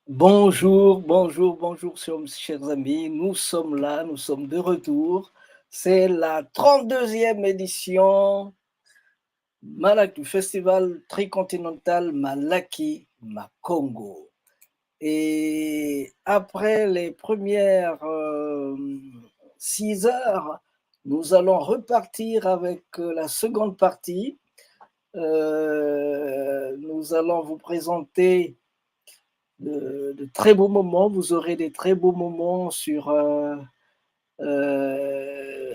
Bonjour, bonjour, bonjour, chers amis. Nous sommes là, nous sommes de retour. C'est la 32e édition du festival tricontinental Malaki Makongo. Et après les premières 6 heures, nous allons repartir avec la seconde partie. Nous allons vous présenter de très beaux moments. Vous aurez des très beaux moments sur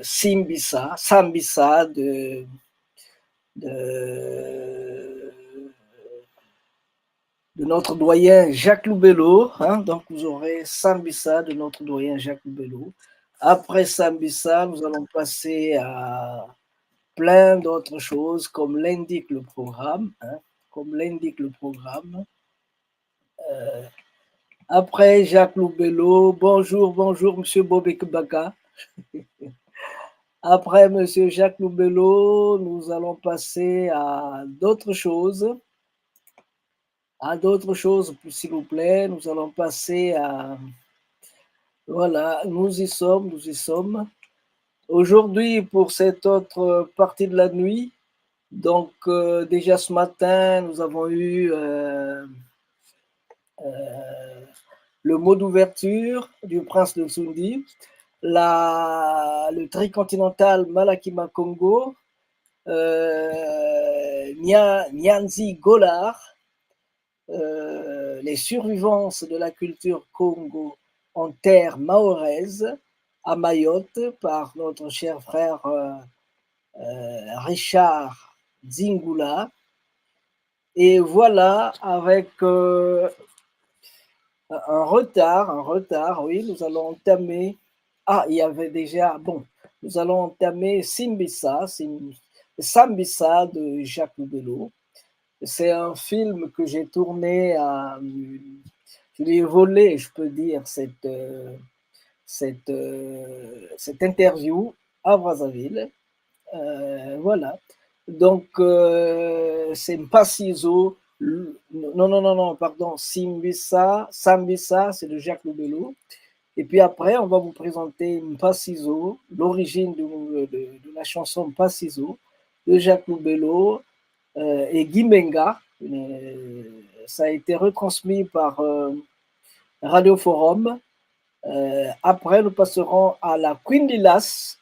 Sambisa de, de notre doyen Jacques Loubello. Hein, donc vous aurez Sambisa de notre doyen Jacques Loubello. Après Sambisa, nous allons passer à plein d'autres choses, comme l'indique le programme. Hein, comme l'indique le programme. Après Jacques Loubello, bonjour, bonjour, Monsieur Bobek Baka. Après Monsieur Jacques Loubello, nous allons passer à d'autres choses. À d'autres choses, s'il vous plaît. Nous allons passer à... Voilà, nous y sommes, nous y sommes. Aujourd'hui, pour cette autre partie de la nuit, donc déjà ce matin, nous avons eu le mot d'ouverture du prince de Sundi, le tricontinental Malakima Congo, Nyanzi Golar, les survivances de la culture Congo en terre mahoraise à Mayotte par notre cher frère Richard Zingula. Et voilà, avec un retard, oui, nous allons entamer. Ah, il y avait déjà, bon, nous allons entamer Sambisa de Jacques Loubello. C'est un film que j'ai tourné je lui ai volé, je peux dire, cette interview à Brazzaville. Voilà. Donc, c'est Mpassizo. Non, pardon. Sambisa, c'est de Jacques Loubello. Et puis après, on va vous présenter Mpassizo, l'origine de la chanson Mpassizo de Jacques Loubello et Gimenga. Ça a été retransmis par Radio Forum. Après, nous passerons à la Quindilas,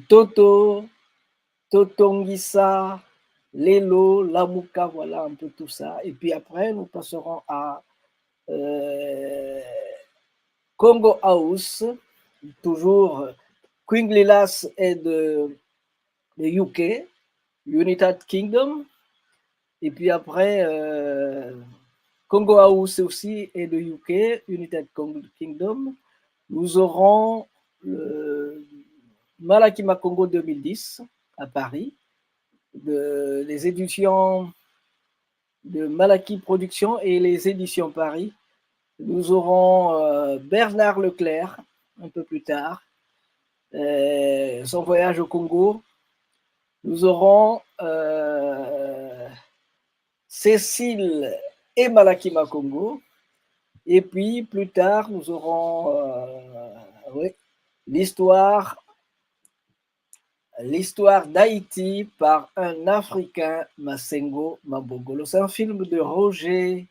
Toto, Totongisa, Lelo, Lamuka, voilà un peu tout ça. Et puis après, nous passerons à Congo House, toujours Quinglilas est de UK, United Kingdom. Et puis après, Congo House aussi est de UK, United Kingdom. Nous aurons le Malakima Congo 2010 à Paris, les éditions de Malaki Productions et les éditions Paris. Nous aurons Bernard Leclerc un peu plus tard, son voyage au Congo. Nous aurons Cécile et Malakima Congo. Et puis plus tard, nous aurons l'histoire d'Haïti par un Africain, Masengo Mabogolo. C'est un film de Roger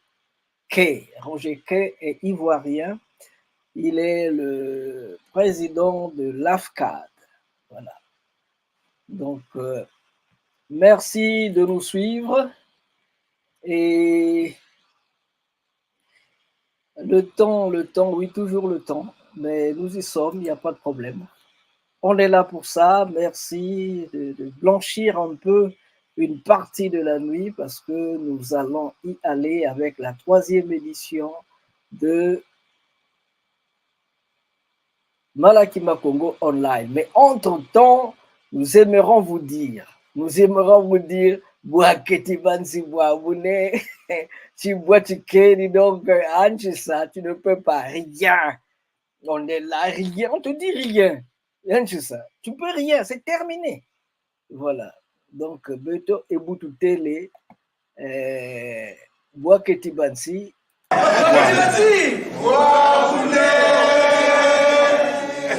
Kay. Roger Kay est ivoirien. Il est le président de l'AFCAD. Voilà. Donc, merci de nous suivre. Et le temps, oui, toujours le temps. Mais nous y sommes, il n'y a pas de problème. On est là pour ça. Merci de blanchir un peu une partie de la nuit parce que nous allons y aller avec la 3e édition de Malakima Congo Online. Mais entre-temps, nous aimerons vous dire, Boaketi Bansi Boabune, tu bois tu keni, donc ça, tu ne peux pas, rien. On est là, rien, on te dit rien. Ça, tu peux rien, c'est terminé. Voilà. Donc, Beto Ebutu Tele, Boaketi Bansi,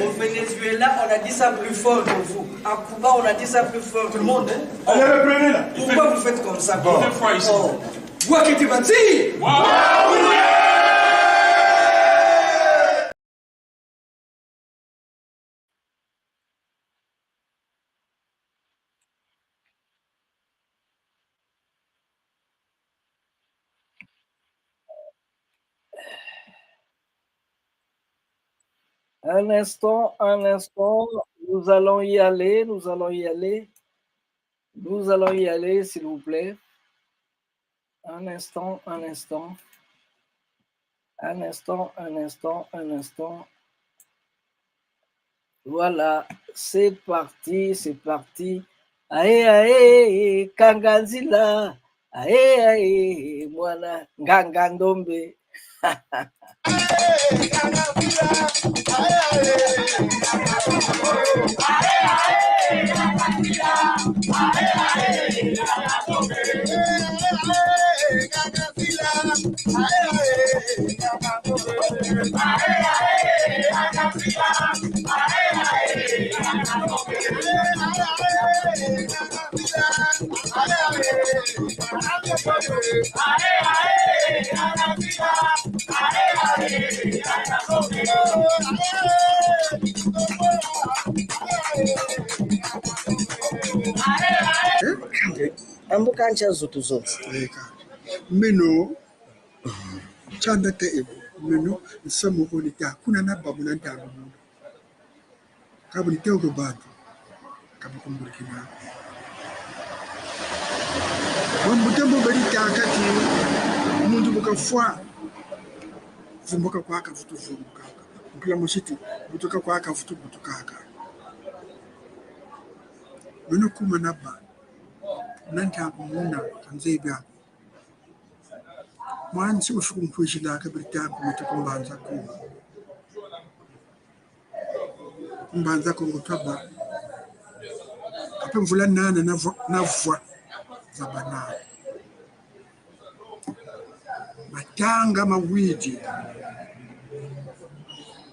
Au Venezuela, on a dit ça plus fort que vous. À Cuba, on a dit ça plus fort que tout le monde. Allez, reprenez là. Pourquoi vous faites comme ça? Bon. Fois ici. Toi qui tu vas dire. Un instant, nous allons y aller, s'il vous plaît. Un instant. Voilà, c'est parti. Ae, Kanganzila. Ae, mwana, Ngangandombe. Ambuka ncha zote meno chanda te meno samo onita kuna na babu na ndamu kabuli te ogobantu kabukumburikina wambutembo berita kati mundu bukafwa vumbuka kwaka vutu vumbuka mpila mushiti butuka kwaka vutu butukaka meno kuma naba nanta muna kanzebya mwanzi ushuku mpuishila kabirita kumita kumbanza ko ngutaba ape mvula nana navwa za banana matanga mawidi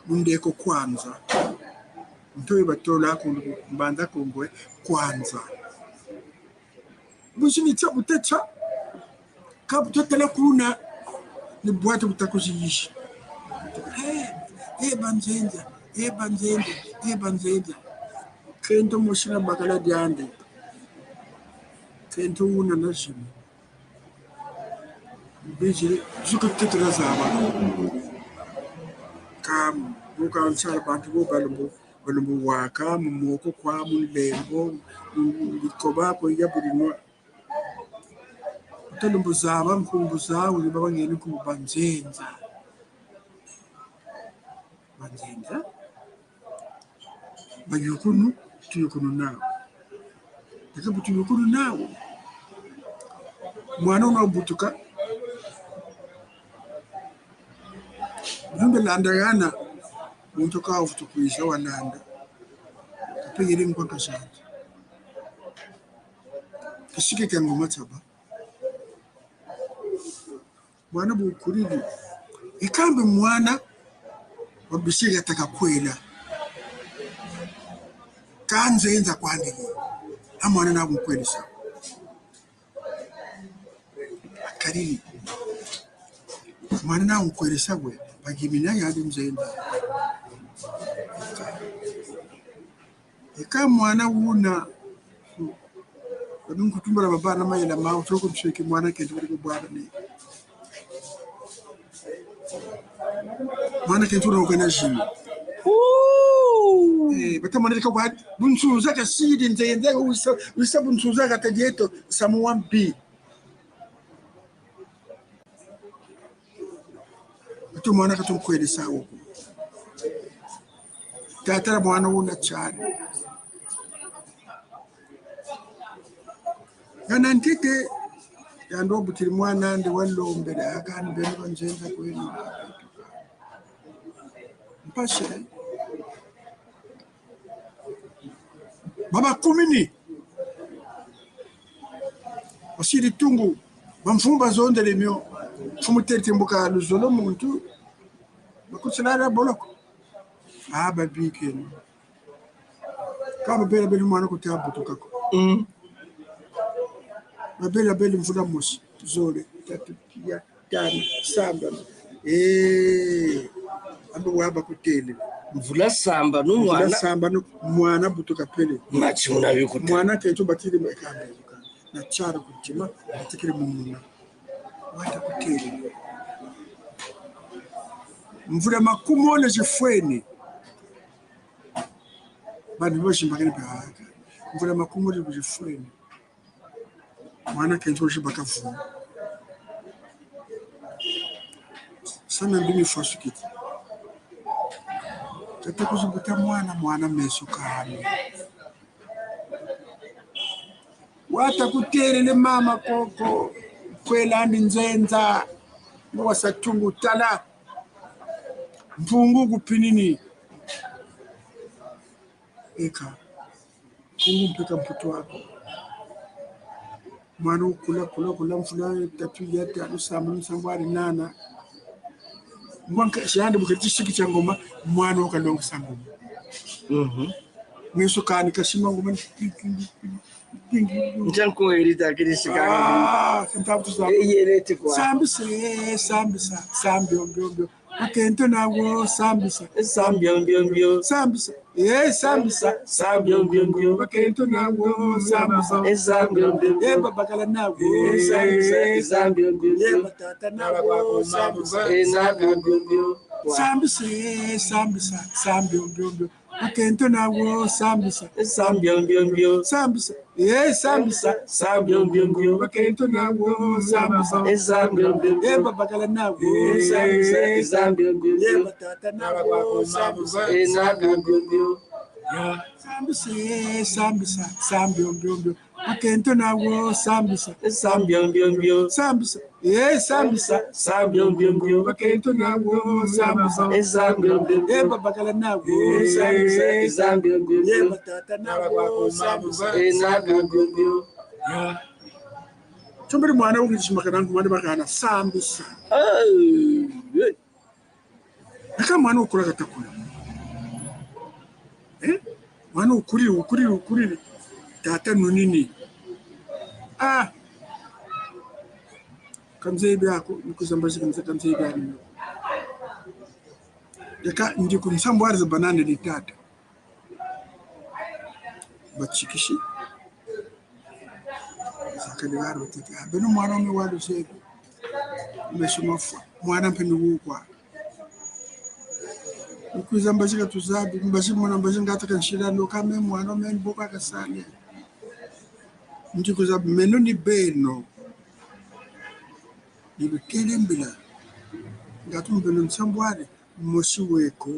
mundeko kwanza mtoyi batola kumbanza kongwe kwanza bushini tsa butecha kabutotela kuna ni bwate butakuziyishi banzenza kento moshina bakala diande kento una nashimi bijiri zuka tetela zaba kam buka ansala bantu bo balumbu waka mumoko kwa mulembo likoba ko yabulino telumbu zaba mkhumbu zawo libabangeni kubanzenza bayukunu tuyukunu nawo takabu tuyukunu nawo mwana unabutuka nunga landa yana muntu ka ufutukuisha walanda kapegere mpaka shati kishike kangu mataba mwana bukuriri ikambe mwana wabishiri atakakwela kanzenza kwandili amwana nabukwelisa akariri mwana nabukwelisa gwe bagimina yali mzenza eka mwana wuna kutumbura babana mayela mawo toko msheke mwana kende bari bwana ne mwana kende tura ukana jimi bata mwana ka kwa bunsuza ka sidi nzenze usa bunsuza ka tajeto samuwambi tu mwana ka tumkweli sawo tatara mwana wuna chani yana ntite yando butiri mwana ndi wallombere akani bene banzenza kwenu mpashe baba kumini osiri tungu bamfumba zonde lemyo fumuterti mbuka luzolo muntu bakutsala boloko babikeni kama bela mwana kuti abutuka ko bela mvula mosi zole tatu ya tano samba ando waba kutele mvula samba no mwana butuka pele machuna yukuta mwana kecho batiri mekambe na chara kutima atikire mumuna wata kutele mvula makumone jifweni bani boshi mbakani bahaka mvula makumone jifweni mwana kecho shibaka fu sana mbini fasukiti tata kuzibuta mwana meso kano wata kuterele mama koko kwelandi nzenza wasatungu tala mpungu kupinini eka mpungu mpeka mputu wako mwana ukula mfula tatu yate alusamu nsambwari nana mwanka shandi bukati shiki changoma mwana ukalonga sangoma mweso kani kashima ngoma njanko erita kirishika kantabu za yerete kwa sambio akento nawo sambisa sambio sambisa akento nawo sambisa babakala nawo sambio batata nawo sambisa akento nawo sambisa sambio sambisa akento nawo sambisa babakala nawo batata nawo sambisa akento nawo sambisa akento nawo sambisa babakala nawo batata nawo chumbiri mwana ukishimakarangu mwana bakana sambisa aka mwana ukura katakula mwana ukuri tata nunini kamzee byako nikuzambashi kamzee byako yaka ndi kumsambwariza banana ni tata bachikishi sakaliwaro tete beno mwana umwe walo seko umeshomafa mwana mpeni wukwa nikuzambashika tuzabi mbashi mwana mbashi ngata kanshira ndo kame mwana umeni boka kasane ndi kuzabi meno ni beno nibikelembila ngati mbeno nsambwari moshi weko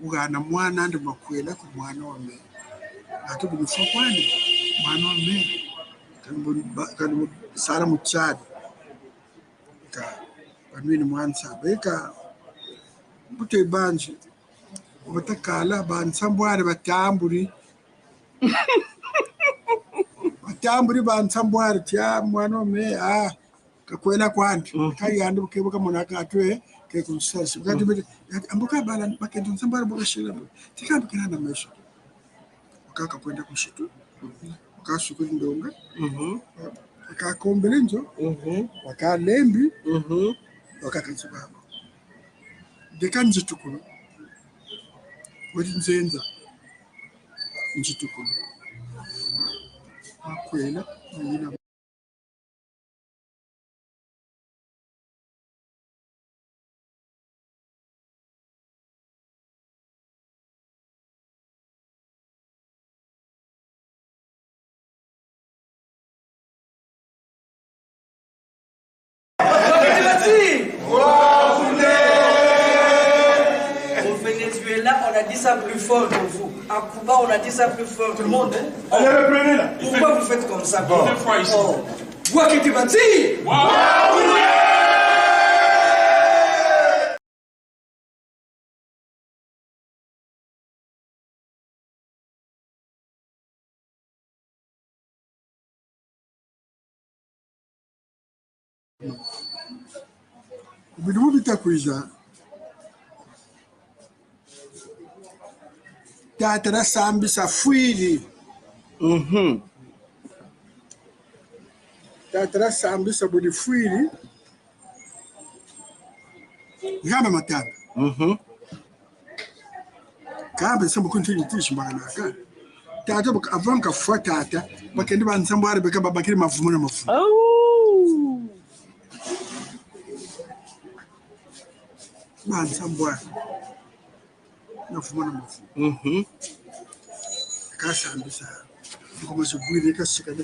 ugana mwana ndi makwela ku mwana wame ngati bunifa kwani mwana wame kan sara muchadi ka kanwini mwansa beka bute banji batakala bansambwari batamburi bansambwari tya mwana wame kakwela kwandi kayandi bukebuka monaka atwe ke kunsasi ngati bete ambuka bala bakendo nsambara bokashira tikambikana na mesho ukaka kwenda kushitu ukashukuri ndonga akakombelenjo wakalembi wakakanzibaba dekanjitukulu wati nzenza njitukulu akwela nyina On a dit ça plus fort que vous. À Cuba, on a dit ça plus fort. Tout le monde, hein? Allez, reprenez là. Pourquoi vous faites comme ça? Bon. Toi qui tu vas dire? Bidumu bitakuja. Tatara sambisa fuili. Tatara sambisa budi fuili. Ngamba matanga. Kambe sambu kunti tishi mbaka. Tata baka avanka fwa tata bakendi bansambwari beka babakiri mavumo na mavumo. Oh. Bansambwari. Mavumo na mavumo. Kasambisa. Como se buire kasika.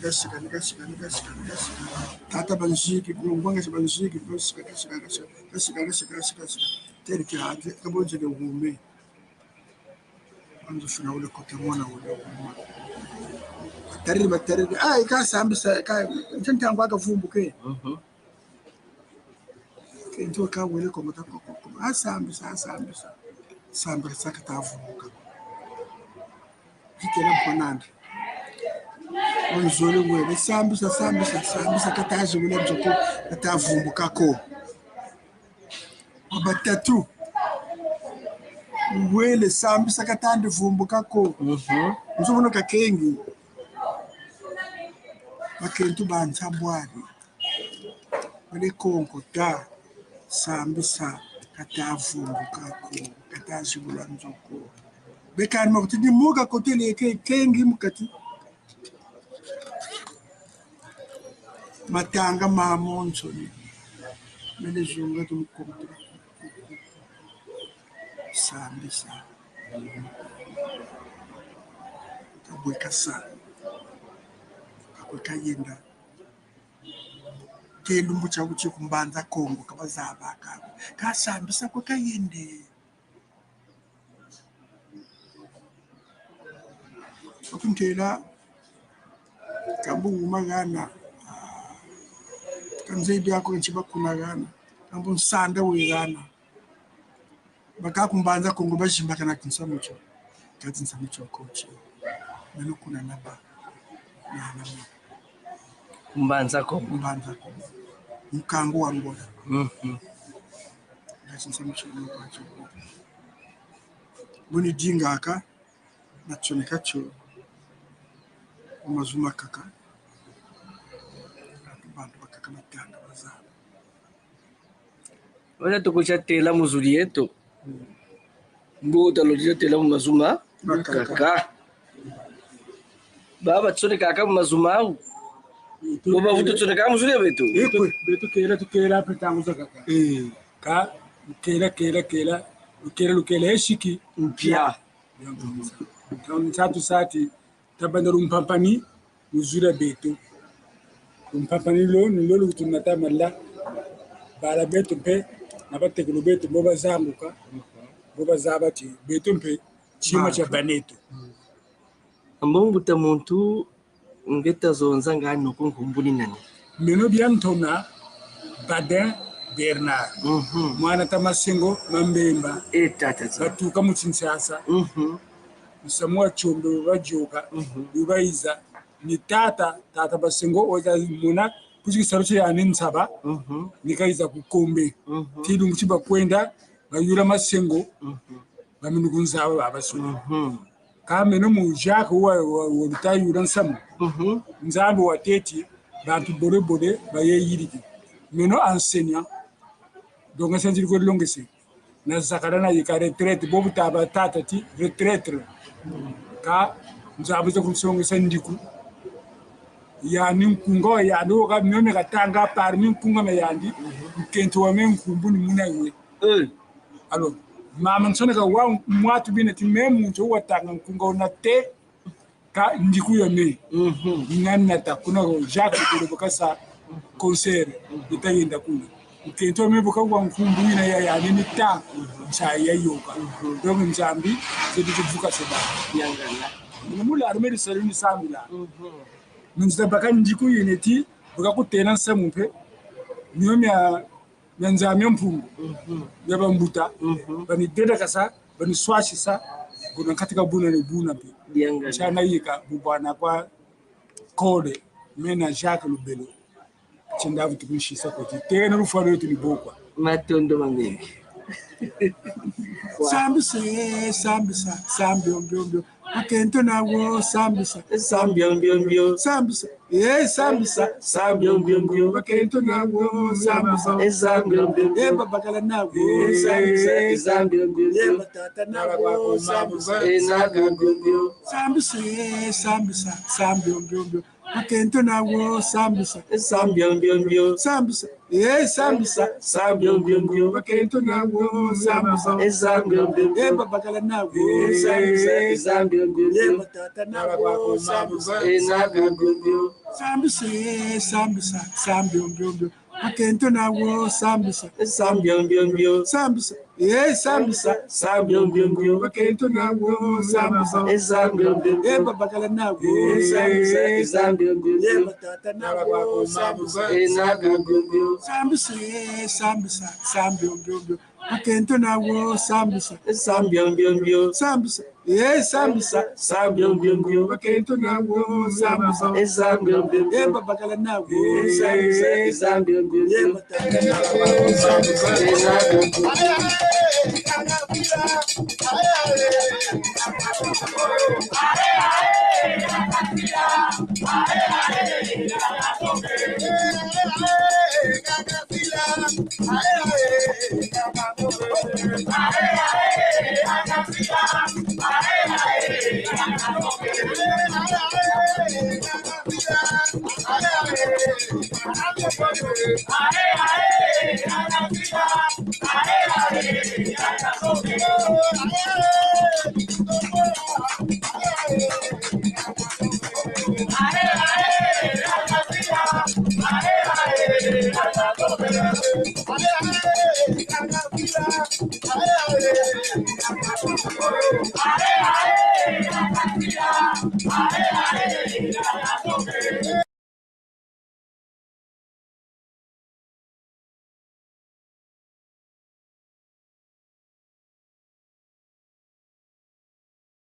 Tata banjiki ngwanga se banjiki kasika. Terki hadi kabonje de ngume. Anzo fina ule kote mwana ule. Batari. Ai kasambisa kai ntanta ngwaga vumbuke. Kento ka wele ko mata ko. Asambisa. Sambisa sakatavumbuka. Kikela mponanda. Onzole wele sambisa kataje wele mjoko katavumbuka ko. Abatatu. Wele sambisa katande vumbuka ko. Nzobono kakengi. Bakentu bansambwari. Wele konko ta sambisa katavumbuka ko. Kataje wele mjoko. Bekan mokti di muga kote leke kengi mukati. Matanga mamonso ni. Mene zunga tu mkomte. Sambisa. Kabweka sana. Kakweka yenda. Kelumbu cha uchi kumbanza Kongo kabazaba kako. Kasambisa kweka yende. Akuntela kambu magana kanzeidi yako nchiba kuna gana kambu nsanda we gana baka kumbanza Kongo bashimba kana kinsamucho kochi nalo kuna naba na Kumbanza ko mkango wa ngola kinsamucho no kwacho buni jinga aka nachoneka cho umazuma kaka bantu bakaka matanga bazaba wala tukucha tela muzuri yetu mbuta lojia tela mazuma kaka baba tsone kaka mazuma au baba vuto tsone kaka muzuri betu kela petangu kaka ka kela eshiki mpya Satu sati tabanda rumpampani uzura beto rumpampani lo nilolo kutunata malla bala beto pe nabate kulo beto boba zanguka boba zabati beto pe chima cha baneto ambongo tamuntu ngeta zonza ngano kunkumbuni nani meno biantona Badin Bernard mwana tamasengo mambemba tata batuka mu Kinshasa Samuel Chombe bajoka bibaiza ni tata basengo oza muna kuzisaruche ya ninsaba nikaiza kukombe tidu mchiba kwenda bayura masengo baminugunza abasu kame no mu Jacques wa bitayura nsam nzambo wateti bantu bore baye yiriki meno enseignant donc enseignant ko longese na zakarana yika retraite bobu taba tata ti retraite ka nzabuza kunsongesa ndiku ya ninkungo ya ndo ka myome katanga parmi nkunga me yandi nkento wa menkumbu ni munawe alors mama nsone ka wa mwatu bine ti memu to watanga nkunga na te ka ndiku yo ne nganna ta kuna ko Jacques de bokasa concert itayenda kuna nkento me boka wa nkumbu ina ya ni ta cha yayoka donc nzambi c'est du vuka seba yangala mula armée de salut samila nzita baka ndiku yeneti boka kutena nsamumpe nyomya nzamya mpungu yaba mbuta bani deda kasa bani swashisa kuna katika buna ni buna pe yangala chana yika bubana kwa kode mena Jacques Lubelo chendavu tukushisa koti tena rufaro yetu ni bokwa Matondo Mamiki. Sambisa, sambisa, sambiombiombi. Makento nawo sambisa, Sambiombiombi. sambisa, sambisa, Sambiombiombi. makento nawo sambisa, Sambiombiombi. babagala nawo sambisa, Sambiombiombi. batata nawo sambisa, Sambiombiombi. sambisa, sambisa, sambiombiombi. Makento nawo sambisa, Sambiombiombi. sambisa, sambisa, Sambiombiombi. makento nawo sambisa, Sambiombiombi. babagala nawo sambisa, Sambiombiombi. batata nawo sambisa, Sambiombiombi. sambisa, sambisa, sambiombiombi. Makento nawo sambisa, Sambiombiombi. sambisa, sambisa, Sambiombiombi. makento nawo sambisa, Sambiombiombi. babagala nawo sambisa, Sambiombiombi. batata nawo sambisa, Sambiombiombi. sambisa, sambisa, sambiombiombi. Makento nawo sambisa, Sambiombiombi. sambisa, sambisa, Sambiombiombi. makento nawo sambisa, Sambiombiombi. babagala nawo sambisa, Sambiombiombi. batata nawo sambisa.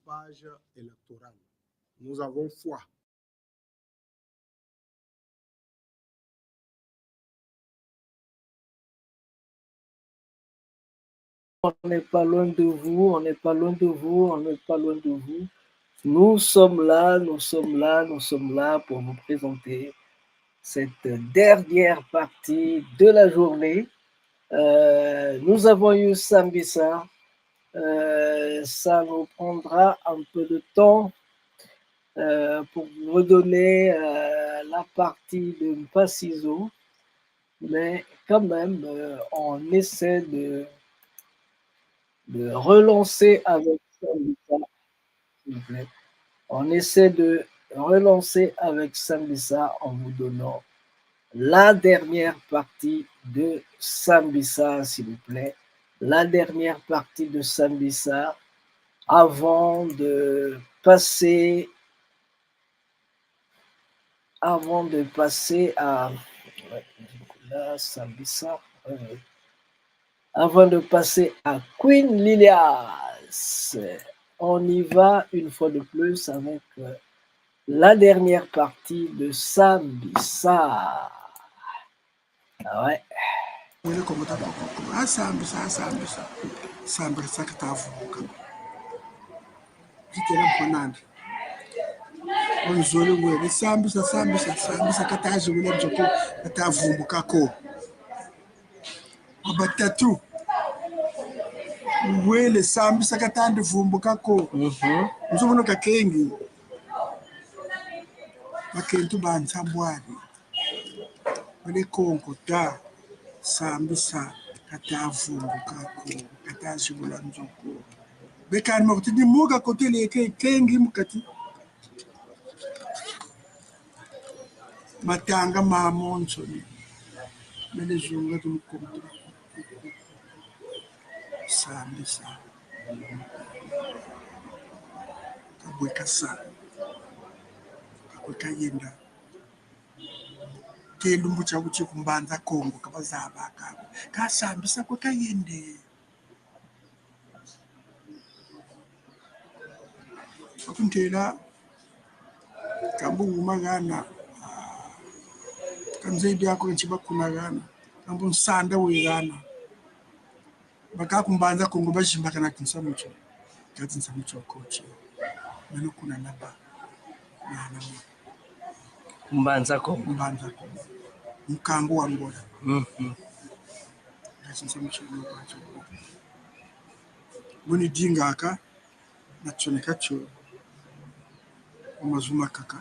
Page électorale. Nous avons foi. On n'est pas loin de vous, on n'est pas loin de vous, on n'est pas loin de vous. Nous sommes là, nous sommes là, nous sommes là pour vous présenter cette dernière partie de la journée. Nous avons eu Sambisa. Ça nous prendra un peu de temps pour vous redonner la partie de Mpassizo, mais quand même, on essaie de relancer avec Sambisa, s'il vous plaît. On essaie de relancer avec Sambisa en vous donnant la dernière partie de Sambisa, s'il vous plaît. La dernière partie de Sambisa avant de passer à là, Sambisa, avant de passer à Queen Lilias. On y va une fois de plus avec la dernière partie de Sambisa. Ah ouais. Sambisa katavuka zikela mponanda onzole ngwele sambisa katazi wile mjoko katavumbuka ko abatatu ngwele sambisa katandi vumbuka ko nzobono kakengi bakentu bantsambwani wale kongo ta sambisa katavumbuka ko katazi wile mjoko bekani makoti di muga kote leke kengi mukati matanga mamonso ni mele zunga tumukomto Sambisa kabweka sana kakweka yenda kelumbu chaku chikumbanza kongo kabazaba kabo kasambisa kweka yende akuntela kambu umagana kamzeidi yako nchiba kunagana kambu nsanda wegana bakakumbanza kongo bashimba kana kinsamucho katinsamucho kochi meno kuna naba na Mbanza Kongo. mbanza kongo mkango wa ngola katinsamucho kochi muni dingaka nachoneka cho umazuma kaka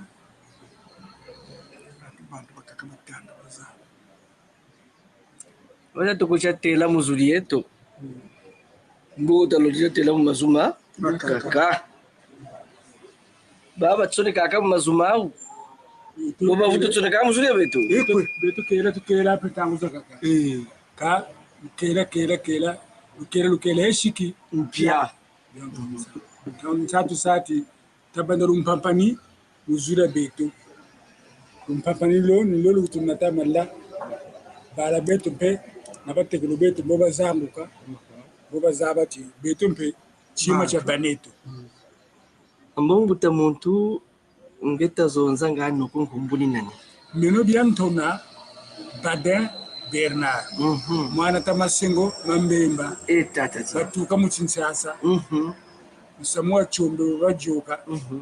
bantu bakaka batanda baza Wacha tukuchatela muzuri yetu. Mbuta lojatela mumazuma kaka. Baba tsone kaka mumazuma au. Loba vuto tsone kaka muzuri betu. ekwe betu kera petanguza kaka ka kera eshiki Mpya. Satu sati tabanda rumpampani uzura betu rumpampani lo ni lo tunata malla bala betu pe na batekelo betu boba zambuka boba zabati betu pe chima cha banetu Ambombuta muntu ngeta zonza ngano kunkumbuni nani. meno biantona badin Bernard mwana tamasengo mambemba Tata. batuka mu Kinshasa Samuel Chombe bajoka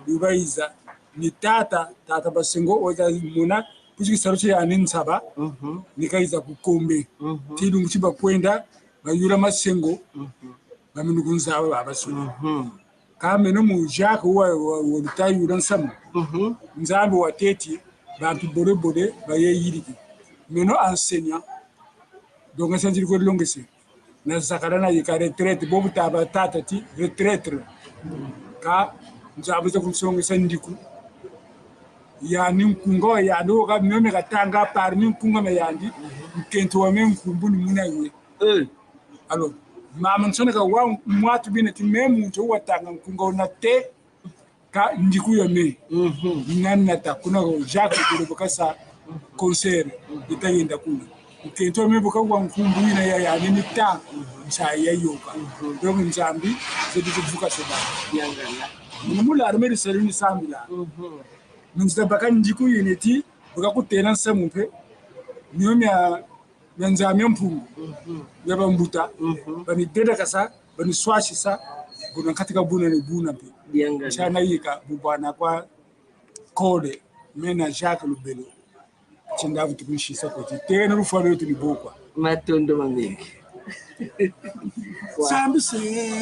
bibaiza ni tata basengo oza muna kuchisaruche ya ninsaba nikaiza kukombe tidungu chiba kwenda bayura masengo baminukunza babasu kame no mu Jacques wa lutayura nsamu nzambe wateti bantu bore bayeyiriki meno enseignant donc sentir ko longese na zakara na yika retraite bobu taba tata ti retraite ka nzabu za kusonga sandiku ya ninkunga ya ndo ka meme katanga par ninkunga me yandi kento wa menkumbu ni muna ye alors mama nsone ka wa mwatu bine ti memu to watanga nkunga na te ka ndiku ya me nana ta kuna Jacques de Bokasa concert itayenda kuna kento me boka wa nkumbu ina ya nini ta cha ya yoka donc nzambi zedi kuvuka soba Yangala. mumula armeri salini sambila nzida baka ndiku yineti boka kutena samumpe nyomya nzamya mpungu yaba mbuta bani deda kasa bani swashisa kuna katika buna ni buna pe Yangala. chana yika bubana kwa kode mena Jacques Lubelo chindavu tukunshisa koti tena rufalo yetu ni bokwa Matondo mamengi.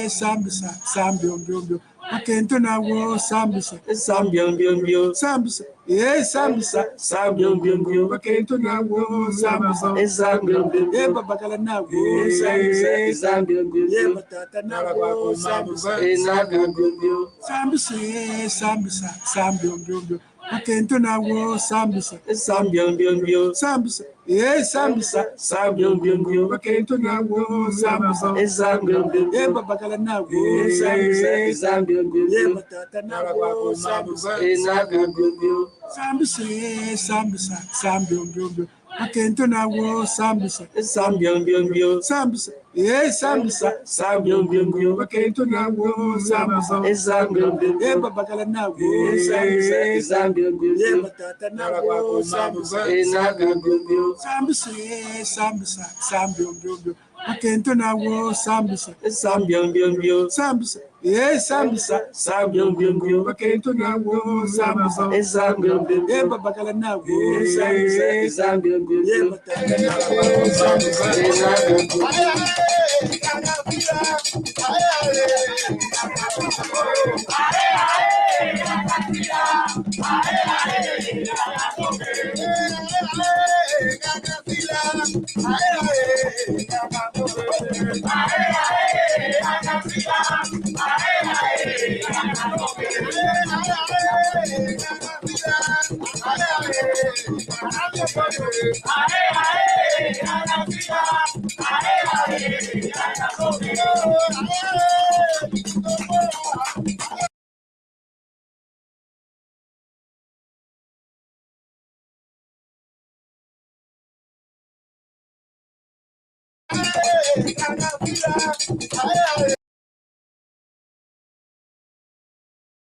sambi ombio akento nawo sambisa Sambio. sambisa Sambio. akento nawo sambisa Sambio. babakala nawo Sambio. batata nawo sambisa sambi ombio akento nawo sambisa Sambio. sambisa akento nawo sambisa Sambio. babakala nawo Sambio. batata nawo sambisa sambi ombio akento nawo sambisa Sambio. sambisa akento nawo sambisa babakala nawo batata nawo sambisa sambi ombio akento nawo sambisa sambisa akento nawo sambisa babakala nawo batata nawo sambisa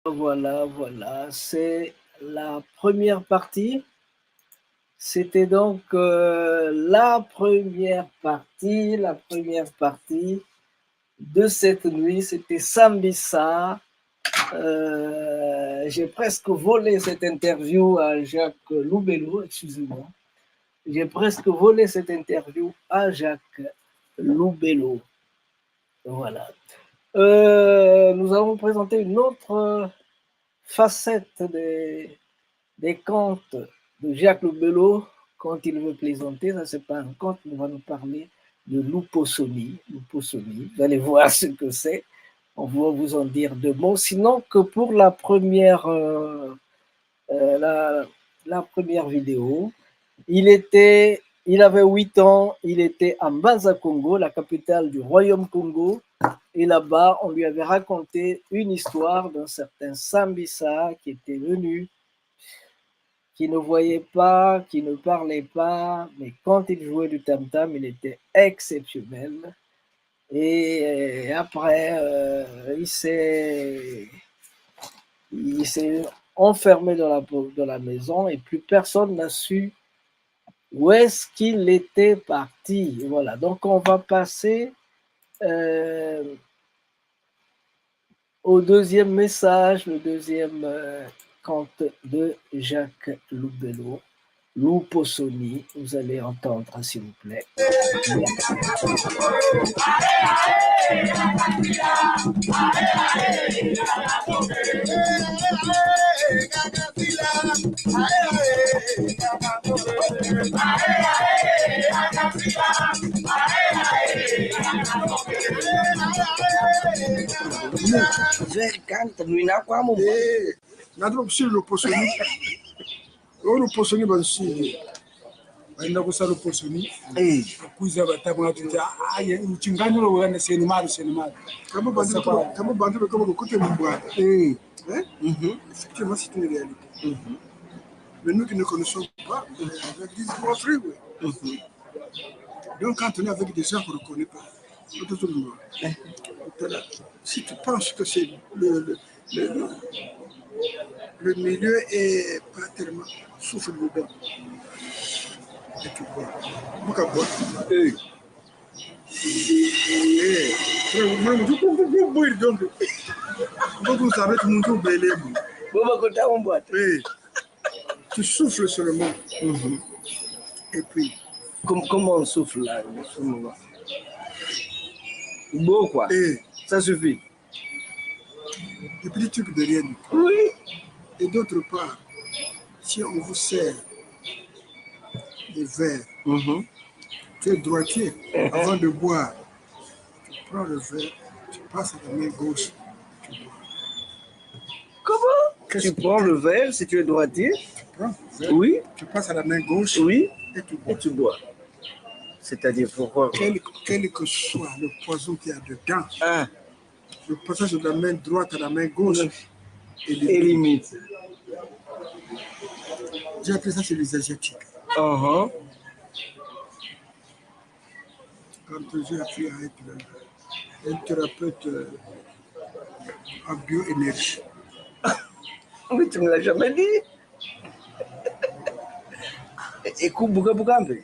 Voilà, c'est la première partie. C'était donc la première partie de cette nuit, c'était Sambisa. J'ai presque volé cette interview à Jacques Loubello, excusez-moi. J'ai presque volé cette interview à Jacques Loubello. Voilà. Nous allons présenter une autre facette des contes de Jacques Loubello quand il veut plaisanter. Ça, c'est pas un conte, il va nous parler de l'uposomie. L'uposomie, vous allez voir ce que c'est. On va vous en dire deux mots. Sinon, que pour la première vidéo, il avait 8 ans, il était à Mbanza Congo, la capitale du royaume Congo. Et là-bas, on lui avait raconté une histoire d'un certain Sambisa qui était venu, qui ne voyait pas, qui ne parlait pas, mais quand il jouait du tam-tam, il était exceptionnel. Et après, il s'est enfermé dans la maison et plus personne n'a su où est-ce qu'il était parti. Voilà, donc on va passer au deuxième message, le deuxième conte de Jacques Loubello, l'uposomie. Vous allez entendre, s'il vous plaît. Nadro kusiri l'opposoni. L'opposoni bansiri. Baenda kusala uposoni. Kuiza batabwa tuta aye uchinganyiro wena seni mali. Kama bandu comme côté mbwa. Effectivement, c'est une réalité. Mais nous qui ne connaissons pas, avec des frères. Donc quand on est avec des gens qu'on ne connaît pas, si tu penses que c'est le milieu est pas tellement souffle dedans, et tu bois. Tu souffles seulement. Et puis. Comment on souffle là, ce moment? Beau quoi. Ça suffit. Des petits trucs de rien. Oui. Et d'autre part, si on vous sert des verres, tu es droitier, avant de boire, tu prends le verre, tu passes à la main gauche, tu bois. Comment? Tu prends le verre si tu es droitier? Tu prends le verre, oui. Tu passes à la main gauche, oui. Et tu bois. C'est-à-dire pourquoi? Quel que soit le poison qu'il y a dedans, le passage de la main droite à la main gauche est limite. J'ai appris ça chez les Asiatiques. Quand j'ai appris à être un thérapeute en bioénergie. Oui, tu ne me l'as jamais dit. Et Kubuka Bukambe?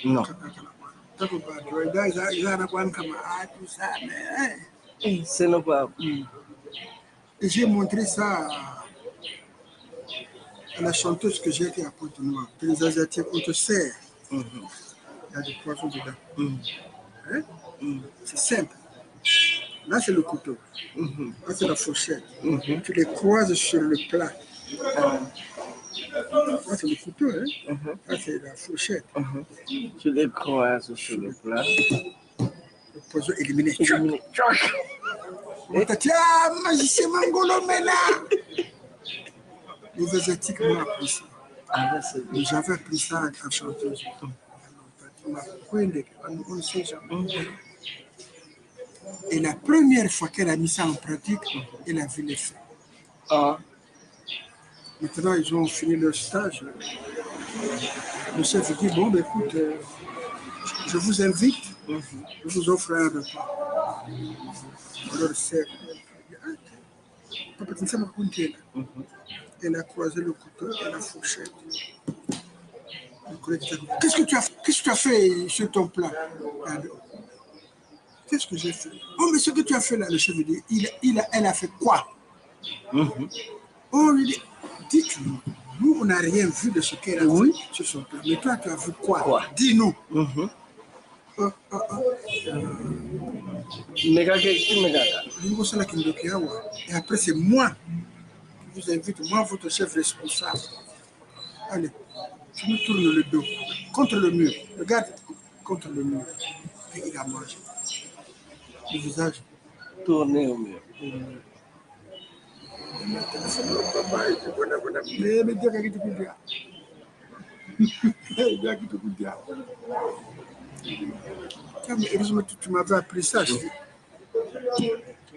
Non. C'est non pas. Et j'ai montré ça à la chanteuse que j'ai été à Pointe-Noire. Les Asiatiques, on te sert. Il y a des poissons dedans. C'est simple. Là, c'est le couteau. Là, c'est la fourchette. Tu les croises sur le plat. Là, c'est le couteau. Là, c'est la fourchette. Tu les croises sur le plat. Le poison éliminé. On t'a dit, ah, magicien Mangolo, mais là. Les Asiatiques m'ont appris ça. J'avais appris ça en chanteuse. On ne sait jamais. Et la première fois qu'elle a mis ça en pratique, elle a vu l'effet. Maintenant, ils ont fini leur stage. Le chef dit, bon, ben, écoute, je vous invite, je vous offre un repas. Alors, c'est... Elle a croisé le couteau et la fourchette. Qu'est-ce que tu as fait sur ton plat? Qu'est-ce que j'ai fait? Oh, mais ce que tu as fait là, le chef dit, elle a fait quoi? Oh, il dit, dites-nous, nous, on n'a rien vu de ce qu'elle a fait sur son plan. Mais toi, tu as vu quoi? Dis-nous. Et après, c'est moi qui vous invite, moi, votre chef responsable. Allez, tu me tournes le dos contre le mur. Regarde, contre le mur. Et il a mangé. Le visage tourné au mur. Mais heureusement que tu m'avais appris ça.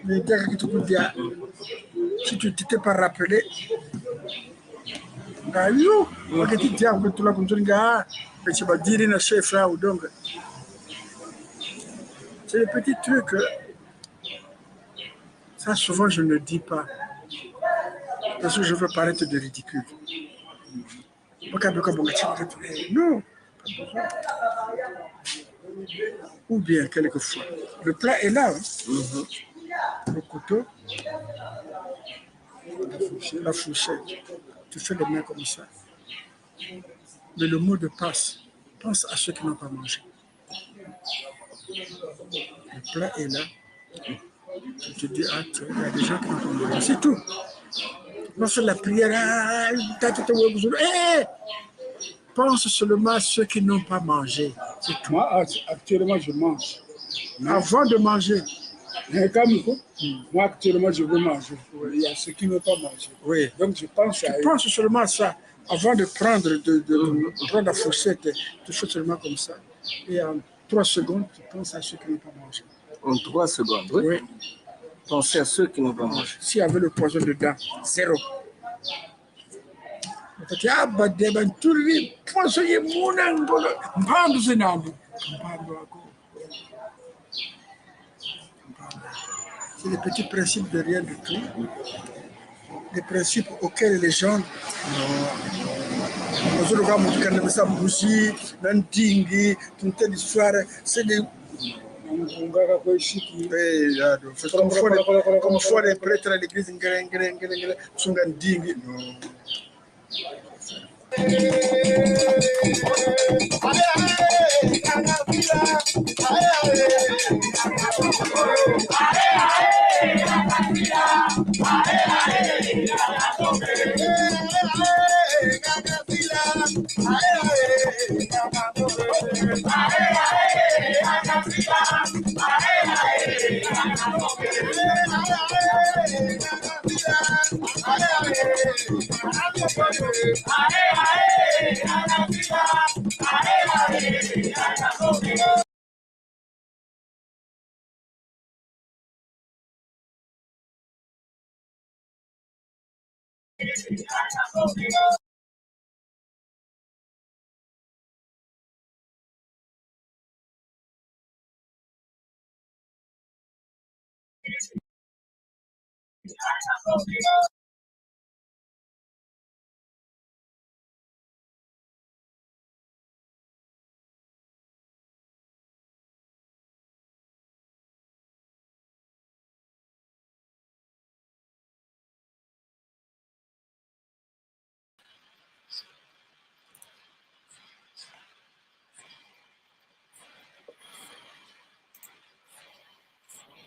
Mais si tu t'étais pas rappelé, c'est le petit truc. Ça, souvent, je ne dis pas. Parce que je veux paraître de ridicule. Non. Ou bien, quelquefois, le plat est là. Hein. Le couteau, la fourchette. Tu fais les mains comme ça. Mais le mot de passe, pense à ceux qui n'ont pas mangé. Le plat est là. Tu te dis, ah, il y a des gens qui n'ont pas mangé. C'est tout. Non, c'est la prière. Pense seulement à ceux qui n'ont pas mangé. C'est tout. Moi, actuellement, je mange. Avant de manger. Moi, actuellement, je veux manger. Il y a ceux qui n'ont pas mangé. Oui. Donc, je pense à... Tu penses seulement à ça. Avant de prendre, prendre la fourchette, tu fais seulement comme ça. Et en 3 secondes, tu penses à ceux qui n'ont pas mangé. En 3 secondes, oui. Oui. Pensez à ceux qui n'ont pas mangé. S'il y avait le poison dedans, 0. Ah, bah, tout le monde, poison est mon angolo. C'est les petits principes de rien du tout. Les principes auxquels les gens. C'est des. Comme font les prêtres à l'église. Non.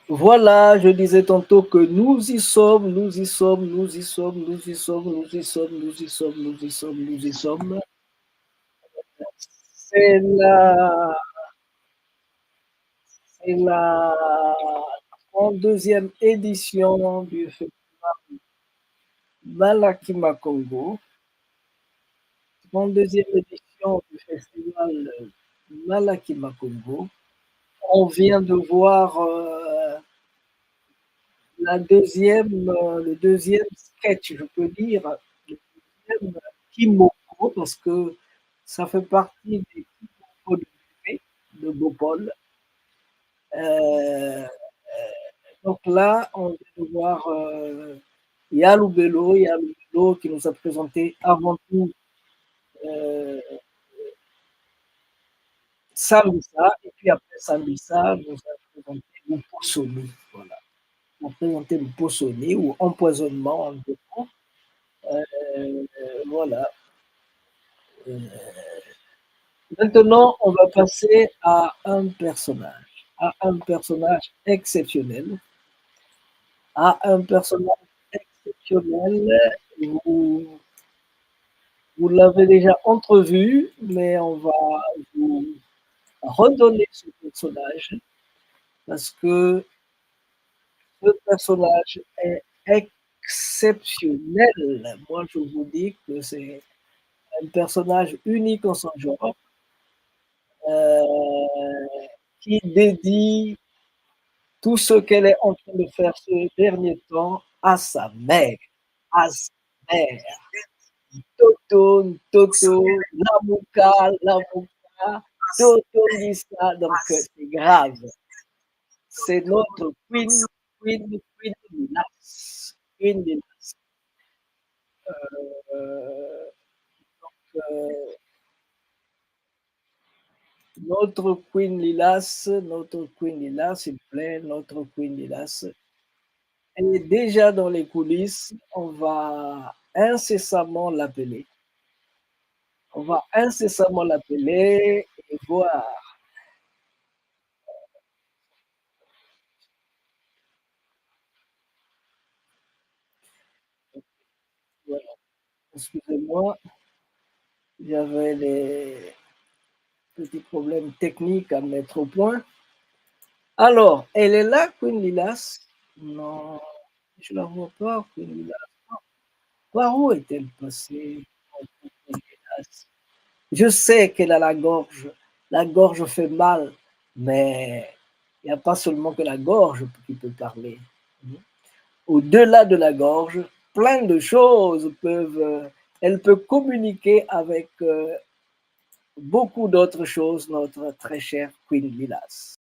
Voilà, je disais tantôt que nous y sommes, nous y sommes, nous y sommes, nous y sommes, nous y sommes, nous y sommes, nous y sommes, nous y sommes. C'est la 32e édition du festival Malakima Congo. 32e édition du festival Malakima Congo. On vient de voir le deuxième sketch, je peux dire, le deuxième Kimoko, parce que ça fait partie des Kimoko de Bopol. Donc là, on vient de voir Yaloubelo qui nous a présenté avant tout Sambisa, et puis après Sambisa, nous a présenté Mpossoni, voilà. On présentait Mpossoni ou empoisonnement en deux mots. Voilà. Maintenant, on va passer à un personnage exceptionnel. À un personnage exceptionnel, vous, vous l'avez déjà entrevu, mais on va vous redonner ce personnage parce que ce personnage est exceptionnel. Moi, je vous dis que c'est un personnage unique en son genre qui dédie tout ce qu'elle est en train de faire ce dernier temps à sa mère, à sa mère. Toto, Toto, Lamouka, Toto Lisa, donc c'est grave. C'est notre Queen Lilas. Queen Lilas. Notre Queen Lilas, s'il vous plaît, notre Queen Lilas. Elle est déjà dans les coulisses, on va incessamment l'appeler. On va incessamment l'appeler et voir. Voilà. Excusez-moi, j'avais des petits problèmes techniques à mettre au point. Alors, elle est là, Queen Lilas? Non, je ne la vois pas, Queen Lilas. Par où est-elle passée, Queen Lilas? Je sais qu'elle a la gorge fait mal, mais il n'y a pas seulement que la gorge qui peut parler. Au-delà de la gorge, plein de choses elle peut communiquer avec beaucoup d'autres choses, notre très chère Queen Lilas.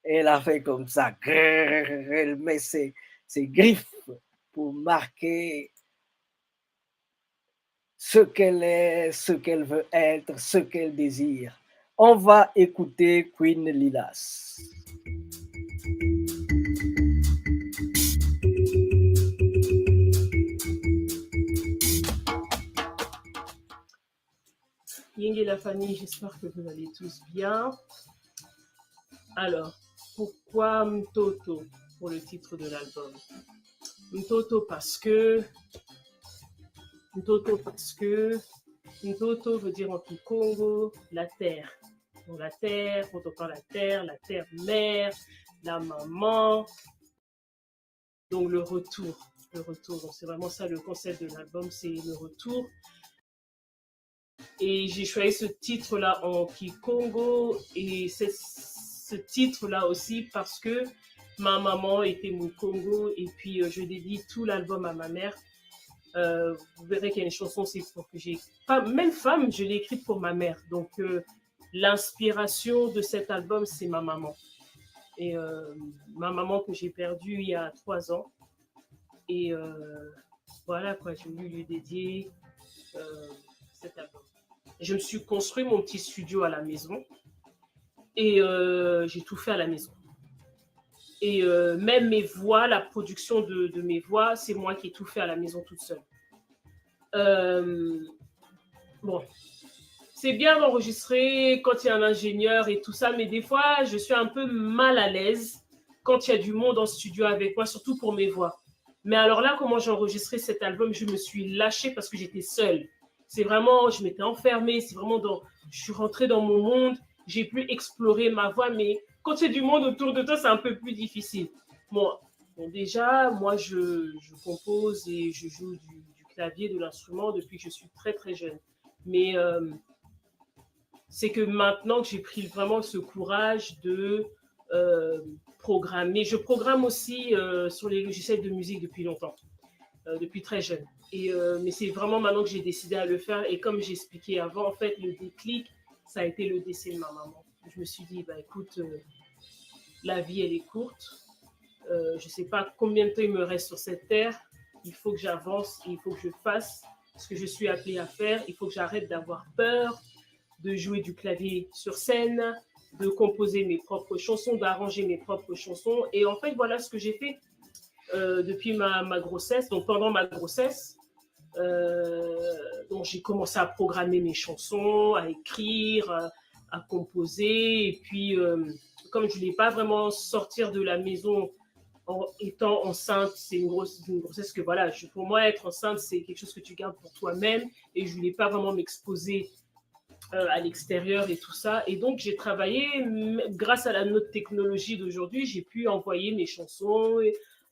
Elle a fait comme ça. Elle met ses griffes pour marquer ce qu'elle est, ce qu'elle veut être, ce qu'elle désire. On va écouter Queen Lilas. Ying et la famille, j'espère que vous allez tous bien. Alors, pourquoi Mtoto pour le titre de l'album? Mtoto parce que Mtoto veut dire en Kikongo la terre. Donc la terre, quand on parle la terre mère, la maman. Donc le retour. Donc c'est vraiment ça le concept de l'album, c'est le retour. Et j'ai choisi ce titre-là en Kikongo et c'est ce titre-là aussi parce que ma maman était Mukongo et puis je dédie tout l'album à ma mère. Vous verrez qu'il y a une chanson, c'est pour que j'ai... Même femme, je l'ai écrite pour ma mère. Donc l'inspiration de cet album, c'est ma maman. Et ma maman que j'ai perdue il y a 3 ans. Et voilà quoi, j'ai voulu lui dédier cet album. Je me suis construit mon petit studio à la maison et j'ai tout fait à la maison. Et même mes voix, la production de mes voix, c'est moi qui ai tout fait à la maison toute seule. Bon, c'est bien d'enregistrer quand il y a un ingénieur et tout ça, mais des fois, je suis un peu mal à l'aise quand il y a du monde en studio avec moi, surtout pour mes voix. Mais alors là, comment j'ai enregistré cet album, je me suis lâchée parce que j'étais seule. C'est vraiment, je m'étais enfermée, c'est vraiment je suis rentrée dans mon monde, j'ai pu explorer ma voix, mais quand il y a du monde autour de toi, c'est un peu plus difficile. Bon déjà, moi, je compose et je joue du clavier, de l'instrument depuis que je suis très, très jeune. Mais c'est que maintenant que j'ai pris vraiment ce courage de programmer. Je programme aussi sur les logiciels de musique depuis longtemps, depuis très jeune. Mais c'est vraiment maintenant que j'ai décidé à le faire. Et comme j'expliquais avant, en fait, le déclic, ça a été le décès de ma maman. Je me suis dit, bah, écoute, la vie, elle est courte. Je ne sais pas combien de temps il me reste sur cette terre. Il faut que j'avance, il faut que je fasse ce que je suis appelée à faire. Il faut que j'arrête d'avoir peur, de jouer du clavier sur scène, de composer mes propres chansons, d'arranger mes propres chansons. Et en fait, voilà ce que j'ai fait depuis ma grossesse. Donc pendant ma grossesse, donc j'ai commencé à programmer mes chansons, à écrire, à composer. Et puis, comme je ne voulais pas vraiment sortir de la maison en étant enceinte, c'est une grossesse que voilà, pour moi, être enceinte, c'est quelque chose que tu gardes pour toi-même. Et je ne voulais pas vraiment m'exposer à l'extérieur et tout ça. Et donc, j'ai travaillé, grâce à la notre technologie d'aujourd'hui, j'ai pu envoyer mes chansons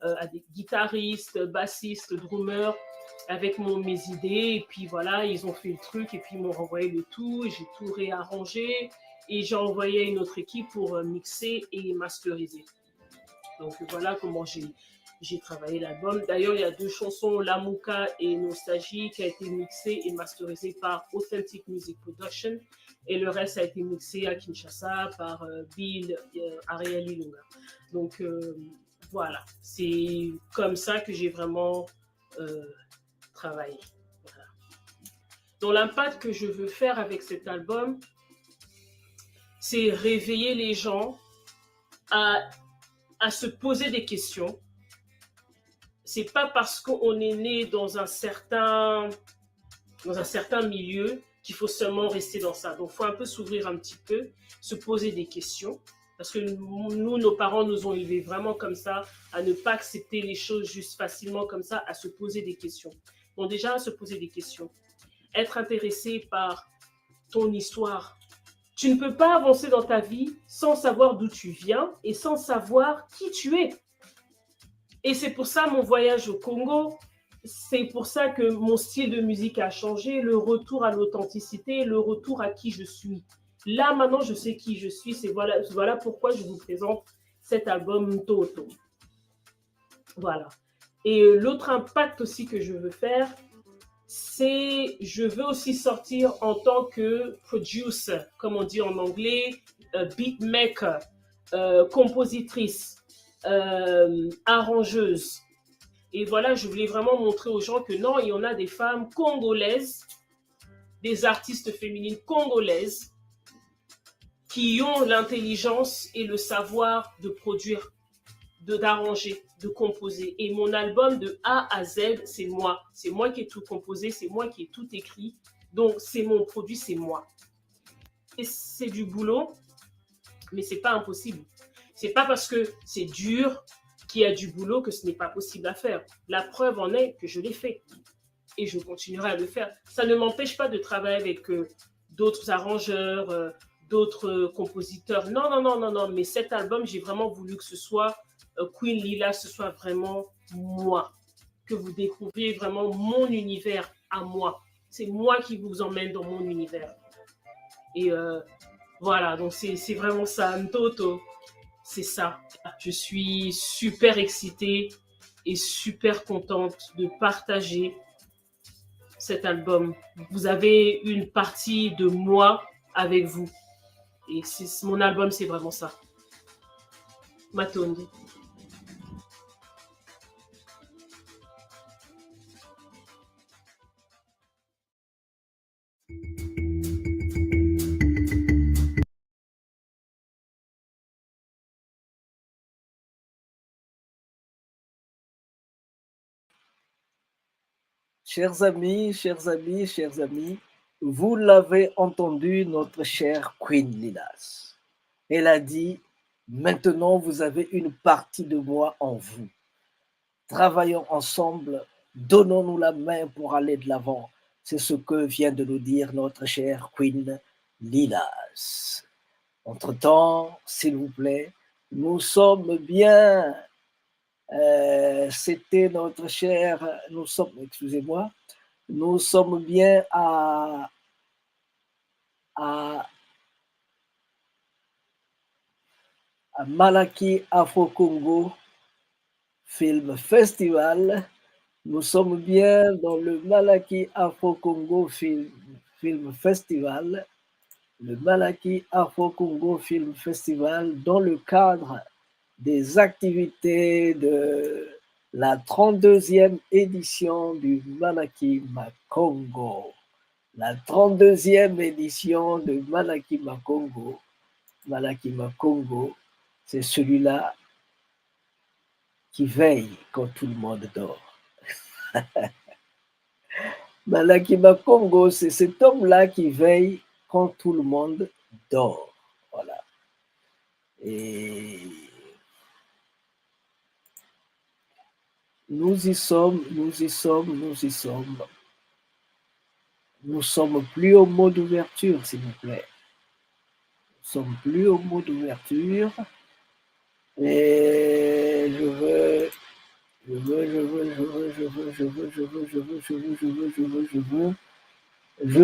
à des guitaristes, bassistes, drummers, avec mes idées. Et puis voilà, ils ont fait le truc et puis ils m'ont renvoyé le tout. J'ai tout réarrangé et j'ai envoyé à une autre équipe pour mixer et masteriser. Donc voilà comment j'ai travaillé l'album. D'ailleurs, il y a 2 chansons, Lamouka et Nostalgie, qui a été mixée et masterisée par Authentic Music Production. Et le reste a été mixé à Kinshasa par Bill Ariel Ilunga. Donc voilà, c'est comme ça que j'ai vraiment travaillé. Voilà. Donc l'impact que je veux faire avec cet album, c'est réveiller les gens à se poser des questions. C'est pas parce qu'on est né dans un certain milieu qu'il faut seulement rester dans ça. Donc, il faut un peu s'ouvrir un petit peu, se poser des questions. Parce que nous, nos parents nous ont élevés vraiment comme ça, à ne pas accepter les choses juste facilement comme ça, à se poser des questions. Donc déjà, à se poser des questions. Être intéressé par ton histoire. Tu ne peux pas avancer dans ta vie sans savoir d'où tu viens et sans savoir qui tu es. Et c'est pour ça mon voyage au Congo, c'est pour ça que mon style de musique a changé, le retour à l'authenticité, le retour à qui je suis. Là, maintenant, je sais qui je suis. Voilà pourquoi je vous présente cet album Toto. Voilà. Et l'autre impact aussi que je veux faire, c'est je veux aussi sortir en tant que producer, comme on dit en anglais, beatmaker, compositrice, arrangeuse. Et voilà, je voulais vraiment montrer aux gens que non, il y en a des femmes congolaises, des artistes féminines congolaises qui ont l'intelligence et le savoir de produire, d'arranger, de composer. Et mon album de A à Z, c'est moi. C'est moi qui ai tout composé, c'est moi qui ai tout écrit. Donc, c'est mon produit, c'est moi. Et c'est du boulot, mais c'est pas impossible. C'est pas parce que c'est dur qu'il y a du boulot que ce n'est pas possible à faire. La preuve en est que je l'ai fait. Et je continuerai à le faire. Ça ne m'empêche pas de travailler avec d'autres arrangeurs, d'autres compositeurs. Non. Mais cet album, j'ai vraiment voulu que ce soit Queen Lila, ce soit vraiment moi. Que vous découvriez vraiment mon univers à moi. C'est moi qui vous emmène dans mon univers. Et voilà, donc c'est vraiment ça, Ntoto. C'est ça. Je suis super excitée et super contente de partager cet album. Vous avez une partie de moi avec vous. Et mon album, c'est vraiment ça. Matondi. Chers amis, vous l'avez entendu, notre chère Queen Lilas. Elle a dit, maintenant vous avez une partie de moi en vous. Travaillons ensemble, donnons-nous la main pour aller de l'avant. C'est ce que vient de nous dire notre chère Queen Lilas. Entre-temps, s'il vous plaît, nous sommes bien. C'était notre cher, nous sommes bien à à Malaki Afro-Congo Film Festival. Nous sommes bien dans le Malaki Afro-Congo Film Festival. Le Malaki Afro-Congo Film Festival dans le cadre des activités de la 32e édition du Malaki Makongo. La 32e édition de Malaki Makongo. Malaki Makongo, c'est celui-là qui veille quand tout le monde dort. Malaki Makongo, c'est cet homme-là qui veille quand tout le monde dort. Voilà. Et nous y sommes. Nous sommes plus au mot d'ouverture, s'il vous plaît. Nous sommes plus au mot d'ouverture. Et je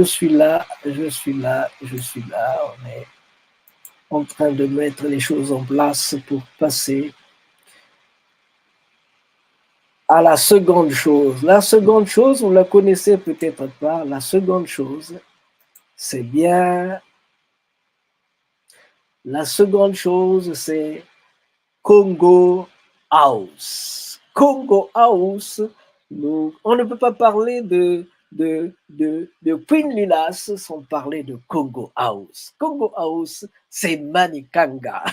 suis là. On est en train de mettre les choses en place pour passer à la seconde chose. La seconde chose, vous ne la connaissez peut-être pas. La seconde chose, c'est bien. La seconde chose, c'est Congo House. Congo House, on ne peut pas parler de Queen Lilas sans parler de Congo House. Congo House, c'est Manikanga.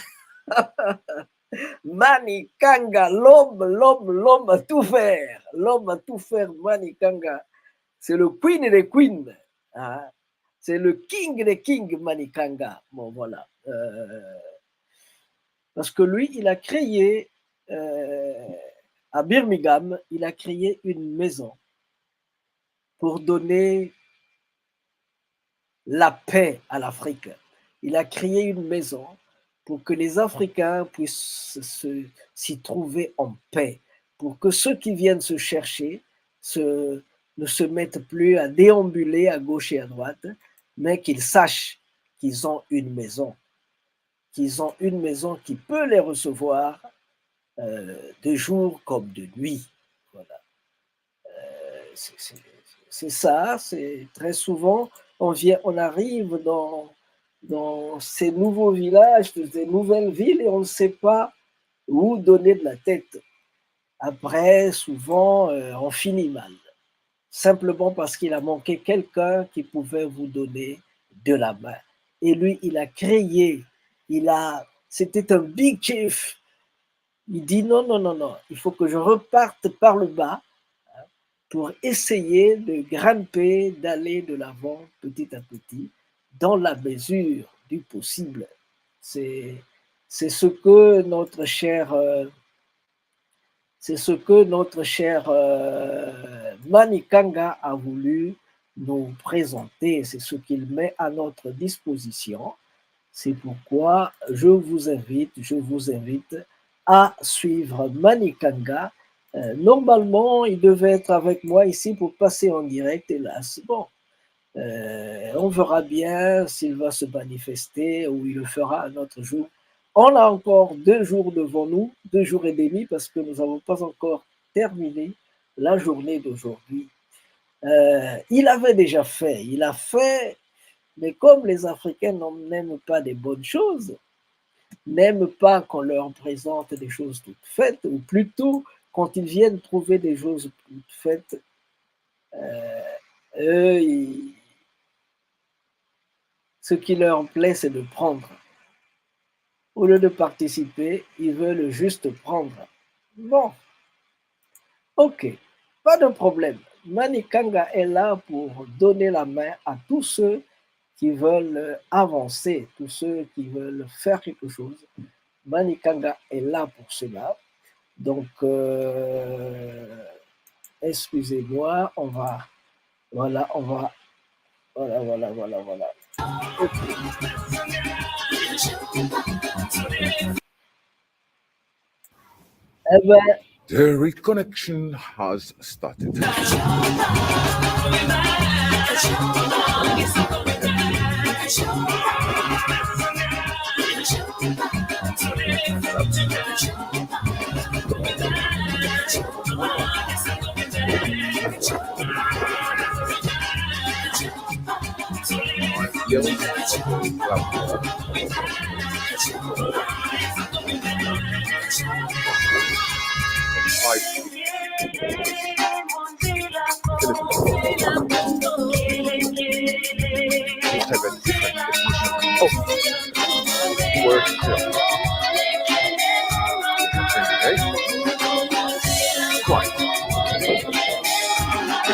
Manikanga, l'homme à tout faire. L'homme à tout faire, Manikanga. C'est le queen des queens. Hein? C'est le king des kings, Manikanga. Bon, voilà. Parce que lui, il a créé, à Birmingham, il a créé une maison pour donner la paix à l'Afrique. Il a créé une maison pour que les Africains puissent s'y trouver en paix, pour que ceux qui viennent se chercher ne se mettent plus à déambuler à gauche et à droite, mais qu'ils sachent qu'ils ont une maison qui peut les recevoir de jour comme de nuit. Voilà. C'est ça, c'est très souvent, on arrive dans ces nouveaux villages, ces nouvelles villes, et on ne sait pas où donner de la tête. Après, souvent, on finit mal, simplement parce qu'il a manqué quelqu'un qui pouvait vous donner de la main. Et lui, il a créé, c'était un big chief. Il dit non, il faut que je reparte par le bas pour essayer de grimper, d'aller de l'avant petit à petit, dans la mesure du possible. C'est ce que notre cher Manikanga a voulu nous présenter, c'est ce qu'il met à notre disposition. C'est pourquoi je vous invite à suivre Manikanga. Normalement, il devait être avec moi ici pour passer en direct, hélas. Bon, on verra bien s'il va se manifester ou il le fera un autre jour. On a encore 2 jours devant nous, 2 jours et demi, parce que nous n'avons pas encore terminé la journée d'aujourd'hui. Il avait déjà fait, mais comme les Africains n'aiment pas des bonnes choses, n'aiment pas qu'on leur présente des choses toutes faites, ou plutôt quand ils viennent trouver des choses toutes faites, ce qui leur plaît, c'est de prendre. Au lieu de participer, ils veulent juste prendre. Bon, ok, pas de problème. Manikanga est là pour donner la main à tous ceux qui veulent avancer, tous ceux qui veulent faire quelque chose. Manikanga est là pour cela. Donc, excusez-moi, voilà. Okay. Eh ben, The reconnection has started. The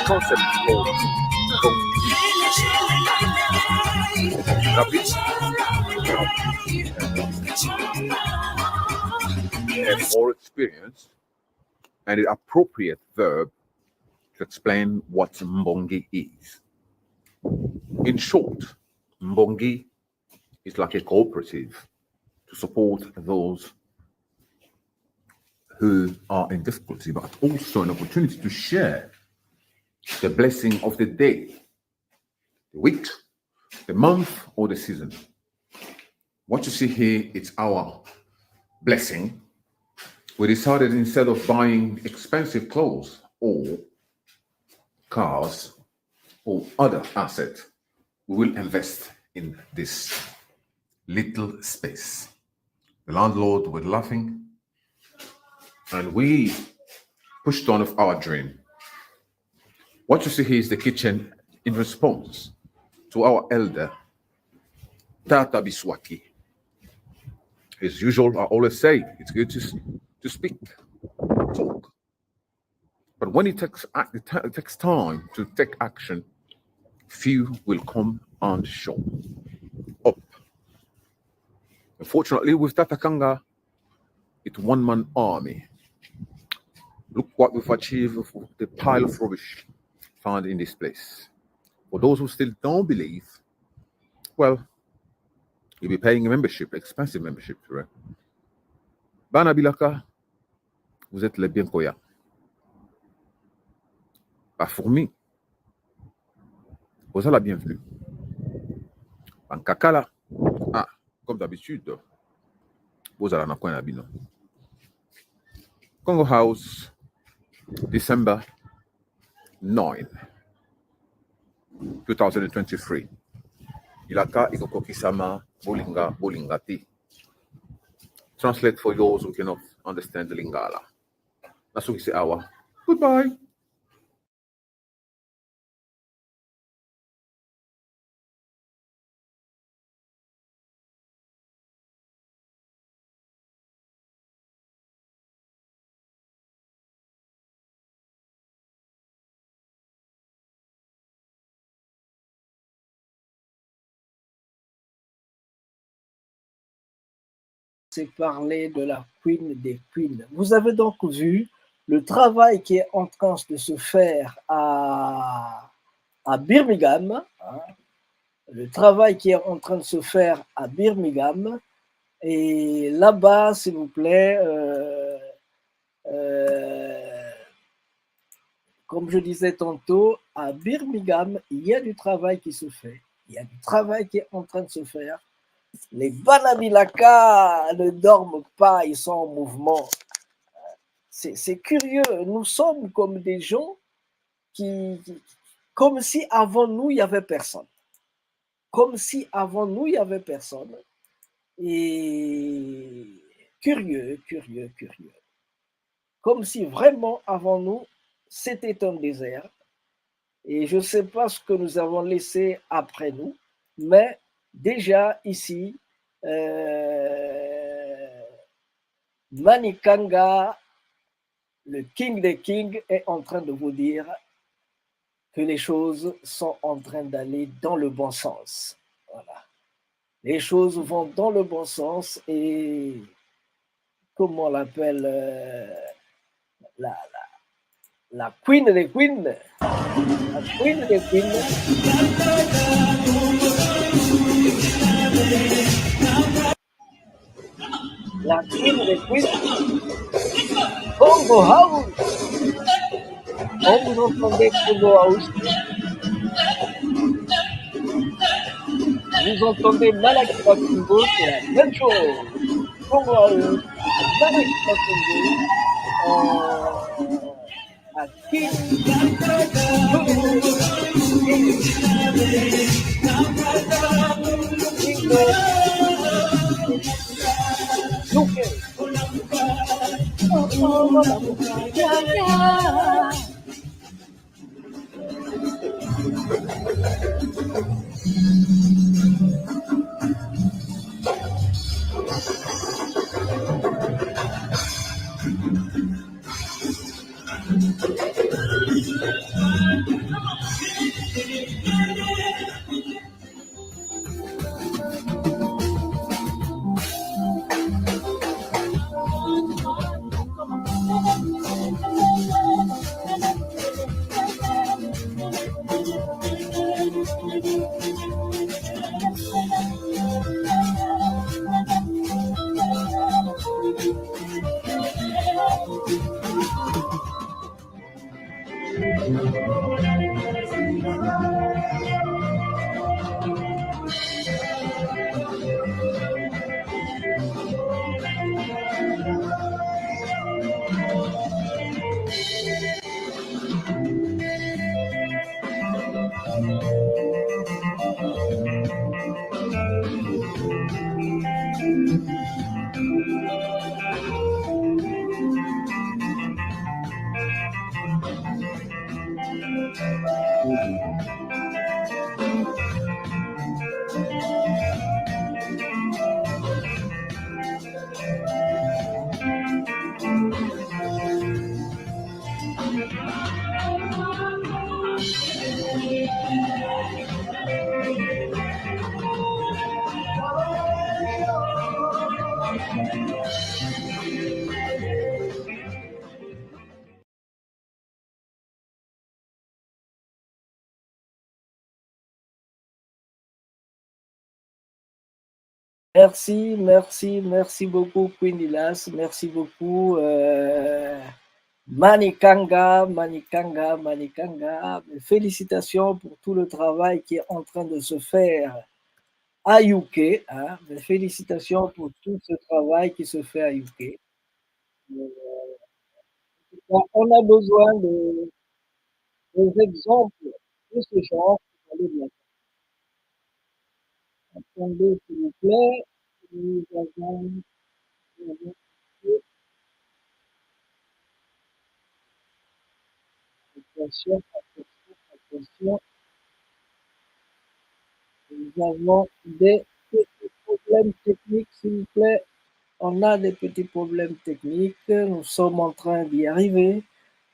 concept called have more experience and the appropriate verb to explain what Mbongi is. In short, Mbongi is like a cooperative to support those who are in difficulty, but also an opportunity to share the blessing of the day, the week, the month, or the season. What you see here, it's our blessing. We decided instead of buying expensive clothes or cars or other assets, we will invest in this little space. The landlord was laughing, and we pushed on with our dream. What you see here is the kitchen in response to our elder, Tata Biswaki. As usual, I always say, it's good to speak, talk. But when it takes time to take action, few will come and show up. Unfortunately, with Tata Kanga, it's one-man army. Look what we've achieved with the pile of rubbish found in this place. For those who still don't believe, well, you'll be paying a membership, expensive membership, right? Bana Bilaka, vous êtes les bienkoya. Pas fourmi. Vous êtes la bienvenue. En Kakala, comme d'habitude, vous allez en coin à Bino. Congo House, December 9, 2023. Ilaka Igoko Kisama Bolinga Bolingati. Translate for those who cannot understand the Lingala. That's what we say our. Goodbye. C'est parler de la Queen des Queens. Vous avez donc vu le travail qui est en train de se faire à Birmingham, le travail qui est en train de se faire à Birmingham, et là-bas, s'il vous plaît, comme je disais tantôt, à Birmingham, il y a du travail qui se fait, il y a du travail qui est en train de se faire. Les Banabilaka ne dorment pas, ils sont en mouvement. C'est curieux, nous sommes comme des gens comme si avant nous, il n'y avait personne. Comme si avant nous, il n'y avait personne. Et curieux. Comme si vraiment avant nous, c'était un désert. Et je ne sais pas ce que nous avons laissé après nous, mais déjà ici, Manikanga, le King des Kings, est en train de vous dire que les choses sont en train d'aller dans le bon sens. Voilà. Les choses vont dans le bon sens et comment on l'appelle la Queen des Queens. La Queen des Queens. La Queen des Queens. Congo House. On vous entendez Congo House. Vous entendez Malakita Congo, c'est la même chose. Congo House, Malakita Congo, à King. Merci beaucoup Queen Lilas, merci beaucoup Manikanga. Félicitations pour tout le travail qui est en train de se faire à UK. Hein. Félicitations pour tout ce travail qui se fait à UK. On a besoin des exemples de ce genre. Attendez, s'il vous plaît. Nous avons attention. Nous avons des petits problèmes techniques, s'il vous plaît. On a des petits problèmes techniques. Nous sommes en train d'y arriver.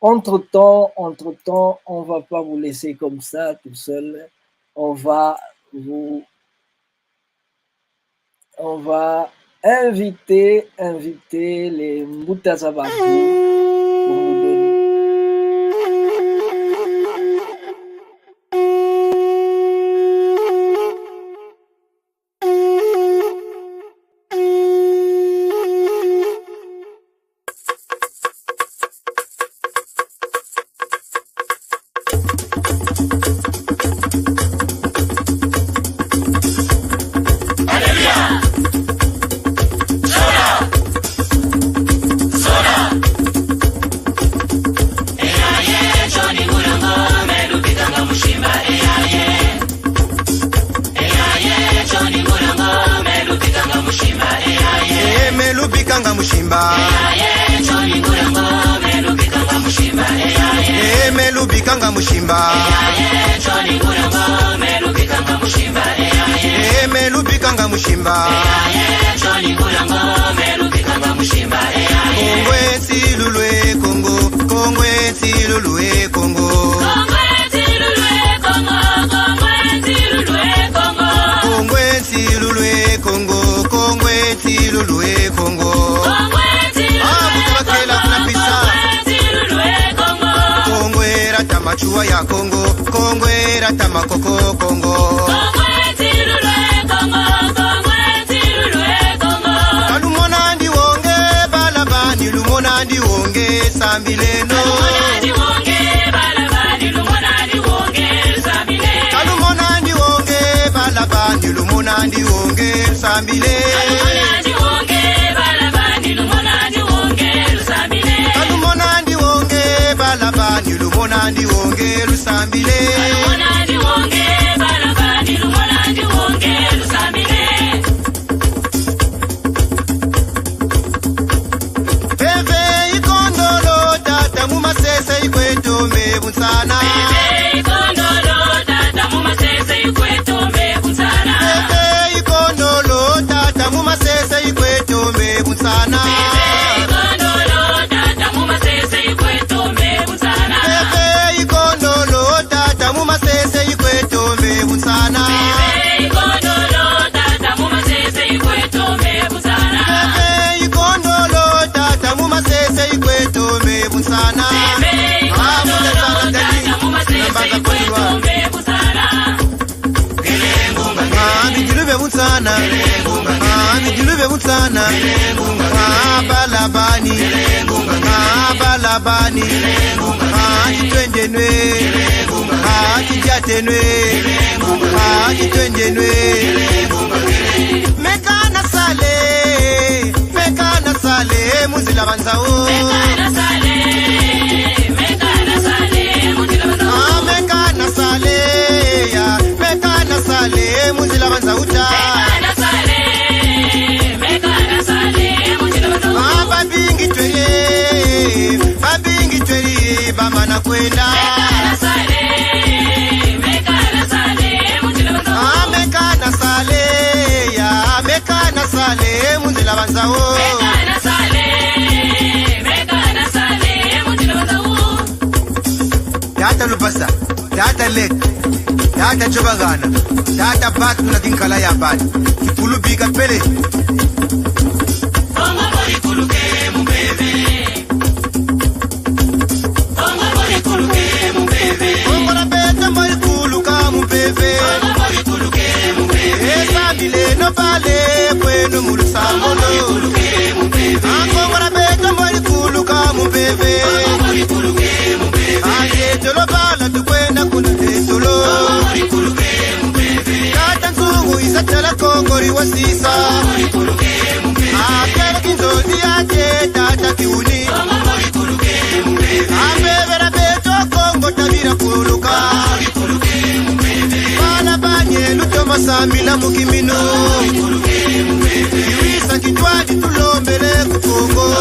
Entre-temps, on ne va pas vous laisser comme ça, tout seul. On va inviter les Mutazabaku pour nous donner. Machua ya Kongo, Kongo era tamakoko Kongo. Kongo etirulwe Kongo, Kongo etirulwe Kongo. Kalumona ndi wonge balabani lumona ndi wonge sambileno. Kalumona ndi wonge balabani lumona ndi wonge sambileno. Kalumona ndi wonge balabani lumona ndi wonge sambileno. Kalumona ndi wonge balabani lumona ndi wonge sambileno. Kalumona ndi wonge balabani lumona ndi wonge lusambile. Kalumona ndi wonge balabani lumona ndi wonge lusambile. tata mumasese ikwetombe bunsana bebe ikondolo tata mumasese ikwetombe bunsana bebe ikondolo tata mumasese ikwetombe bunsana bebe ikondolo tata mumasese ikwetombe bunsana bebe ikondolo tata mumasese ikwetombe bunsana bebe ikondolo tata mumasese ikwetombe bunsana bebe ikondolo tata mumasese ikwetombe bunsana Bunsana, Bijilube Bunsana, Balabani, Balabani, Twenjenwe, Jatenwe, Twenjenwe, Mekana Sale, Muzila Banzao, Mekana Sale, Muzila Banzauta. Bamana kwenda mekana sale munzila banzawo tata lupasa tata lek tata chobagana tata bat na kinkala ya bat kipulu bika pele no vale bueno mulsangolo angora beta mori kuluka mumbebe aye tolo bala tukwenda kuna tolo tata nzungu isatala kongori wasisa akera kinzozi yake tata kiuni ambebera beto kongo tabira kuluka bana banye lutoma samila mukimino Iwisa kitwadi tulombele kukongo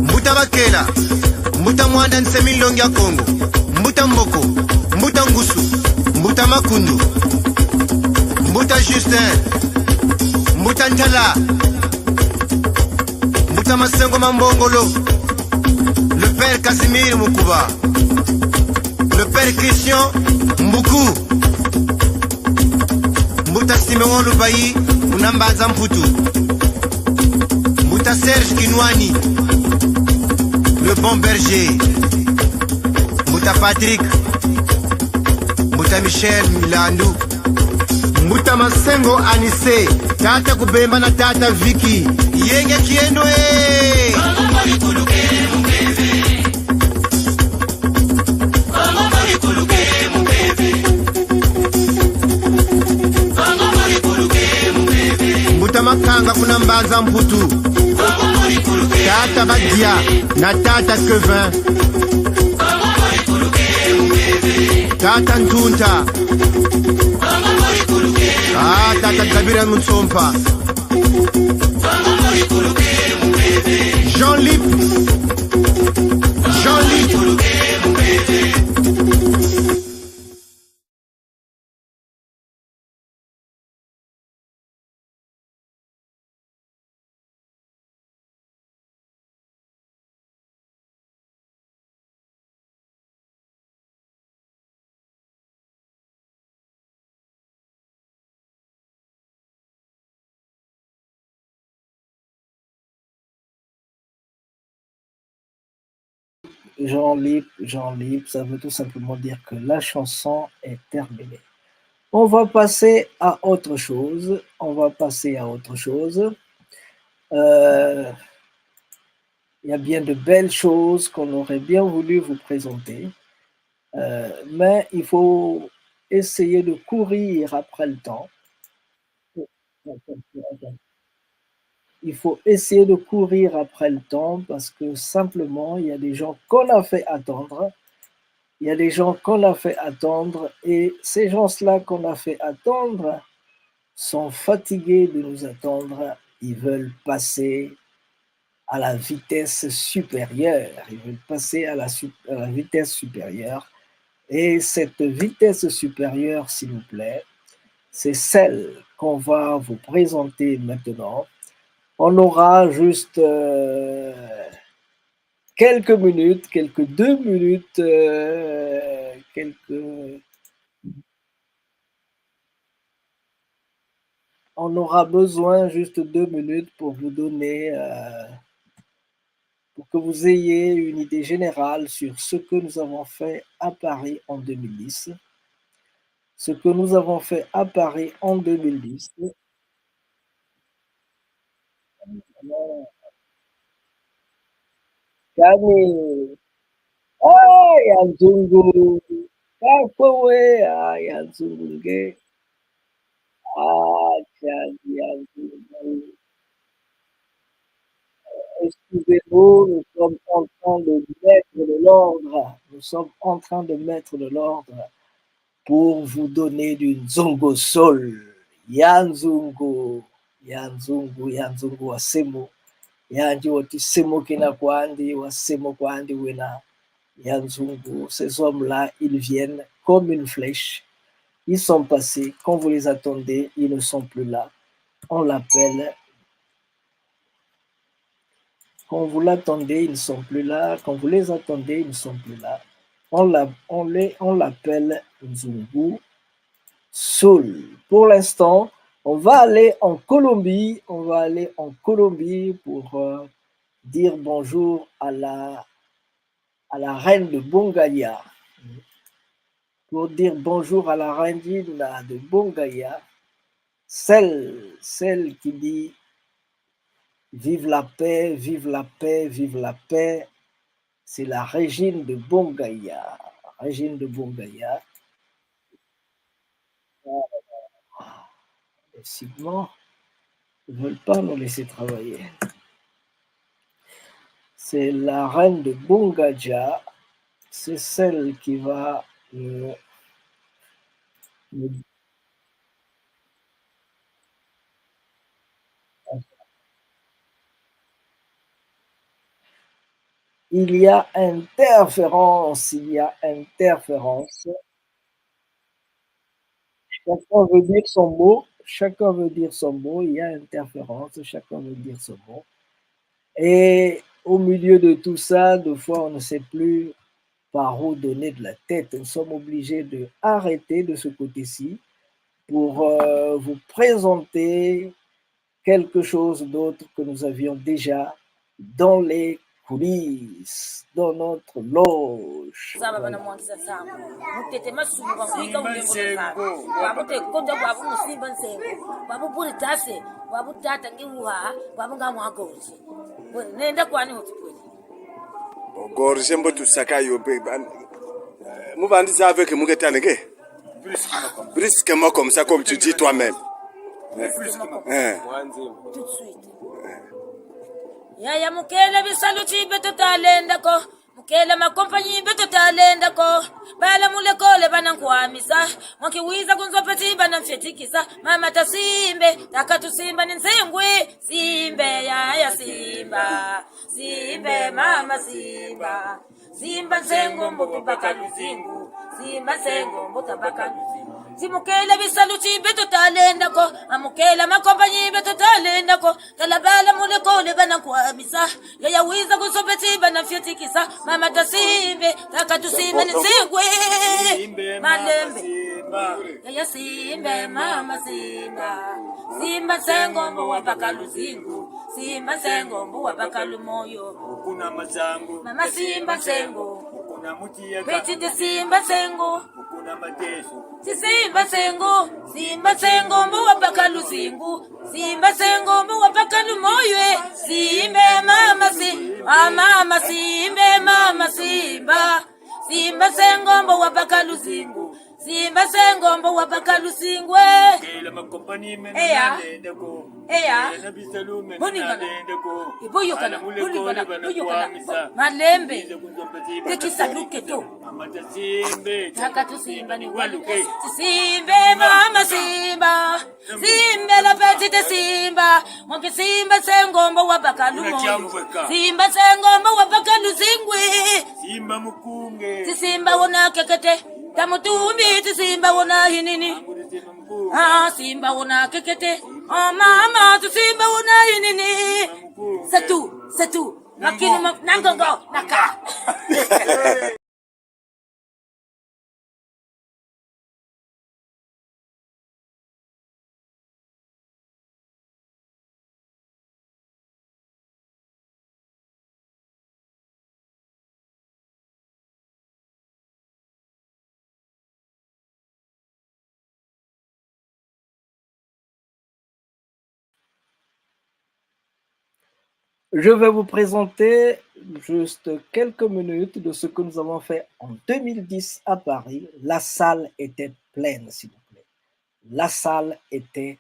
Mbuta bakela Mbuta mwanda nsemilongi ya Kongo Mbuta mboko Mbuta ngusu Mbuta makundu Mbuta Justin Mbuta ntala Mbuta masengo mambongolo Le père Casimir Mukuba Le père Christian Mbuku Mbuta Simeon Lubayi Unambanza Mputu Mbuta Serge Kinwani Le bon berger Mbuta Patrick Mbuta Michel Milandu Mbuta Masengo Anise Tata Kubemba na Tata Vicky Yenge Kienwe Mbuta Makanga kuna Mbanza Mputu Tata Badia na Tata Kevin Tata Ntunta Tata Kabira Mutsompa Jean-Lip Jean-Lip, ça veut tout simplement dire que la chanson est terminée. On va passer à autre chose. Il y a bien de belles choses qu'on aurait bien voulu vous présenter, mais il faut essayer de courir après le temps. Il faut essayer de courir après le temps parce que simplement, il y a des gens qu'on a fait attendre. Et ces gens-là qu'on a fait attendre sont fatigués de nous attendre. Ils veulent passer à la vitesse supérieure. Ils veulent passer à la vitesse supérieure. Et cette vitesse supérieure, s'il vous plaît, c'est celle qu'on va vous présenter maintenant. On aura juste quelques minutes, quelques 2 minutes, on aura besoin juste 2 minutes pour vous donner, pour que vous ayez une idée générale sur ce que nous avons fait à Paris en 2010. Ce que nous avons fait à Paris en 2010. Kani, Yanzungu, Kakowe, Yanzungu, Yanzungu. Excusez-nous, nous sommes en train de mettre de l'ordre. Nous sommes en train de mettre de l'ordre pour vous donner du Nzongo Sol. Yanzungu, Yanzungu, Yanzungu wasemo. Yanji wati semo kina kwandi, wasemo kwandi wena. Yanzungu, ces hommes-là, ils viennent comme une flèche. Ils sont passés, quand vous les attendez, ils ne sont plus là. On l'appelle. Quand vous l'attendez, ils ne sont plus là. Quand vous les attendez, ils ne sont plus là. On l'appelle Nzungu Sol. Pour l'instant, on va aller en Colombie. On va aller en Colombie pour dire bonjour à la reine de Bongaya. Pour dire bonjour à la reine de Bongaya, celle qui dit vive la paix, vive la paix, vive la paix. C'est la régine de Bongaya. Régine de Bongaya. Décidément, ils ne veulent pas nous laisser travailler. C'est la reine de Bongaya. C'est celle qui va il y a interférence, Chacun veut dire son mot, il y a interférence, chacun veut dire son mot. Et au milieu de tout ça, des fois, on ne sait plus par où donner de la tête. Nous sommes obligés d'arrêter de ce côté-ci pour vous présenter quelque chose d'autre que nous avions déjà dans les coulisses, dans notre loge. Gor sembo tu saka yo be mu bandi ça avec mu ketaneke brusquement comme ça comme tu dis toi-même. Tout de suite. Yaya mukele bisaluti beto talenda ko mukele makompanyi beto talenda ko bala mulekole banankwamisa mwakiwiza kunzopeti banamfyetikisa mama tasimbe takatusimba ninzengwe simbe yaya simba simbe mama simba simba nzengo mbutubaka luzingu simba nzengo mbutubaka luzingu simukela bisaluti beto talenda ko amukela makompanyi beto talenda ko talabala mulekole banankwamisa yaya wiza kunzopeti banamfyetikisa mama tasimbe takatusimba ninzengwe malembe yaya simbe mama simba simba sengombo wapaka luzingu simba sengombo wapaka lumoyo kuna mazangu mama simba sengo kuna mutia petite simba sengo kuna mateso simba sengo mbo wapaka luzingu simba sengo mbo wapaka lumoyo simbe mama simba mama simbe mama simba simba sengo mbo wapaka luzingu simba sengombo wapaka lusingwe kila makompani eya na bisalume ndeko iboyo kana malembe tekisaluke to amatasimbe takatusimba ni waluke simbe mama simba simbe la tite simba mwake simba sengombo wapakalumo simba sengombo wapakalu zingwe Simba mukunge Simba wona kekete tamutumbi Simba wona hinini Simba wona kekete mama Simba wona hinini c'est tout makini nangongo naka Je vais vous présenter juste quelques minutes de ce que nous avons fait en 2010 à Paris. La salle était pleine, s'il vous plaît. La salle était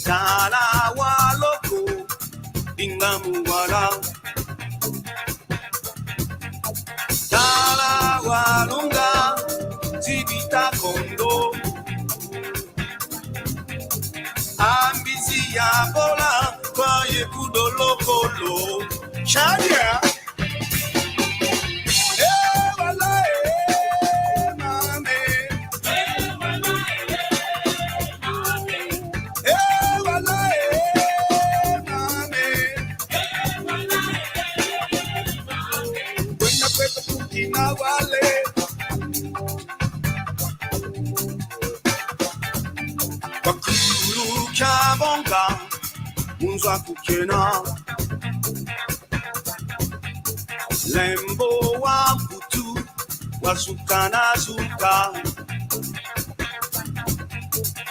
Sala waloko dinga muwala Sala walunga zibita kondo Ambisi ya bola kwa yekudolo kolo Shadia Bakuru chabonga unzwa kukena Lembo wa kutu wasukana zuka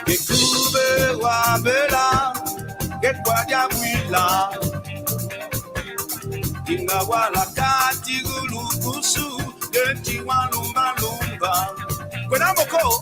Gekube wa bela gekwaja wila Inga wala kati gulukusu Geti walumba lumba Kwena moko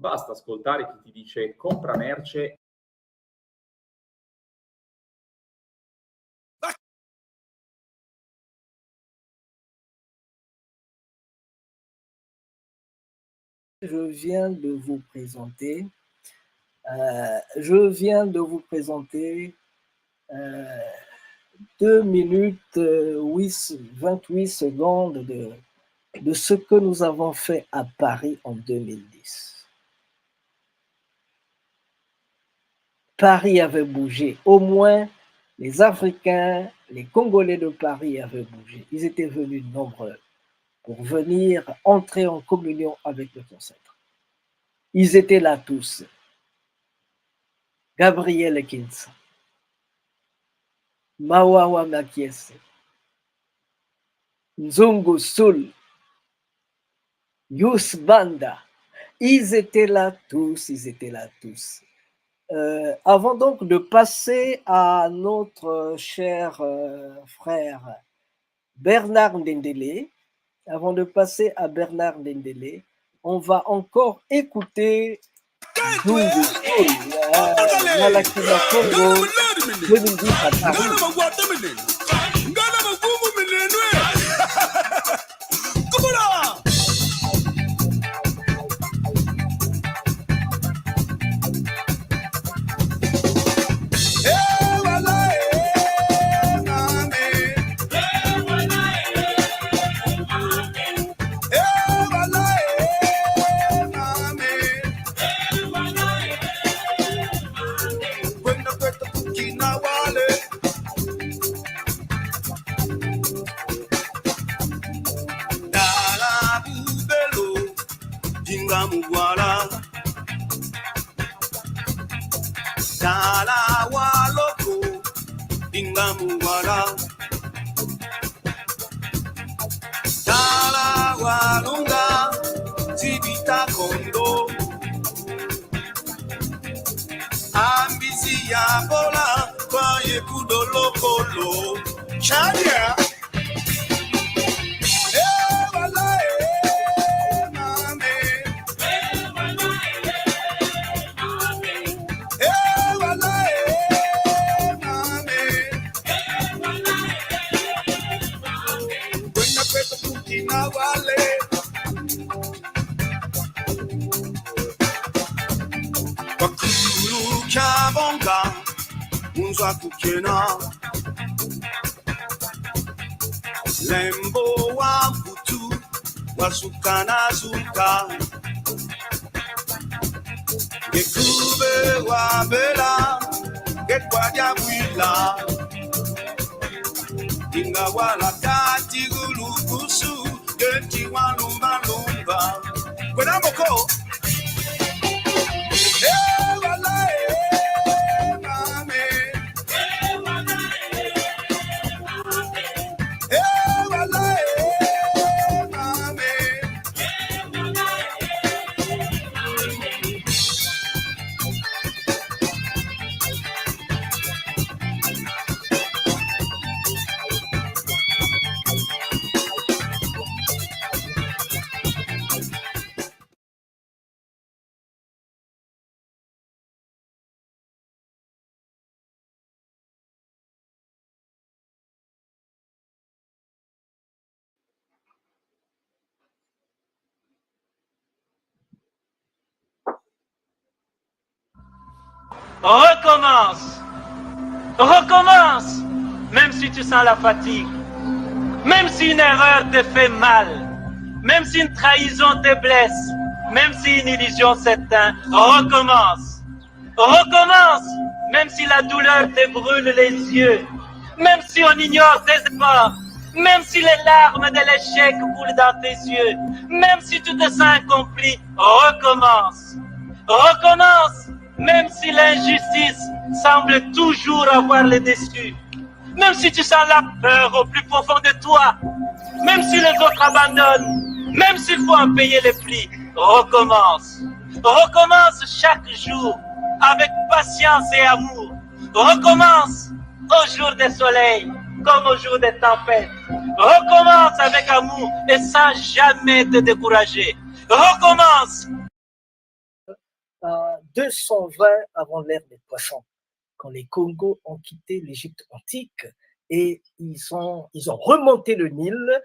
Basta ascoltare chi ti dice compra merce. Je viens de vous présenter 2 minutes 28 secondes de ce que nous avons fait à Paris en 2010. Paris avait bougé. Au moins, les Africains, les Congolais de Paris avaient bougé. Ils étaient venus nombreux pour venir entrer en communion avec notre ancêtre. Ils étaient là tous. Gabriel Kinsa, Mawawa Makiese, Nzungu Sul, Yus Banda, ils étaient là tous. Avant donc de passer à notre cher frère Bernard Ndendele, on va encore écouter Nzungu Sul, Malakina Congo, 2010 à Paris. dinga mugwala Tala waloko dinga mugwala Tala walunga zibita kondo Ambisi ya bola kwa yekudo lokolo Chadia Bakulu Chabonga Unzwa Kukena Lembo wa Mputu Wasukana Zuka Gekube wa Bela Gekwadia Wila Inga wala kati gulukusu Geti wa lumba lumba Kwena moko Recommence. Recommence. Même si tu sens la fatigue. Même si une erreur te fait mal. Même si une trahison te blesse. Même si une illusion s'éteint. Recommence. Recommence. Même si la douleur te brûle les yeux. Même si on ignore tes efforts. Même si les larmes de l'échec coulent dans tes yeux. Même si tu te sens incompris. Recommence. Recommence. Même si l'injustice semble toujours avoir le dessus, même si tu sens la peur au plus profond de toi, même si les autres abandonnent, même s'il faut en payer les prix, recommence. Recommence chaque jour avec patience et amour. Recommence au jour des soleils comme au jour des tempêtes. Recommence avec amour et sans jamais te décourager. Recommence. 220 avant l'ère des poissons, quand les Congos ont quitté l'Égypte antique et ils ont remonté le Nil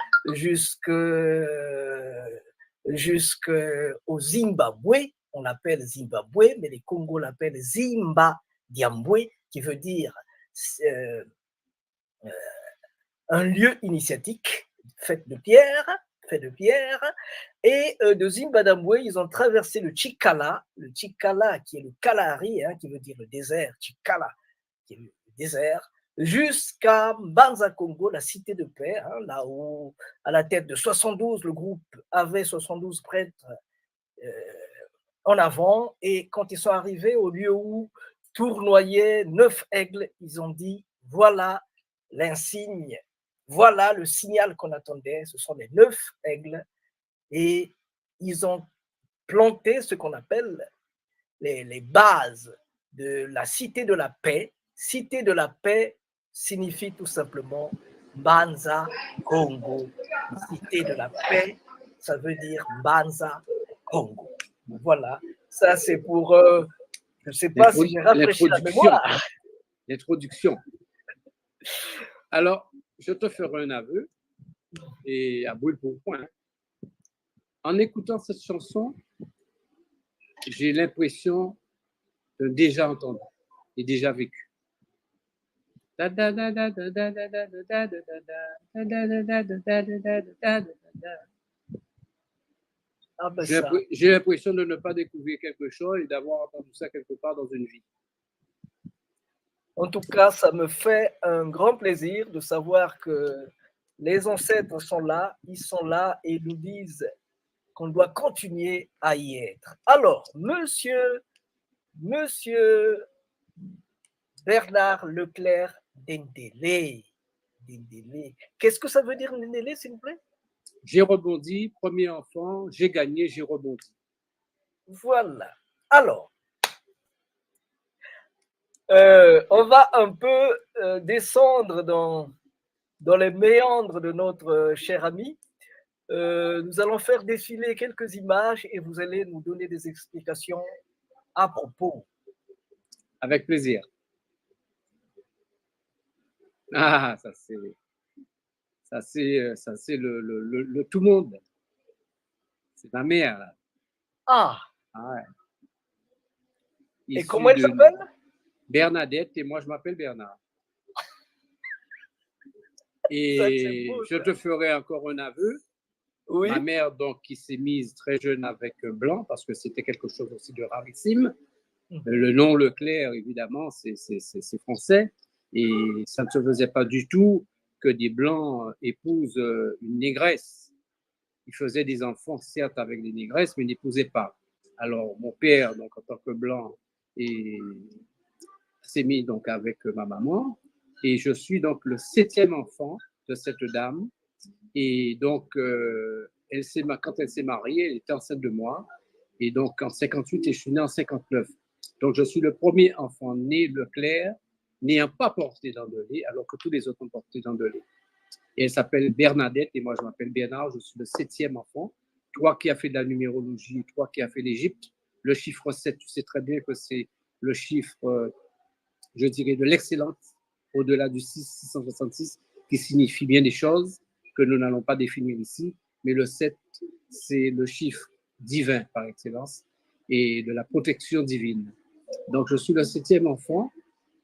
jusqu'au Zimbabwe. On l'appelle Zimbabwe, mais les Congos l'appellent Zimba Diambwe, qui veut dire un lieu initiatique fait de pierre. Et de Zimbabwe, ils ont traversé le Chikala qui est le Kalahari, qui veut dire le désert, Chikala qui est le désert, jusqu'à Mbanza Congo, la cité de paix, là où, à la tête de 72, le groupe avait 72 prêtres en avant, et quand ils sont arrivés au lieu où tournoyaient 9 aigles, ils ont dit, voilà l'insigne, voilà le signal qu'on attendait, ce sont les 9 aigles, et ils ont planté ce qu'on appelle les bases de la cité de la paix. Cité de la paix signifie tout simplement Mbanza Congo. Cité de la paix, ça veut dire Mbanza Congo. Voilà, ça c'est pour, je ne sais pas si j'ai rafraîchi la mémoire. L'introduction. Alors, je te ferai un aveu, et à brûle pour point. En écoutant cette chanson, j'ai l'impression de déjà entendre et déjà vécu. J'ai l'impression de ne pas découvrir quelque chose et d'avoir entendu ça quelque part dans une vie. En tout cas, ça me fait un grand plaisir de savoir que les ancêtres sont là, ils sont là et nous disent qu'on doit continuer à y être. Alors, monsieur Bernard Leclerc Dendélé. Qu'est-ce que ça veut dire Dendélé, s'il vous plaît? J'ai rebondi, premier enfant, j'ai gagné, j'ai rebondi. Voilà. Alors, on va un peu descendre dans les méandres de notre cher ami. Nous allons faire défiler quelques images et vous allez nous donner des explications à propos. Avec plaisir. Ah, ça c'est le tout le monde. C'est ma mère. Là. Ah. Ouais. Et comment elle s'appelle? Bernadette, et moi je m'appelle Bernard. Et beau, je te ferai encore un aveu. Oui. Ma mère, donc, qui s'est mise très jeune avec Blanc, parce que c'était quelque chose aussi de rarissime. Le nom Leclerc, évidemment, c'est français. Et ça ne se faisait pas du tout que des Blancs épousent une négresse. Ils faisaient des enfants, certes, avec des négresses, mais n'épousaient pas. Alors, mon père, donc, en tant que Blanc, s'est mis donc avec ma maman. Et je suis donc le 7e enfant de cette dame. Et donc, quand elle s'est mariée, elle était enceinte de moi. Et donc, en 58, et je suis né en 59. Donc, je suis le premier enfant né Leclerc, n'ayant pas porté dans de lait, alors que tous les autres ont porté dans de lait. Et elle s'appelle Bernadette, et moi, je m'appelle Bernard. Je suis le 7e enfant. Toi qui as fait de la numérologie, toi qui as fait l'Égypte, le chiffre 7, tu sais très bien que c'est le chiffre, je dirais, de l'excellence, au-delà du 666, qui signifie bien des choses que nous n'allons pas définir ici, mais le 7, c'est le chiffre divin par excellence et de la protection divine. Donc, je suis le 7e enfant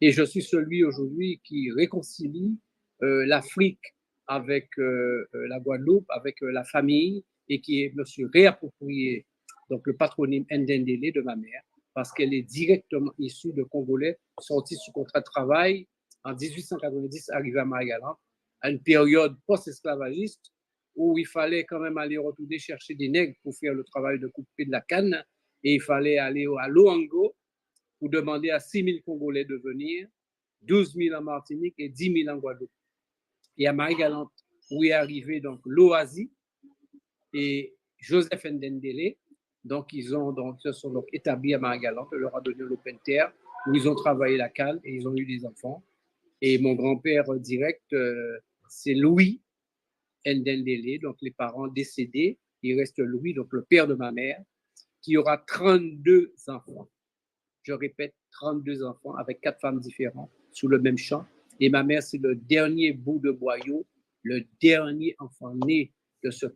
et je suis celui aujourd'hui qui réconcilie l'Afrique avec la Guadeloupe, avec la famille et qui me suis réapproprié donc, le patronyme Ndendélé de ma mère parce qu'elle est directement issue de Congolais sortis sous contrat de travail en 1890, arrivés à Marie-Galante, à une période post-esclavagiste où il fallait quand même aller retourner chercher des nègres pour faire le travail de couper de la canne et il fallait aller à Loango pour demander à 6 000 Congolais de venir, 12 000 en Martinique et 10 000 en Guadeloupe. Et à Marie-Galante, où est arrivé donc Loazi et Joseph Ndendélé, donc ils se sont donc établis à Marie-Galante, on leur a donné l'open terre où ils ont travaillé la canne et ils ont eu des enfants. Et mon grand-père direct, c'est Louis Ndendélé, donc les parents décédés. Il reste Louis, donc le père de ma mère, qui aura 32 enfants. Je répète, 32 enfants avec 4 femmes différentes sous le même champ. Et ma mère, c'est le dernier bout de boyau, le dernier enfant né de ce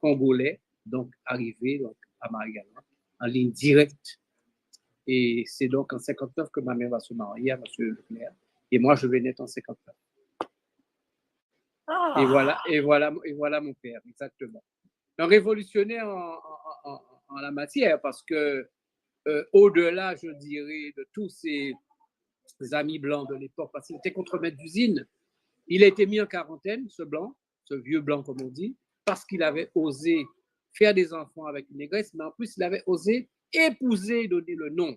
Congolais, donc arrivé donc, à Marie-Galante, en ligne directe. Et c'est donc en 59 que ma mère va se marier à M. Leclerc. Et moi, je vais naître en 59. Ah. Et voilà mon père, exactement. Un révolutionnaire en la matière, parce que au-delà, je dirais, de tous ces amis blancs de l'époque, parce qu'il était contremaître d'usine, il a été mis en quarantaine, ce blanc, ce vieux blanc, comme on dit, parce qu'il avait osé faire des enfants avec une négresse, mais en plus, il avait osé épouser, donner le nom.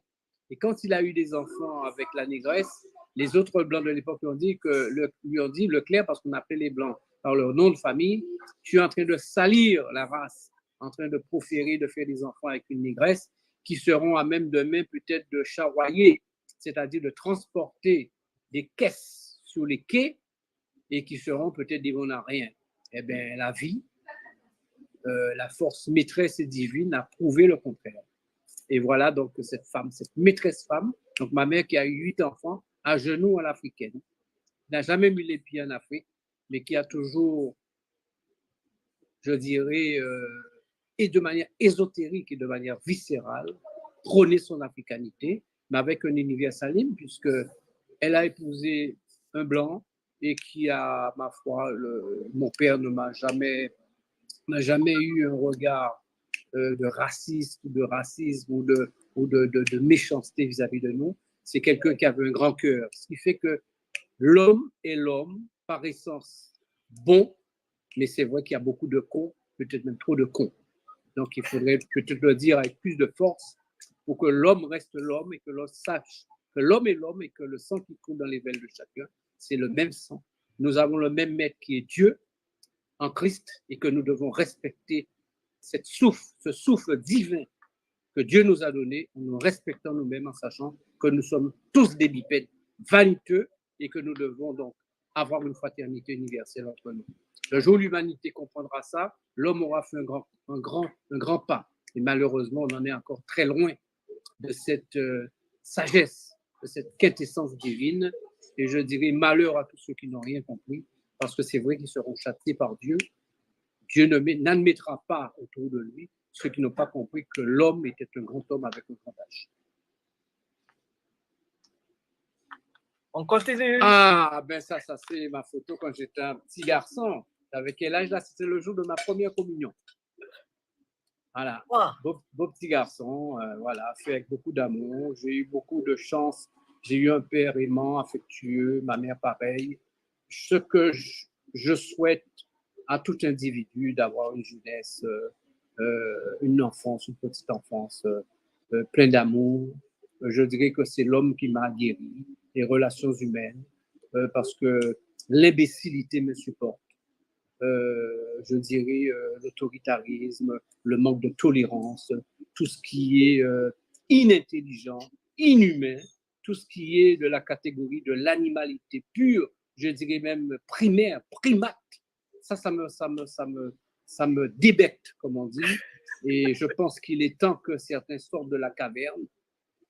Et quand il a eu des enfants avec la négresse, les autres blancs de l'époque lui ont dit Leclerc, parce qu'on appelait les blancs par leur nom de famille, tu es en train de salir la race, en train de proférer, de faire des enfants avec une négresse qui seront à même demain peut-être de charroyer, c'est-à-dire de transporter des caisses sur les quais et qui seront peut-être des bonariens. Eh bien, la vie, la force maîtresse et divine a prouvé le contraire. Et voilà donc cette femme, cette maîtresse femme, donc ma mère qui a eu 8 enfants, à genoux à l'africaine, n'a jamais mis les pieds en Afrique, mais qui a toujours, je dirais, et de manière ésotérique et de manière viscérale, prôné son africanité, mais avec un universalisme, puisqu'elle a épousé un blanc et qui a, ma foi, mon père n'a jamais eu un regard de racisme ou de méchanceté vis-à-vis de nous. C'est quelqu'un qui avait un grand cœur, ce qui fait que l'homme est l'homme par essence bon, mais c'est vrai qu'il y a beaucoup de cons, peut-être même trop de cons. Donc, il faudrait peut-être le dire avec plus de force pour que l'homme reste l'homme et que l'on sache que l'homme est l'homme et que le sang qui coule dans les veines de chacun, c'est le même sang. Nous avons le même maître qui est Dieu en Christ et que nous devons respecter ce souffle divin que Dieu nous a donné en nous respectant nous-mêmes, en sachant que nous sommes tous des bipèdes vaniteux et que nous devons donc avoir une fraternité universelle entre nous. Le jour où l'humanité comprendra ça, l'homme aura fait un grand pas. Et malheureusement, on en est encore très loin de cette sagesse, de cette quintessence divine. Et je dirais malheur à tous ceux qui n'ont rien compris, parce que c'est vrai qu'ils seront châtiés par Dieu. Dieu n'admettra pas autour de lui ceux qui n'ont pas compris que l'homme était un grand homme avec un grand H. On continue. Ah, ben ça c'est ma photo quand j'étais un petit garçon. Avec quel âge là? C'était le jour de ma première communion. Voilà, beau petit garçon, voilà, fait avec beaucoup d'amour. J'ai eu beaucoup de chance. J'ai eu un père aimant, affectueux, ma mère pareil. Ce que je souhaite à tout individu, d'avoir une jeunesse, une enfance, une petite enfance pleine d'amour. Je dirais que c'est l'homme qui m'a guéri, les relations humaines, parce que l'imbécilité me supporte. Je dirais l'autoritarisme, le manque de tolérance, tout ce qui est inintelligent, inhumain, tout ce qui est de la catégorie de l'animalité pure, je dirais même primaire, primate. Ça me débecte, comme on dit. Et je pense qu'il est temps que certains sortent de la caverne.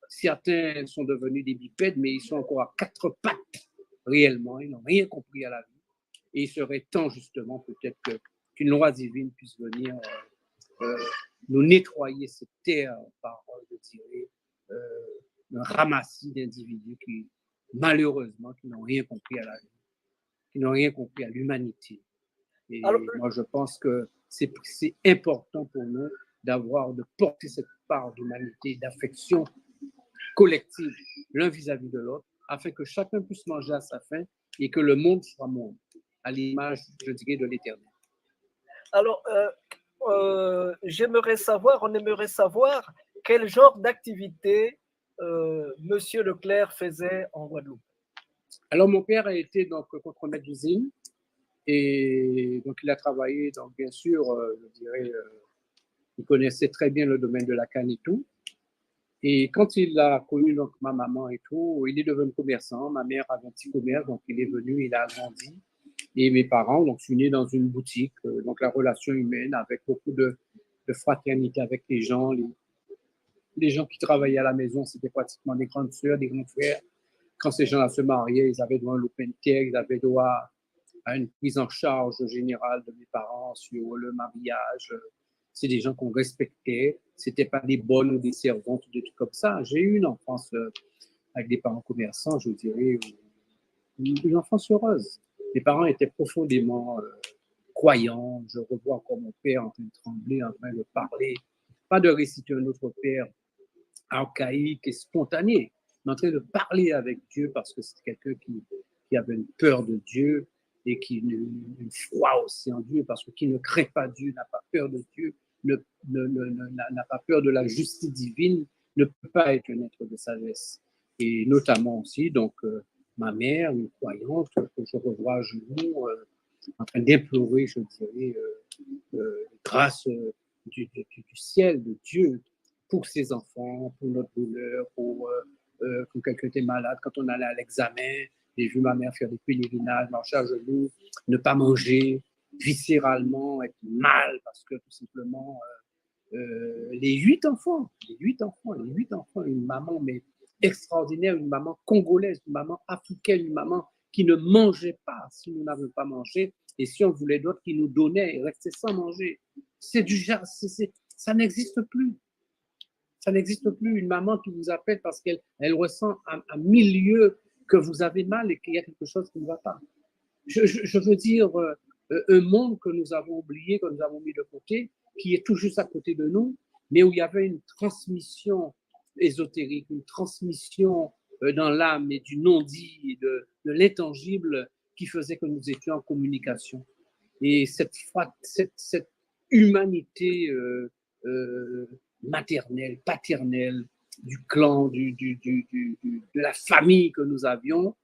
Certains sont devenus des bipèdes, mais ils sont encore à quatre pattes réellement. Ils n'ont rien compris à la vie. Et il serait temps, justement, peut-être qu'une loi divine puisse venir nous nettoyer cette terre par, je dirais, un ramassis d'individus qui, malheureusement, qui n'ont rien compris à la vie, qui n'ont rien compris à l'humanité. Et moi, je pense que c'est important pour nous de porter cette part d'humanité, d'affection collective l'un vis-à-vis de l'autre, afin que chacun puisse manger à sa faim et que le monde soit monde, à l'image, je dirais, de l'éternel. Alors, on aimerait savoir quel genre d'activité Monsieur Leclerc faisait en Guadeloupe. Alors, mon père a été donc contremaître d'usine et donc il a travaillé, donc bien sûr, je dirais, il connaissait très bien le domaine de la canne et tout. Et quand il a connu donc ma maman et tout, il est devenu commerçant. Ma mère avait un petit commerce, donc il est venu, il a grandi. Et mes parents donc sont nés dans une boutique, donc la relation humaine avec beaucoup de fraternité avec les gens. Les gens qui travaillaient à la maison, c'était pratiquement des grandes sœurs, des grands frères. Quand ces gens-là se mariaient, ils avaient droit à un lopin de terre, ils avaient droit à une prise en charge générale de mes parents sur le mariage. C'est des gens qu'on respectait. C'était pas des bonnes ou des servantes ou des trucs comme ça. J'ai eu une enfance avec des parents commerçants, je dirais, une enfance heureuse. Mes parents étaient profondément croyants. Je revois encore mon père en train de trembler, en train de parler. Pas de réciter un autre père archaïque et spontané, mais en train de parler avec Dieu parce que c'est quelqu'un qui avait une peur de Dieu et qui une foi aussi en Dieu, parce que qui ne craint pas Dieu, n'a pas peur de Dieu, n'a pas peur de la justice divine, ne peut pas être un être de sagesse. Et notamment aussi, donc, ma mère, une croyante, que je revois à genoux, en train d'implorer, je dirais, grâce du ciel, de Dieu, pour ses enfants, pour notre douleur, pour quand quelqu'un était malade, quand on allait à l'examen. J'ai vu ma mère faire des pèlerinages, marcher à genoux, ne pas manger, viscéralement être mal, parce que tout simplement, les huit enfants, une maman mais extraordinaire, une maman congolaise, une maman africaine, une maman qui ne mangeait pas si nous n'avions pas mangé, et si on voulait d'autres qui nous donnaient et restaient sans manger. C'est du genre, ça n'existe plus. Ça n'existe plus. Une maman qui vous appelle parce qu'elle ressent à milieu que vous avez mal et qu'il y a quelque chose qui ne va pas. Je veux dire, un monde que nous avons oublié, que nous avons mis de côté, qui est tout juste à côté de nous, mais où il y avait une transmission ésotérique, une transmission dans l'âme et du non-dit, de l'intangible qui faisait que nous étions en communication. Et cette humanité maternelle, paternelle, du clan, de la famille que nous avions.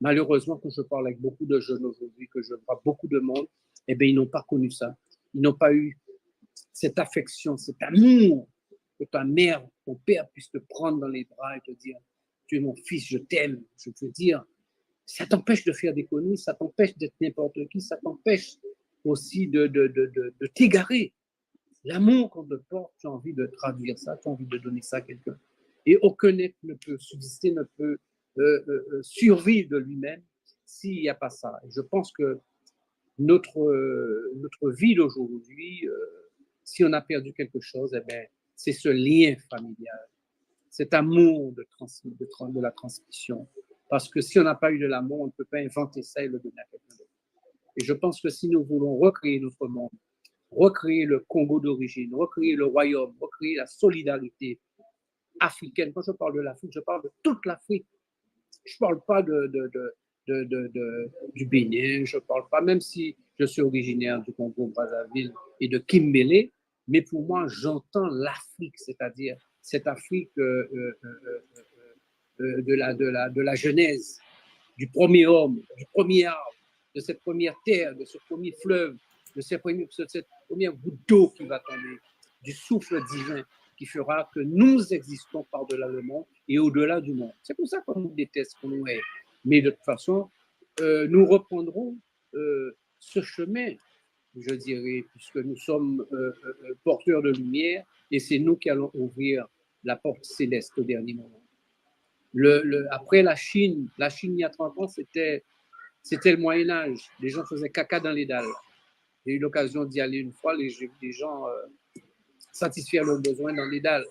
Malheureusement, quand je parle avec beaucoup de jeunes aujourd'hui, que je vois beaucoup de monde, eh bien, ils n'ont pas connu ça. Ils n'ont pas eu cette affection, cet amour que ta mère, ton père puisse te prendre dans les bras et te dire « Tu es mon fils, je t'aime ». Je veux dire, ça t'empêche de faire des conneries, ça t'empêche d'être n'importe qui, ça t'empêche aussi de t'égarer. L'amour qu'on te porte, tu as envie de traduire ça, tu as envie de donner ça à quelqu'un. Et aucun être ne peut subsister, ne peut survivre de lui-même s'il n'y a pas ça. Et je pense que notre vie d'aujourd'hui, si on a perdu quelque chose, eh bien, c'est ce lien familial, cet amour de la transmission. Parce que si on n'a pas eu de l'amour, on ne peut pas inventer ça et le donner à quelqu'un d'autre. Et je pense que si nous voulons recréer notre monde, recréer le Congo d'origine, recréer le royaume, recréer la solidarité africaine. Quand je parle de l'Afrique, je parle de toute l'Afrique. Je ne parle pas du Bénin, je ne parle pas, même si je suis originaire du Congo-Brazzaville et de Kimbélé, mais pour moi, j'entends l'Afrique, c'est-à-dire cette Afrique de la genèse, du premier homme, du premier arbre, de cette première terre, de ce premier fleuve, de cette première goutte d'eau qui va tomber, du souffle divin qui fera que nous existons par-delà le monde et au-delà du monde. C'est pour ça qu'on nous déteste, qu'on nous hait. Mais de toute façon, nous reprendrons ce chemin, je dirais, puisque nous sommes porteurs de lumière et c'est nous qui allons ouvrir la porte céleste au dernier moment. Après la Chine, il y a 30 ans, c'était le Moyen-Âge. Les gens faisaient caca dans les dalles. J'ai eu l'occasion d'y aller une fois, les gens satisfaire leurs besoins dans les dalles,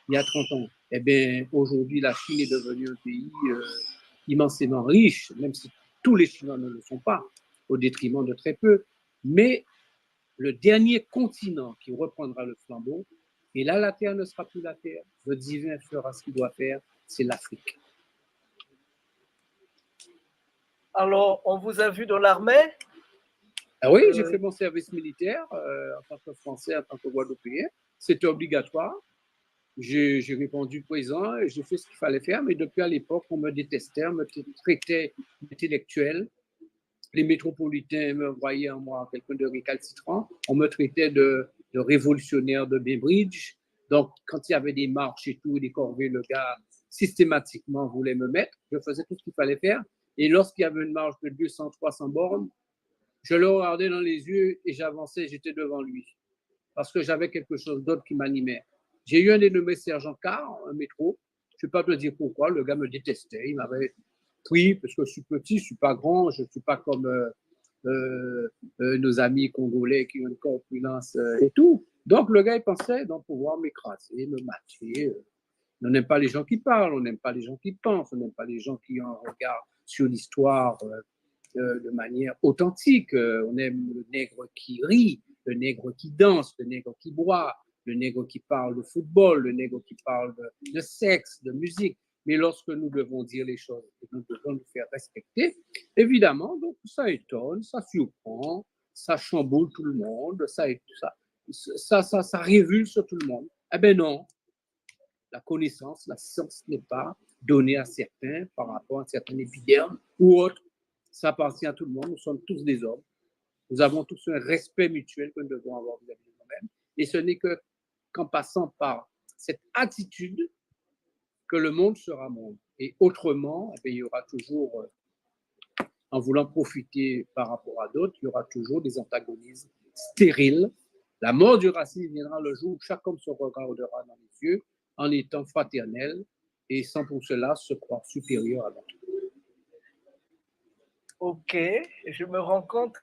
il y a 30 ans. Eh bien, aujourd'hui, la Chine est devenue un pays immensément riche, même si tous les Chinois ne le sont pas, au détriment de très peu. Mais le dernier continent qui reprendra le flambeau, et là, la terre ne sera plus la terre, le divin fera ce qu'il doit faire, c'est l'Afrique. Alors, on vous a vu dans l'armée? Ah oui, j'ai fait mon service militaire en tant que Français, en tant que Guadeloupéen. C'était obligatoire. J'ai répondu présent et j'ai fait ce qu'il fallait faire. Mais depuis à l'époque, on me détestait, on me traitait d'intellectuel. Les métropolitains me voyaient en moi quelqu'un de récalcitrant. On me traitait de révolutionnaire de Bainbridge. Donc, quand il y avait des marches et tout, des corvées, le gars systématiquement voulait me mettre. Je faisais tout ce qu'il fallait faire. Et lorsqu'il y avait une marche de 200, 300 bornes, je le regardais dans les yeux et j'avançais, j'étais devant lui. Parce que j'avais quelque chose d'autre qui m'animait. J'ai eu un dénommé sergent Carr, un métro. Je ne vais pas te dire pourquoi, le gars me détestait. Il m'avait pris parce que je suis petit, je ne suis pas grand, je ne suis pas comme nos amis congolais qui ont une corpulence et tout. Donc le gars, il pensait donc pouvoir m'écraser, me matcher. On n'aime pas les gens qui parlent, on n'aime pas les gens qui pensent, on n'aime pas les gens qui ont un regard sur l'histoire de manière authentique. On aime le nègre qui rit, le nègre qui danse, le nègre qui boit, le nègre qui parle de football, le nègre qui parle de sexe, de musique. Mais lorsque nous devons dire les choses et nous devons nous faire respecter, évidemment, donc ça étonne, ça surprend, ça chamboule tout le monde, ça révulse tout le monde. Eh bien non, la connaissance, la science n'est pas donnée à certains par rapport à certains épidermes ou autres. Ça appartient à tout le monde, nous sommes tous des hommes. Nous avons tous un respect mutuel que nous devons avoir vis-à-vis de nous-mêmes. Et ce n'est qu'en passant par cette attitude que le monde sera monde. Et autrement, il y aura toujours, en voulant profiter par rapport à d'autres, il y aura toujours des antagonismes stériles. La mort du racisme viendra le jour où chaque homme se regardera dans les yeux en étant fraternel et sans pour cela se croire supérieur à l'autre. Ok, je me rends compte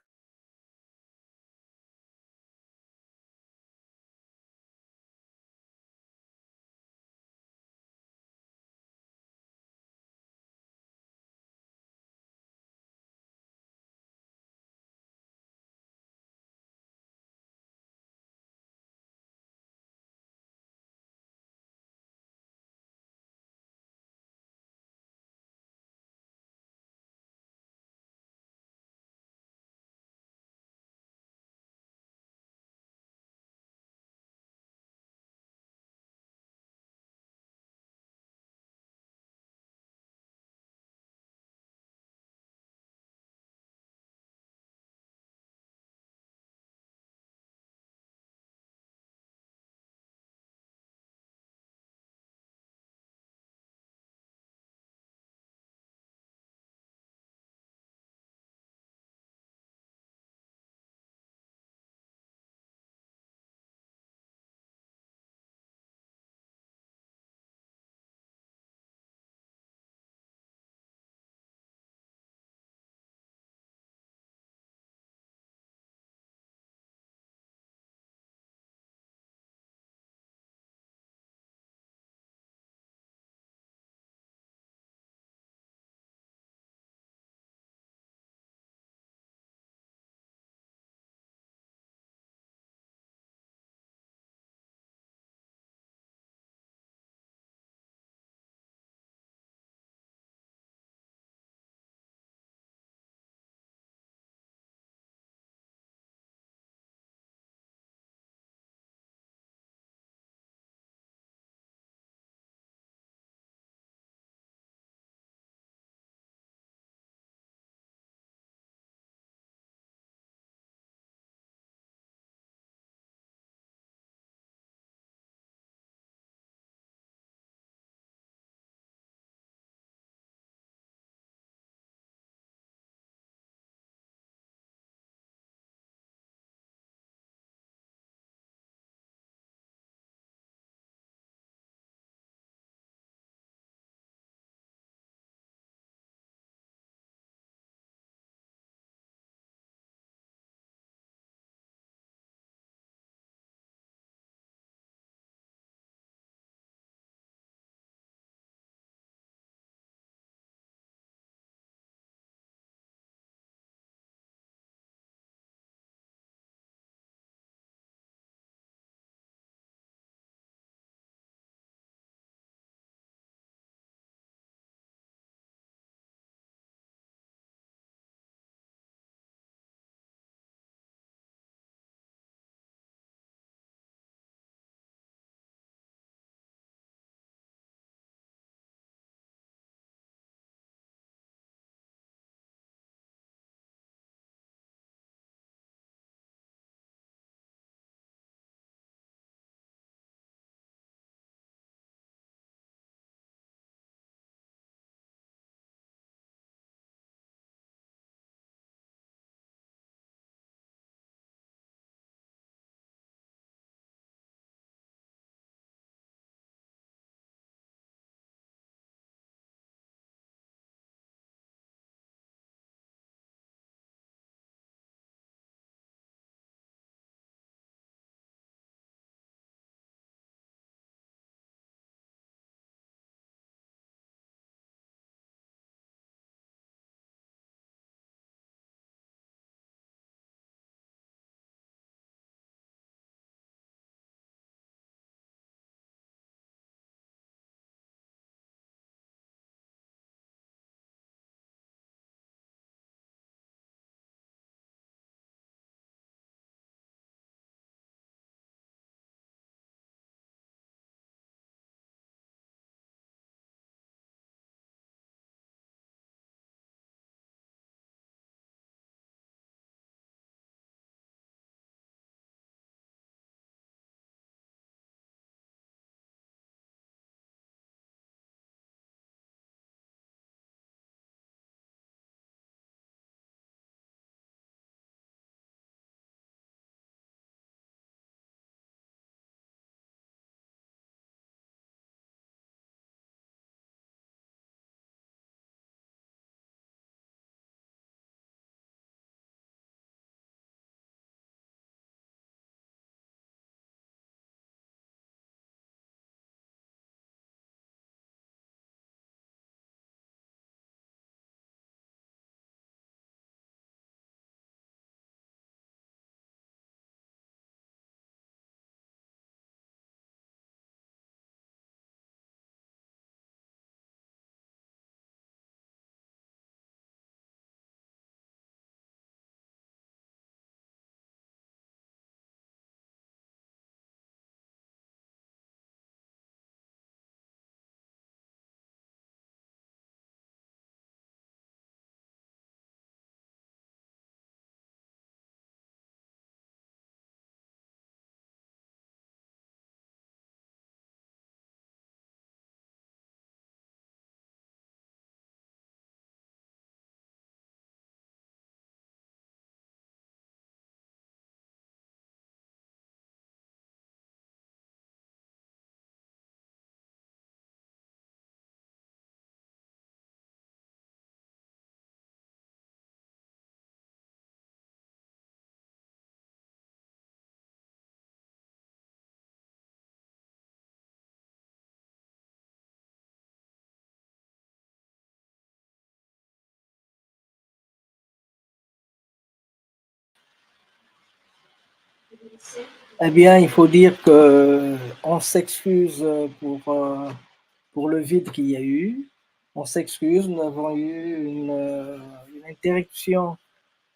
Eh bien, il faut dire que on s'excuse pour le vide qu'il y a eu. On s'excuse, nous avons eu une interruption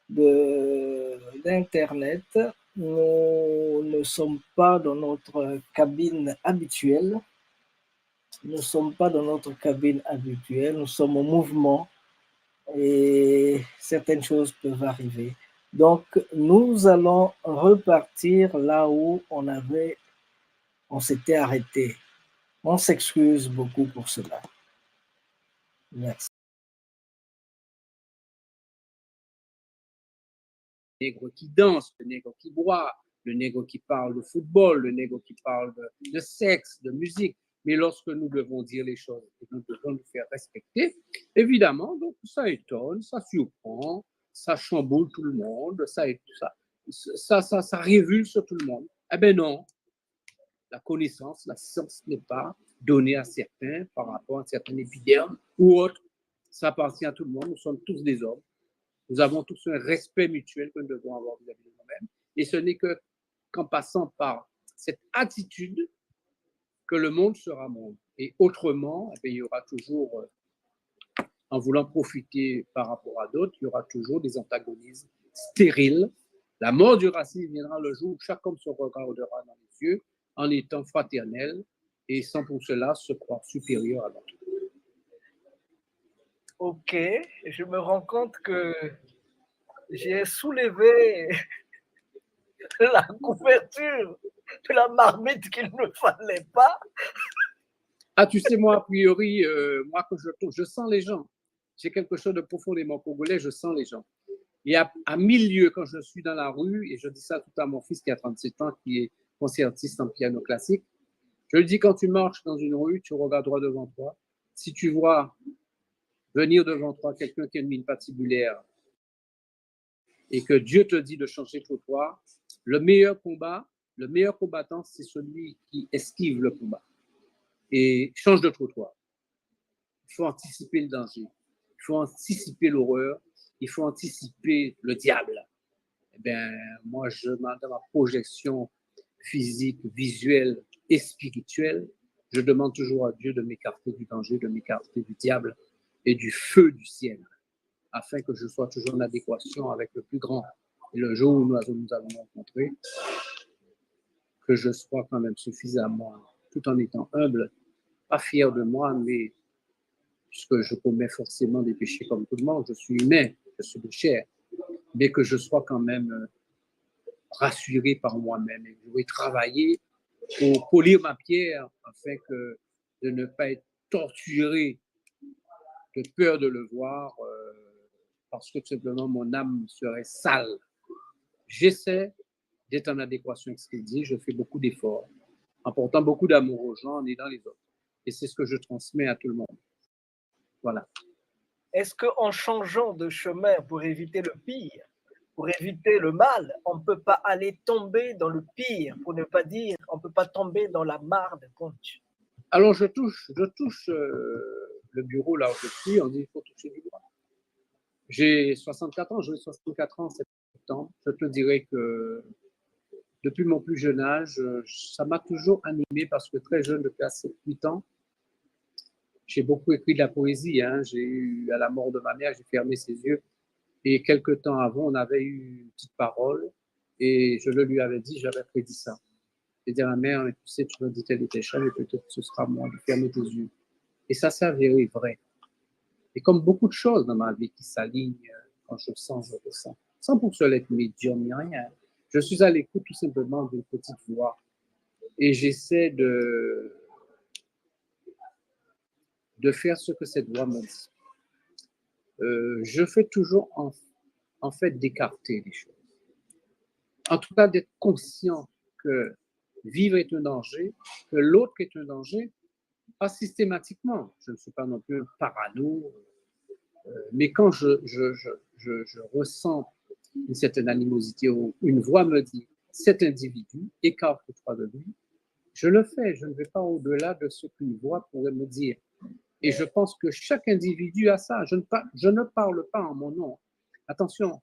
d'Internet. Nous ne sommes pas dans notre cabine habituelle. Nous ne sommes pas dans notre cabine habituelle. Nous sommes en mouvement et certaines choses peuvent arriver. Donc, nous allons repartir là où on s'était arrêté. On s'excuse beaucoup pour cela. Merci. Le nègre qui danse, le nègre qui boit, le nègre qui parle de football, le nègre qui parle de sexe, de musique. Mais lorsque nous devons dire les choses et nous devons nous faire respecter, évidemment, donc ça étonne, ça surprend, ça chamboule tout le monde, ça révulse tout le monde. Eh bien non, la connaissance, la science n'est pas donnée à certains par rapport à certains épidermes ou autres. Ça appartient à tout le monde, nous sommes tous des hommes. Nous avons tous un respect mutuel que nous devons avoir vis-à-vis de nous-mêmes. Et ce n'est qu'en passant par cette attitude que le monde sera monde. Et autrement, eh bien, il y aura toujours, en voulant profiter par rapport à d'autres, il y aura toujours des antagonismes stériles. La mort du racisme viendra le jour où chaque homme se regardera dans les yeux en étant fraternel et sans pour cela se croire supérieur à l'autre. Ok, je me rends compte que j'ai soulevé la couverture de la marmite qu'il ne fallait pas. Ah, tu sais, moi, a priori, moi, quand je sens les gens. J'ai quelque chose de profondément congolais, je sens les gens. Et à 1000 lieues, quand je suis dans la rue, et je dis ça tout à mon fils qui a 37 ans, qui est concertiste en piano classique, je lui dis, quand tu marches dans une rue, tu regardes droit devant toi. Si tu vois venir devant toi quelqu'un qui a une mine patibulaire et que Dieu te dit de changer de trottoir, le meilleur combattant, c'est celui qui esquive le combat et change de trottoir. Il faut anticiper le danger, il faut anticiper l'horreur, il faut anticiper le diable. Eh bien, moi, dans ma projection physique, visuelle et spirituelle, je demande toujours à Dieu de m'écarter du danger, de m'écarter du diable et du feu du ciel, afin que je sois toujours en adéquation avec le plus grand. Et le jour où nous allons rencontrer, que je sois quand même suffisamment, tout en étant humble, pas fier de moi, mais puisque je commets forcément des péchés comme tout le monde, je suis humain, je suis de chair, mais que je sois quand même rassuré par moi-même. Et je vais travailler pour polir ma pierre afin que de ne pas être torturé de peur de le voir parce que tout simplement mon âme serait sale. J'essaie d'être en adéquation avec ce qu'il dit, je fais beaucoup d'efforts, en portant beaucoup d'amour aux gens, en aidant les autres. Et c'est ce que je transmets à tout le monde. Voilà. Est-ce qu'en changeant de chemin pour éviter le pire, pour éviter le mal, on ne peut pas aller tomber dans le pire, pour ne pas dire on ne peut pas tomber dans la marde? Alors je touche le bureau là où je suis, on dit il faut toucher du bois. J'ai 64 ans, j'aurai 64 ans en septembre. Je te dirais que depuis mon plus jeune âge, ça m'a toujours animé parce que très jeune, depuis 7-8 ans, j'ai beaucoup écrit de la poésie. J'ai eu, à la mort de ma mère, j'ai fermé ses yeux. Et quelques temps avant, on avait eu une petite parole et je le lui avais dit, j'avais prédit ça. J'ai dit à ma mère, tu sais, tu vas dire tel et tel chose, et peut-être que ce sera moi de fermer tes yeux. Et ça s'est avéré vrai. Et comme beaucoup de choses dans ma vie qui s'alignent, quand je sens, je ressens. Sans pour cela être médium ni rien. Je suis à l'écoute tout simplement d'une petite voix. Et j'essaie de faire ce que cette voix me dit. Je fais toujours en fait d'écarter les choses. En tout cas, d'être conscient que vivre est un danger, que l'autre est un danger, pas systématiquement. Je ne suis pas non plus un parano, mais quand je ressens une certaine animosité ou une voix me dit cet individu, écarte-toi de lui, je le fais. Je ne vais pas au-delà de ce qu'une voix pourrait me dire. Et je pense que chaque individu a ça. Je ne parle pas en mon nom. Attention,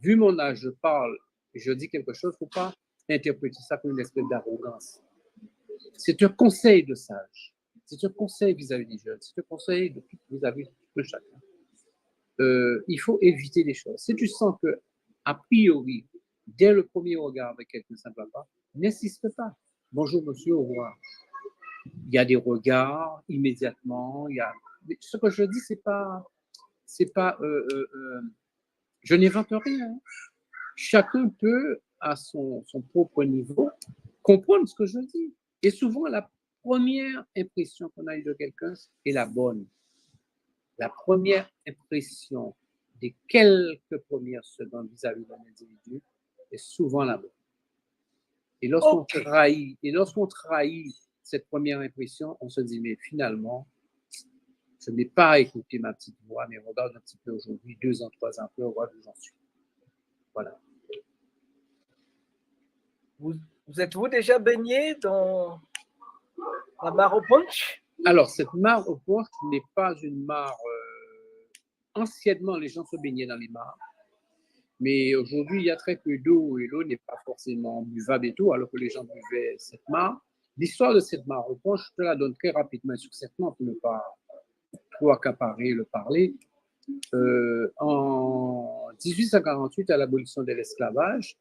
vu mon âge, je parle et je dis quelque chose, il ne faut pas interpréter ça comme une espèce d'arrogance. C'est un conseil de sage. C'est un conseil vis-à-vis des jeunes. C'est un conseil vis-à-vis de chacun. Il faut éviter les choses. Si tu sens que, a priori, dès le premier regard avec quelqu'un, ça ne va pas, n'insiste pas. Bonjour monsieur, au revoir. Il y a des regards immédiatement. Ce que je dis, je n'invente rien. Chacun peut, à son propre niveau, comprendre ce que je dis. Et souvent, la première impression qu'on a eue de quelqu'un est la bonne. La première impression des quelques premières secondes vis-à-vis d'un individu est souvent la bonne. Et lorsqu'on trahit cette première impression, on se dit, mais finalement, je n'ai pas écouté ma petite voix, mais regarde un petit peu aujourd'hui, 2 ans, 3 ans après, on voit où j'en suis. Voilà. Vous êtes-vous déjà baigné dans la mare au punch? Alors, cette mare au punch n'est pas une mare... anciennement, les gens se baignaient dans les mares. Mais aujourd'hui, il y a très peu d'eau et l'eau n'est pas forcément buvable et tout, alors que les gens buvaient cette mare. L'histoire de cette mare au punch, je te la donne très rapidement et succinctement pour ne pas trop accaparer le parler. En 1848, à l'abolition de l'esclavage,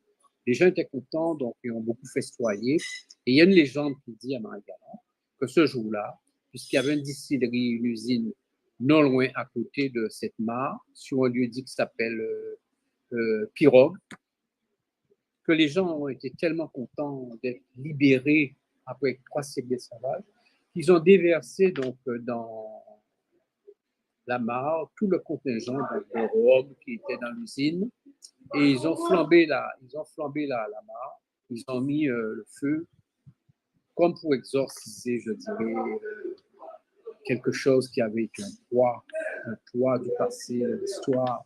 les gens étaient contents, donc ils ont beaucoup festoyé. Et il y a une légende qui dit à Marie-Galante que ce jour-là, puisqu'il y avait une distillerie, une usine non loin à côté de cette mare, sur un lieu dit qui s'appelle Pirogue, que les gens ont été tellement contents d'être libérés après 3 siècles d'esclavage, qu'ils ont déversé donc dans la mare tout le contingent de robes qui étaient dans l'usine, et ils ont flambé la mare, ils ont mis le feu, comme pour exorciser, je dirais, quelque chose qui avait été un poids du passé, de l'histoire.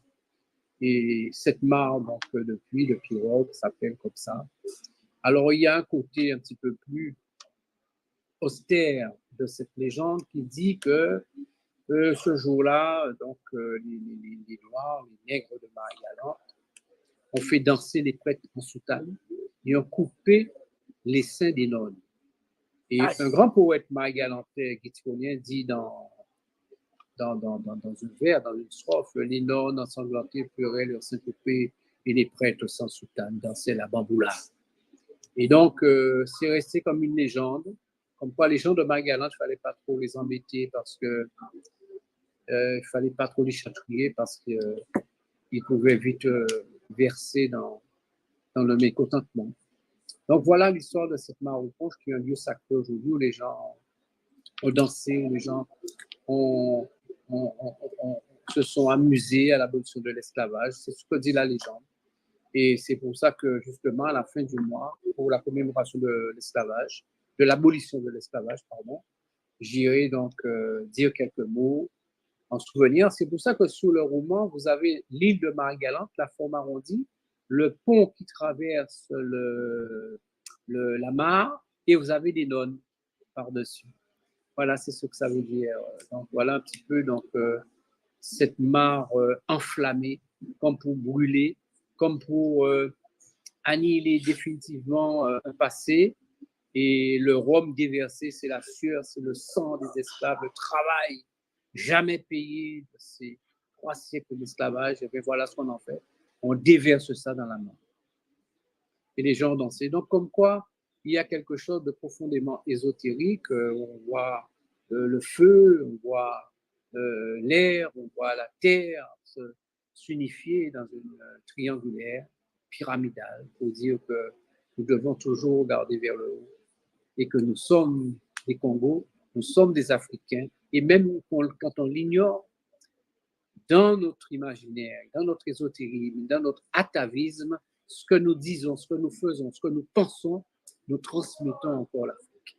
Et cette mare, donc, depuis, le Pirogue, s'appelle comme ça. Alors, il y a un côté un petit peu plus austère de cette légende qui dit que ce jour-là, donc, les Noirs, les nègres de Marie-Galante, ont fait danser les prêtres en soutane et ont coupé les seins des nonnes. Et un grand poète marie-galantais guitonien dit dans un vers, dans une strophe, les nonnes ensanglantées pleuraient leur seins coupés et les prêtres sans soutane dansaient la bamboula. Et donc, c'est resté comme une légende, comme quoi les gens de Marie-Galante, il ne fallait pas trop les embêter parce que il ne fallait pas trop les chatouiller parce qu'ils pouvaient vite verser dans le mécontentement. Donc voilà l'histoire de cette mare au punch qui est un lieu sacré aujourd'hui où les gens ont dansé, où les gens se sont amusés à l'abolition de l'esclavage. C'est ce que dit la légende. Et c'est pour ça que justement à la fin du mois, pour la commémoration de l'esclavage, de l'abolition de l'esclavage, pardon, j'irai donc dire quelques mots en souvenir. C'est pour ça que sous le roman, vous avez l'île de Marie-Galante, la forme arrondie, le pont qui traverse la mare, et vous avez des nonnes par-dessus. Voilà, c'est ce que ça veut dire. Donc voilà un petit peu donc, cette mare enflammée, comme pour brûler, comme pour annihiler définitivement un passé. Et le rhum déversé, c'est la sueur, c'est le sang des esclaves, le travail jamais payé de ces 3 siècles d'esclavage. Et bien voilà ce qu'on en fait. On déverse ça dans la mare. Et les gens dansaient. Donc, comme quoi, il y a quelque chose de profondément ésotérique. On voit le feu, on voit l'air, on voit la terre s'unifier dans une triangulaire pyramidale pour dire que nous devons toujours regarder vers le haut et que nous sommes des Congos, nous sommes des Africains. Et même quand on l'ignore, dans notre imaginaire, dans notre ésotérisme, dans notre atavisme, ce que nous disons, ce que nous faisons, ce que nous pensons, nous transmettons encore l'Afrique.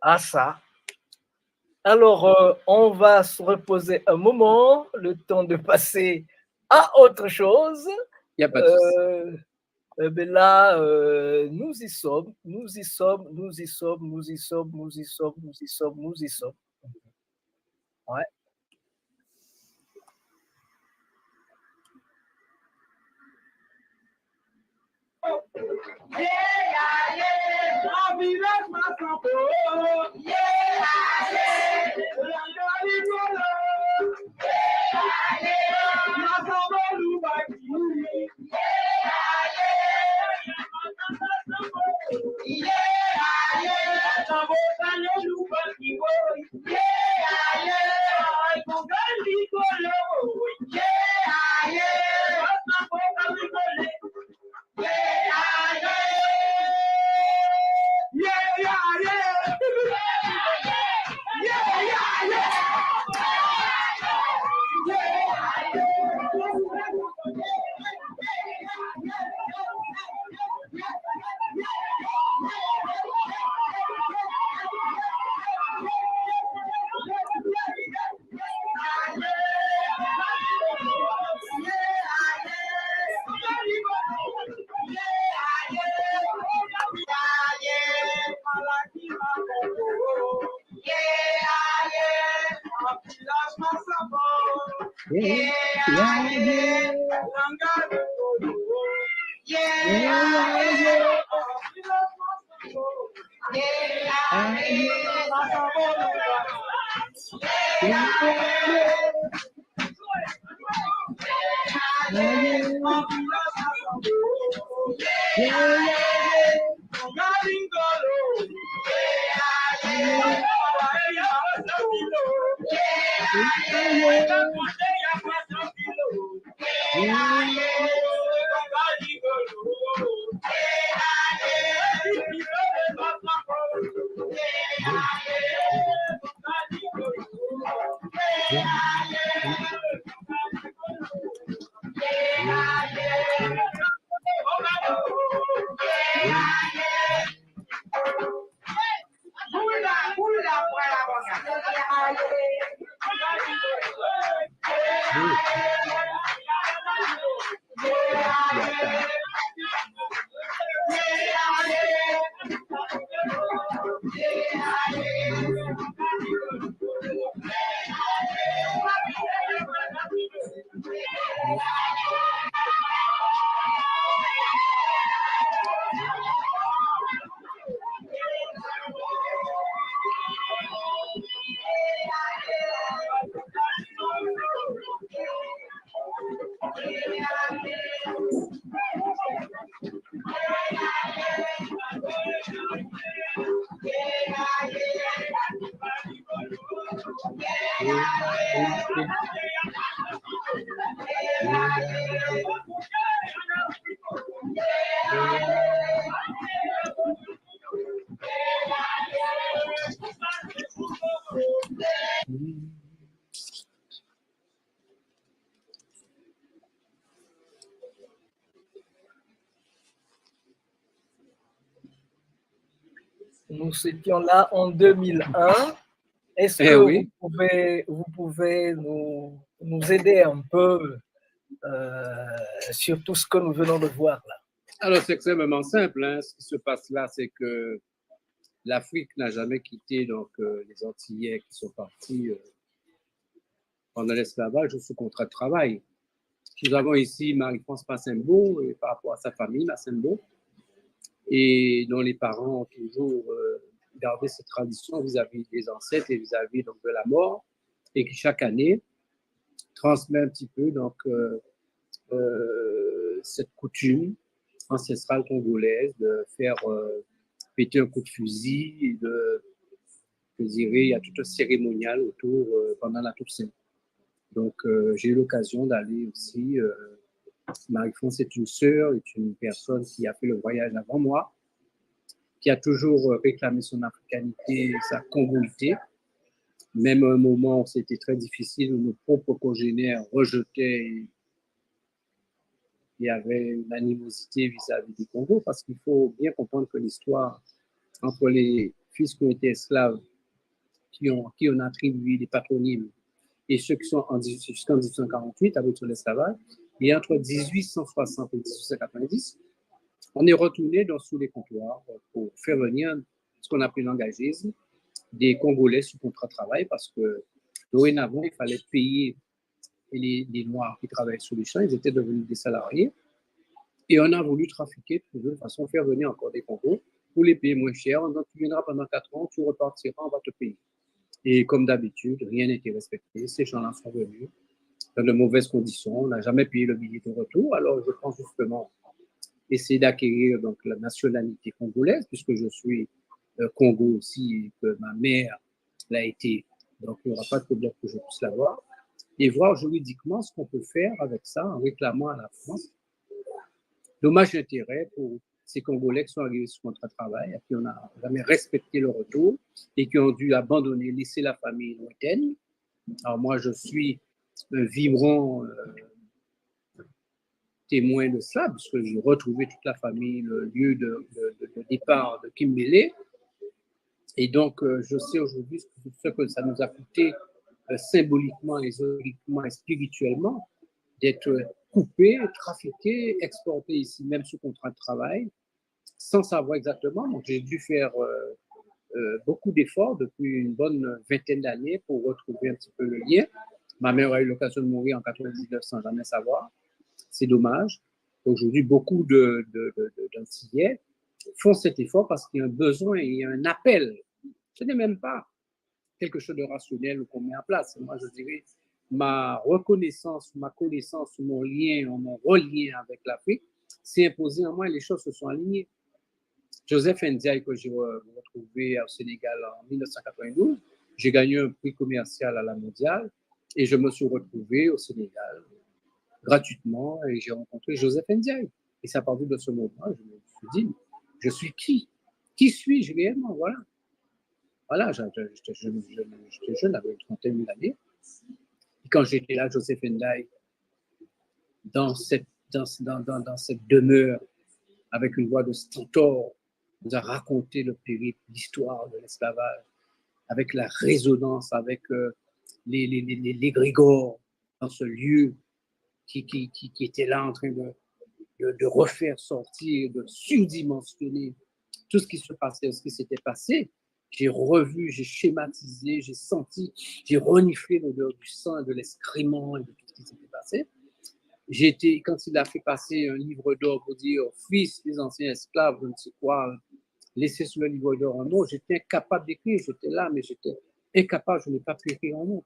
Ah ça. Alors, on va se reposer un moment, le temps de passer à autre chose. Il n'y a pas de souci. Mais là, nous y sommes, nous y sommes, nous y sommes, nous y sommes, nous y sommes, nous y sommes, nous y sommes. Ouais. Nous étions là en 2001. Est-ce que vous pouvez nous aider un peu sur tout ce que nous venons de voir là? Alors, c'est extrêmement simple. Hein. Ce qui se passe là, c'est que l'Afrique n'a jamais quitté donc, les Antillais qui sont partis pendant l'esclavage sous contrat de travail. Nous avons ici Marie-France Massembo, et par rapport à sa famille, Massembo, et dont les parents ont toujours gardé cette tradition vis-à-vis des ancêtres et vis-à-vis donc, de la mort, et qui chaque année transmet un petit peu donc, cette coutume ancestrale congolaise de faire péter un coup de fusil, et je dirais, il y a tout un cérémonial autour pendant la Toussaint. Donc, j'ai eu l'occasion d'aller aussi. Marie-France est une sœur, est une personne qui a fait le voyage avant moi, qui a toujours réclamé son africanité, sa congolité. Même à un moment où c'était très difficile, où nos propres congénères rejetaient. Il y avait une animosité vis-à-vis du Congo, parce qu'il faut bien comprendre que l'histoire entre les fils qui ont été esclaves, qui ont attribué des patronymes, et ceux qui sont jusqu'en 1848 avec l'esclavage, et entre 1860 et 1890, on est retourné sous les comptoirs pour faire venir ce qu'on appelle l'engagisme, des Congolais sous contrat de travail, parce que dorénavant, il fallait payer les Noirs qui travaillaient sur les champs, ils étaient devenus des salariés. Et on a voulu trafiquer de façon faire venir encore des Congos pour les payer moins cher. Donc, tu viendras pendant 4 ans, tu repartiras, on va te payer. Et comme d'habitude, rien n'était respecté. Ces gens-là sont venus dans de mauvaises conditions. On n'a jamais payé le billet de retour. Alors, je pense justement essayer d'acquérir donc la nationalité congolaise, puisque je suis Congo aussi, et que ma mère l'a été. Donc, il n'y aura pas de problème que je puisse l'avoir. Et voir juridiquement ce qu'on peut faire avec ça en réclamant à la France dommage d'intérêt pour ces Congolais qui sont arrivés sur contrat de travail, à qui on n'a jamais respecté le retour et qui ont dû abandonner, laisser la famille lointaine. Alors moi, je suis un vibrant témoin de cela, puisque j'ai retrouvé toute la famille, le lieu de départ de Kimbélé. Et donc, je sais aujourd'hui ce que ça nous a coûté symboliquement, ésotériquement et spirituellement d'être coupé, trafiqué, exporté ici même sous contrat de travail, sans savoir exactement. Donc, j'ai dû faire beaucoup d'efforts depuis une bonne vingtaine d'années pour retrouver un petit peu le lien. Ma mère a eu l'occasion de mourir en 99 sans jamais savoir. C'est dommage. Aujourd'hui, beaucoup d'Antillais font cet effort parce qu'il y a un besoin, il y a un appel. Ce n'est même pas quelque chose de rationnel qu'on met en place. Moi, je dirais, ma reconnaissance, ma connaissance, mon lien, mon relien avec l'Afrique s'est imposé en moi et les choses se sont alignées. Joseph Ndiaye, que j'ai retrouvé au Sénégal en 1992, j'ai gagné un prix commercial à la mondiale et je me suis retrouvé au Sénégal gratuitement et j'ai rencontré Joseph Ndiaye. Et c'est à partir de ce moment, je me suis dit, je suis qui? Qui suis-je réellement? Voilà. Voilà, j'étais jeune, j'avais une trentaine d'années. Et quand j'étais là, Joseph Ndiaye, dans cette demeure, avec une voix de stentor, nous a raconté le périple, l'histoire de l'esclavage, avec la résonance, avec les grégores dans ce lieu qui était là en train de refaire sortir, de surdimensionner tout ce qui se passait, ce qui s'était passé. J'ai revu, j'ai schématisé, j'ai senti, j'ai reniflé l'odeur du sang et de l'excrément et de tout ce qui s'était passé. Quand il a fait passer un livre d'or pour dire fils des anciens esclaves, je ne sais quoi, laissé sur le livre d'or un mot, j'étais incapable d'écrire, j'étais là, mais j'étais incapable, je n'ai pas pu écrire un mot.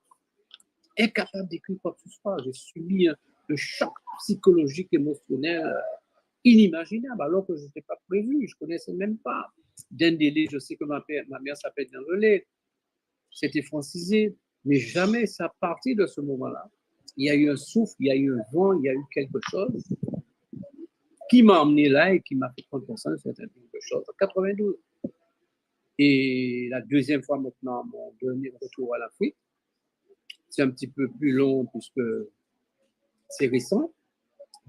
Incapable d'écrire quoi que ce soit. J'ai subi un choc psychologique, émotionnel inimaginable, alors que je n'étais pas prévu, je ne connaissais même pas. Dendélé, je sais que ma mère s'appelle Dendélé, c'était francisé, mais jamais ça partit de ce moment-là. Il y a eu un souffle, il y a eu un vent, il y a eu quelque chose qui m'a emmené là et qui m'a fait prendre conscience de quelque chose en 92. Et la deuxième fois maintenant, mon dernier retour à l'Afrique, c'est un petit peu plus long puisque c'est récent.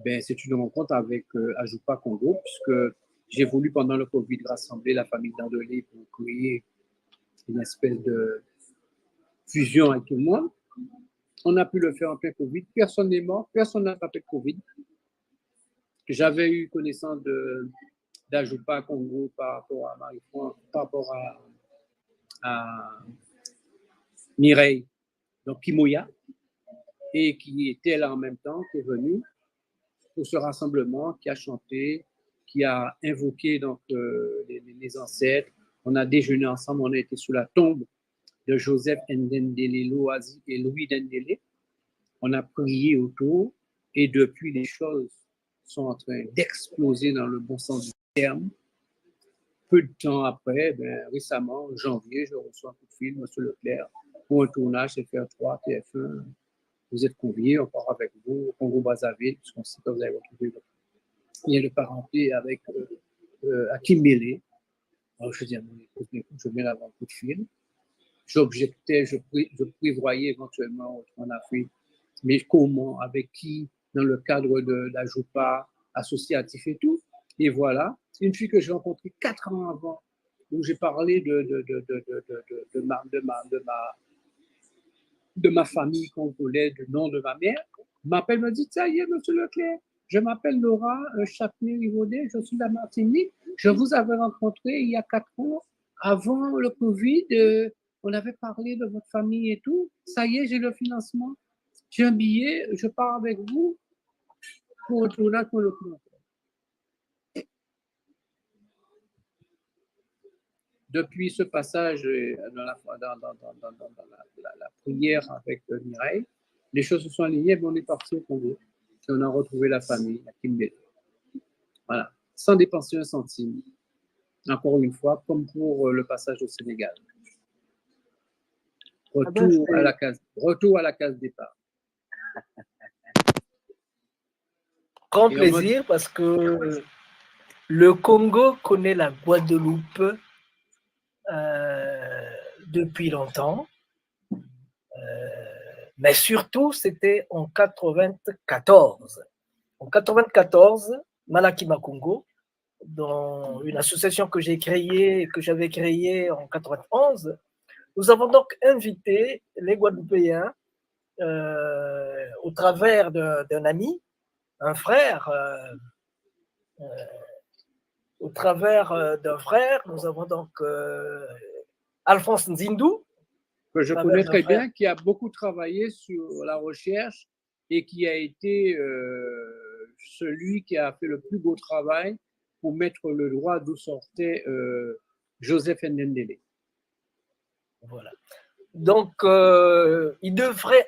Ben, c'est une rencontre avec Ajupa Congo, puisque j'ai voulu pendant le Covid rassembler la famille Dandelé pour créer une espèce de fusion avec tout le monde. On a pu le faire en plein Covid. Personne n'est mort, personne n'a attrapé le Covid. J'avais eu connaissance d'Ajupa Congo par rapport à Marie-France, par rapport à Mireille, donc Kimoya, et qui était là en même temps, qui est venu pour ce rassemblement, qui a chanté, qui a invoqué donc, les ancêtres. On a déjeuné ensemble, on a été sous la tombe de Joseph Ndendele Loazi et Louis Dendele. On a prié autour et depuis, les choses sont en train d'exploser dans le bon sens du terme. Peu de temps après, récemment, en janvier, je reçois un coup de fil, M. Leclerc, pour un tournage FR3, TF1. Vous êtes conviés, on part avec vous au Congo-Brazzaville, puisqu'on sait que vous avez retrouvé votre lien de parenté avec Akimbélé. Alors je dis à mon épouse, je viens d'avoir un coup de fil. J'objectais, je prévoyais éventuellement en Afrique, mais comment, avec qui, dans le cadre de la JOPA, associatif et tout. Et voilà, une fille que j'ai rencontrée 4 ans avant, où j'ai parlé de ma famille congolaise, du nom de ma mère, m'appelle, me dit, ça y est, monsieur Leclerc, je m'appelle Laura Chapnay-Rivaudet, je suis de la Martinique, je vous avais rencontré il y a 4 ans, avant le Covid, on avait parlé de votre famille et tout, ça y est, j'ai le financement, j'ai un billet, je pars avec vous pour retourner pour le client. depuis ce passage dans la prière avec Mireille, les choses se sont alignées, mais on est parti au Congo. Et on a retrouvé la famille, à Kimbé. Voilà, sans dépenser un centime. Encore une fois, comme pour le passage au Sénégal. Retour à la case départ. Grand plaisir parce que le Congo connaît la Guadeloupe depuis longtemps. Mais surtout, c'était en 94. En 94, Malakima Congo, dans une association que j'avais créée en 91, nous avons donc invité les Guadeloupéens au travers d'un ami, un frère, au travers d'un frère, nous avons donc Alphonse Nzindou, que je connais très bien, qui a beaucoup travaillé sur la recherche et qui a été celui qui a fait le plus beau travail pour mettre le droit d'où sortait Joseph Ndendele. Voilà. Donc, il devrait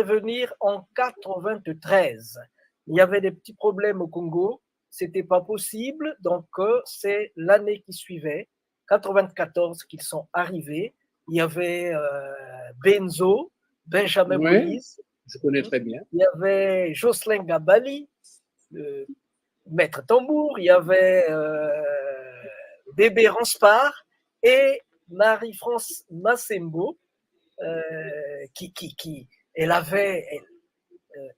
venir en 93. Il y avait des petits problèmes au Congo, c'était pas possible, donc c'est l'année qui suivait, 94, qu'ils sont arrivés. Il y avait Benzo, Benjamin Moïse. Je connais très bien. Il y avait Jocelyn Gabali, maître tambour. Il y avait Bébé Ranspar et Marie-France Massembo, elle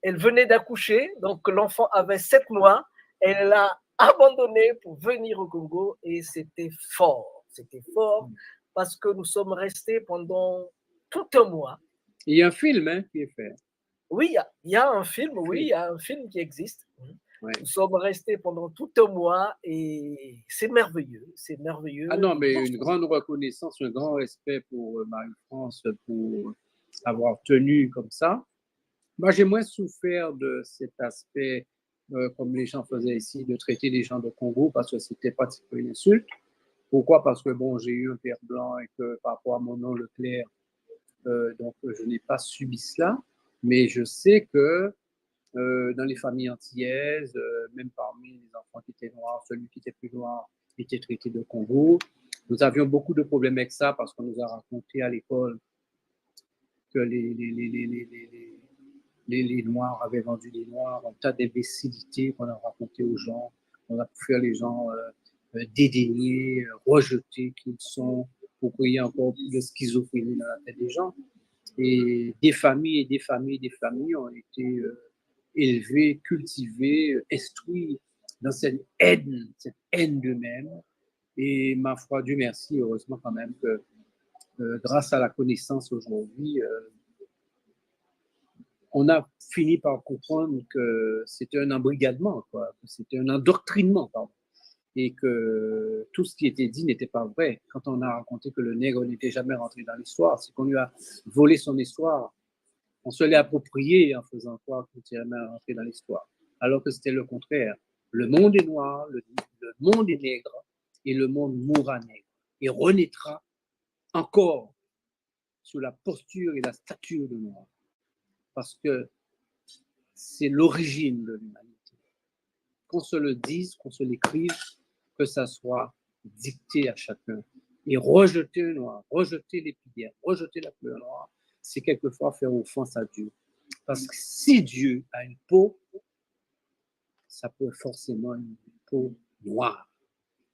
venait d'accoucher, donc l'enfant avait 7 mois. Elle l'a abandonné pour venir au Congo et c'était fort. C'était fort. Parce que nous sommes restés pendant tout un mois. Il y a un film qui est fait. Oui, il y a un film, il y a un film qui existe. Ouais. Nous sommes restés pendant tout un mois et c'est merveilleux, c'est merveilleux. Ah non, mais une grande reconnaissance, un grand respect pour Marie-France pour avoir tenu comme ça. Moi, j'ai moins souffert de cet aspect, comme les gens faisaient ici, de traiter les gens de Congo parce que c'était pratiquement une insulte. Pourquoi? Parce que bon, j'ai eu un père blanc et que par rapport à mon nom Leclerc, donc je n'ai pas subi cela. Mais je sais que dans les familles antillaises, même parmi les enfants qui étaient noirs, celui qui était plus noir était traité de Congo. Nous avions beaucoup de problèmes avec ça parce qu'on nous a raconté à l'école que les Noirs avaient vendu les Noirs, un tas d'imbécilités qu'on a raconté aux gens. On a pu faire les gens dédaignés, rejetés qu'ils sont, pour qu'il y ait encore plus de schizophrénie dans la tête des gens. Et des familles ont été élevées, cultivées, instruites dans cette haine d'eux-mêmes. Et ma foi, Dieu merci, heureusement quand même que grâce à la connaissance aujourd'hui, on a fini par comprendre que c'était un embrigadement, quoi, que c'était un endoctrinement, pardon. Et que tout ce qui était dit n'était pas vrai. Quand on a raconté que le nègre n'était jamais rentré dans l'histoire, c'est qu'on lui a volé son histoire. On se l'est approprié en faisant croire qu'il n'était jamais rentré dans l'histoire. Alors que c'était le contraire. Le monde est noir, le monde est nègre, et le monde mourra nègre. Et renaîtra encore sous la posture et la stature de noir. Parce que c'est l'origine de l'humanité. Qu'on se le dise, qu'on se l'écrive, que ça soit dicté à chacun. Et rejeter le noir, rejeter l'épiderme, rejeter la couleur noire, c'est quelquefois faire offense à Dieu. Parce que si Dieu a une peau, ça peut être forcément une peau noire.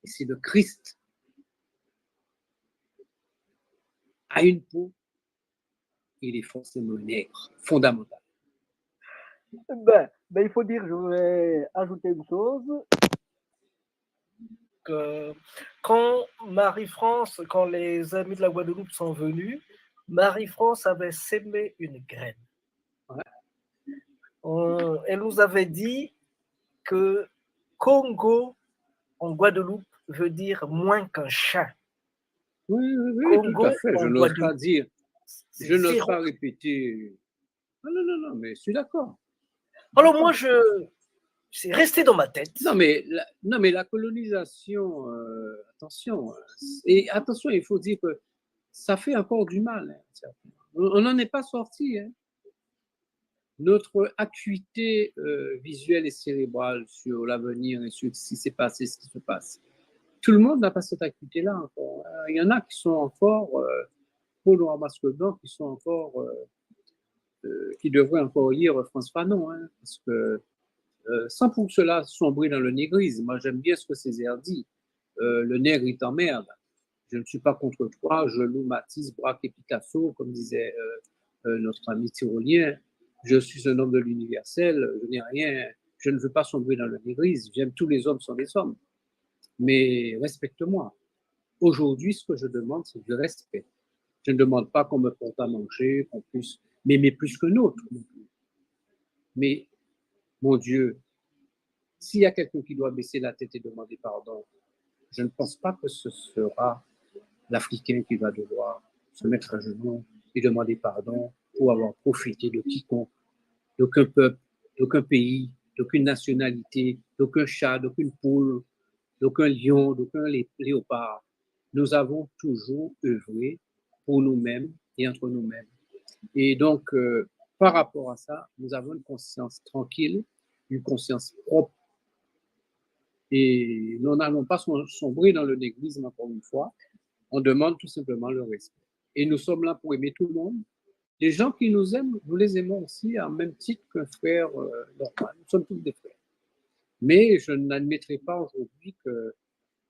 Et si le Christ a une peau, il est forcément nègre, fondamental. Ben, il faut dire, je voudrais ajouter une chose, que quand Marie-France, quand les amis de la Guadeloupe sont venus, Marie-France avait sémé une graine. Ouais. Elle nous avait dit que Congo en Guadeloupe veut dire moins qu'un chat. Oui, Congo, tout à fait. Je n'ose pas dire, je n'ose pas répéter. Non, mais je suis d'accord. Alors moi, C'est resté dans ma tête. Non, mais la colonisation, attention. Et attention, il faut dire que ça fait encore du mal. Hein. On n'en est pas sorti. Hein. Notre acuité visuelle et cérébrale sur l'avenir et sur ce qui s'est passé, ce qui se passe. Tout le monde n'a pas cette acuité-là encore. Il y en a qui sont encore, peau noire masque blanc, qui sont encore, qui devraient encore lire Frantz Fanon, hein, parce que sans pour cela sombrer dans le négrisme. Moi, j'aime bien ce que Césaire dit. Le nègre, il t'emmerde. Je ne suis pas contre toi. Je loue Matisse, Braque et Picasso, comme disait notre ami tyrolien. Je suis un homme de l'universel. Je n'ai rien. Je ne veux pas sombrer dans le négrisme. J'aime tous les hommes sont des hommes. Mais respecte-moi. Aujourd'hui, ce que je demande, c'est du respect. Je ne demande pas qu'on me porte à manger, qu'on puisse m'aimer plus que l'autre. Mais mon Dieu, s'il y a quelqu'un qui doit baisser la tête et demander pardon, je ne pense pas que ce sera l'Africain qui va devoir se mettre à genoux et demander pardon pour avoir profité de quiconque, d'aucun peuple, d'aucun pays, d'aucune nationalité, d'aucun chat, d'aucune poule, d'aucun lion, d'aucun léopard. Nous avons toujours œuvré pour nous-mêmes et entre nous-mêmes. Et donc, par rapport à ça, nous avons une conscience tranquille, une conscience propre. Et nous n'allons pas sombrer dans le négrisme encore une fois. On demande tout simplement le respect. Et nous sommes là pour aimer tout le monde. Les gens qui nous aiment, nous les aimons aussi en même titre qu'un frère normal. Nous sommes tous des frères. Mais je n'admettrai pas aujourd'hui que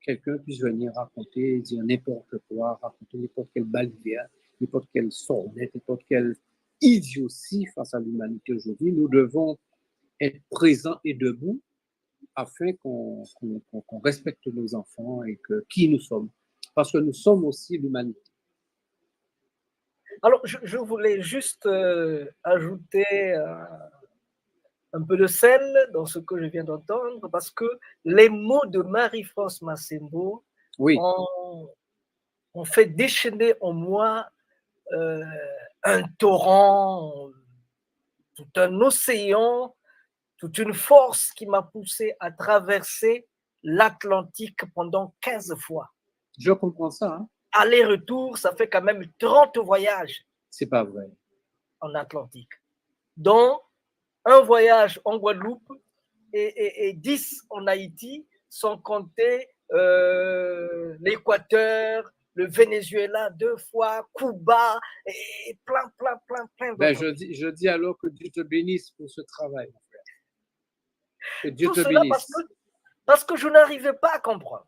quelqu'un puisse venir raconter, dire n'importe quoi, raconter n'importe quelle baliverne, n'importe quelle sornette, n'importe quelle idiotie face à l'humanité aujourd'hui. Nous devons être présents et debout afin qu'on respecte nos enfants et qui nous sommes. Parce que nous sommes aussi l'humanité. Alors, je voulais juste ajouter un peu de sel dans ce que je viens d'entendre, parce que les mots de Marie-France Massembo ont fait déchaîner en moi un torrent, tout un océan, toute une force qui m'a poussé à traverser l'Atlantique pendant 15 fois. Je comprends ça. Hein? Aller-retour, ça fait quand même 30 voyages. C'est pas vrai. En Atlantique. Dont un voyage en Guadeloupe et 10 en Haïti, sans compter l'Équateur, le Venezuela 2 fois, Cuba, et plein. Ben, je dis alors que Dieu te bénisse pour ce travail, mon frère. Que Dieu te cela bénisse. Parce que je n'arrivais pas à comprendre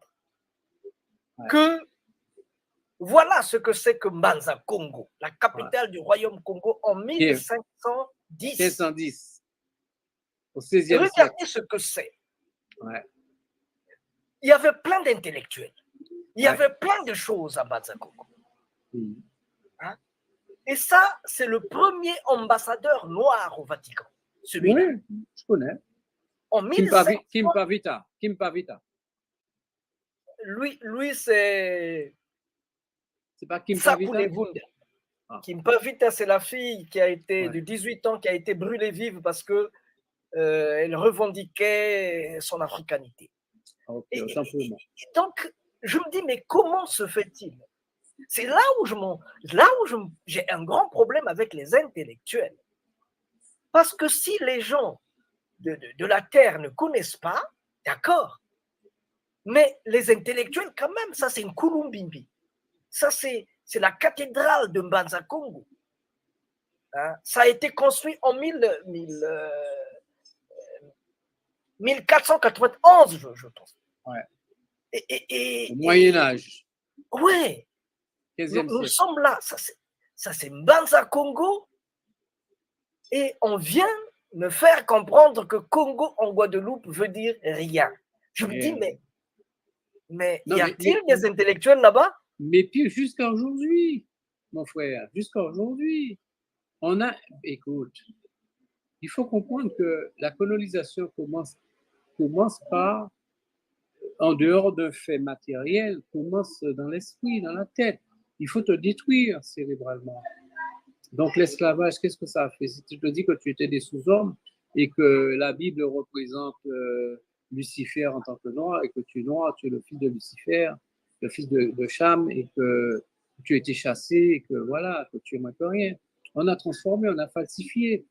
que voilà ce que c'est que Mbanza Congo, la capitale du royaume Congo en 1510. 1510. Au 16e siècle. Regardez ce que c'est. Il y avait plein d'intellectuels. Il y avait plein de choses à Mbanza Congo. Hein? Et ça, c'est le premier ambassadeur noir au Vatican. Celui-là. Oui, je connais. En 1500... Kim Pavita. Lui c'est... C'est pas Kim Pavita. Kim Pavita, c'est la fille qui a été de 18 ans, qui a été brûlée vive parce que elle revendiquait son africanité. Okay, et donc, je me dis, mais comment se fait-il? C'est là où j'ai un grand problème avec les intellectuels. Parce que si les gens de la Terre ne connaissent pas, d'accord, mais les intellectuels, quand même, ça c'est une Kulumbimbi. Ça c'est la cathédrale de Mbanza Congo. Hein? Ça a été construit en 1491, je pense. Au Moyen-Âge. Oui. Nous sommes là. Ça c'est Mbanza Congo. Et on vient me faire comprendre que Congo en Guadeloupe veut dire rien. Je me dis, mais y a-t-il des intellectuels là-bas? Mais pire, jusqu'à aujourd'hui, mon frère, jusqu'à aujourd'hui, écoute, il faut comprendre que la colonisation commence par, en dehors d'un fait matériel, commence dans l'esprit, dans la tête. Il faut te détruire cérébralement. Donc l'esclavage, qu'est-ce que ça a fait? Si tu te dis que tu étais des sous-hommes, et que la Bible représente Lucifer en tant que noir, et que tu es noir, tu es le fils de Lucifer, le fils de Cham, et que tu as été chassé, et que voilà, que tu es moins que rien. On a transformé, on a falsifié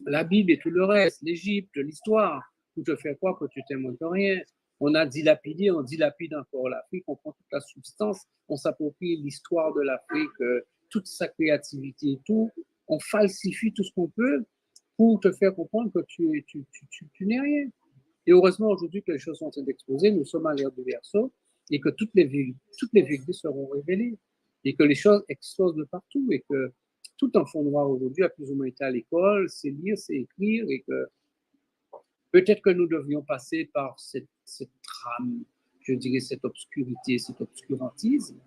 la Bible et tout le reste, l'Égypte, l'histoire, pour te faire croire que tu t'es moins que rien. On a dilapidé, on dilapide encore l'Afrique, on prend toute la substance, on s'approprie l'histoire de l'Afrique, toute sa créativité et tout, on falsifie tout ce qu'on peut pour te faire comprendre que tu n'es rien. Et heureusement, aujourd'hui que les choses sont en train d'exploser, nous sommes à l'ère du verseau, et que toutes les vérités seront révélées, et que les choses explosent de partout, et que tout enfant noir aujourd'hui a plus ou moins été à l'école, c'est lire, c'est écrire, et que peut-être que nous devions passer par cette trame, je dirais cette obscurité, cet obscurantisme,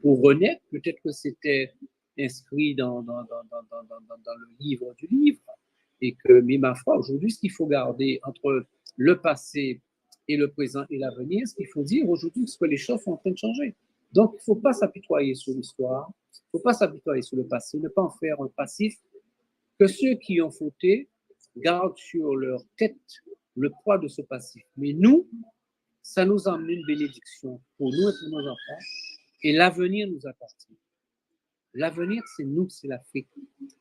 pour renaître. Peut-être que c'était inscrit dans le livre du livre, et que, mais ma foi, aujourd'hui, ce qu'il faut garder entre le passé et le présent et l'avenir, ce qu'il faut dire aujourd'hui, c'est que les choses sont en train de changer. Donc, il ne faut pas s'apitoyer sur l'histoire, il ne faut pas s'apitoyer sur le passé, ne pas en faire un passif, que ceux qui ont fauté gardent sur leur tête le poids de ce passif. Mais nous, ça nous emmène une bénédiction pour nous et pour nos enfants, et l'avenir nous appartient. L'avenir, c'est nous, c'est l'Afrique.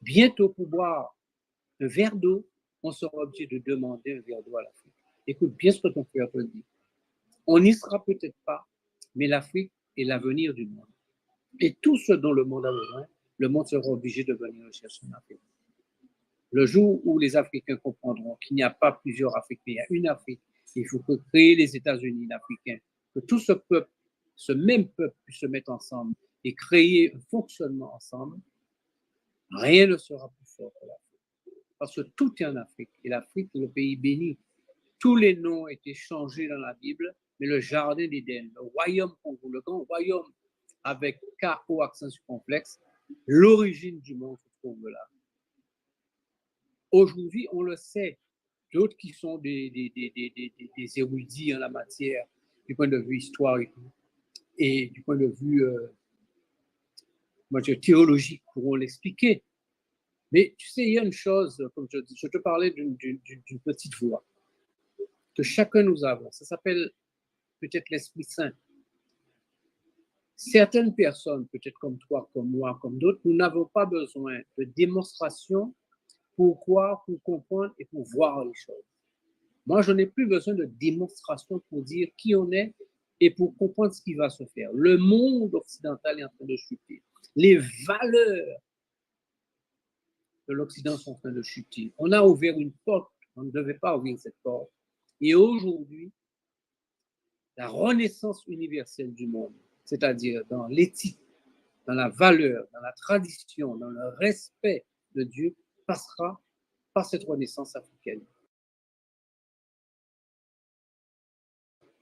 Bientôt, pour boire un verre d'eau, on sera obligé de demander un verre d'eau à l'Afrique. Écoute bien ce que ton frère te dit. On n'y sera peut-être pas, mais l'Afrique est l'avenir du monde. Et tout ce dont le monde a besoin, le monde sera obligé de venir le chercher en Afrique. Le jour où les Africains comprendront qu'il n'y a pas plusieurs Afriques, mais il y a une Afrique, il faut que créer les États-Unis africains, que tout ce peuple, ce même peuple puisse se mettre ensemble et créer un fonctionnement ensemble, rien ne sera plus fort que l'Afrique. Parce que tout est en Afrique, et l'Afrique est le pays béni. Tous les noms ont été changés dans la Bible, mais le jardin d'Éden, le royaume Congo, le grand royaume avec K-O accent circonflexe, l'origine du monde se trouve là. Aujourd'hui, on le sait, d'autres qui sont des érudits en la matière, du point de vue historique et du point de vue théologique, pourront l'expliquer. Mais tu sais, il y a une chose, comme je dis, je te parlais d'une petite voix que chacun nous avons. Ça s'appelle peut-être l'Esprit Saint. Certaines personnes, peut-être comme toi, comme moi, comme d'autres, nous n'avons pas besoin de démonstration pour croire, pour comprendre et pour voir les choses. Moi, je n'ai plus besoin de démonstration pour dire qui on est et pour comprendre ce qui va se faire. Le monde occidental est en train de chuter. Les valeurs de l'Occident sont en train de chuter. On a ouvert une porte, on ne devait pas ouvrir cette porte. Et aujourd'hui, la renaissance universelle du monde, c'est-à-dire dans l'éthique, dans la valeur, dans la tradition, dans le respect de Dieu, passera par cette renaissance africaine.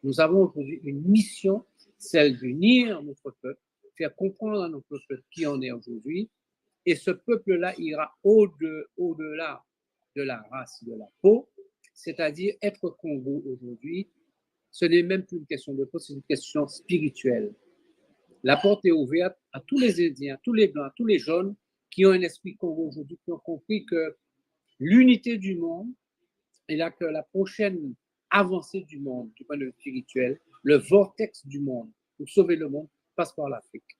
Nous avons aujourd'hui une mission, celle d'unir notre peuple, faire comprendre à notre peuple qui on est aujourd'hui, et ce peuple-là ira au-delà de la race, de la peau, c'est-à-dire être Congo aujourd'hui, ce n'est même plus une question de peau, c'est une question spirituelle. La porte est ouverte à tous les Indiens, à tous les Blancs, à tous les jaunes qui ont un esprit Congo aujourd'hui, qui ont compris que l'unité du monde est là, que la prochaine avancée du monde, du point de vue spirituel, le vortex du monde, pour sauver le monde, passe par l'Afrique.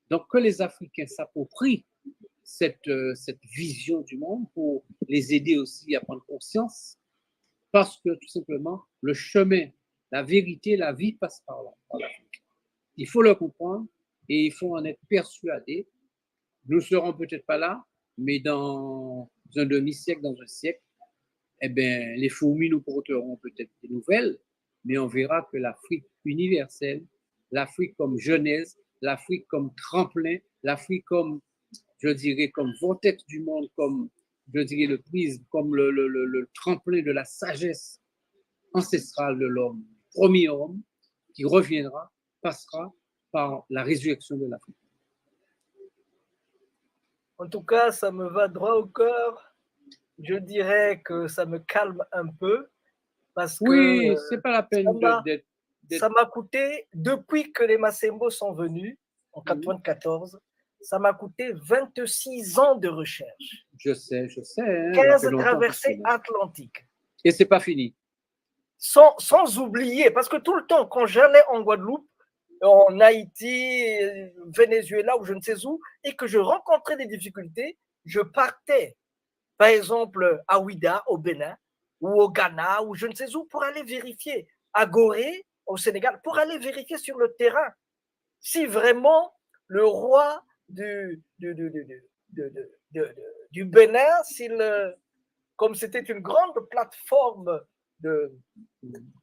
Donc, que les Africains s'approprient cette vision du monde pour les aider aussi à prendre conscience, parce que tout simplement, le chemin, la vérité, la vie passe par là, par l'Afrique. Il faut le comprendre et il faut en être persuadé. Nous ne serons peut-être pas là, mais dans un demi-siècle, dans un siècle, eh bien, les fourmis nous porteront peut-être des nouvelles, mais on verra que l'Afrique universelle, l'Afrique comme genèse, l'Afrique comme tremplin, l'Afrique comme, je dirais, comme vortex du monde, comme, je dirais, le prisme, comme le tremplin de la sagesse ancestrale de l'homme, premier homme, qui reviendra, passera par la résurrection de l'Afrique. En tout cas, ça me va droit au cœur. Je dirais que ça me calme un peu parce que c'est pas la peine d'être. Ça m'a coûté, depuis que les Massembo sont venus en 94, Ça m'a coûté 26 ans de recherche. Je sais. Hein, 15 traversées atlantiques. Et c'est pas fini. Sans oublier, parce que tout le temps, quand j'allais en Guadeloupe, en Haïti, Venezuela ou je ne sais où, et que je rencontrais des difficultés, je partais, par exemple, à Ouida, au Bénin, ou au Ghana, ou je ne sais où, pour aller vérifier, à Gorée, au Sénégal, pour aller vérifier sur le terrain si vraiment le roi du Bénin, comme c'était une grande plateforme de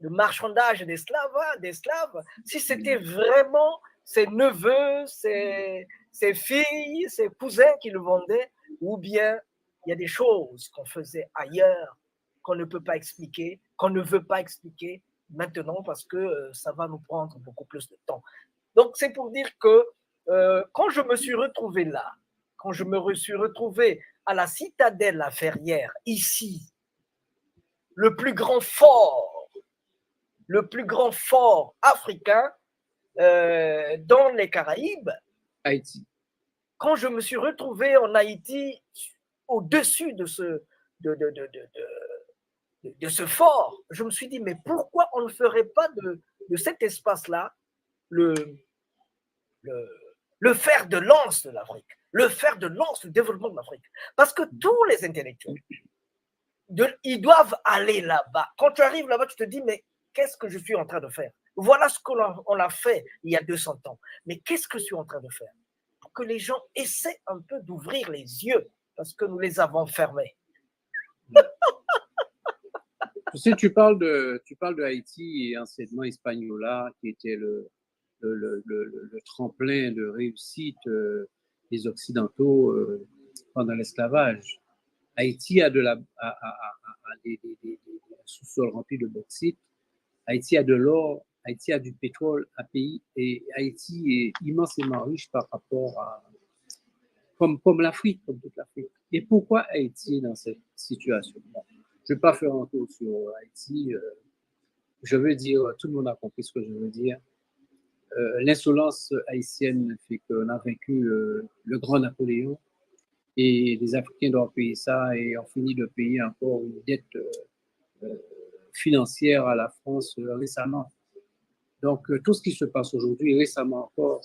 marchandage d'esclaves, si c'était vraiment ses neveux, ses filles, ses cousins qui le vendaient, ou bien il y a des choses qu'on faisait ailleurs, qu'on ne peut pas expliquer, qu'on ne veut pas expliquer maintenant parce que ça va nous prendre beaucoup plus de temps. Donc, c'est pour dire que quand je me suis retrouvé là, quand je me suis retrouvé à la citadelle La Ferrière, ici, le plus grand fort africain dans les Caraïbes, Haïti. Quand je me suis retrouvé en Haïti, au-dessus de ce fort, je me suis dit, mais pourquoi on ne ferait pas de cet espace-là le fer de lance de l'Afrique, le fer de lance du développement de l'Afrique. Parce que tous les intellectuels, ils doivent aller là-bas. Quand tu arrives là-bas, tu te dis, mais qu'est-ce que je suis en train de faire? Voilà ce qu'on a fait il y a 200 ans. Mais qu'est-ce que je suis en train de faire? Pour que les gens essaient un peu d'ouvrir les yeux, parce que nous les avons fermés. Tu sais, tu parles de Haïti et anciennement Hispaniola, qui était le tremplin de réussite des Occidentaux pendant l'esclavage. Haïti a des sous-sols remplis de bauxite. Haïti a de l'or. Haïti a du pétrole et Haïti est immensément riche par rapport à comme l'Afrique, comme toute l'Afrique. Et pourquoi Haïti est dans cette situation? Bon, je ne vais pas faire un tour sur Haïti. Je veux dire, tout le monde a compris ce que je veux dire. L'insolence haïtienne fait qu'on a vaincu le grand Napoléon et les Africains doivent payer ça et ont fini de payer encore une dette financière à la France récemment. Donc, tout ce qui se passe aujourd'hui, récemment encore,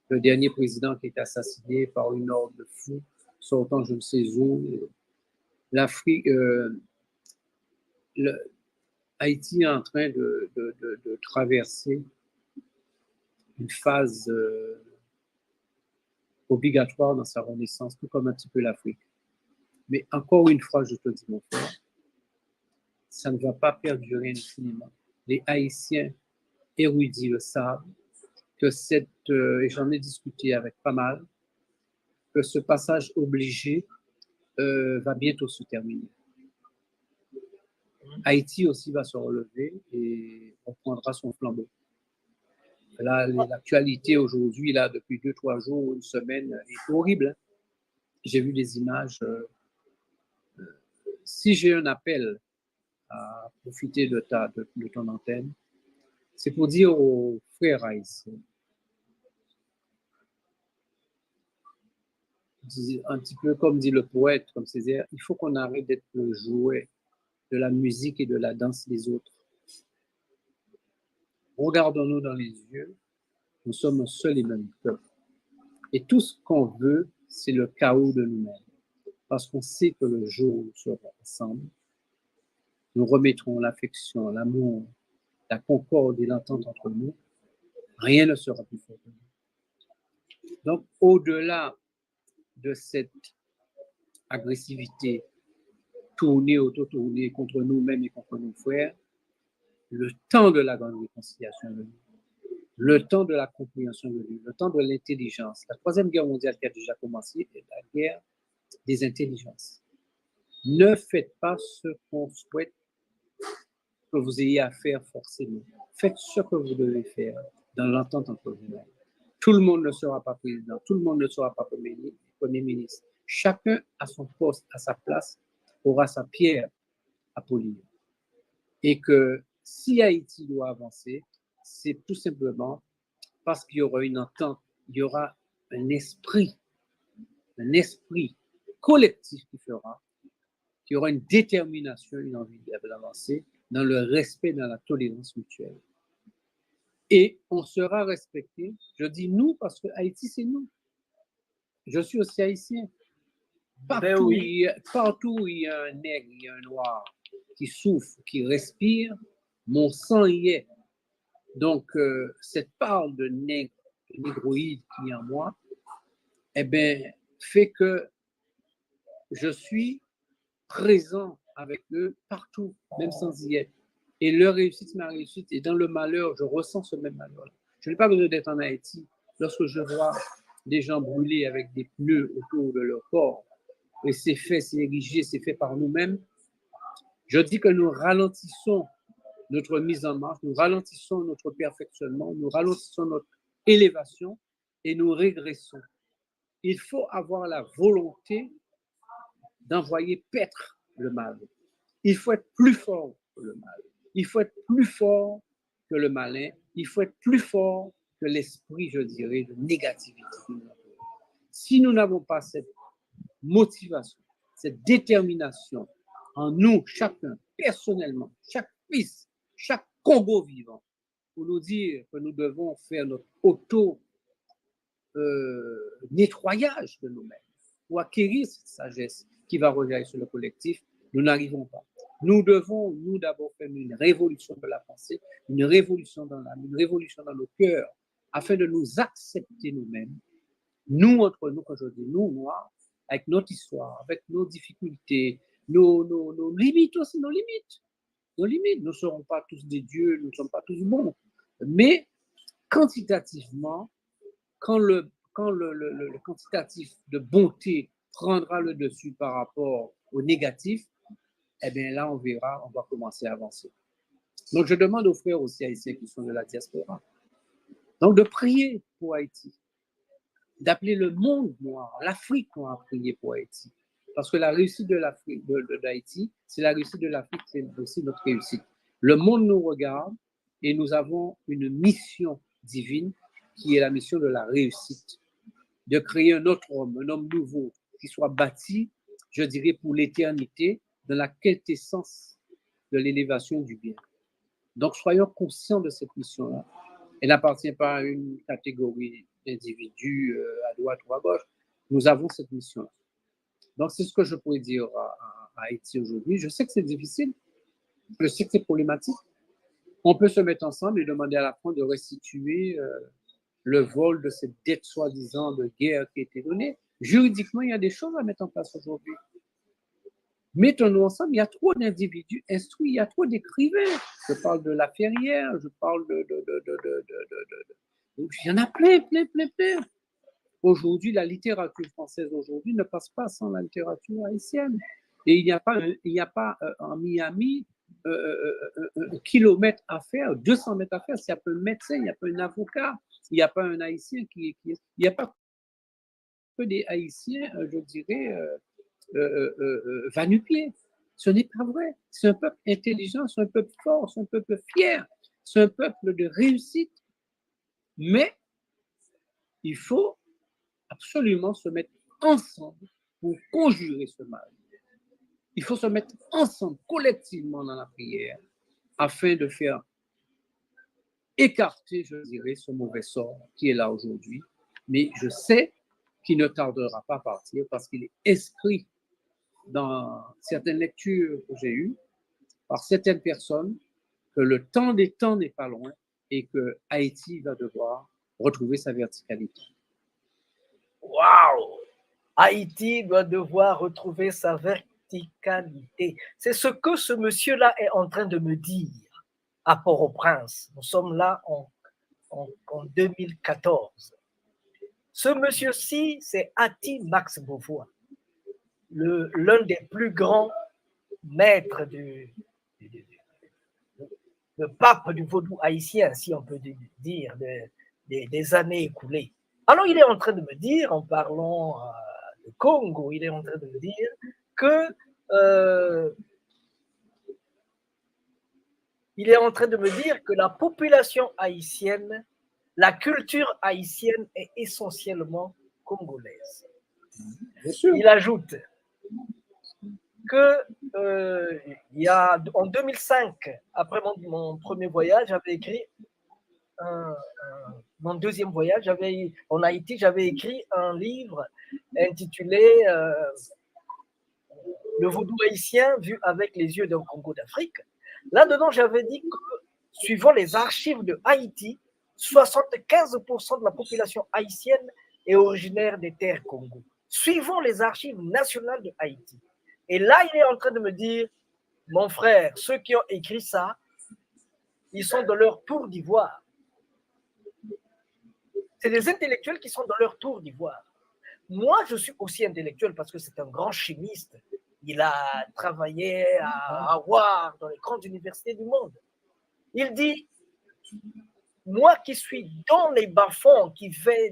le dernier président qui est assassiné par une horde de fous sortant je ne sais où, l'Afrique, Haïti est en train de traverser une phase obligatoire dans sa renaissance, tout comme un petit peu l'Afrique. Mais encore une fois, je te dis, mon frère, ça ne va pas perdurer indéfiniment. Les Haïtiens érudits le savent, que et j'en ai discuté avec pas mal, que ce passage obligé va bientôt se terminer. Haïti aussi va se relever et reprendra son flambeau. Là, l'actualité aujourd'hui, là, depuis 2-3 jours, une semaine, est horrible. Hein? J'ai vu des images. Si j'ai un appel à profiter de ton antenne, c'est pour dire aux frères haïtiens, un petit peu comme dit le poète, comme Césaire, il faut qu'on arrête d'être le jouet de la musique et de la danse des autres. Regardons-nous dans les yeux, nous sommes un seul et même peuple. Et tout ce qu'on veut, c'est le chaos de nous-mêmes. Parce qu'on sait que le jour où nous serons ensemble, nous remettrons l'affection, l'amour, la concorde et l'entente entre nous. Rien ne sera plus fort que nous. Donc, au-delà de cette agressivité tournée, auto-tournée contre nous-mêmes et contre nos frères, le temps de la grande réconciliation est venu. Le temps de la compréhension est venu. Le temps de l'intelligence. La Troisième Guerre mondiale qui a déjà commencé est la guerre des intelligences. Ne faites pas ce qu'on souhaite que vous ayez à faire forcément. Faites ce que vous devez faire dans l'entente entre vous-mêmes. Tout le monde ne sera pas président, tout le monde ne sera pas premier ministre. Chacun à son poste, à sa place, aura sa pierre à polir. Et que si Haïti doit avancer, c'est tout simplement parce qu'il y aura une entente, il y aura un esprit collectif qui aura une détermination, une envie d'avancer dans le respect, dans la tolérance mutuelle. Et on sera respecté. Je dis nous parce que Haïti, c'est nous. Je suis aussi haïtien. Partout, partout où il y a un nègre, il y a un noir qui souffre, qui respire, mon sang y est. Donc, cette part de négroïde qui est en moi, eh bien, fait que je suis présent avec eux partout, même sans y être. Et leur réussite, ma réussite. Et dans le malheur, je ressens ce même malheur-là. Je n'ai pas besoin d'être en Haïti. Lorsque je vois des gens brûlés avec des pneus autour de leur corps, et c'est fait, c'est érigé, c'est fait par nous-mêmes, je dis que nous ralentissons notre mise en marche, nous ralentissons notre perfectionnement, nous ralentissons notre élévation et nous régressons. Il faut avoir la volonté d'envoyer paître le mal. Il faut être plus fort que le mal. Il faut être plus fort que le malin. Il faut être plus fort que l'esprit, je dirais, de négativité. Si nous n'avons pas cette motivation, cette détermination en nous, chacun, personnellement, chaque fils, chaque Congo vivant, pour nous dire que nous devons faire notre auto-nettoyage de nous-mêmes, pour acquérir cette sagesse qui va rejaillir sur le collectif, nous n'arrivons pas. Nous devons, nous, d'abord faire une révolution de la pensée, une révolution dans l'âme, une révolution dans nos cœurs, afin de nous accepter nous-mêmes, nous entre nous, quand je dis nous, noirs, avec notre histoire, avec nos difficultés, nos limites aussi, nos limites. Nos limites, nous ne serons pas tous des dieux, nous ne sommes pas tous bons. Mais quantitativement, quand le quantitatif de bonté prendra le dessus par rapport au négatif, eh bien là, on verra, on va commencer à avancer. Donc, je demande aux frères aussi haïtiens qui sont de la diaspora, donc de prier pour Haïti, d'appeler le monde noir, l'Afrique noire à prier pour Haïti. Parce que la réussite de l'Afrique, d'Haïti, c'est la réussite de l'Afrique, c'est aussi notre réussite. Le monde nous regarde et nous avons une mission divine qui est la mission de la réussite, de créer un autre homme, un homme nouveau, qui soit bâti, je dirais, pour l'éternité, dans la quintessence de l'élévation du bien. Donc, soyons conscients de cette mission-là. Elle n'appartient pas à une catégorie d'individus à droite ou à gauche. Nous avons cette mission-là. Donc, c'est ce que je pourrais dire à Haïti aujourd'hui. Je sais que c'est difficile, je sais que c'est problématique. On peut se mettre ensemble et demander à la France de restituer le vol de cette dette soi-disant de guerre qui a été donnée. Juridiquement, il y a des choses à mettre en place aujourd'hui. Mettons-nous ensemble, il y a trop d'individus instruits, il y a trop d'écrivains. Je parle de La Ferrière, je parle il y en a plein. Aujourd'hui, la littérature française aujourd'hui ne passe pas sans la littérature haïtienne. Et il n'y a pas en Miami un kilomètre à faire, 200 mètres à faire. S'il n'y a pas un médecin, il n'y a pas un avocat, il n'y a pas un haïtien il n'y a pas que des haïtiens, je dirais, va-nu-pieds. Ce n'est pas vrai. C'est un peuple intelligent, c'est un peuple fort, c'est un peuple fier, c'est un peuple de réussite. Mais il faut absolument se mettre ensemble pour conjurer ce mal. Il faut se mettre ensemble, collectivement dans la prière, afin de faire écarter, je dirais, ce mauvais sort qui est là aujourd'hui. Mais je sais qu'il ne tardera pas à partir parce qu'il est inscrit dans certaines lectures que j'ai eues par certaines personnes que le temps des temps n'est pas loin et que Haïti va devoir retrouver sa verticalité. Waouh! Haïti doit devoir retrouver sa verticalité. C'est ce que ce monsieur-là est en train de me dire à Port-au-Prince. Nous sommes là en 2014. Ce monsieur-ci, c'est Ati Max Beauvois, l'un des plus grands maîtres le pape du vaudou haïtien, si on peut dire, des années écoulées. Alors, il est en train de me dire, en parlant de Congo, il est en train de me dire que la population haïtienne la culture haïtienne est essentiellement congolaise. Il ajoute que il y a, en 2005, après mon premier voyage, j'avais écrit mon deuxième voyage en Haïti, j'avais écrit un livre intitulé Le vaudou haïtien vu avec les yeux d'un Congo d'Afrique. Là-dedans, j'avais dit que, suivant les archives de Haïti, 75% de la population haïtienne est originaire des terres Congo, suivant les archives nationales de Haïti. Et là, il est en train de me dire, mon frère, ceux qui ont écrit ça, ils sont dans leur tour d'ivoire. C'est des intellectuels qui sont dans leur tour d'ivoire. Moi, je suis aussi intellectuel parce que c'est un grand chimiste. Il a travaillé à Harvard, dans les grandes universités du monde. Il dit, moi qui suis dans les bas-fonds, je vais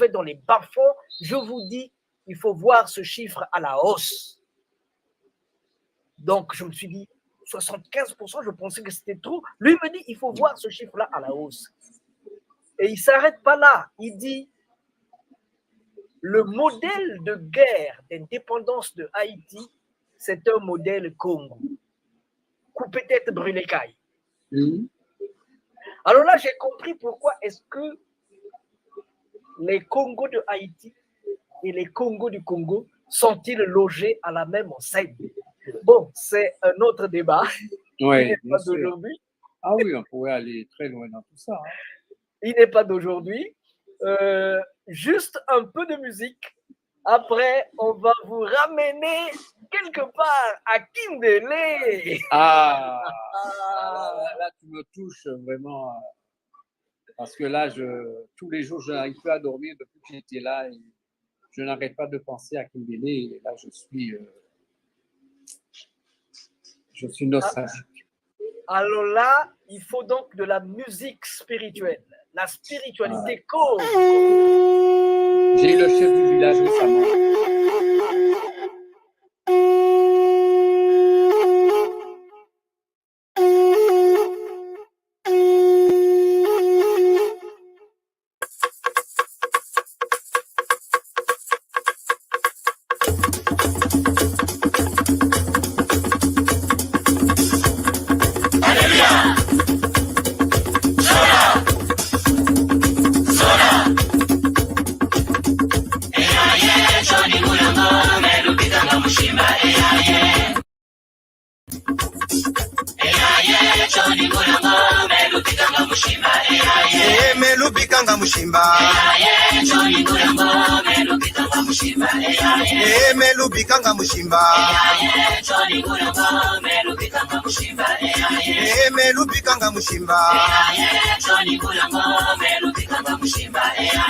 dans les bas-fonds, je vous dis, il faut voir ce chiffre à la hausse. Donc, je me suis dit, 75%, je pensais que c'était trop. Lui me dit, il faut voir ce chiffre-là à la hausse. Et il ne s'arrête pas là. Il dit, le modèle de guerre d'indépendance de Haïti, c'est un modèle Congo. Coupé tête, brûlé caille. Alors là, j'ai compris pourquoi est-ce que les Congos de Haïti et les Congos du Congo sont-ils logés à la même enseigne? Bon, c'est un autre débat. Oui, il n'est pas d'aujourd'hui. Ah oui, on pourrait aller très loin dans tout ça. Hein. Il n'est pas d'aujourd'hui. Juste un peu de musique. Après, on va vous ramener quelque part à Kindélé. Ah, là, tu me touches vraiment. Parce que là, tous les jours, je n'arrive pas à dormir depuis que j'étais là. Et je n'arrête pas de penser à Kindélé. Et là, je suis nostalgique. Alors là, il faut donc de la musique spirituelle. La spiritualité cause. J'ai eu le chef du village récemment. melubikanga mushimba melubikanga mushimba melubikanga mushimba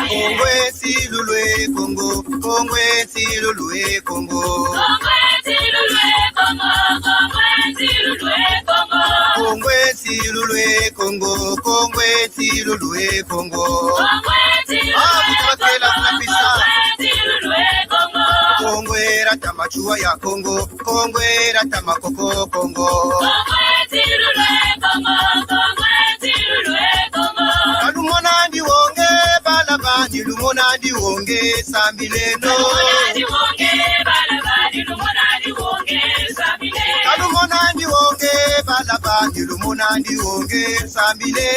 kongwe silulwe kongo kongwe silulwe kongo kongwe silulwe kongo kongwe silulwe kongo kongwe rata machua ya kongo kongwe rata makoko kongo kalumona ndi wonge balabandi lumona ndi wonge sambileno kalumona ndi wonge balabandi lumona ndi wonge sambile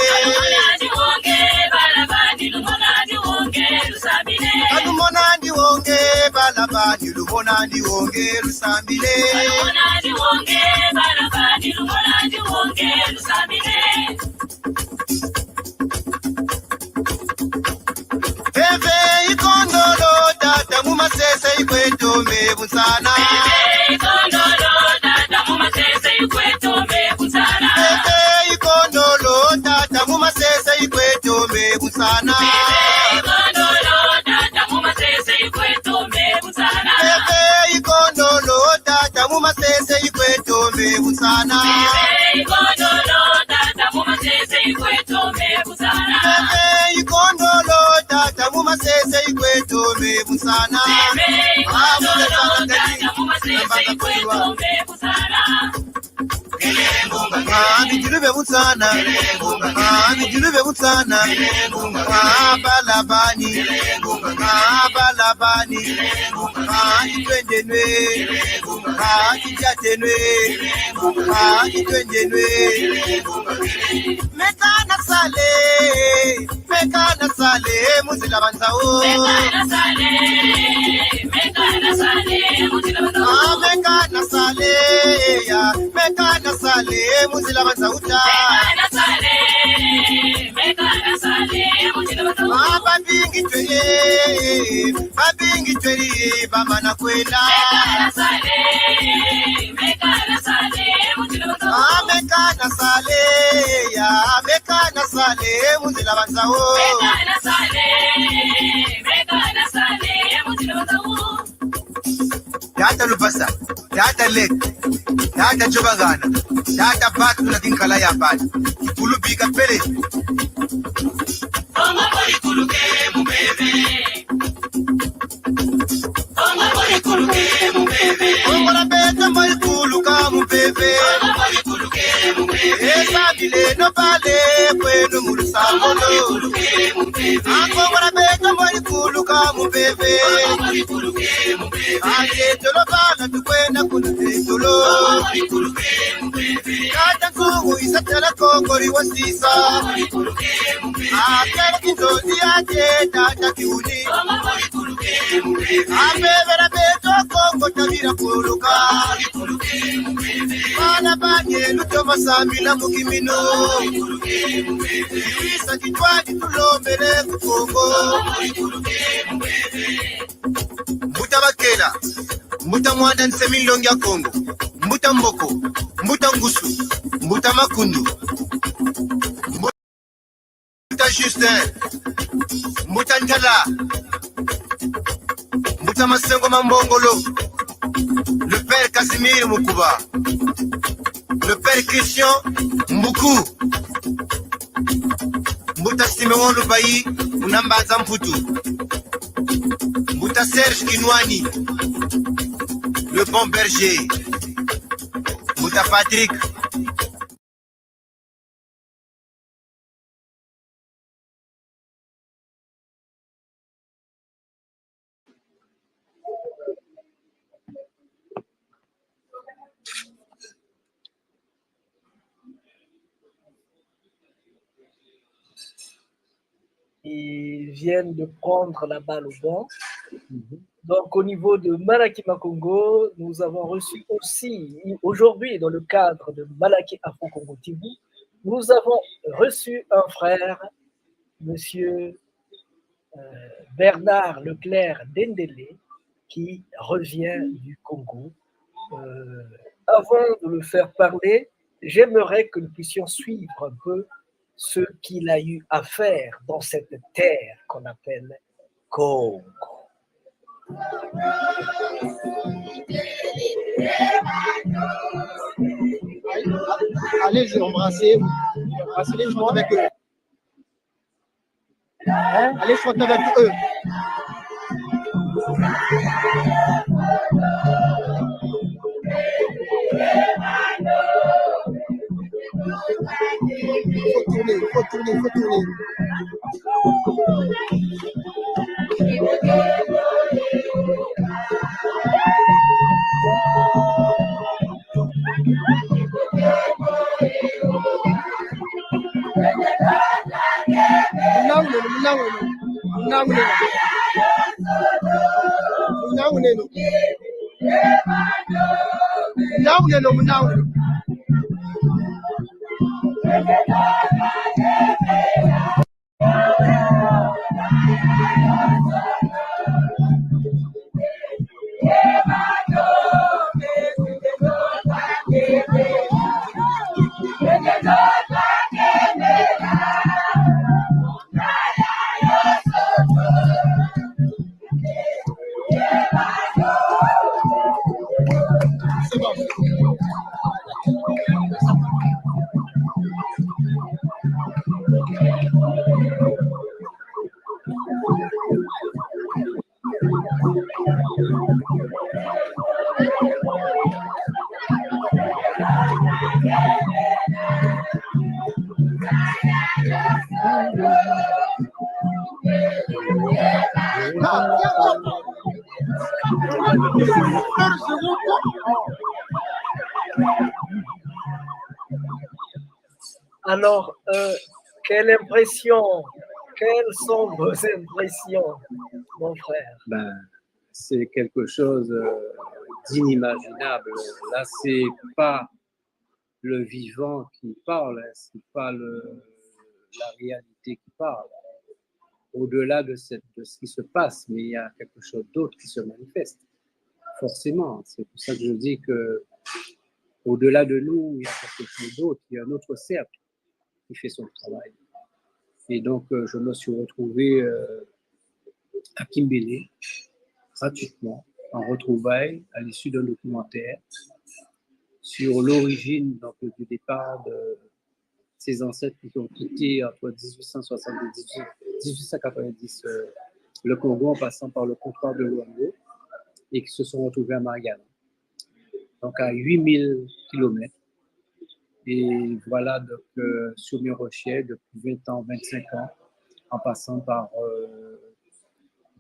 kalumona ndi wonge balabandi lumona ndi wonge lusambile Eve ikondolo dada mumasese ikwetome bunsana Eve ikondolo dada mumasese ikwetome bunsana Eve ikondolo dada mumasese ikwetome bunsana Eve ikondolo dada mumasese ikwetome bunsana Eve ikondolo dada mumasese ikwetome bunsana Eve ikondolo dada mumasese ikwetome bunsana Eve ikondolo dada mumasese ikwetome bunsana Eve ikondolo dada mumasese ikwetome bunsana Bijulube Mutsana, Bijulube Mutsana, Balabani, Balabani, Twendenwe, Jatenwe, Twendenwe, Mekana Sale, Muzila Banzao, Mekana Sale, Muzila Banzauta, Babingi Tweri, Bamana Kwela, Mekana Sale, Muzila Banzao, Data Lupasa, Data Lake, Data Jobagana, Data Batu Latin Kalaya Bad, Kulubiga Pele. Ongora beta mai kuluka mubebe, esa bile no bale kwenu mulusangolo. Ongora beta mai kuluka mubebe, ate tolo bala tukwena kuluke tolo. Kata kungu isatela kongori wasisa, akela kindozi ate tata kiuni. Abebera beto kongo tabira kuluka, bana banye luto masambila mukimino. Isa kitwadi tulombele kukongo. Mbuta bakela, mbuta mwanda nsemilongi ya Kongo, mbuta mboko, mbuta ngusu, mbuta makundu, mbuta Justin, mbuta Ntala, mbuta Masengo Mambongolo, le père Casimir Mukuba, le père Christian Mbuku, mbuta Simeon Lubayi, Unambaza Mputu, mbuta Serge Kinwani, le bon berger, mbuta Patrick. Ils viennent de prendre la balle au banc. Donc, au niveau de Malaki Makongo, nous avons reçu aussi, aujourd'hui, dans le cadre de Malaki Afro Congo TV, nous avons reçu un frère, monsieur Bernard Leclerc Dendele, qui revient du Congo. Avant de le faire parler, j'aimerais que nous puissions suivre un peu ce qu'il a eu à faire dans cette terre qu'on appelle Congo. Allez embrasser les gens avec eux. Allez chanter avec eux. Faut tourner. Alors, quelles sont vos impressions, mon frère? Ben, c'est quelque chose d'inimaginable. Là, c'est pas le vivant qui parle, hein, c'est pas la réalité qui parle. Au-delà de ce qui se passe, mais il y a quelque chose d'autre qui se manifeste. Forcément, c'est pour ça que je dis que au-delà de nous, il y a quelque chose d'autre, il y a un autre cercle qui fait son travail. Et donc, je me suis retrouvé à Kimbélé, gratuitement, en retrouvailles, à l'issue d'un documentaire sur l'origine donc, du départ de ces ancêtres qui ont quitté entre 1870 et 1890 le Congo en passant par le comptoir de Luango et qui se sont retrouvés à Mariana. Donc à 8000 km. Et voilà, donc, sur mes recherches, depuis 20 ans, 25 ans, en passant par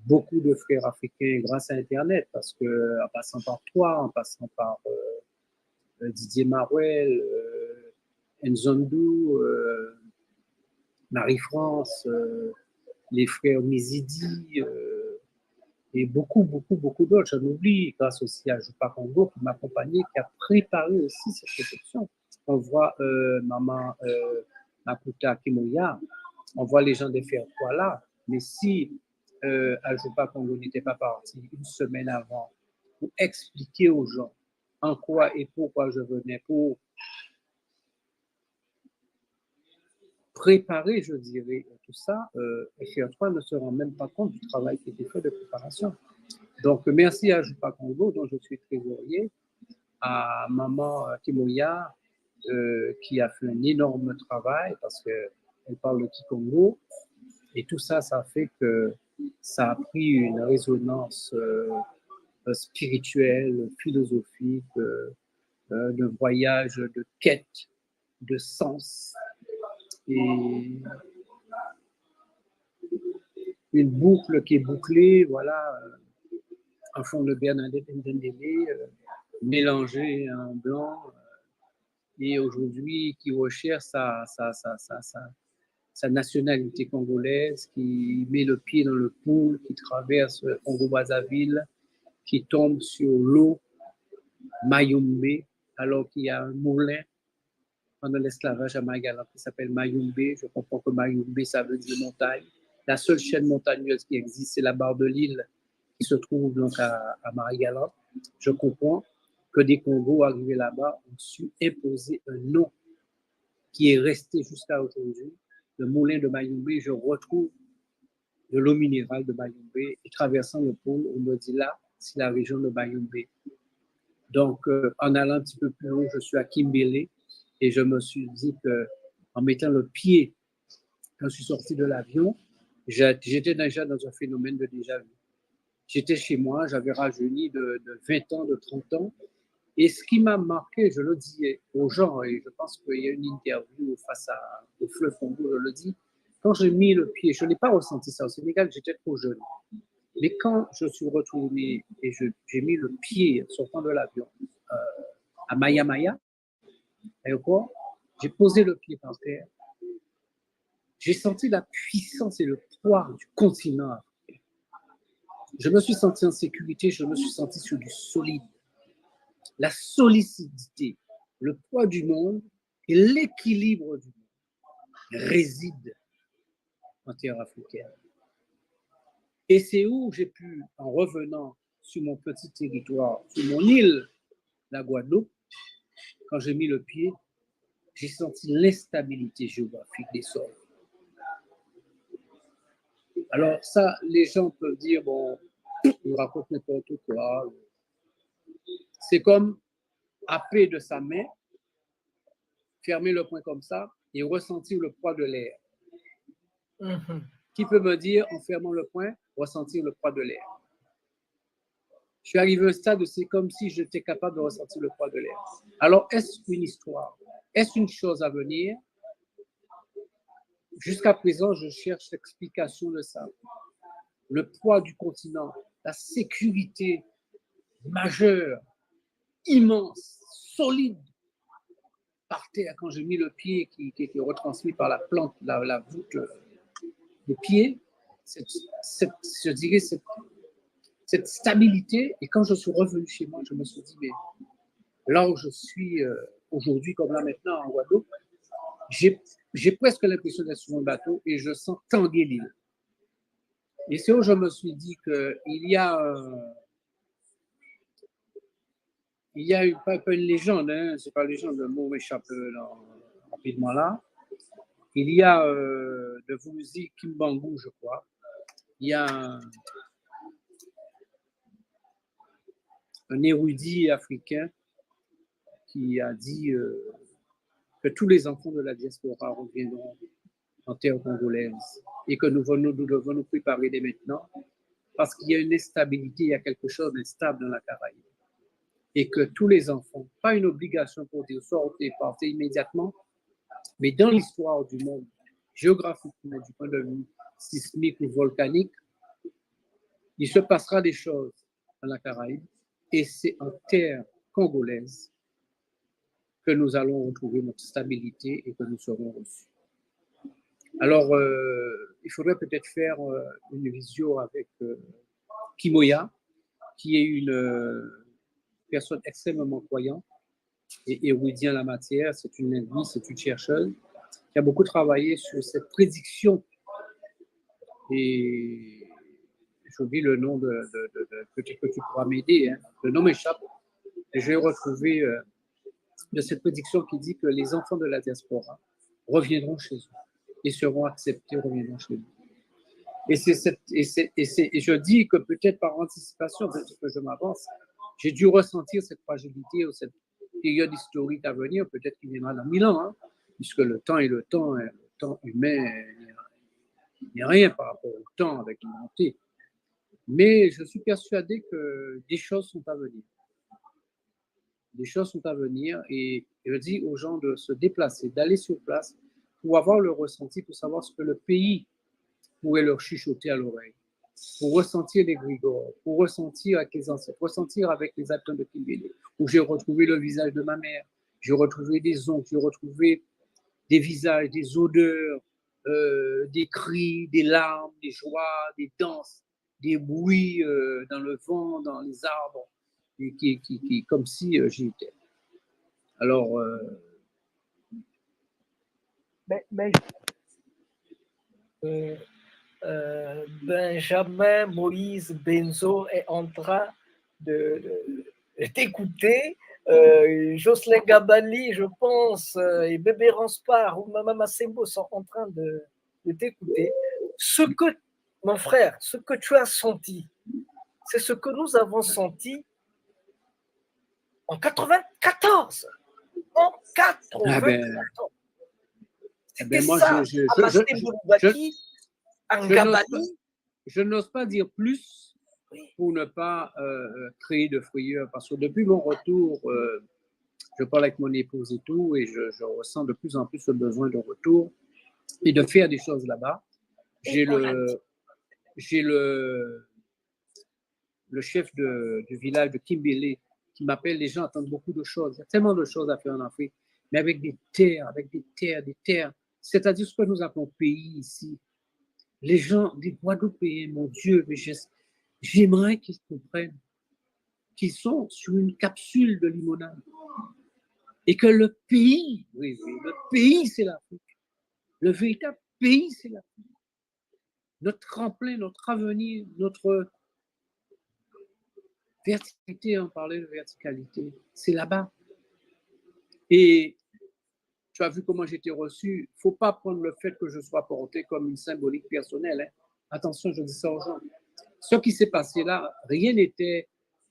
beaucoup de frères africains grâce à Internet, parce que en passant par toi, en passant par Didier Maruel, Nzondu, Marie-France, les frères Mizidi, et beaucoup d'autres. J'en oublie, grâce aussi à Jupa Congo qui m'a accompagné, qui a préparé aussi cette réception. On voit Maman Makuta Kimoya, on voit les gens des Ferrois là, mais si Ajupa Congo n'était pas parti une semaine avant pour expliquer aux gens en quoi et pourquoi je venais, pour préparer, je dirais, tout ça, FR3 ne se rend même pas compte du travail qui était fait de préparation. Donc, merci à Jupa Congo, dont je suis trésorier, à Maman Kimoya, qui a fait un énorme travail parce qu'elle parle de Kikongo. Et tout ça, ça fait que ça a pris une résonance spirituelle, philosophique, de voyage, de quête, de sens. Et une boucle qui est bouclée, voilà, en fond de Bernadette Ndendele, mélangé en blanc, et aujourd'hui qui recherche sa nationalité congolaise, qui met le pied dans le pool, qui traverse Congo-Brazzaville, qui tombe sur l'eau Mayumbe, alors qu'il y a un moulin pendant l'esclavage à Magalan qui s'appelle Mayumbe. Je comprends que Mayumbe, ça veut dire montagne. La seule chaîne montagneuse qui existe, c'est la barre de l'île qui se trouve donc à Marigalan. Je comprends que des Congos arrivés là-bas ont su imposer un nom qui est resté jusqu'à aujourd'hui. Le moulin de Mayumbe, je retrouve de l'eau minérale de Mayumbe et traversant le pôle, on me dit là, c'est la région de Mayumbe. Donc, en allant un petit peu plus haut, je suis à Kimbélé et je me suis dit qu'en mettant le pied, quand je suis sorti de l'avion, j'étais déjà dans un phénomène de déjà-vu. J'étais chez moi, j'avais rajeuni de 20 ans, de 30 ans. Et ce qui m'a marqué, je le dis aux gens, et je pense qu'il y a une interview face au fleuve Congo, je le dis, quand j'ai mis le pied, je n'ai pas ressenti ça au Sénégal, j'étais trop jeune. Mais quand je suis retourné et j'ai mis le pied sortant de l'avion à Maya, j'ai posé le pied par terre, j'ai senti la puissance et le poids du continent africain. Je me suis senti en sécurité, je me suis senti sur du solide. La solidité, le poids du monde et l'équilibre du monde résident en terre africaine. Et c'est où j'ai pu, en revenant sur mon petit territoire, sur mon île, la Guadeloupe, quand j'ai mis le pied, j'ai senti l'instabilité géographique des sols. Alors ça, les gens peuvent dire, bon, ils racontent n'importe quoi. C'est comme happer de sa main, fermer le poing comme ça et ressentir le poids de l'air. Qui peut me dire, en fermant le poing, ressentir le poids de l'air? Je suis arrivé à un stade où c'est comme si j'étais capable de ressentir le poids de l'air. Alors, est-ce une histoire? Est-ce une chose à venir? jusqu'à présent, je cherche l'explication de ça. Le poids du continent, la sécurité majeure, immense, solide, par terre, quand j'ai mis le pied qui est retransmis par la plante, la voûte des pieds, je dirais cette stabilité. Et quand je suis revenu chez moi, je me suis dit, mais là où je suis aujourd'hui, comme là maintenant en Guadeloupe, j'ai presque l'impression d'être sur un bateau et je sens tanguer l'île. Et c'est où je me suis dit qu'il y a pas une légende, hein, c'est pas une légende, le mot m'échappe rapidement là. Il y a de Vuzi Kimbangu, je crois. Il y a un érudit africain qui a dit que tous les enfants de la diaspora reviendront en terre congolaise et que nous devons nous préparer dès maintenant parce qu'il y a une instabilité, il y a quelque chose d'instable dans la Caraïbe. Et que tous les enfants, pas une obligation pour dire sortez, partez immédiatement, mais dans l'histoire du monde, géographiquement, du point de vue sismique ou volcanique, il se passera des choses dans la Caraïbe et c'est en terre congolaise que nous allons retrouver notre stabilité et que nous serons reçus. Alors, il faudrait peut-être faire une visio avec Kimoya, qui est une personne extrêmement croyante et érudite en la matière. C'est une linguiste, c'est une chercheuse qui a beaucoup travaillé sur cette prédiction. Et j'oublie le nom peut-être que tu pourras m'aider, hein. Le nom m'échappe. Et je vais retrouver de cette prédiction qui dit que les enfants de la diaspora reviendront chez eux et seront acceptés, reviendront chez eux. Et je dis que peut-être par anticipation, peut-être que je m'avance, j'ai dû ressentir cette fragilité ou cette période historique à venir, peut-être qu'il viendra dans 1000 ans, hein, puisque le temps humain n'est rien par rapport au temps avec l'humanité. Mais je suis persuadé que des choses sont à venir. Des choses sont à venir et je dis aux gens de se déplacer, d'aller sur place pour avoir le ressenti, pour savoir ce que le pays pourrait leur chuchoter à l'oreille, pour ressentir les grigores, pour ressentir avec les ancêtres, ressentir avec les habitants de Kimbélé, où j'ai retrouvé le visage de ma mère, j'ai retrouvé des oncles, j'ai retrouvé des visages, des odeurs, des cris, des larmes, des joies, des danses, des bruits dans le vent, dans les arbres, qui comme si j'y étais. Alors, Benjamin Moïse Benzo est en train de t'écouter. Jocelyn Gabali, je pense, et Bébé Ranspar ou Mama Sembo sont en train de t'écouter. Mon frère, ce que tu as senti, c'est ce que nous avons senti en 94. En 94. C'était ça, je n'ose pas dire plus pour ne pas créer de frayeur, parce que depuis mon retour, je parle avec mon épouse et tout, et je ressens de plus en plus le besoin de retour et de faire des choses là-bas. J'ai le chef du village de Kimbélé qui m'appelle. Les gens attendent beaucoup de choses. Il y a tellement de choses à faire en Afrique, mais avec des terres. C'est-à-dire ce que nous appelons pays ici. Les gens des Guadeloupéens, mon Dieu, mais j'aimerais qu'ils comprennent qu'ils sont sur une capsule de limonade et que le pays, le pays, c'est l'Afrique. Le véritable pays, c'est l'Afrique. Notre tremplin, notre avenir, notre verticalité, on parlait de verticalité, c'est là-bas. Et tu as vu comment j'ai été reçu. Il ne faut pas prendre le fait que je sois porté comme une symbolique personnelle. Hein. Attention, je dis ça aux gens. Ce qui s'est passé là, rien n'était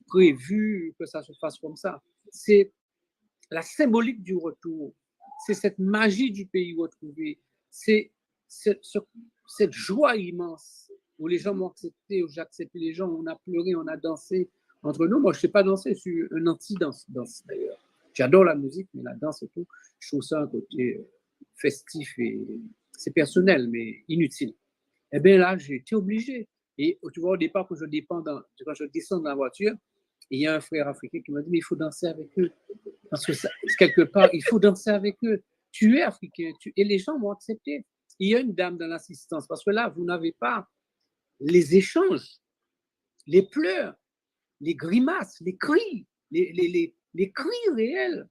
prévu que ça se fasse comme ça. C'est la symbolique du retour. C'est cette magie du pays retrouvé. C'est cette joie immense où les gens m'ont accepté, où j'ai accepté les gens, où on a pleuré, on a dansé entre nous. Moi, je ne sais pas danser, je suis un anti-danse d'ailleurs. J'adore la musique, mais la danse et tout, je trouve ça un côté festif et c'est personnel, mais inutile. Eh bien là, j'ai été obligé. Et tu vois, au départ, quand je descends dans la voiture, il y a un frère africain qui m'a dit, mais il faut danser avec eux. Parce que ça, quelque part, il faut danser avec eux. Tu es africain. Et les gens m'ont accepté. Il y a une dame dans l'assistance. Parce que là, vous n'avez pas les échanges, les pleurs, les grimaces, les cris, les cris réels.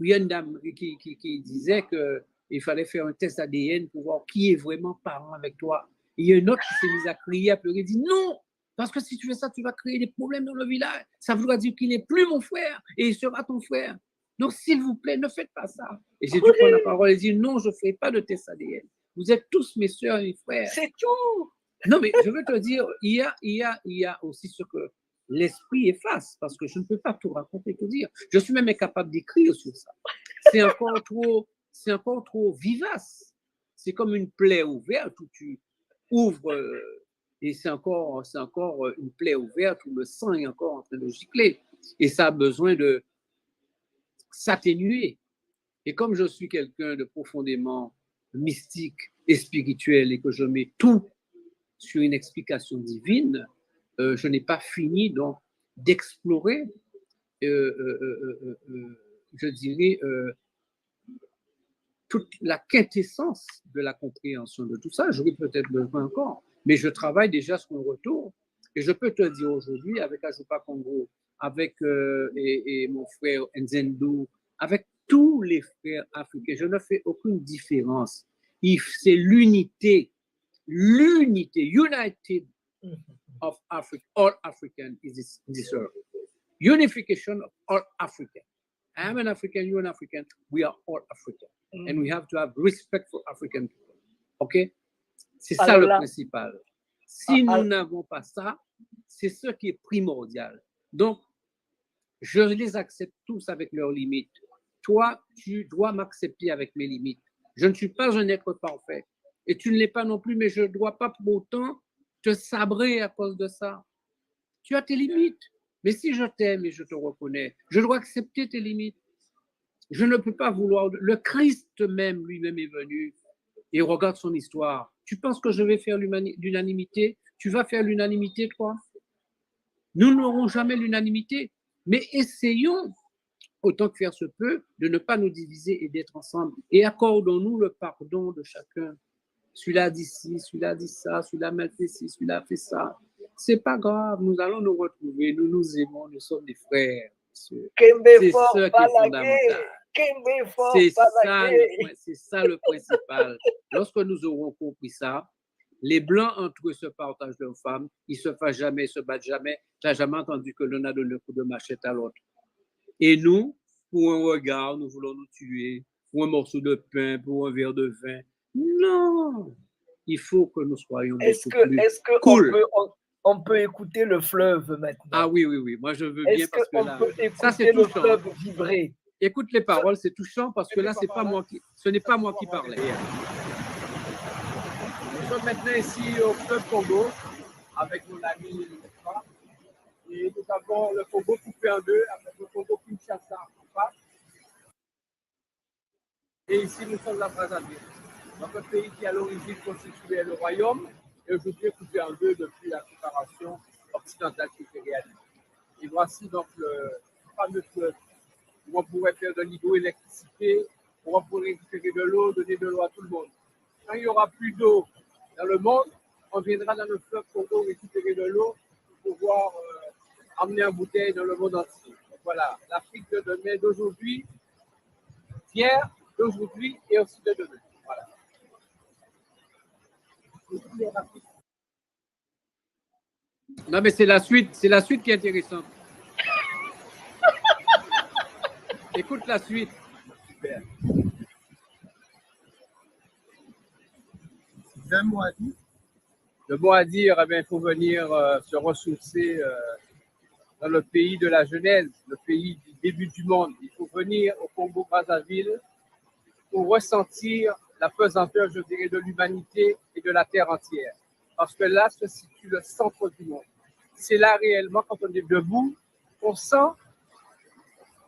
Il y a une dame qui disait qu'il fallait faire un test ADN pour voir qui est vraiment parent avec toi. Et il y a une autre qui s'est mise à crier, à pleurer, dit non, parce que si tu fais ça, tu vas créer des problèmes dans le village. Ça voudra dire qu'il n'est plus mon frère et il sera ton frère. Donc, s'il vous plaît, ne faites pas ça. Et j'ai dû prendre la parole et dire non, je ne ferai pas de test ADN. Vous êtes tous mes soeurs et mes frères. C'est tout. Non, mais je veux te dire, il y a aussi ce que l'esprit efface, parce que je ne peux pas tout raconter, tout dire. Je suis même incapable d'écrire sur ça. C'est encore trop vivace. C'est comme une plaie ouverte où tu ouvres et c'est encore une plaie ouverte où le sang est encore en train de gicler. Et ça a besoin de s'atténuer. Et comme je suis quelqu'un de profondément mystique et spirituel et que je mets tout sur une explication divine, je n'ai pas fini donc d'explorer, je dirais, toute la quintessence de la compréhension de tout ça. J'aurais peut-être besoin encore, mais je travaille déjà sur mon retour. Et je peux te dire aujourd'hui, avec Ajupa Congo, avec et mon frère Nzendou, avec tous les frères africains, je ne fais aucune différence. C'est l'unité, united of Africa, all African is this earth. Unification of all African. I am an African, you're an African, we are all African. And we have to have respect for African people. OK? C'est ça le principal. Si nous n'avons pas ça, c'est ce qui est primordial. Donc, je les accepte tous avec leurs limites. Toi, tu dois m'accepter avec mes limites. Je ne suis pas un être parfait. Et tu ne l'es pas non plus, mais je ne dois pas pour autant te sabrer à cause de ça. Tu as tes limites. Mais si je t'aime et je te reconnais, je dois accepter tes limites. Je ne peux pas vouloir... Le Christ même, lui-même est venu et regarde son histoire. Tu penses que je vais faire l'unanimité? Tu vas faire l'unanimité, toi? Nous n'aurons jamais l'unanimité, mais essayons, autant que faire se peut, de ne pas nous diviser et d'être ensemble. Et accordons-nous le pardon de chacun. Celui-là a dit ci, celui-là a dit ça, celui-là a mal fait ci, celui-là a fait ça. C'est pas grave, nous allons nous retrouver, nous nous aimons, nous sommes des frères. C'est ça qui est fondamental. C'est ça le principal. Lorsque nous aurons compris ça, les Blancs entre eux se partagent leurs femmes, ils se fâchent jamais, ils se battent jamais. Tu n'as jamais entendu que l'un a donné un coup de machette à l'autre. Et nous, pour un regard, nous voulons nous tuer, pour un morceau de pain, pour un verre de vin. Non, il faut que nous soyons beaucoup plus cool. On peut écouter le fleuve maintenant? Ah oui, moi je veux bien parce que là, peut écouter ça c'est le touchant. fleuve vibrer? Écoute les paroles, c'est touchant parce que là, ce n'est pas moi qui parlais. Nous sommes maintenant ici au fleuve Congo avec mon ami et nous avons le Congo coupé en deux avec le Congo Kinshasa en face. Et ici, nous sommes à Brazzaville, donc un pays qui à l'origine constituait le royaume et aujourd'hui est coupé en deux depuis la séparation occidentale qui s'est réalisée. Et voici donc le fameux fleuve où on pourrait faire de l'hydroélectricité, où on pourrait récupérer de l'eau, donner de l'eau à tout le monde. Quand il n'y aura plus d'eau dans le monde, on viendra dans le fleuve Congo récupérer de l'eau pour pouvoir emmener en bouteille dans le monde entier. Donc voilà, l'Afrique de demain, d'aujourd'hui, d'hier, d'aujourd'hui et aussi de demain. Voilà. Non, mais c'est la suite qui est intéressante. Écoute la suite. Super. Un mot à dire. Le mot à dire, eh bien, il faut venir se ressourcer dans le pays de la Genèse, le pays du début du monde. Il faut venir au Congo-Brazzaville pour ressentir la pesanteur, je dirais, de l'humanité et de la terre entière. Parce que là se situe le centre du monde. C'est là réellement, quand on est debout, on sent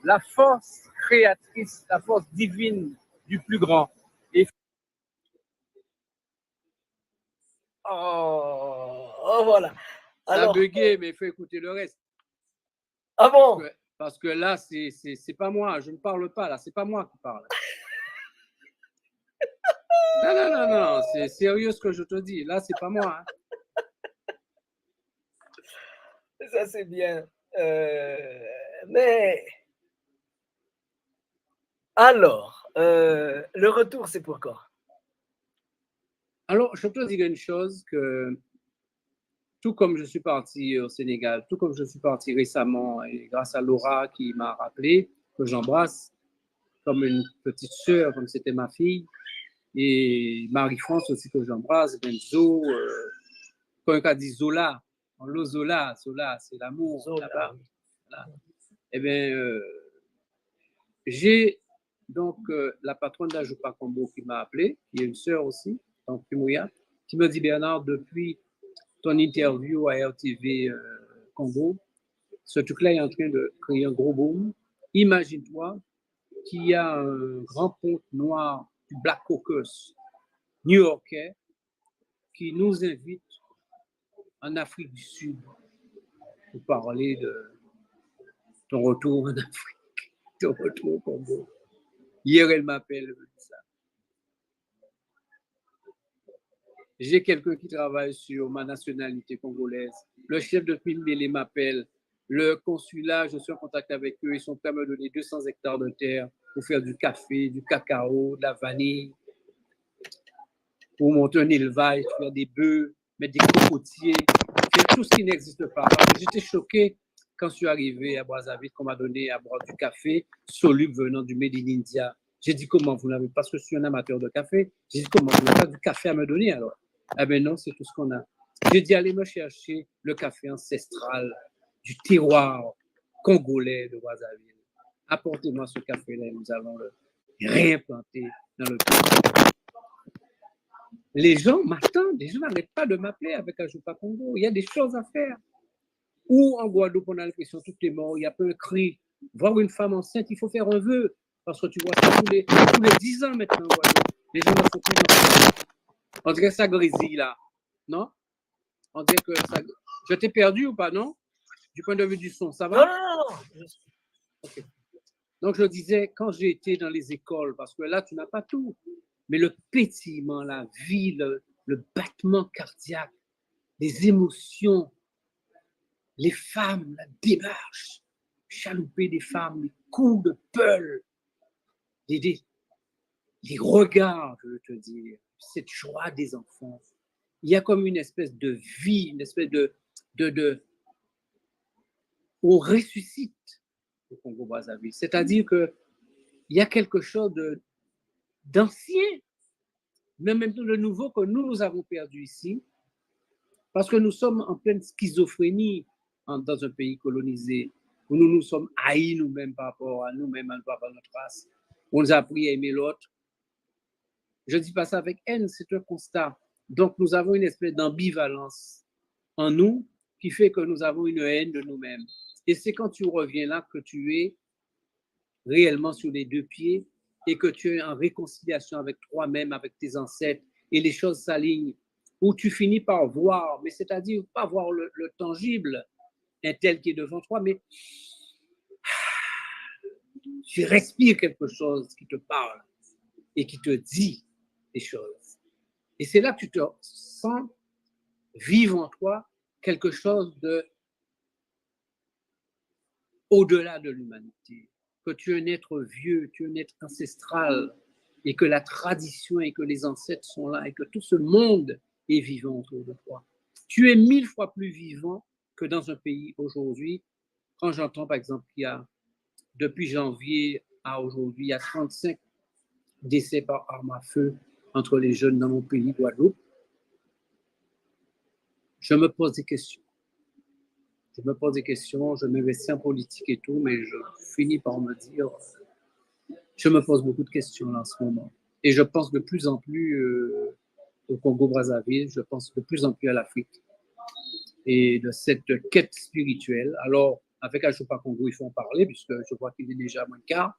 la force créatrice, la force divine du plus grand. Et Oh, voilà. Ça a Alors, bugué, mais il faut écouter le reste. Ah bon? Parce que là, c'est pas moi. Je ne parle pas là. C'est pas moi qui parle. Non. C'est sérieux ce que je te dis. Là, c'est pas moi. Hein. Ça, c'est bien. Mais alors, le retour, c'est pour quand? Alors, je te dis une chose, que tout comme je suis parti au Sénégal, tout comme je suis parti récemment, et grâce à Laura qui m'a rappelé, que j'embrasse comme une petite sœur, comme c'était ma fille, et Marie-France aussi que j'embrasse, Benzo, quand on a dit Zola, Zola, c'est l'amour là-bas. Voilà. Eh bien, j'ai donc la patronne d'Ajupa Combo qui m'a appelé, qui est une sœur aussi, donc Kimouya, qui me dit Bernard, depuis ton interview à RTV Congo, ce truc-là est en train de créer un gros boom. Imagine-toi qu'il y a un grand ponte noir du Black Caucus new-yorkais qui nous invite en Afrique du Sud pour parler de ton retour en Afrique, ton retour au Congo. Hier, elle m'appelle, elle me dit ça. J'ai quelqu'un qui travaille sur ma nationalité congolaise. Le chef de Pimbélé m'appelle. Le consulat, je suis en contact avec eux. Ils sont prêts à me donner 200 hectares de terre pour faire du café, du cacao, de la vanille, pour monter un élevage, faire des bœufs, mettre des cocotiers, faire tout ce qui n'existe pas. J'étais choqué quand je suis arrivé à Brazzaville, qu'on m'a donné à boire du café soluble venant du Made in India. J'ai dit, comment vous n'avez pas, parce que je suis un amateur de café, j'ai dit, comment vous n'avez pas du café à me donner alors? Ah ben non, c'est tout ce qu'on a. J'ai dit, allez me chercher le café ancestral du terroir congolais de Brazzaville. Apportez-moi ce café-là et nous allons le réimplanter dans le pays. Les gens m'attendent, les gens n'arrêtent pas de m'appeler avec Ajupa Congo. Il y a des choses à faire. Ou en Guadeloupe, on a l'impression que tout est mort, il y a pas un cri. Voir une femme enceinte, il faut faire un vœu. Parce que tu vois ça tous les 10 ans maintenant, en Guadeloupe. Les gens ne font plus d'enfants. On dirait que ça grésille là, non? On dirait que ça... Je t'ai perdu ou pas, non? Du point de vue du son, ça va? Non. Okay. Donc, je disais, quand j'ai été dans les écoles, parce que là, tu n'as pas tout, mais le pétillement, la vie, le battement cardiaque, les émotions, les femmes, la démarche, chalouper des femmes, les coups de peule, les regards, je veux te dire, cette joie des enfants. Il y a comme une espèce de vie, une espèce de on ressuscite au Congo-Brazzaville. C'est-à-dire qu'il y a quelque chose d'ancien, mais même de nouveau que nous avons perdu ici, parce que nous sommes en pleine schizophrénie dans un pays colonisé, où nous nous sommes haïs nous-mêmes par rapport à nous-mêmes, par rapport à notre race. On nous a appris à aimer l'autre. Je ne dis pas ça avec haine, c'est un constat. Donc, nous avons une espèce d'ambivalence en nous qui fait que nous avons une haine de nous-mêmes. Et c'est quand tu reviens là que tu es réellement sur les deux pieds et que tu es en réconciliation avec toi-même, avec tes ancêtres, et les choses s'alignent, où tu finis par voir, mais c'est-à-dire pas voir le tangible, un tel qui est devant toi, mais tu respires quelque chose qui te parle et qui te dit des choses. Et c'est là que tu te sens vivre en toi quelque chose de au-delà de l'humanité, que tu es un être vieux, tu es un être ancestral, et que la tradition et que les ancêtres sont là, et que tout ce monde est vivant autour de toi. Tu es 1000 fois plus vivant que dans un pays aujourd'hui. Quand j'entends, par exemple, qu'il y a, depuis janvier à aujourd'hui, il y a 35 décès par arme à feu entre les jeunes dans mon pays, Guadeloupe, je me pose des questions. Je m'investis en politique et tout, mais je finis par me dire, je me pose beaucoup de questions là, en ce moment. Et je pense de plus en plus au Congo-Brazzaville, je pense de plus en plus à l'Afrique et de cette quête spirituelle. Alors, avec Ajupa Congo, il faut en parler, puisque je vois qu'il est déjà à moins de quart.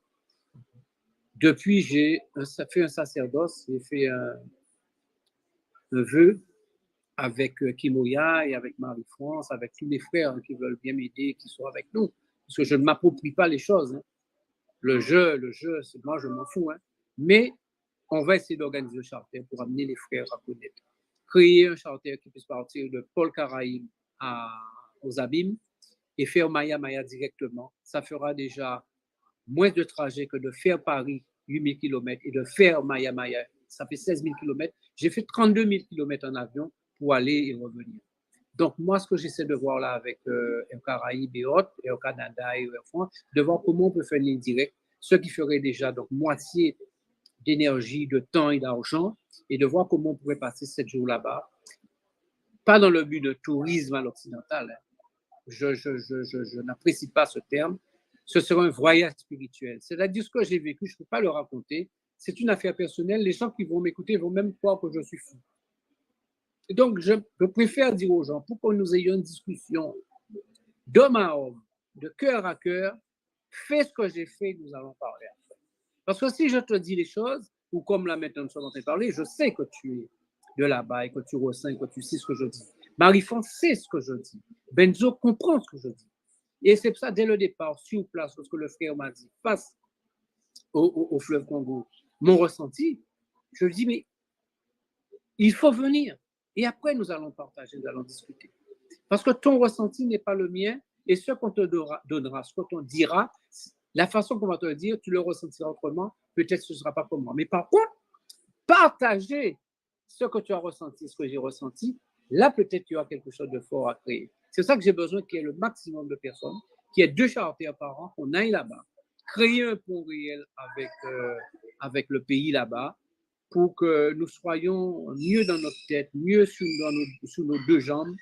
Depuis, j'ai fait un sacerdoce, j'ai fait un vœu avec Kimoya et avec Marie-France, avec tous les frères qui veulent bien m'aider, qui sont avec nous. Parce que je ne m'approprie pas les choses. Hein. Le jeu, moi, je m'en fous. Hein. Mais on va essayer d'organiser le charter pour amener les frères à connaître. Créer un charter qui puisse partir de Paul Caraïbe aux Abîmes et faire Maya Maya directement. Ça fera déjà moins de trajet que de faire Paris 8000 km et de faire Maya Maya. Ça fait 16 000 km. J'ai fait 32 000 km en avion pour aller et revenir. Donc, moi, ce que j'essaie de voir là avec Air Caraïbes et autres, Air Canada et Air France, de voir comment on peut faire une ligne directe, ce qui ferait déjà donc moitié d'énergie, de temps et d'argent, et de voir comment on pourrait passer 7 jours là-bas. Pas dans le but de tourisme à l'occidental. Hein. Je n'apprécie pas ce terme. Ce serait un voyage spirituel. C'est-à-dire ce que j'ai vécu, je ne peux pas le raconter. C'est une affaire personnelle. Les gens qui vont m'écouter vont même croire que je suis fou. Et donc, je préfère dire aux gens, pour que nous ayons une discussion d'homme à homme, de cœur à cœur, fais ce que j'ai fait, nous allons parler après. Parce que si je te dis les choses, ou comme là maintenant nous sommes en train de parler, je sais que tu es de là-bas et que tu ressens et que tu sais ce que je dis. Marie-France sait ce que je dis. Benzo comprend ce que je dis. Et c'est pour ça, dès le départ, sur place, lorsque le frère m'a dit, face au fleuve Congo, mon ressenti, je lui dis, mais il faut venir. Et après, nous allons partager, nous allons discuter. Parce que ton ressenti n'est pas le mien, et ce qu'on te donnera, ce qu'on te dira, la façon qu'on va te le dire, tu le ressentiras autrement, peut-être ce ne sera pas comme moi. Mais par contre, partager ce que tu as ressenti, ce que j'ai ressenti, là, peut-être tu as quelque chose de fort à créer. C'est ça que j'ai besoin qu'il y ait le maximum de personnes, qu'il y ait 2 charters par an, qu'on aille là-bas, créer un pont réel avec le pays là-bas, pour que nous soyons mieux dans notre tête, mieux sous nos 2 jambes,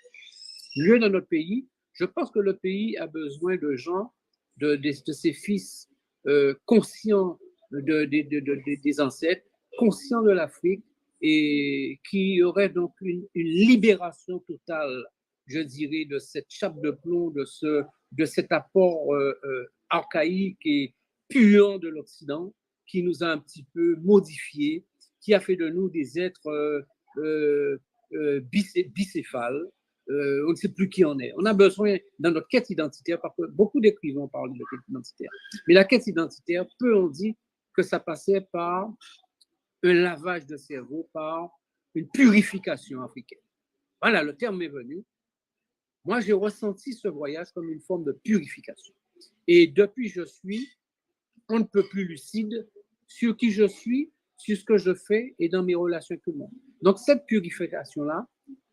mieux dans notre pays. Je pense que le pays a besoin de gens, de ses fils conscients des ancêtres, conscients de l'Afrique, et qui auraient donc une libération totale, je dirais, de cette chape de plomb, de cet apport archaïque et puant de l'Occident, qui nous a un petit peu modifiés, qui a fait de nous des êtres bicéphales. On ne sait plus qui on est. On a besoin, dans notre quête identitaire, parce que beaucoup d'écrivains parlent de quête identitaire, mais la quête identitaire, peu on dit que ça passait par un lavage de cerveau, par une purification africaine. Voilà, le terme m'est venu. Moi, j'ai ressenti ce voyage comme une forme de purification. Et depuis, je suis, on ne peut plus lucide sur qui je suis, sur ce que je fais et dans mes relations avec tout le monde. Donc, cette purification-là,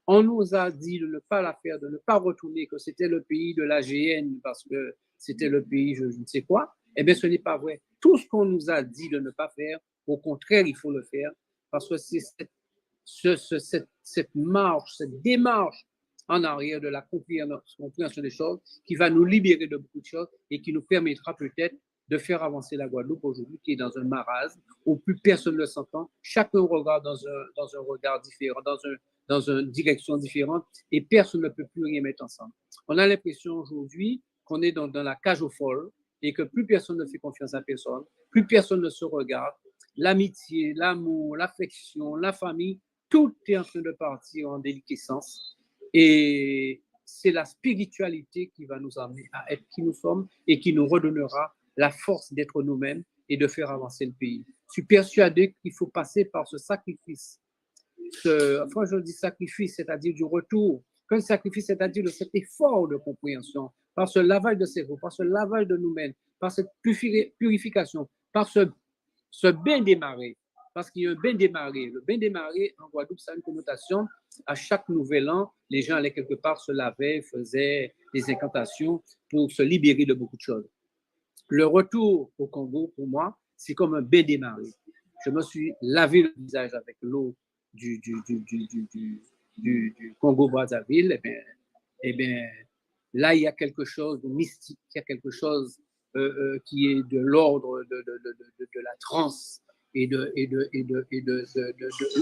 on nous a dit de ne pas la faire, de ne pas retourner, que c'était le pays de l'AGN parce que c'était le pays je ne sais quoi. Eh bien, ce n'est pas vrai. Tout ce qu'on nous a dit de ne pas faire, au contraire, il faut le faire parce que c'est cette marche, cette démarche en arrière de la compréhension des choses qui va nous libérer de beaucoup de choses et qui nous permettra peut-être de faire avancer la Guadeloupe aujourd'hui, qui est dans un marasme où plus personne ne s'entend. Chacun regarde dans un regard différent, dans une direction différente, et personne ne peut plus rien mettre ensemble. On a l'impression aujourd'hui qu'on est dans la cage aux folles et que plus personne ne fait confiance à personne, plus personne ne se regarde. L'amitié, l'amour, l'affection, la famille, tout est en train de partir en déliquescence. Et c'est la spiritualité qui va nous amener à être qui nous sommes et qui nous redonnera la force d'être nous-mêmes et de faire avancer le pays. Je suis persuadé qu'il faut passer par ce sacrifice. Enfin, je dis sacrifice, c'est-à-dire du retour. Qu'un sacrifice, c'est-à-dire de cet effort de compréhension, par ce lavage de cerveau, par ce lavage de nous-mêmes, par cette purification, par ce bain démarré. Parce qu'il y a un bain démarré. Le bain démarré, en Guadeloupe, ça a une connotation. À chaque nouvel an, les gens allaient quelque part, se lavaient, faisaient des incantations pour se libérer de beaucoup de choses. Le retour au Congo, pour moi, c'est comme un bain démarré. Je me suis lavé le visage avec l'eau du Congo-Brazzaville. Eh bien, là, il y a quelque chose de mystique, il y a quelque chose qui est de l'ordre de la transe et de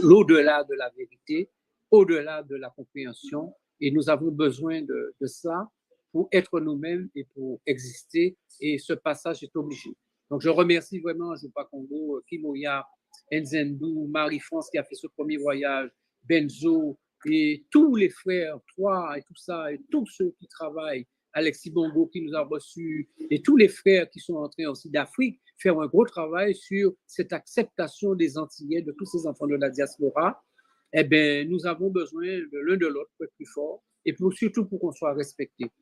l'au-delà de la vérité, au-delà de la compréhension. Et nous avons besoin de ça pour être nous-mêmes et pour exister. Et ce passage est obligé. Donc, je remercie vraiment Jupa Congo, Kimoya, Nzendou, Marie-France qui a fait ce premier voyage, Benzo, Et tous les frères, toi et tout ça, et tous ceux qui travaillent, Alexis Bongo qui nous a reçus, et tous les frères qui sont entrés aussi d'Afrique, faire un gros travail sur cette acceptation des Antillais, de tous ces enfants de la diaspora. Eh bien, nous avons besoin de l'un de l'autre pour être plus fort, et surtout pour qu'on soit respecté.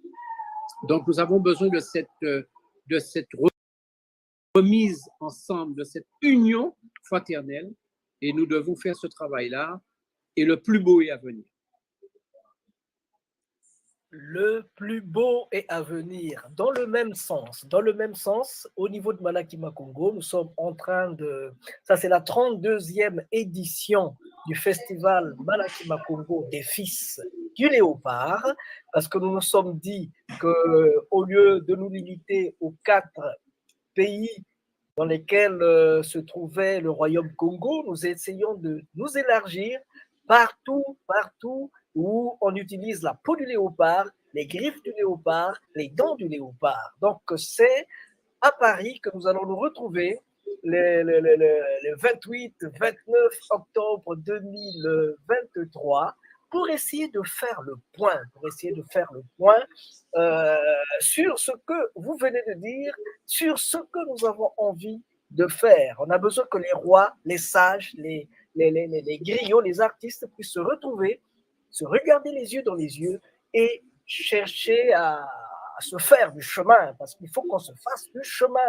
Donc, nous avons besoin de cette remise ensemble, de cette union fraternelle, et nous devons faire ce travail-là, et le plus beau est à venir. Le plus beau est à venir. Dans le même sens, au niveau de Malakima Congo, nous sommes en train de... Ça, c'est la 32e édition du festival Malakima Congo des Fils du Léopard, parce que nous nous sommes dit qu'au lieu de nous limiter aux 4 pays dans lesquels se trouvait le royaume Congo, nous essayons de nous élargir partout où on utilise la peau du léopard, les griffes du léopard, les dents du léopard. Donc, c'est à Paris que nous allons nous retrouver le 28-29 octobre 2023 pour essayer de faire le point, sur ce que vous venez de dire, sur ce que nous avons envie de faire. On a besoin que les rois, les sages, les griots, les artistes puissent se retrouver, se regarder les yeux dans les yeux et chercher à se faire du chemin, parce qu'il faut qu'on se fasse du chemin.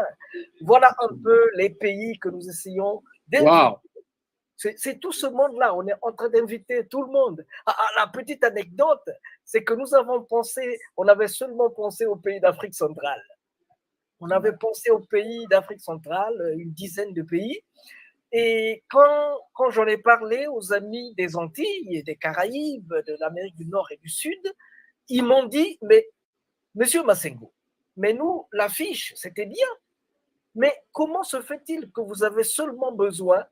Voilà un peu les pays que nous essayons d'inviter. Wow. C'est tout ce monde-là, on est en train d'inviter tout le monde. La petite anecdote, c'est que nous avons pensé, on avait seulement pensé aux pays d'Afrique centrale. On avait pensé aux pays d'Afrique centrale, une dizaine de pays. Et quand j'en ai parlé aux amis des Antilles et des Caraïbes, de l'Amérique du Nord et du Sud, ils m'ont dit, mais Monsieur Massengo, mais nous, l'affiche, c'était bien. Mais comment se fait-il que vous avez seulement besoin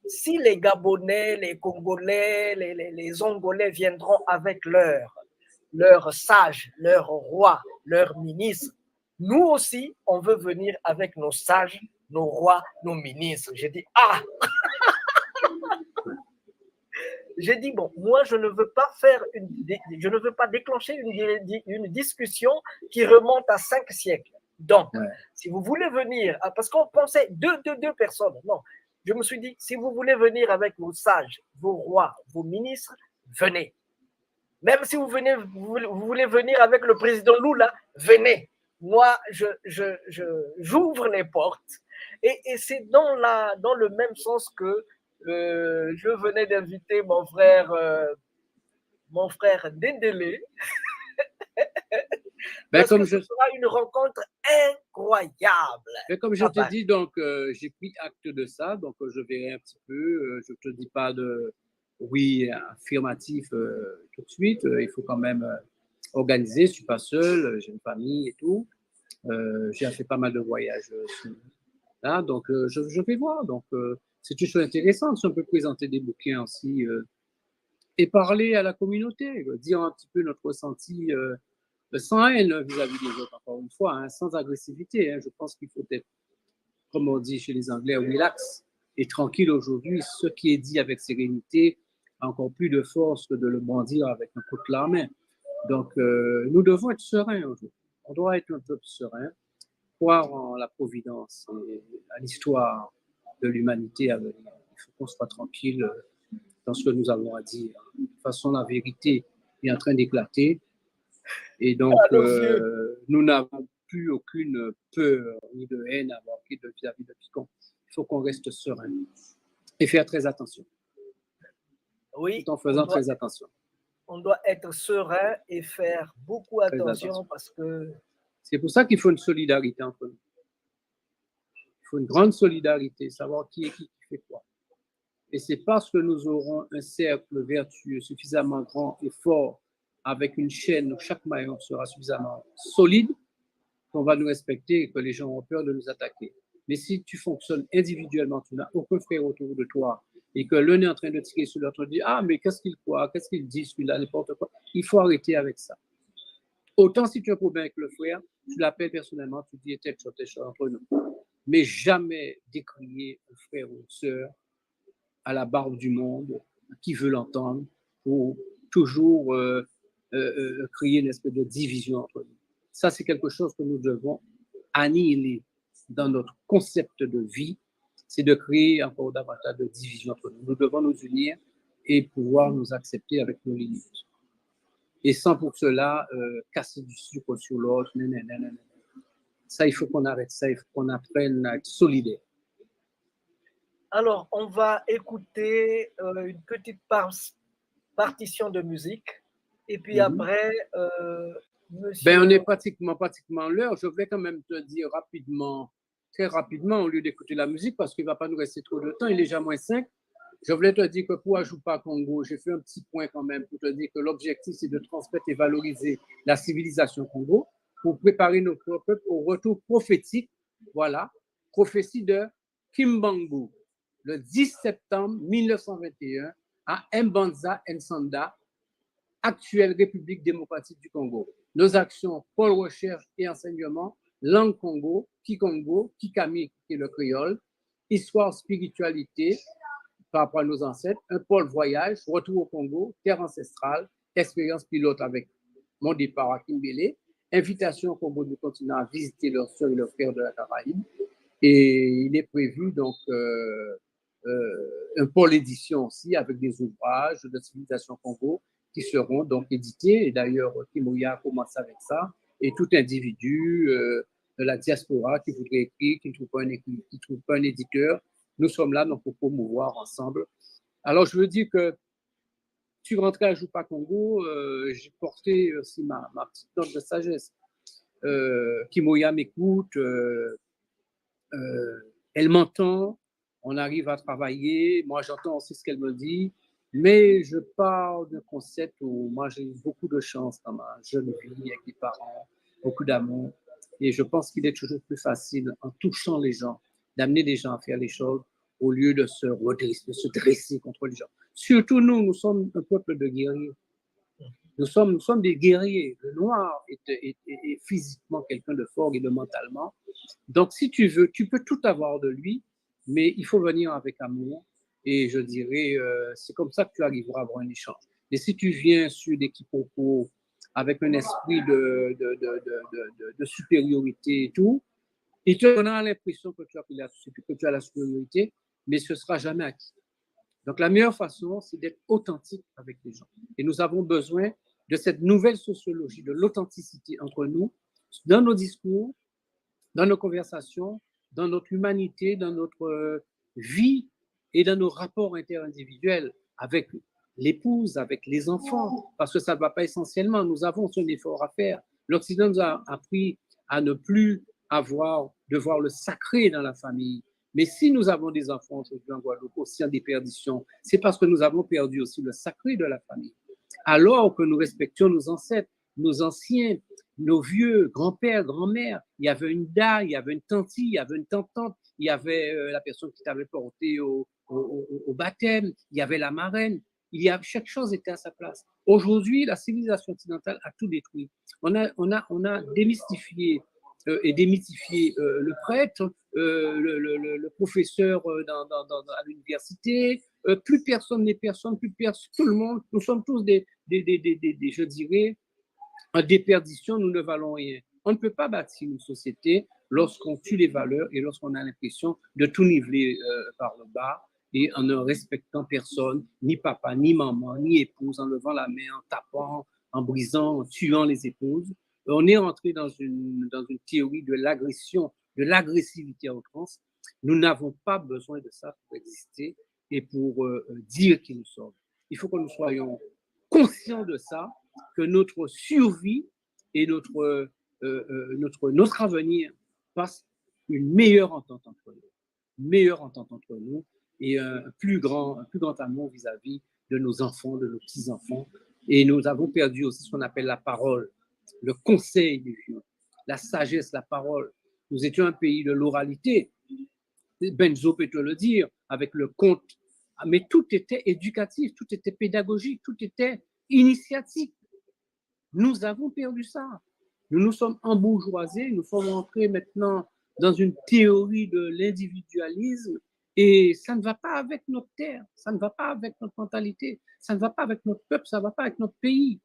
si les Gabonais, les Congolais, les Angolais viendront avec leurs sages, leurs rois, leurs ministres, nous aussi, on veut venir avec nos sages, nos rois, nos ministres. J'ai dit, j'ai dit, bon, moi, je ne veux pas déclencher une discussion qui remonte à 5 siècles. Donc, si vous voulez venir, parce qu'on pensait deux personnes, non. Je me suis dit, si vous voulez venir avec vos sages, vos rois, vos ministres, venez. Même si vous voulez venir avec le président Lula, venez. Moi, j'ouvre les portes. Et c'est dans le même sens que je venais d'inviter mon frère Dendélé. Ce sera une rencontre incroyable. Comme je te dis, donc, j'ai pris acte de ça, donc je verrai un petit peu. Je ne te dis pas de oui affirmatif tout de suite. Il faut quand même organiser. Je ne suis pas seul, j'ai une famille et tout. J'ai fait pas mal de voyages là, donc je vais voir. Donc, c'est une chose intéressante si on peut présenter des bouquins aussi et parler à la communauté, dire un petit peu notre ressenti. Sans haine vis-à-vis des autres, encore une fois, hein, sans agressivité. Hein. Je pense qu'il faut être, comme on dit chez les Anglais, relax et tranquille aujourd'hui. Ce qui est dit avec sérénité a encore plus de force que de le brandir avec un coup de la main. Donc, nous devons être sereins aujourd'hui. On doit être un peu serein, croire en la providence et à l'histoire de l'humanité à venir. Il faut qu'on soit tranquille dans ce que nous avons à dire. De toute façon, la vérité est en train d'éclater. Et donc, nous n'avons plus aucune peur ni de haine à avoir vis-à-vis de quiconque. Il faut qu'on reste serein et faire très attention. Oui. Tout en faisant très attention. On doit être serein et faire beaucoup attention parce que... C'est pour ça qu'il faut une solidarité entre nous. Il faut une grande solidarité, savoir qui est qui fait quoi. Et c'est parce que nous aurons un cercle vertueux suffisamment grand et fort avec une chaîne où chaque maillon sera suffisamment solide, qu'on va nous respecter et que les gens auront peur de nous attaquer. Mais si tu fonctionnes individuellement, tu n'as aucun frère autour de toi, et que l'un est en train de tirer sur l'autre, dit « Ah, mais qu'est-ce qu'il croit? Qu'est-ce qu'il dit, celui-là, n'importe quoi ?» Il faut arrêter avec ça. Autant si tu as un problème avec le frère, tu l'appelles personnellement, tu dis « Telle chose entre nous. » Mais jamais décrier un frère ou une sœur à la barbe du monde, qui veut l'entendre, pour toujours créer une espèce de division entre nous. Ça, c'est quelque chose que nous devons annihiler dans notre concept de vie, c'est de créer encore davantage de division entre nous. Nous devons nous unir et pouvoir nous accepter avec nos limites. Et sans pour cela casser du sucre sur l'autre. Ça, il faut qu'on arrête ça, il faut qu'on apprenne à être solidaire. Alors, on va écouter une petite partition de musique. Et puis après, monsieur... Ben, on est pratiquement l'heure. Je vais quand même te dire rapidement, très rapidement, au lieu d'écouter la musique, parce qu'il ne va pas nous rester trop de temps. Il est déjà -5. Je voulais te dire que pour Ajupa Congo, j'ai fait un petit point quand même pour te dire que l'objectif, c'est de transmettre et valoriser la civilisation Congo pour préparer notre peuple au retour prophétique. Voilà, prophétie de Kimbangu, le 10 septembre 1921 à Mbanza Nsanda, actuelle République démocratique du Congo. Nos actions, pôle recherche et enseignement, langue Congo, Kikongo, Kikami, qui est le créole, histoire, spiritualité par rapport à nos ancêtres, un pôle voyage, retour au Congo, terre ancestrale, expérience pilote avec mon départ à Kimbélé, invitation au Congo du continent à visiter leurs sœurs et leurs frères de la Caraïbe. Et il est prévu donc un pôle édition aussi avec des ouvrages de civilisation Congo qui seront donc édités. Et d'ailleurs, Kimouya a commencé avec ça. Et tout individu de la diaspora qui voudrait écrire, qui ne trouve pas un éditeur, nous sommes là donc pour promouvoir ensemble. Alors, je veux dire que tu rentrais à Ajupa Congo, j'ai porté aussi ma petite note de sagesse. Kimouya m'écoute, elle m'entend, on arrive à travailler, moi j'entends aussi ce qu'elle me dit, mais je parle d'un concept où moi j'ai eu beaucoup de chance dans ma jeune vie avec des parents, beaucoup d'amour, et je pense qu'il est toujours plus facile en touchant les gens, d'amener les gens à faire les choses au lieu de se redresser, de se dresser contre les gens. Surtout nous sommes un peuple de guerriers. Nous sommes des guerriers. Le noir est physiquement quelqu'un de fort et de mentalement. Donc, si tu veux, tu peux tout avoir de lui, mais il faut venir avec amour. Et je dirais, c'est comme ça que tu arriveras à avoir un échange. Et si tu viens sur des quiproquos avec un esprit de supériorité et tout, il te donnera l'impression que tu as la supériorité, mais ce ne sera jamais acquis. Donc, la meilleure façon, c'est d'être authentique avec les gens. Et nous avons besoin de cette nouvelle sociologie, de l'authenticité entre nous, dans nos discours, dans nos conversations, dans notre humanité, dans notre vie et dans nos rapports interindividuels avec l'épouse, avec les enfants, parce que ça ne va pas essentiellement. Nous avons un effort à faire. L'Occident nous a appris à ne plus de voir le sacré dans la famille. Mais si nous avons des enfants aujourd'hui en Guadeloupe aussi en déperdition, c'est parce que nous avons perdu aussi le sacré de la famille. Alors que nous respections nos ancêtres, nos anciens, nos vieux, grands-pères, grand-mères, il y avait une dalle, il y avait une tantille, il y avait une tante, il y avait la personne qui t'avait porté au baptême, il y avait la marraine, chaque chose était à sa place. Aujourd'hui, la civilisation occidentale a tout détruit. On a démystifié et démythifier le prêtre, le professeur à l'université. Plus personne n'est personne, tout le monde. Nous sommes tous je dirais, en déperdition, nous ne valons rien. On ne peut pas bâtir une société lorsqu'on tue les valeurs et lorsqu'on a l'impression de tout niveler par le bas et en ne respectant personne, ni papa, ni maman, ni épouse, en levant la main, en tapant, en brisant, en tuant les épouses. On est entré dans une théorie de l'agression, de l'agressivité à outrance. Nous n'avons pas besoin de ça pour exister et pour dire qui nous sommes. Il faut que nous soyons conscients de ça, que notre survie et notre avenir passe une meilleure entente entre nous, et un plus grand amour vis-à-vis de nos enfants, de nos petits-enfants. Et nous avons perdu aussi ce qu'on appelle la parole, le conseil des vieux, la sagesse, la parole. Nous étions un pays de l'oralité. Benzo peut te le dire, avec le conte. Mais tout était éducatif, tout était pédagogique, tout était initiatique. Nous avons perdu ça. Nous nous sommes embourgeoisés, nous sommes entrés maintenant dans une théorie de l'individualisme Et ça ne va pas avec notre terre, ça ne va pas avec notre mentalité, ça ne va pas avec notre peuple, ça ne va pas avec notre pays.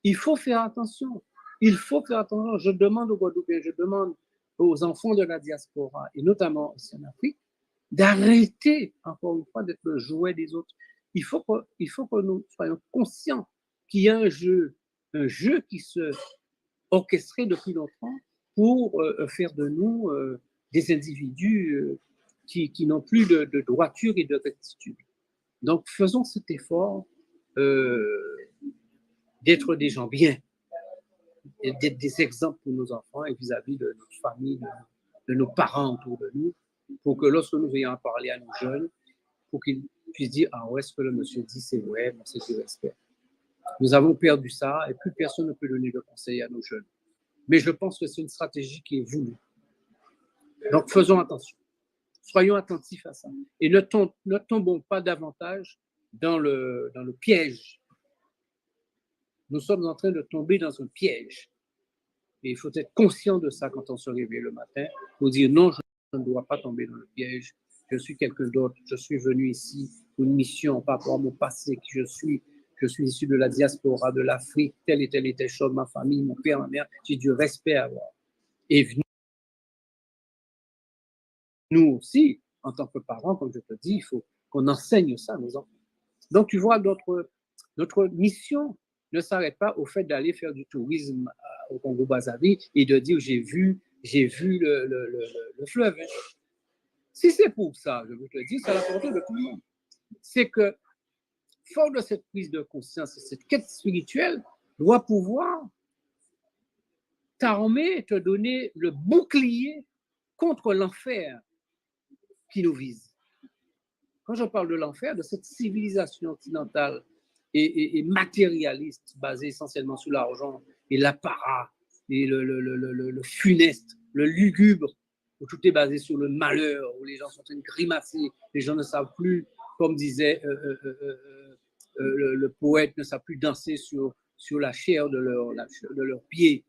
Il faut faire attention. Il faut faire attention. Je demande aux Guadeloupéens, je demande aux enfants de la diaspora, et notamment aussi en Afrique, d'arrêter, encore une fois, d'être le jouet des autres. Il faut que nous soyons conscients qu'il y a un jeu qui se orchestré depuis longtemps pour faire de nous des individus qui n'ont plus de droiture et de rectitude. Donc, faisons cet effort d'être des gens bien, et d'être des exemples pour nos enfants et vis-à-vis de notre famille, de nos parents autour de nous, pour que lorsque nous ayons à parler à nos jeunes, pour qu'ils puissent dire « Ah ouais, ce que le monsieur dit, c'est vrai, bon, c'est du respect ». Nous avons perdu ça et plus personne ne peut donner de conseils à nos jeunes. Mais je pense que c'est une stratégie qui est voulue. Donc, faisons attention. Soyons attentifs à ça. Et ne tombons pas davantage dans le piège. Nous sommes en train de tomber dans un piège. Et il faut être conscient de ça quand on se réveille le matin, pour dire non, je ne dois pas tomber dans le piège. Je suis quelqu'un d'autre. Je suis venu ici pour une mission par rapport à mon passé, qui je suis. Je suis issu de la diaspora, de l'Afrique, tel et tel était chose, ma famille, mon père, ma mère. J'ai du respect à avoir. Et nous aussi, en tant que parents, comme je te dis, il faut qu'on enseigne ça à nos enfants. Donc, tu vois, notre mission ne s'arrête pas au fait d'aller faire du tourisme au Congo-Brazzaville et de dire j'ai vu le fleuve. Hein. Si c'est pour ça, je veux te dire, c'est à la portée de tout le monde. C'est que, fort de cette prise de conscience, cette quête spirituelle doit pouvoir t'armer, te donner le bouclier contre l'enfer qui nous vise. Quand je parle de l'enfer, de cette civilisation occidentale et matérialiste, basée essentiellement sur l'argent et l'apparat, et le funeste, le lugubre, où tout est basé sur le malheur, où les gens sont en train de grimacer, les gens ne savent plus, comme disait le poète, ne savent plus danser sur la chair de leurs pieds,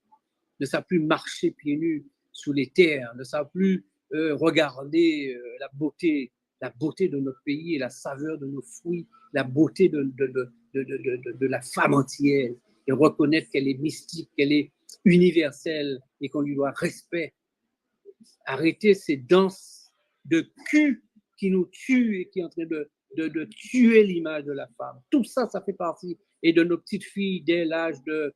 ne savent plus marcher pieds nus sous les terres, ne savent plus regarder la beauté de notre pays et la saveur de nos fruits, la beauté de la femme entière, et reconnaître qu'elle est mystique, qu'elle est universelle et qu'on lui doit respect. Arrêter ces danses de cul qui nous tuent et qui est en train de tuer l'image de la femme. Tout ça, ça fait partie. Et de nos petites filles dès l'âge de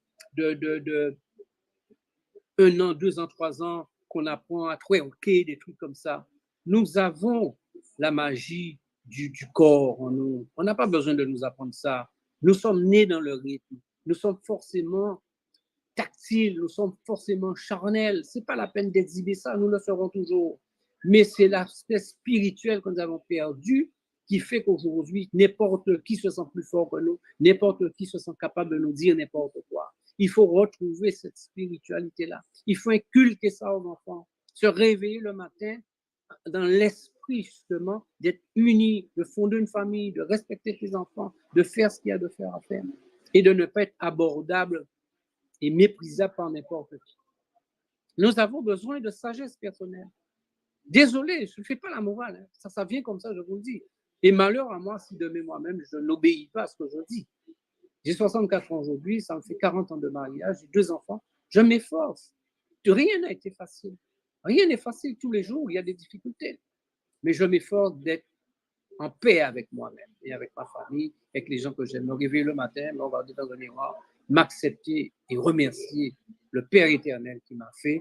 1 an, 2 ans, 3 ans, qu'on apprend à twerker, des trucs comme ça. Nous avons la magie du corps en nous. On n'a pas besoin de nous apprendre ça. Nous sommes nés dans le rythme. Nous sommes forcément tactiles, nous sommes forcément charnels. Ce n'est pas la peine d'exhiber ça, nous le serons toujours. Mais c'est l'aspect spirituel que nous avons perdu qui fait qu'aujourd'hui, n'importe qui se sent plus fort que nous, n'importe qui se sent capable de nous dire n'importe quoi. Il faut retrouver cette spiritualité-là. Il faut inculquer ça aux enfants. Se réveiller le matin dans l'esprit, justement, d'être unis, de fonder une famille, de respecter ses enfants, de faire ce qu'il y a de faire à faire et de ne pas être abordable et méprisable par n'importe qui. Nous avons besoin de sagesse personnelle. Désolé, je ne fais pas la morale. Hein. Ça vient comme ça, je vous le dis. Et malheur à moi si demain moi-même, je n'obéis pas à ce que je dis. J'ai 64 ans aujourd'hui, ça me fait 40 ans de mariage, j'ai 2 enfants. Je m'efforce. Rien n'a été facile. Rien n'est facile tous les jours, il y a des difficultés. Mais je m'efforce d'être en paix avec moi-même et avec ma famille, avec les gens que j'aime. Me réveiller le matin, me regarder dans un miroir, m'accepter et remercier le Père éternel qui m'a fait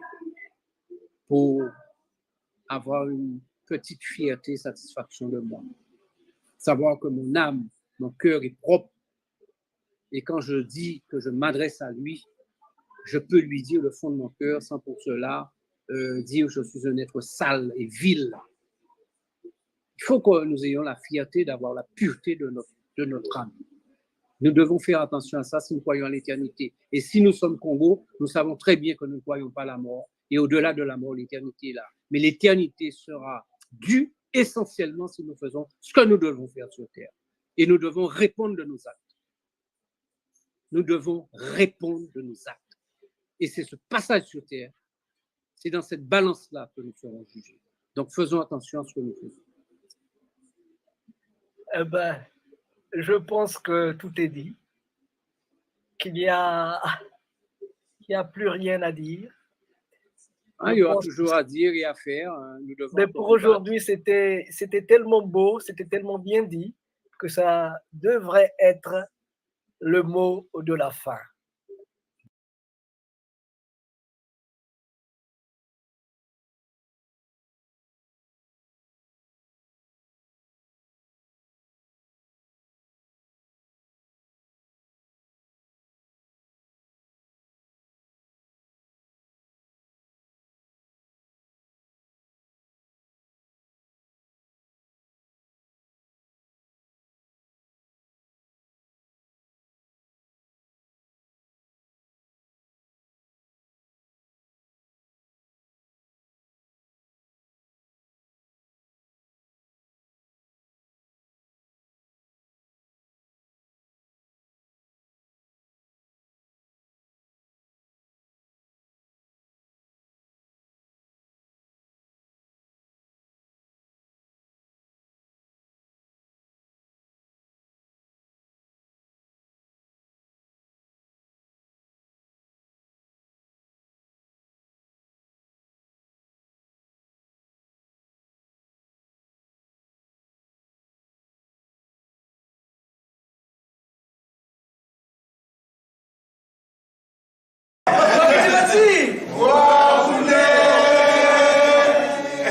pour avoir une petite fierté, satisfaction de moi. Savoir que mon âme, mon cœur est propre. Et quand je dis que je m'adresse à lui, je peux lui dire le fond de mon cœur sans pour cela dire que je suis un être sale et vil. Il faut que nous ayons la fierté d'avoir la pureté de notre âme. Nous devons faire attention à ça si nous croyons à l'éternité. Et si nous sommes Congo, nous savons très bien que nous ne croyons pas à la mort. Et au-delà de la mort, l'éternité est là. Mais l'éternité sera due essentiellement si nous faisons ce que nous devons faire sur terre. Et nous devons répondre de nos actes. Nous devons répondre de nos actes. Et c'est ce passage sur terre, c'est dans cette balance-là que nous serons jugés. Donc faisons attention à ce que nous faisons. Eh ben, je pense que tout est dit, qu'il n'y a plus rien à dire. Hein, il y aura toujours à dire et à faire. Nous devons mais pour aujourd'hui, c'était tellement beau, c'était tellement bien dit que ça devrait être le mot de la fin.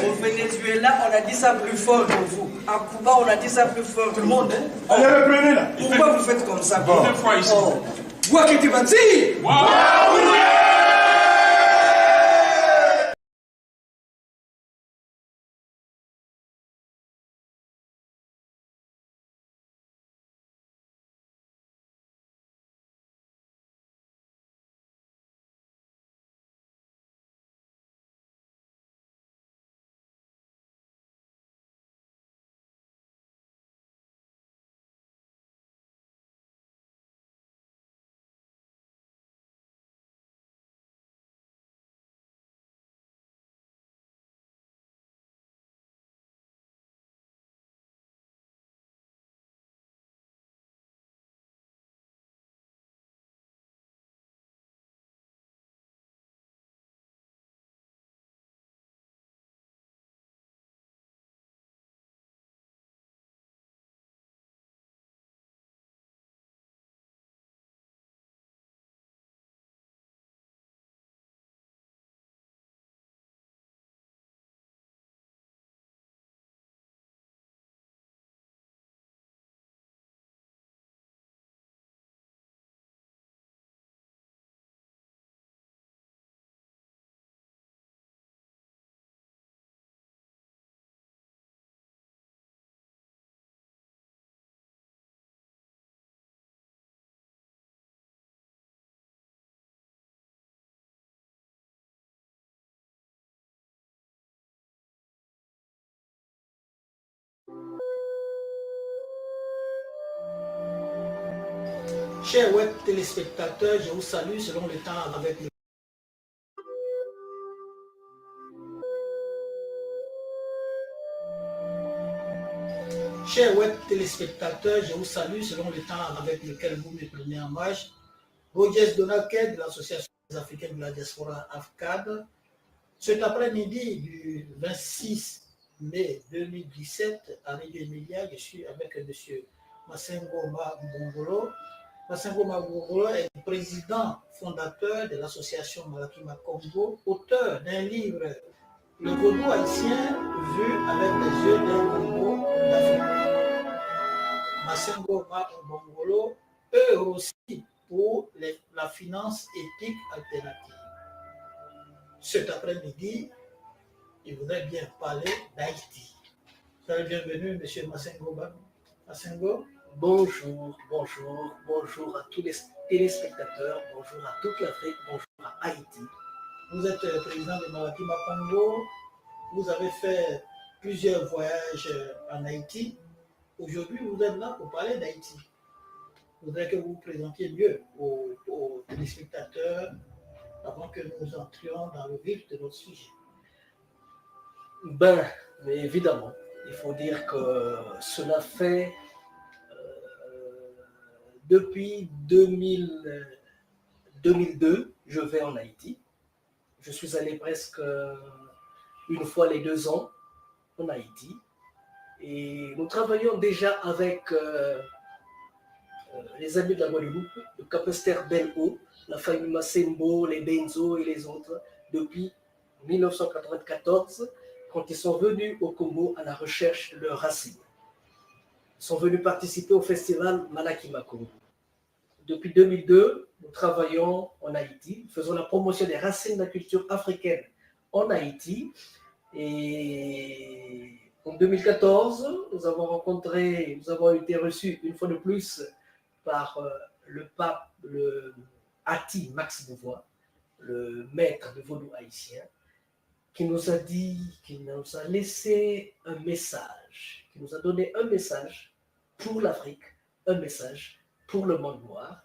Au Venezuela, on a dit ça plus fort que vous. À Cuba, on a dit ça plus fort. Tout le monde, hein? Allez, reprenez là. Pourquoi vous faites comme ça? Bon. Fois ici. Vous qui tu vas dire? Chers web téléspectateurs, je vous salue selon le temps avec le... Chers web téléspectateurs, je vous salue selon le temps avec lequel vous me prenez en marche. Rogers Donaket de l'Association des Africains de la diaspora AFCAD. Cet après-midi du 26 mai 2017 à Radio Emilia, je suis avec M. Masengo Mbongolo. Masengo Mbongolo est le président fondateur de l'association Malakima Congo, auteur d'un livre, Le Congo haïtien vu avec les yeux d'un Congo d'Afrique. Masengo Mbongolo œuvre aussi pour la finance éthique alternative. Cet après-midi, il voudrait bien parler d'Haïti. Soyez bienvenue, M. Masengo. Masengo. Bonjour, bonjour, bonjour à tous les téléspectateurs, bonjour à toute l'Afrique, bonjour à Haïti. Vous êtes président de Malakima Congo, vous avez fait plusieurs voyages en Haïti. Aujourd'hui, vous êtes là pour parler d'Haïti. Je voudrais que vous vous présentiez mieux aux téléspectateurs avant que nous entrions dans le vif de notre sujet. Ben, mais évidemment, il faut dire que cela fait depuis 2002, je vais en Haïti. Je suis allé presque une fois les 2 ans en Haïti. Et nous travaillons déjà avec les amis de la Guadeloupe, le Capesterre Bel-Haut, la famille Massembo, les Benzo et les autres, depuis 1994, quand ils sont venus au Congo à la recherche de leurs racines. Ils sont venus participer au festival Malakima Congo. Depuis 2002, nous travaillons en Haïti, nous faisons la promotion des racines de la culture africaine en Haïti. Et en 2014, nous avons été reçus une fois de plus par le pape, le Ati Max Beauvois, le maître de vaudou haïtien, qui nous a dit, qui nous a laissé un message, qui nous a donné un message pour l'Afrique, un message pour le monde noir.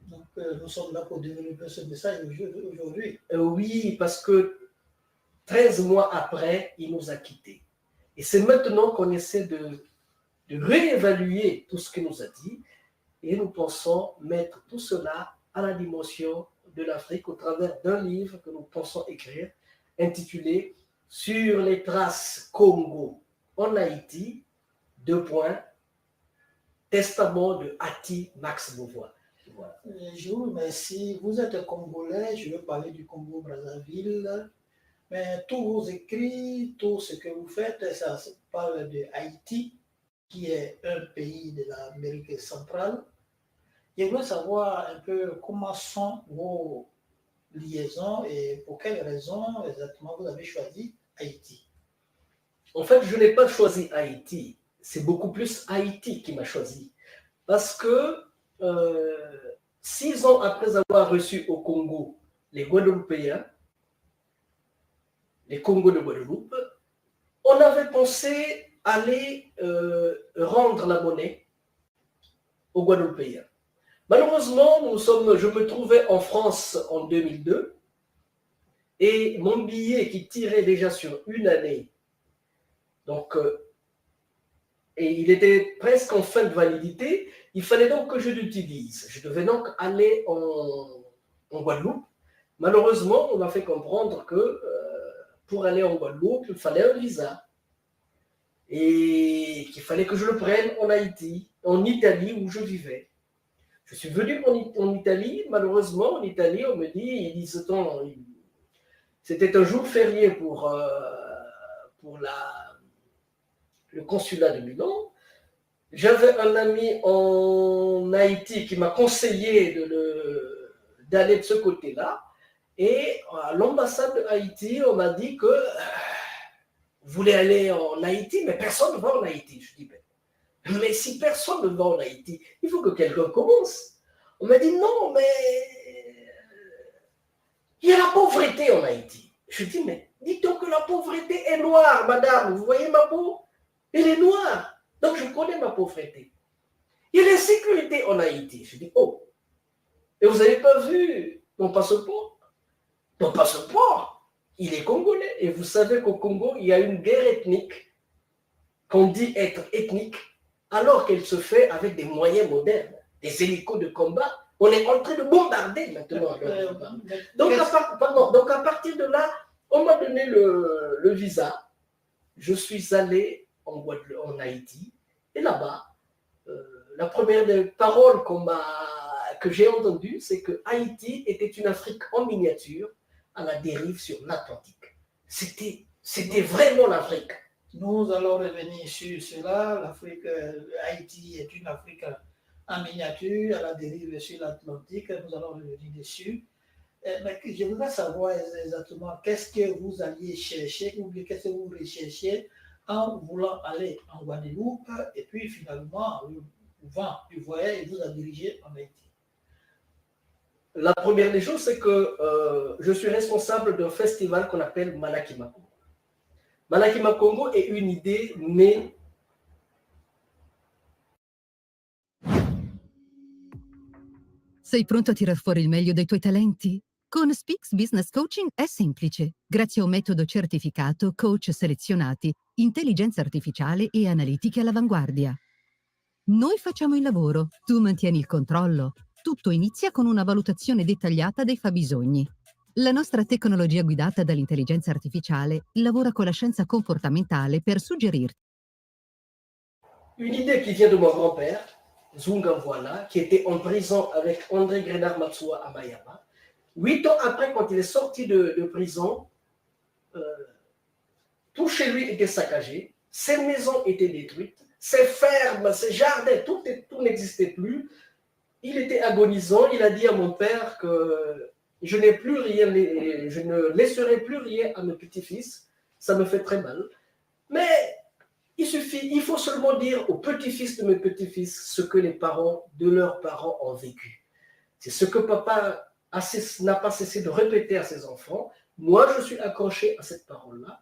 Donc nous sommes là pour développer ce message aujourd'hui. Oui, parce que 13 mois après, il nous a quittés. Et c'est maintenant qu'on essaie de réévaluer tout ce qu'il nous a dit. Et nous pensons mettre tout cela à la dimension de l'Afrique au travers d'un livre que nous pensons écrire, intitulé « Sur les traces Congo en Haïti, : Testament de Ati Max Beauvois ». Voilà. Jules, merci. Vous êtes Congolais, je veux parler du Congo-Brazzaville. Mais tous vos écrits, tout ce que vous faites, ça parle de Haïti, qui est un pays de l'Amérique centrale. Je voudrais savoir un peu comment sont vos liaisons et pour quelles raisons exactement vous avez choisi Haïti. En fait, je n'ai pas choisi Haïti. C'est beaucoup plus Haïti qui m'a choisi. Parce que 6 ans après avoir reçu au Congo les Guadeloupéens, les Congos de Guadeloupe, on avait pensé aller rendre la monnaie aux Guadeloupéens. Malheureusement, je me trouvais en France en 2002 et mon billet qui tirait déjà sur une année, donc, et il était presque en fin de validité, il fallait donc que je l'utilise. Je devais donc aller en Guadeloupe. Malheureusement, on m'a fait comprendre que pour aller en Guadeloupe, il fallait un visa et qu'il fallait que je le prenne en Haïti, en Italie où je vivais. Je suis venu en Italie, malheureusement, en Italie, on me dit, c'était un jour férié pour le consulat de Milan. J'avais un ami en Haïti qui m'a conseillé d'aller de ce côté-là. Et à l'ambassade de Haïti, on m'a dit que vous voulez aller en Haïti, mais personne ne va en Haïti. Je dis, mais si personne ne va en Haïti, il faut que quelqu'un commence. On m'a dit non, mais il y a la pauvreté en Haïti. Je dis, mais dites donc que la pauvreté est noire, madame. Vous voyez ma peau? Elle est noire. Donc je connais ma pauvreté. Il y a l'insécurité en Haïti. Je dis, oh, et vous n'avez pas vu mon passeport? Mon passeport, il est congolais. Et vous savez qu'au Congo, il y a une guerre ethnique, qu'on dit être ethnique, alors qu'elle se fait avec des moyens modernes, des hélicos de combat. On est en train de bombarder maintenant. Donc à partir de là, on m'a donné le visa. Je suis allé en Haïti. Et là-bas, la première des paroles que j'ai entendues, c'est que Haïti était une Afrique en miniature à la dérive sur l'Atlantique. C'était vraiment l'Afrique. Nous allons revenir sur cela. L'Afrique, Haïti est une Afrique en miniature, à la dérive sur l'Atlantique. Nous allons revenir dessus. Mais je voudrais savoir exactement qu'est-ce que vous alliez chercher ou qu'est-ce que vous recherchiez en voulant aller en Guadeloupe et puis finalement, le vent du voyage vous a dirigé en Haïti. La première des choses, c'est que je suis responsable d'un festival qu'on appelle Malakima Congo. Malakima Congo est une idée née. Sei pronto a tirar fuori il meglio dei tuoi talenti? Con Speaks Business Coaching è semplice. Grazie a un metodo certificato, coach selezionati, intelligenza artificiale e analitiche all'avanguardia. Noi facciamo il lavoro, tu mantieni il controllo. Tutto inizia con una valutazione dettagliata dei fabbisogni. La nostra tecnologia guidata dall'intelligenza artificiale lavora con la scienza comportamentale per suggerirti. Une idée qui vient de mon grand-père, Zunga Voilà, qui était en prison avec André Grenard Matsua à Mayama. 8 ans après, quand il est sorti de prison, tout chez lui était saccagé, ses maisons étaient détruites, ses fermes, ses jardins, tout n'existait plus. Il était agonisant, il a dit à mon père que je n'ai plus rien, je ne laisserai plus rien à mes petits-fils, ça me fait très mal. Mais il faut seulement dire aux petits-fils de mes petits-fils ce que les parents de leurs parents ont vécu. C'est ce que papa n'a pas cessé de répéter à ses enfants. Moi, je suis accroché à cette parole-là,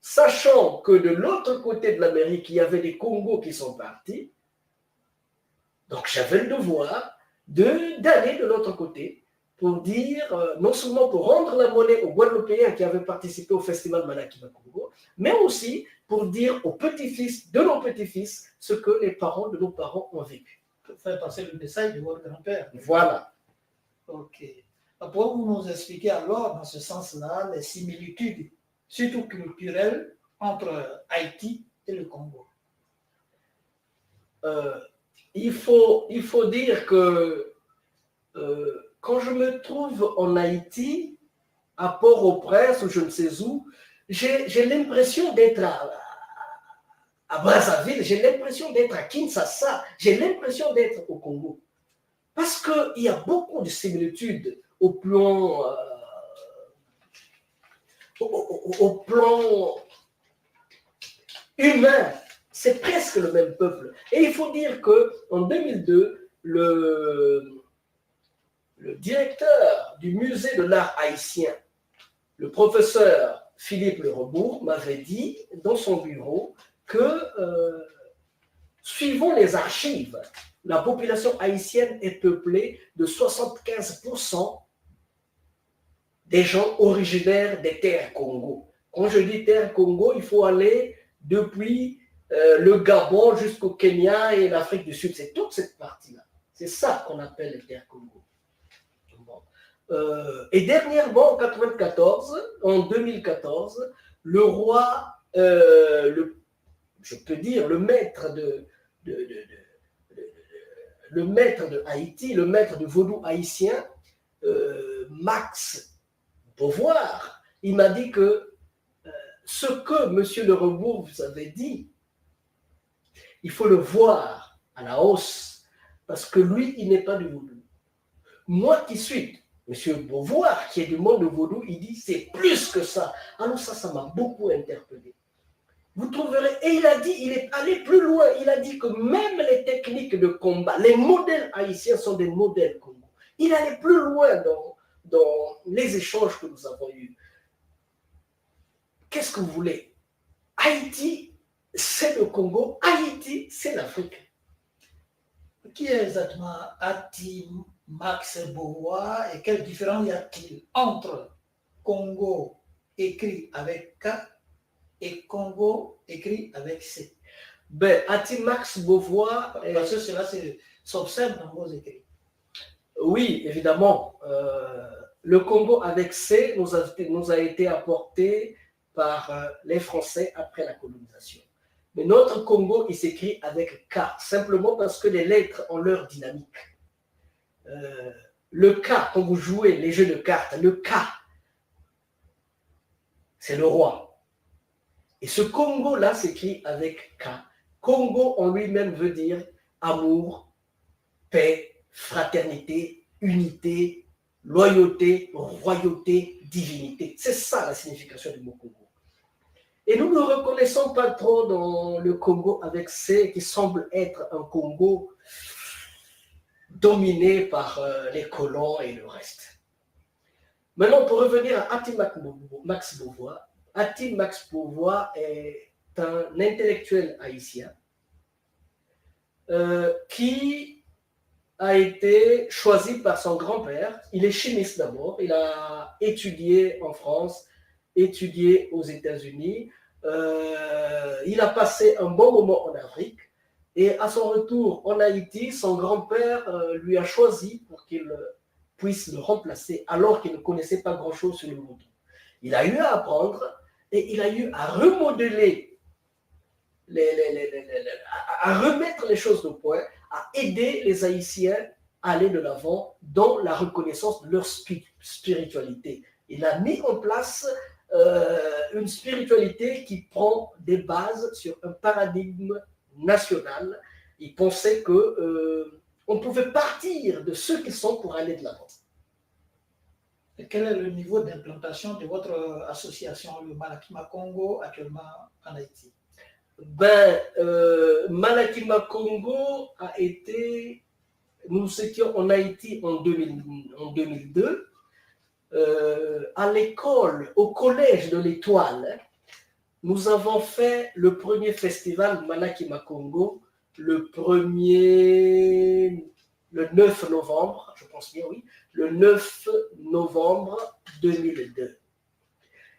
sachant que de l'autre côté de l'Amérique, il y avait des Congos qui sont partis. Donc, j'avais le devoir d'aller de l'autre côté pour dire, non seulement pour rendre la monnaie aux Guadeloupéens qui avaient participé au festival Manakima Congo, mais aussi pour dire aux petits-fils de nos petits-fils ce que les parents de nos parents ont vécu. Pour faire passer le message de votre grand-père. Voilà. Ok. Pour vous nous expliquer alors, dans ce sens-là, les similitudes, surtout culturelles, entre Haïti et le Congo. Il faut dire que quand je me trouve en Haïti, à Port-au-Prince ou je ne sais où, j'ai l'impression d'être à Brazzaville, j'ai l'impression d'être à Kinshasa, j'ai l'impression d'être au Congo. Parce qu'il y a beaucoup de similitudes au plan humain. C'est presque le même peuple. Et il faut dire qu'en 2002, le directeur du musée de l'art haïtien, le professeur Philippe Le Rebourg, m'avait dit dans son bureau que, suivant les archives, la population haïtienne est peuplée de 75% des gens originaires des terres Congo. Quand je dis terres Congo, il faut aller depuis le Gabon jusqu'au Kenya et l'Afrique du Sud. C'est toute cette partie-là. C'est ça qu'on appelle les terres Congo. Bon. Et dernièrement, en 2014, le roi, je peux dire, le maître de Haïti, le maître du vaudou haïtien, Max Beauvoir, il m'a dit que ce que M. Le Rebourg vous avait dit, il faut le voir à la hausse, parce que lui, il n'est pas du vaudou. Moi qui suis M. Beauvoir, qui est du monde du vaudou, il dit c'est plus que ça. Alors ça m'a beaucoup interpellé. Vous trouverez, et il a dit, il est allé plus loin, il a dit que même les techniques de combat, les modèles haïtiens sont des modèles Congo. Il allait plus loin dans les échanges que nous avons eus. Qu'est-ce que vous voulez? Haïti, c'est le Congo, Haïti, c'est l'Afrique. Qui est exactement Ati Max Beauvoir et quelle différence y a-t-il entre Congo écrit avec K et Congo écrit avec C? Ben, Ati Max Beauvoir... Parce que cela s'observe dans vos écrits. Oui, évidemment. Le Congo avec C nous a été apporté par les Français après la colonisation. Mais notre Congo, il s'écrit avec K, simplement parce que les lettres ont leur dynamique. Le K, quand vous jouez les jeux de cartes, le K, c'est le roi. Et ce Congo-là s'écrit avec K. Congo en lui-même veut dire amour, paix, fraternité, unité, loyauté, royauté, divinité. C'est ça la signification du mot Congo. Et nous ne le reconnaissons pas trop dans le Congo avec C, qui semble être un Congo dominé par les colons et le reste. Maintenant, pour revenir à Ati Max Beauvoir, Ati Max Beauvoir est un intellectuel haïtien qui a été choisi par son grand-père. Il est chimiste d'abord, il a étudié en France, étudié aux États-Unis. Il a passé un bon moment en Afrique Et à son retour en Haïti, son grand-père lui a choisi pour qu'il puisse le remplacer alors qu'il ne connaissait pas grand-chose sur le Vodou. Il a eu à apprendre et il a eu à remodeler, à remettre les choses au point, à aider les Haïtiens à aller de l'avant dans la reconnaissance de leur spiritualité. Il a mis en place une spiritualité qui prend des bases sur un paradigme national. Il pensait qu'on pouvait partir de ceux qui sont pour aller de l'avant. Et quel est le niveau d'implantation de votre association, le Malakima Congo, actuellement en Haïti? Malakima Congo a été... Nous étions en Haïti en 2002. À l'école, au collège de l'Étoile, nous avons fait le premier festival Malakima Congo, le 9 novembre, je pense bien, oui, le 9 novembre 2002.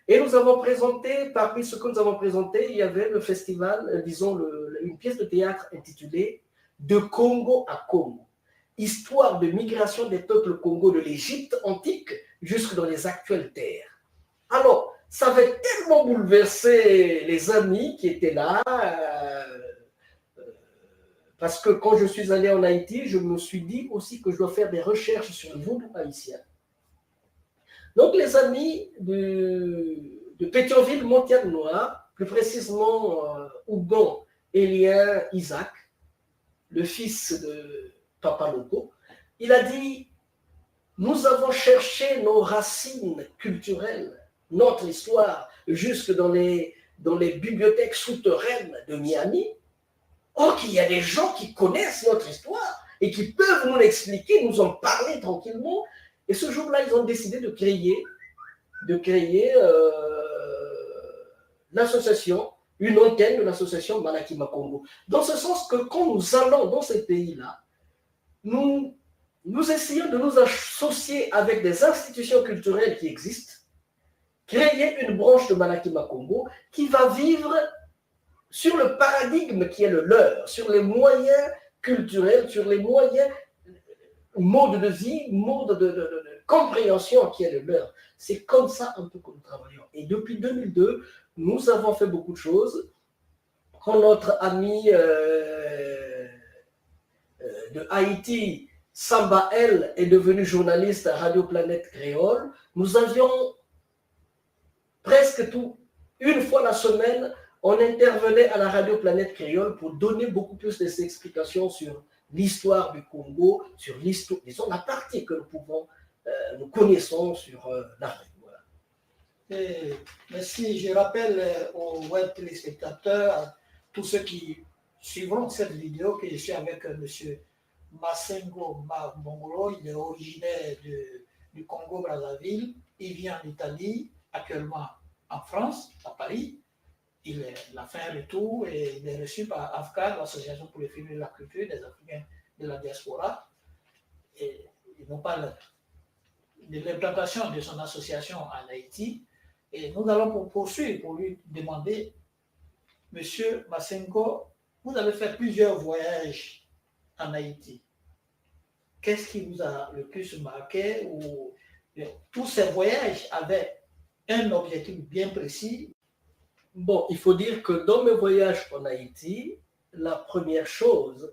Et nous avons présenté, parmi ce que nous avons présenté, il y avait le festival, disons, une pièce de théâtre intitulée « De Congo à Congo ». Histoire de migration des peuples Congo de l'Égypte antique jusque dans les actuelles terres. Alors, ça avait tellement bouleversé les amis qui étaient là, parce que quand je suis allé en Haïti, je me suis dit aussi que je dois faire des recherches sur le vaudou haïtien. Donc, les amis de Pétionville, Montagne-Noire, plus précisément Ougon, Élien, Isaac, le fils de Papa Loco, il a dit, nous avons cherché nos racines culturelles, notre histoire, jusque dans les bibliothèques souterraines de Miami. Or, qu'il y a des gens qui connaissent notre histoire et qui peuvent nous l'expliquer, nous en parler tranquillement. Et ce jour-là, ils ont décidé de créer l'association, une antenne de l'association Malakima Congo. Dans ce sens que quand nous allons dans ces pays-là, nous essayons de nous associer avec des institutions culturelles qui existent, créer une branche de Malakima Congo qui va vivre sur le paradigme qui est le leur, sur les moyens culturels, sur les moyens, modes de vie, modes de compréhension qui est le leur. C'est comme ça un peu que nous travaillons. Et depuis 2002, nous avons fait beaucoup de choses. Quand notre ami de Haïti, Samba El, est devenu journaliste à Radio Planète Créole, nous avions presque une fois la semaine, on intervenait à la Radio Planète Créole pour donner beaucoup plus d'explications sur l'histoire du Congo, sur l'histoire, disons, la partie que nous connaissons sur l'Afrique. Voilà. Mais si je rappelle aux web téléspectateurs, à tous ceux qui suivront cette vidéo, que je suis avec M. Masengo Mabongolo, il est originaire du Congo-Brazzaville, il vit en Italie, actuellement en France, à Paris. Il a fait un retour et il est reçu par AFCAD, l'Association pour le film et la culture des Africains de la diaspora. Et il nous parle de l'implantation de son association en Haïti. Et nous allons poursuivre pour lui demander, Monsieur Masengo, vous avez fait plusieurs voyages en Haïti. Qu'est-ce qui vous a le plus marqué? Ou tous ces voyages avaient un objectif bien précis? Bon, il faut dire que dans mes voyages en Haïti, la première chose,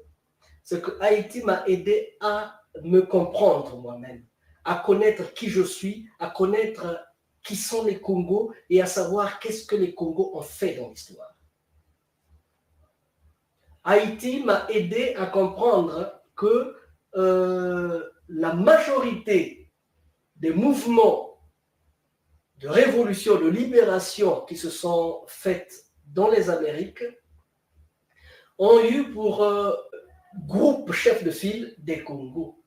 c'est que Haïti m'a aidé à me comprendre moi-même, à connaître qui je suis, à connaître qui sont les Congos et à savoir qu'est-ce que les Congos ont fait dans l'histoire. Haïti m'a aidé à comprendre que la majorité des mouvements de révolution, de libération qui se sont faites dans les Amériques ont eu pour groupe chef de file des Congos.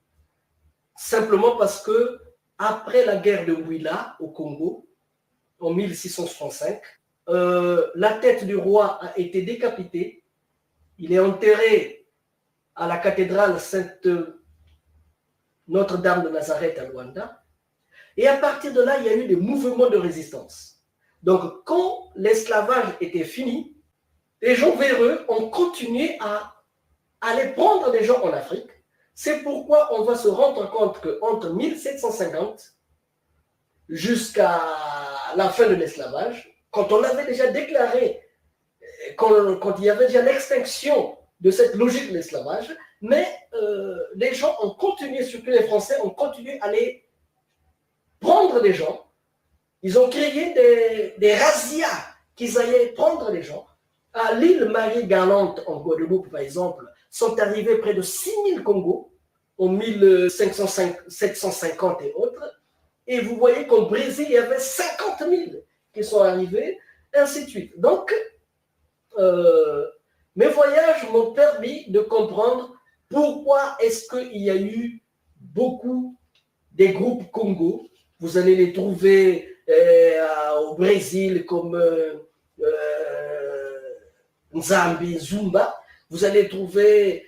Simplement parce que après la guerre de Huila au Congo, en 1665, la tête du roi a été décapitée. Il est enterré à la cathédrale Sainte Notre-Dame de Nazareth à Luanda. Et à partir de là, il y a eu des mouvements de résistance. Donc, quand l'esclavage était fini, les gens véreux ont continué à aller prendre des gens en Afrique. C'est pourquoi on va se rendre compte qu'entre 1750 jusqu'à la fin de l'esclavage, quand on avait déjà déclaré, quand il y avait déjà l'extinction de cette logique de l'esclavage, mais les gens ont continué, surtout les Français, ont continué à aller prendre des gens. Ils ont créé des razzias qu'ils allaient prendre les gens. À l'île Marie-Galante, en Guadeloupe, par exemple, sont arrivés près de 6000 Congos en 1750 et autres. Et vous voyez qu'au Brésil, il y avait 50 000 qui sont arrivés, et ainsi de suite. Donc, mes voyages m'ont permis de comprendre pourquoi est-ce qu'il y a eu beaucoup des groupes Congo. Vous allez les trouver au Brésil comme Nzambi, Zumba. Vous allez trouver,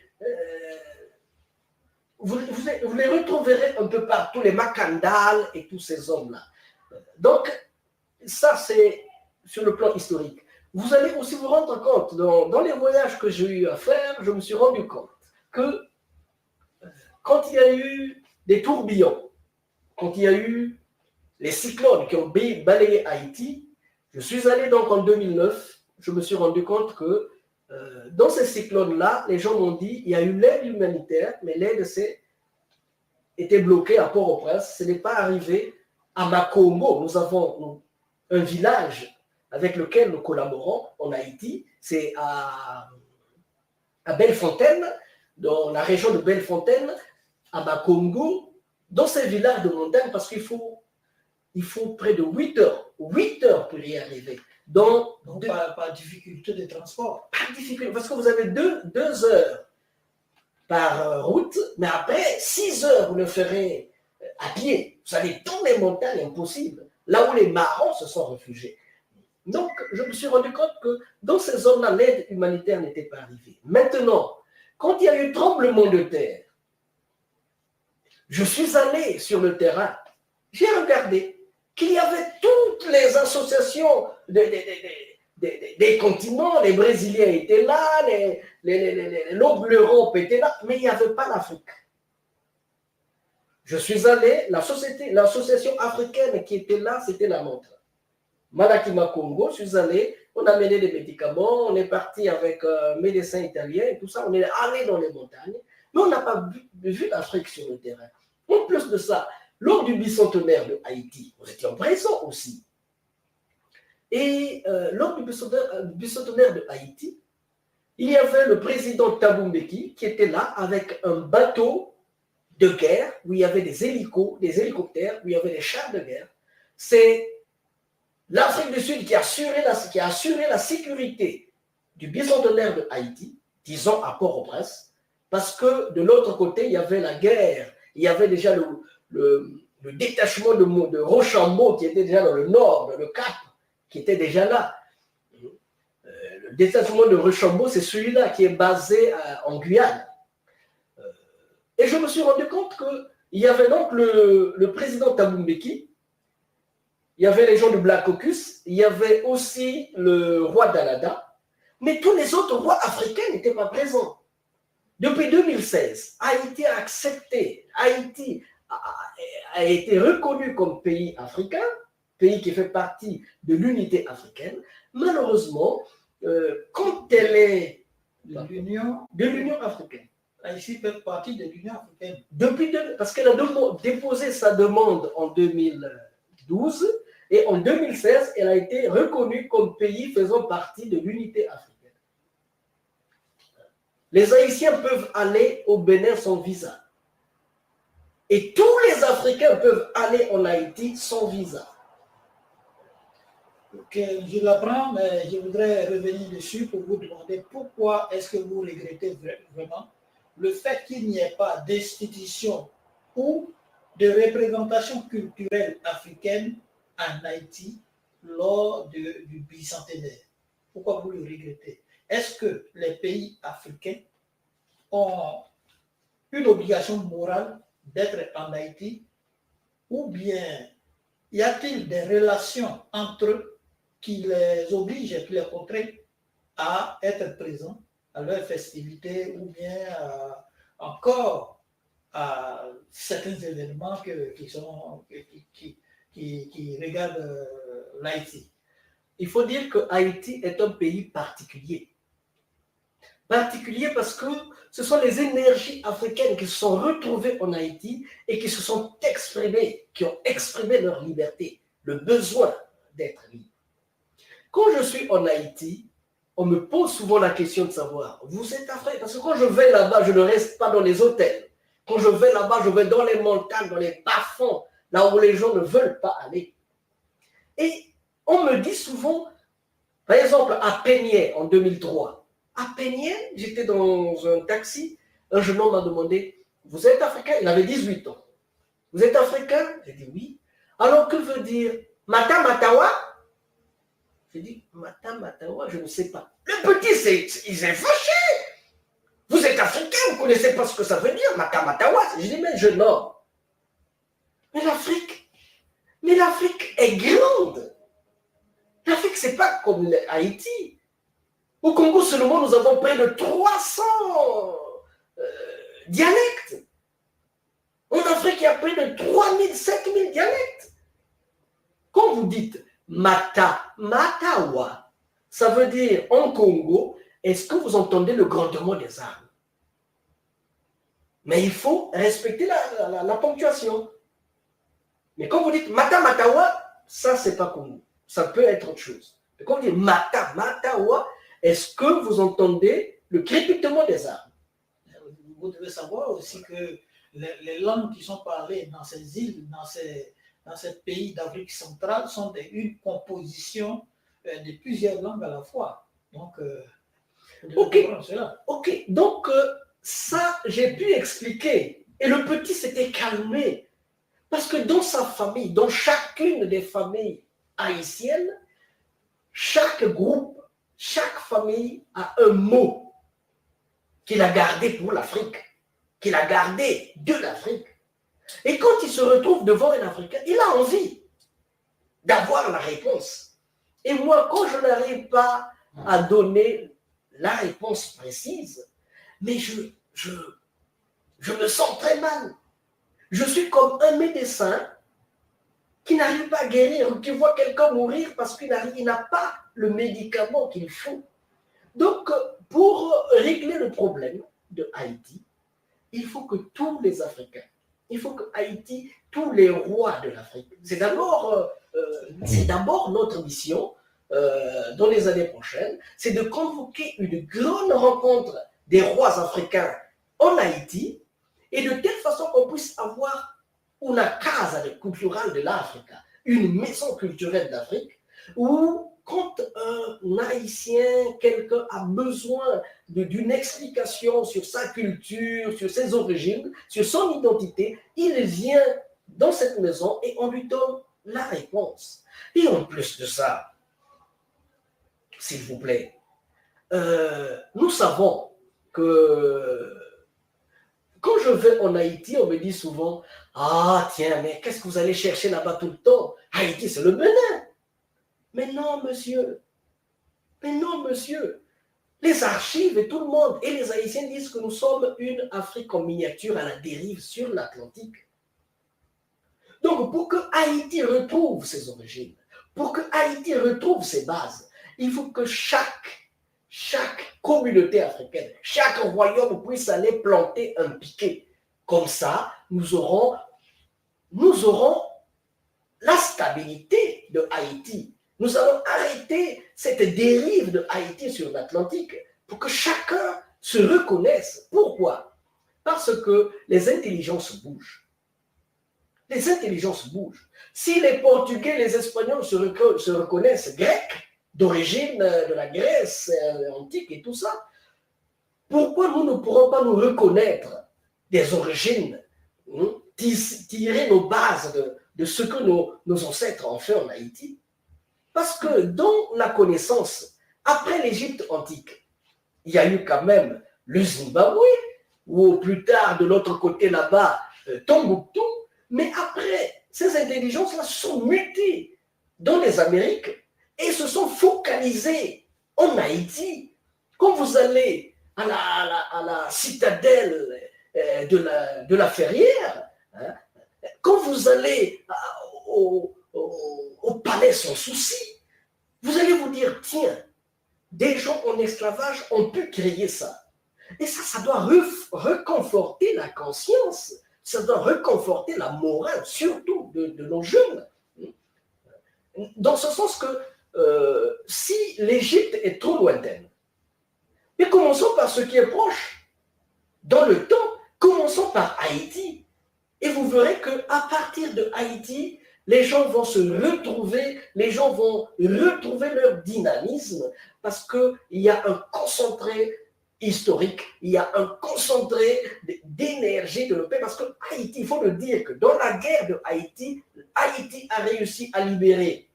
vous les retrouverez un peu partout, les Macandal et tous ces hommes-là. Donc, ça c'est sur le plan historique. Vous allez aussi vous rendre compte, dans les voyages que j'ai eu à faire, je me suis rendu compte que quand il y a eu des tourbillons, quand il y a eu les cyclones qui ont balayé Haïti, je suis allé donc en 2009, je me suis rendu compte que dans ces cyclones-là, les gens m'ont dit il y a eu l'aide humanitaire, mais l'aide était bloquée à Port-au-Prince, ce n'est pas arrivé à Makombo. Nous avons un village avec lequel nous collaborons en Haïti, c'est à Bellefontaine, dans la région de Bellefontaine, à Makombo, dans ces villages de montagne, parce qu'il faut près de 8 heures pour y arriver. Donc pas difficulté de transport. Pas de difficulté, parce que vous avez 2 heures par route, mais après 6 heures, vous le ferez à pied. Vous allez dans les montagnes, impossible, là où les marrons se sont réfugiés. Donc, je me suis rendu compte que dans ces zones-là, l'aide humanitaire n'était pas arrivée. Maintenant, quand il y a eu tremblement de terre, je suis allé sur le terrain, j'ai regardé qu'il y avait toutes les associations des continents, les Brésiliens étaient là, l'Europe était là, mais il n'y avait pas l'Afrique. Je suis allé, l'association africaine qui était là, c'était la nôtre. Malakima Congo, je suis allé, on a mené des médicaments, on est parti avec un médecin italien et tout ça, on est allé dans les montagnes, mais on n'a pas vu l'Afrique sur le terrain. En plus de ça, lors du bicentenaire de Haïti, nous étions présents aussi. Et lors du bicentenaire de Haïti, il y avait le président Thabo Mbeki qui était là avec un bateau de guerre où il y avait des hélicoptères, où il y avait des chars de guerre. C'est l'Afrique du Sud qui a assuré la sécurité du bicentenaire de Haïti, disons à Port-au-Prince, parce que de l'autre côté, il y avait la guerre, il y avait déjà le détachement de Rochambeau qui était déjà dans le nord, dans le Cap, qui était déjà là. Le détachement de Rochambeau, c'est celui-là qui est basé en Guyane. Et je me suis rendu compte qu'il y avait donc le président Thabo Mbeki, il y avait les gens du Black Caucus, il y avait aussi le roi d'Alada, mais tous les autres rois africains n'étaient pas présents. Depuis 2016, Haïti a accepté, Haïti a été reconnu comme pays africain, pays qui fait partie de l'unité africaine. Malheureusement, quand elle est de l'Union africaine, Haïti fait partie de l'Union africaine. Parce qu'elle a déposé sa demande en 2012 et en 2016, elle a été reconnue comme pays faisant partie de l'unité africaine. Les Haïtiens peuvent aller au Bénin sans visa. Et tous les Africains peuvent aller en Haïti sans visa. Ok, je l'apprends, mais je voudrais revenir dessus pour vous demander pourquoi est-ce que vous regrettez vraiment le fait qu'il n'y ait pas d'institution ou de représentation culturelle africaine en Haïti lors du bicentenaire. Pourquoi vous le regrettez? Est-ce que les pays africains ont une obligation morale d'être en Haïti ou bien y a-t-il des relations entre eux qui les obligent, qui les contraignent à être présents à leurs festivités ou bien encore à certains événements qui regardent l'Haïti. Il faut dire que Haïti est un pays particulier. Particulier parce que ce sont les énergies africaines qui se sont retrouvées en Haïti et qui se sont exprimées, qui ont exprimé leur liberté, le besoin d'être libre. Quand je suis en Haïti, on me pose souvent la question de savoir, vous êtes africain? Parce que quand je vais là-bas, je ne reste pas dans les hôtels. Quand je vais là-bas, je vais dans les montagnes, dans les bas-fonds, là où les gens ne veulent pas aller. Et on me dit souvent, par exemple, à Peigné, en 2003, à Peigné, j'étais dans un taxi, un jeune homme m'a demandé, vous êtes africain? Il avait 18 ans. Vous êtes africain? J'ai dit oui. Alors, que veut dire Mata Matawa? J'ai dit, Mata Matawa, je ne sais pas. Le petit, il est fâché. Vous êtes africain, vous ne connaissez pas ce que ça veut dire, Mata Matawa? J'ai dit, mais jeune homme, mais l'Afrique est grande. L'Afrique, ce n'est pas comme Haïti. Au Congo seulement, nous avons près de 300 dialectes. En Afrique, il y a près de 3000, 7000 dialectes. Quand vous dites Matawa, ça veut dire en Congo, est-ce que vous entendez le grondement des armes? Mais il faut respecter la ponctuation. Mais quand vous dites Matawa, ça, c'est pas Congo. Ça peut être autre chose. Mais quand vous dites Matawa, est-ce que vous entendez le crépitement des armes? Vous devez savoir aussi que les langues qui sont parlées dans ces îles, dans ces pays d'Afrique centrale, sont une composition de plusieurs langues à la fois. Donc, ok. Donc, ça, j'ai pu expliquer. Et le petit s'était calmé. Parce que dans sa famille, dans chacune des familles haïtiennes, chaque groupe, chaque famille a un mot qu'il a gardé pour l'Afrique, qu'il a gardé de l'Afrique. Et quand il se retrouve devant un Africain, il a envie d'avoir la réponse. Et moi, quand je n'arrive pas à donner la réponse précise, mais je me sens très mal. Je suis comme un médecin qui n'arrive pas à guérir ou qui voit quelqu'un mourir parce qu'il n'a pas le médicament qu'il faut. Donc, pour régler le problème de Haïti, il faut que tous les Africains, il faut que Haïti, tous les rois de l'Afrique, c'est d'abord notre mission dans les années prochaines, c'est de convoquer une grande rencontre des rois africains en Haïti et de telle façon qu'on puisse avoir una casa culturelle de l'Afrique, une maison culturelle d'Afrique, où quand un Haïtien, quelqu'un a besoin d'une explication sur sa culture, sur ses origines, sur son identité, il vient dans cette maison et on lui donne la réponse. Et en plus de ça, s'il vous plaît, nous savons que quand je vais en Haïti, on me dit souvent « Ah, tiens, mais qu'est-ce que vous allez chercher là-bas tout le temps? Haïti, c'est le Bénin. » Mais non, monsieur. Mais non, monsieur. Les archives et tout le monde, et les Haïtiens disent que nous sommes une Afrique en miniature à la dérive sur l'Atlantique. Donc, pour que Haïti retrouve ses origines, pour que Haïti retrouve ses bases, il faut que chaque communauté africaine, chaque royaume puisse aller planter un piquet. Comme ça, nous aurons la stabilité de Haïti. Nous allons arrêter cette dérive de Haïti sur l'Atlantique pour que chacun se reconnaisse. Pourquoi? Parce que les intelligences bougent. Les intelligences bougent. Si les Portugais, les Espagnols se reconnaissent grecs, d'origine de la Grèce antique et tout ça, pourquoi nous ne pourrons pas nous reconnaître des origines, tirer nos bases de ce que nos ancêtres ont fait en Haïti? Parce que dans la connaissance, après l'Égypte antique, il y a eu quand même le Zimbabwe, ou plus tard de l'autre côté là-bas, Tombouctou, mais après, ces intelligences-là sont mutées dans les Amériques et se sont focalisées en Haïti. Quand vous allez à la citadelle de la Ferrière, hein, quand vous allez au palais sans souci, vous allez vous dire, tiens, des gens en esclavage ont pu créer ça. Et ça doit reconforter la conscience, ça doit reconforter la morale, surtout de nos jeunes. Dans ce sens que si l'Égypte est trop lointaine, mais commençons par ce qui est proche. Dans le temps, commençons par Haïti. Et vous verrez qu'à partir de Haïti, les gens vont se retrouver, les gens vont retrouver leur dynamisme parce qu'il y a un concentré historique, il y a un concentré d'énergie de paix. Parce que Haïti, il faut le dire que dans la guerre de Haïti, Haïti a réussi à libérer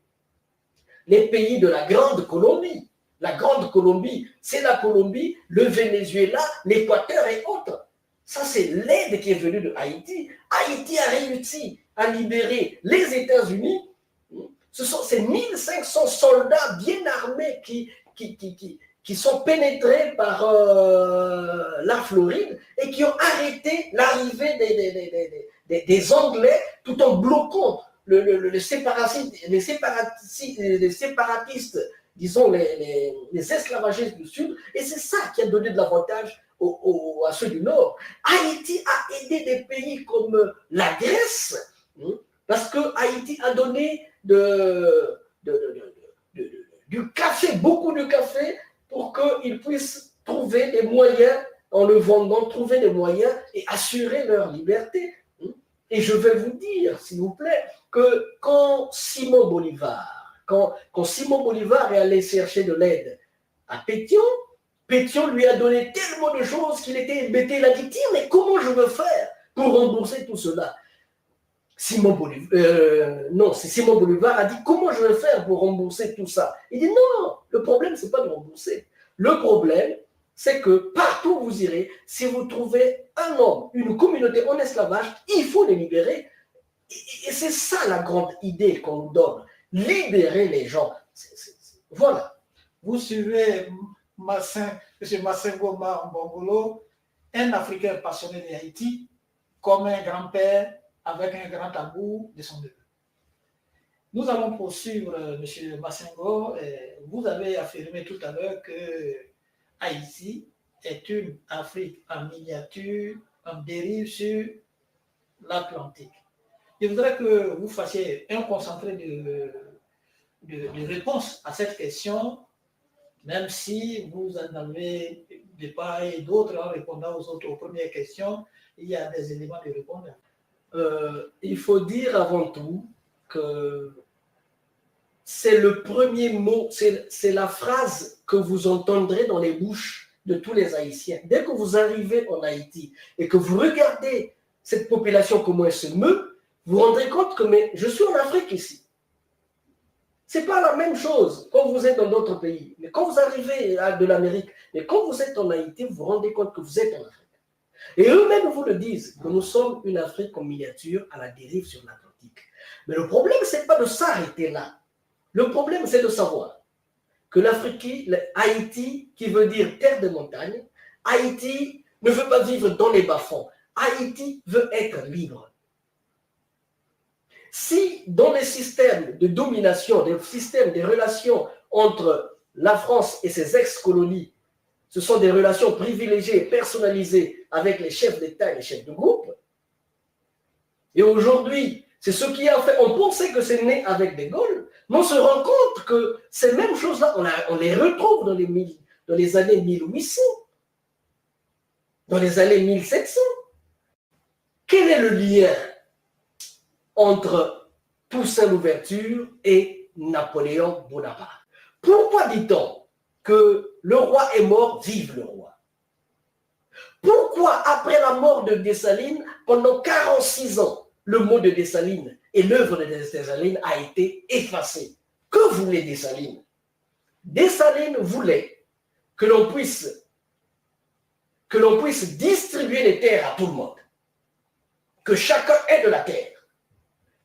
les pays de la Grande Colombie. La Grande Colombie, c'est la Colombie, le Venezuela, l'Équateur et autres. Ça, c'est l'aide qui est venue de Haïti. Haïti a réussi à libérer les États-Unis. Ce sont ces 1500 soldats bien armés qui sont pénétrés par la Floride et qui ont arrêté l'arrivée des Anglais tout en bloquant les séparatistes, disons les esclavagistes du Sud. Et c'est ça qui a donné de l'avantage à ceux du Nord. Haïti a aidé des pays comme la Grèce, parce que Haïti a donné du café, beaucoup de café, pour qu'ils puissent trouver des moyens, en le vendant, trouver des moyens et assurer leur liberté. Et je vais vous dire, s'il vous plaît, que quand Simon Bolivar est allé chercher de l'aide à Pétion, Pétion lui a donné tellement de choses qu'il était embêté. Il a dit, tiens, mais comment je veux faire pour rembourser tout cela? Simon Bolivar a dit, comment je vais faire pour rembourser tout ça? Il dit, non, le problème, ce n'est pas de rembourser. Le problème, c'est que partout où vous irez, si vous trouvez un homme, une communauté en esclavage, il faut les libérer. Et c'est ça la grande idée qu'on nous donne. Libérer les gens. Voilà. Vous suivez M. Massengo Mbongolo, un Africain passionné d'Haïti, comme un grand-père avec un grand amour de son neveu. Nous allons poursuivre, M. Massengo. Vous avez affirmé tout à l'heure que Haïti est une Afrique en miniature, en dérive sur l'Atlantique. Je voudrais que vous fassiez un concentré de réponse à cette question, même si vous en avez de part et d'autre en répondant aux premières questions, il y a des éléments de répondre. Il faut dire avant tout que c'est le premier mot, c'est la phrase que vous entendrez dans les bouches de tous les Haïtiens. Dès que vous arrivez en Haïti et que vous regardez cette population, comment elle se meut, vous vous rendrez compte que mais je suis en Afrique ici. Ce n'est pas la même chose quand vous êtes dans d'autres pays. Mais quand vous arrivez de l'Amérique, mais quand vous êtes en Haïti, vous vous rendez compte que vous êtes en Afrique. Et eux-mêmes vous le disent, que nous sommes une Afrique en miniature à la dérive sur l'Atlantique. Mais le problème, ce n'est pas de s'arrêter là. Le problème, c'est de savoir que Haïti, qui veut dire terre de montagne, Haïti ne veut pas vivre dans les bas-fonds. Haïti veut être libre. Si dans les systèmes de domination, des systèmes de relations entre la France et ses ex-colonies, ce sont des relations privilégiées et personnalisées avec les chefs d'État et les chefs de groupe, et aujourd'hui, c'est ce qui a fait, on pensait que c'est né avec De Gaulle, mais on se rend compte que ces mêmes choses-là, on les retrouve dans les années 1800, dans les années 1700. Quel est le lien entre Toussaint Louverture et Napoléon Bonaparte? Pourquoi dit-on que le roi est mort, vive le roi? Pourquoi, après la mort de Dessalines, pendant 46 ans, le mot de Dessalines et l'œuvre de Dessalines a été effacé? Que voulait Dessalines? Dessalines voulait que l'on puisse distribuer les terres à tout le monde, que chacun ait de la terre.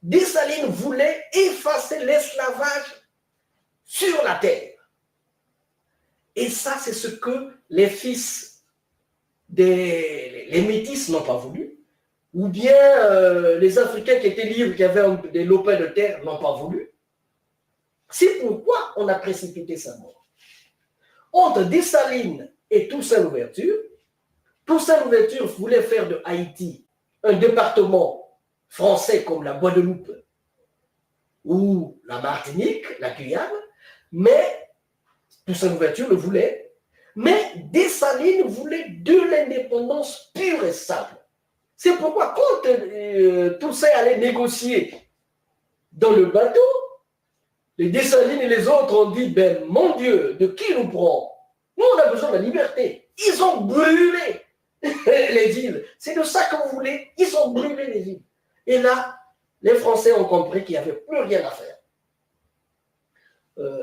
Dessalines voulait effacer l'esclavage sur la terre. Et ça, c'est ce que les fils les métis n'ont pas voulu, ou bien les Africains qui étaient libres, qui avaient des lopins de terre, n'ont pas voulu. C'est pourquoi on a précipité sa mort. Entre Dessalines et Toussaint Louverture voulait faire de Haïti un département français comme la Guadeloupe ou la Martinique, la Guyane, mais Toussaint Louverture le voulait, mais Dessalines voulait de l'indépendance pure et simple. C'est pourquoi quand Toussaint allait négocier dans le bateau, les Dessalines et les autres ont dit, ben mon Dieu, de qui nous prend? Nous, on a besoin de la liberté. Ils ont brûlé les îles. C'est de ça que vous voulez? Ils ont brûlé les îles. Et là, les Français ont compris qu'il n'y avait plus rien à faire.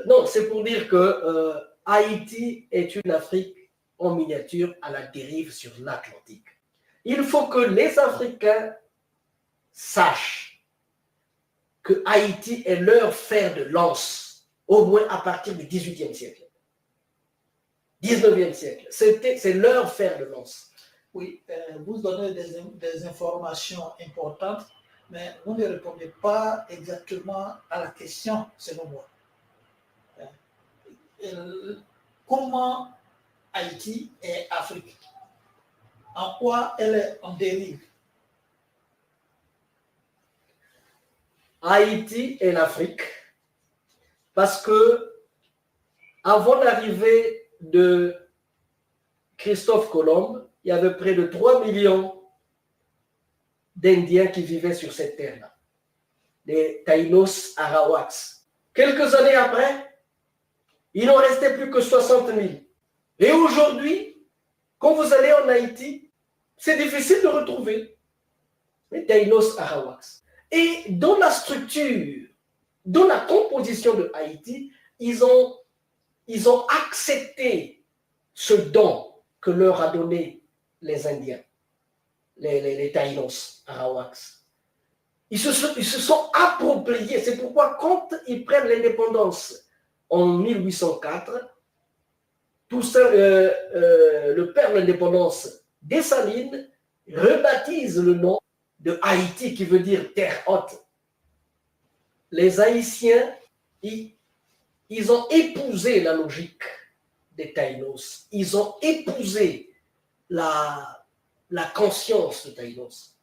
Non, c'est pour dire que Haïti est une Afrique en miniature à la dérive sur l'Atlantique. Il faut que les Africains sachent que Haïti est leur fer de lance, au moins à partir du XVIIIe siècle. 19e siècle, c'est leur fer de lance. Oui, vous donnez des informations importantes, mais vous ne répondez pas exactement à la question, selon moi. Comment Haïti est Afrique? En quoi elle est en dérive? Haïti est l'Afrique parce que avant l'arrivée de Christophe Colomb, il y avait près de 3 millions d'Indiens qui vivaient sur cette terre-là, les Taïnos Arawaks. Quelques années après, il n'en restait plus que 60 000. Et aujourd'hui, quand vous allez en Haïti, c'est difficile de retrouver les Taïnos Arawaks. Et dans la structure, dans la composition de Haïti, ils ont accepté ce don que leur a donné les Indiens, les Taïnos Arawaks. Ils se sont appropriés. C'est pourquoi quand ils prennent l'indépendance en 1804, le père de l'indépendance, Dessalines, rebaptise le nom de Haïti, qui veut dire terre haute. Les Haïtiens, ils ont épousé la logique des Taïnos. Ils ont épousé la conscience de Taïnos.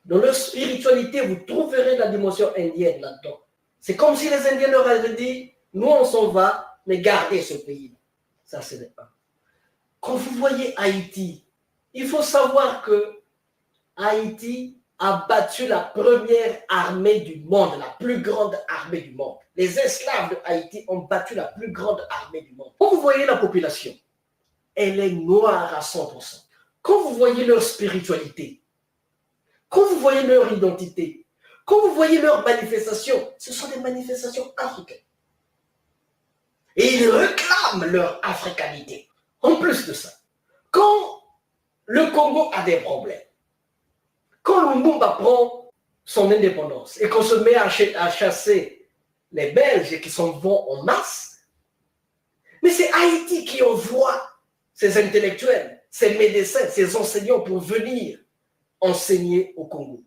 Dans leur spiritualité, vous trouverez la dimension indienne là-dedans. C'est comme si les Indiens leur avaient dit, nous on s'en va, mais gardez ce pays. Ça, ce n'est pas. Quand vous voyez Haïti, il faut savoir que Haïti a battu la première armée du monde, la plus grande armée du monde. Les esclaves de Haïti ont battu la plus grande armée du monde. Quand vous voyez la population, elle est noire à 100%. Quand vous voyez leur spiritualité, quand vous voyez leur identité, quand vous voyez leurs manifestations, ce sont des manifestations africaines. Et ils réclament leur africanité. En plus de ça, quand le Congo a des problèmes, quand Lumumba prend son indépendance et qu'on se met à chasser les Belges qui s'en vont en masse, mais c'est Haïti qui envoie ses intellectuels, ses médecins, ses enseignants pour venir enseigner au Congo.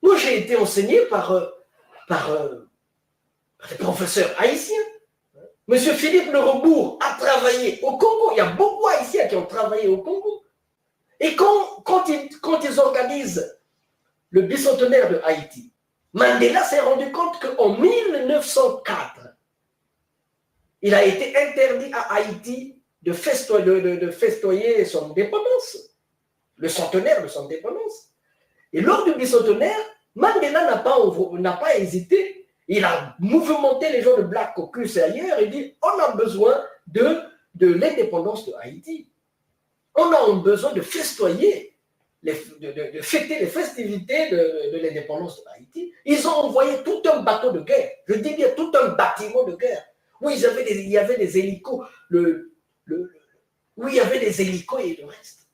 Moi, j'ai été enseigné par des professeurs haïtiens. Monsieur Philippe Le Rebourg a travaillé au Congo. Il y a beaucoup d'Haïtiens qui ont travaillé au Congo. Et quand ils organisent le bicentenaire de Haïti, Mandela s'est rendu compte qu'en 1904, il a été interdit à Haïti de festoyer son indépendance, le centenaire de son indépendance. Et lors du bicentenaire, Mandela n'a pas hésité. Il a mouvementé les gens de Black Caucus et ailleurs et dit on a besoin de l'indépendance de Haïti. On a besoin de festoyer, de fêter les festivités de l'indépendance de Haïti. Ils ont envoyé tout un bateau de guerre, je dis bien tout un bâtiment de guerre, où il y avait des hélicos, où il y avait des hélicos et le reste.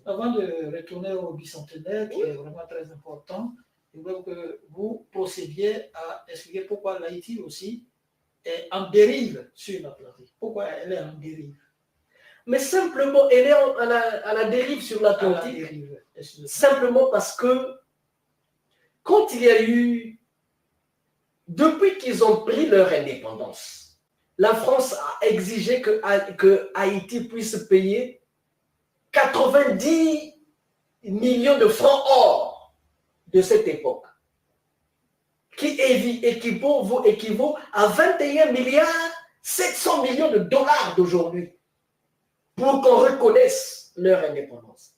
Avant de retourner au bicentenaire, qui est vraiment très important, je veux que vous procédiez à expliquer pourquoi l'Haïti aussi est en dérive sur l'Atlantique. Pourquoi elle est en dérive? mais simplement, elle est à la dérive sur l'Atlantique. Simplement parce que quand il y a eu, depuis qu'ils ont pris leur indépendance, la France a exigé que Haïti puisse payer 90 millions de francs or de cette époque, qui équivaut à 21 milliards 700 millions de dollars d'aujourd'hui, pour qu'on reconnaisse leur indépendance.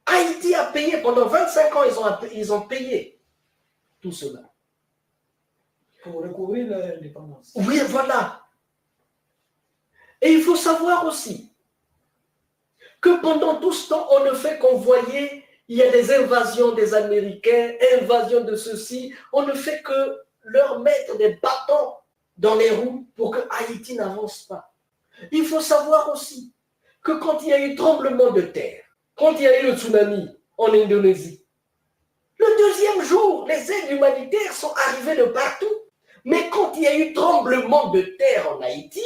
Haïti a payé pendant 25 ans, ils ont payé tout cela. Pour recouvrir leur indépendance. Oui, voilà. Et il faut savoir aussi que pendant tout ce temps, on ne fait qu'envoyer, il y a des invasions des Américains, invasions de ceci, on ne fait que leur mettre des bâtons dans les roues pour que Haïti n'avance pas. Il faut savoir aussi que quand il y a eu tremblement de terre, quand il y a eu le tsunami en Indonésie, le deuxième jour, les aides humanitaires sont arrivées de partout. Mais quand il y a eu tremblement de terre en Haïti,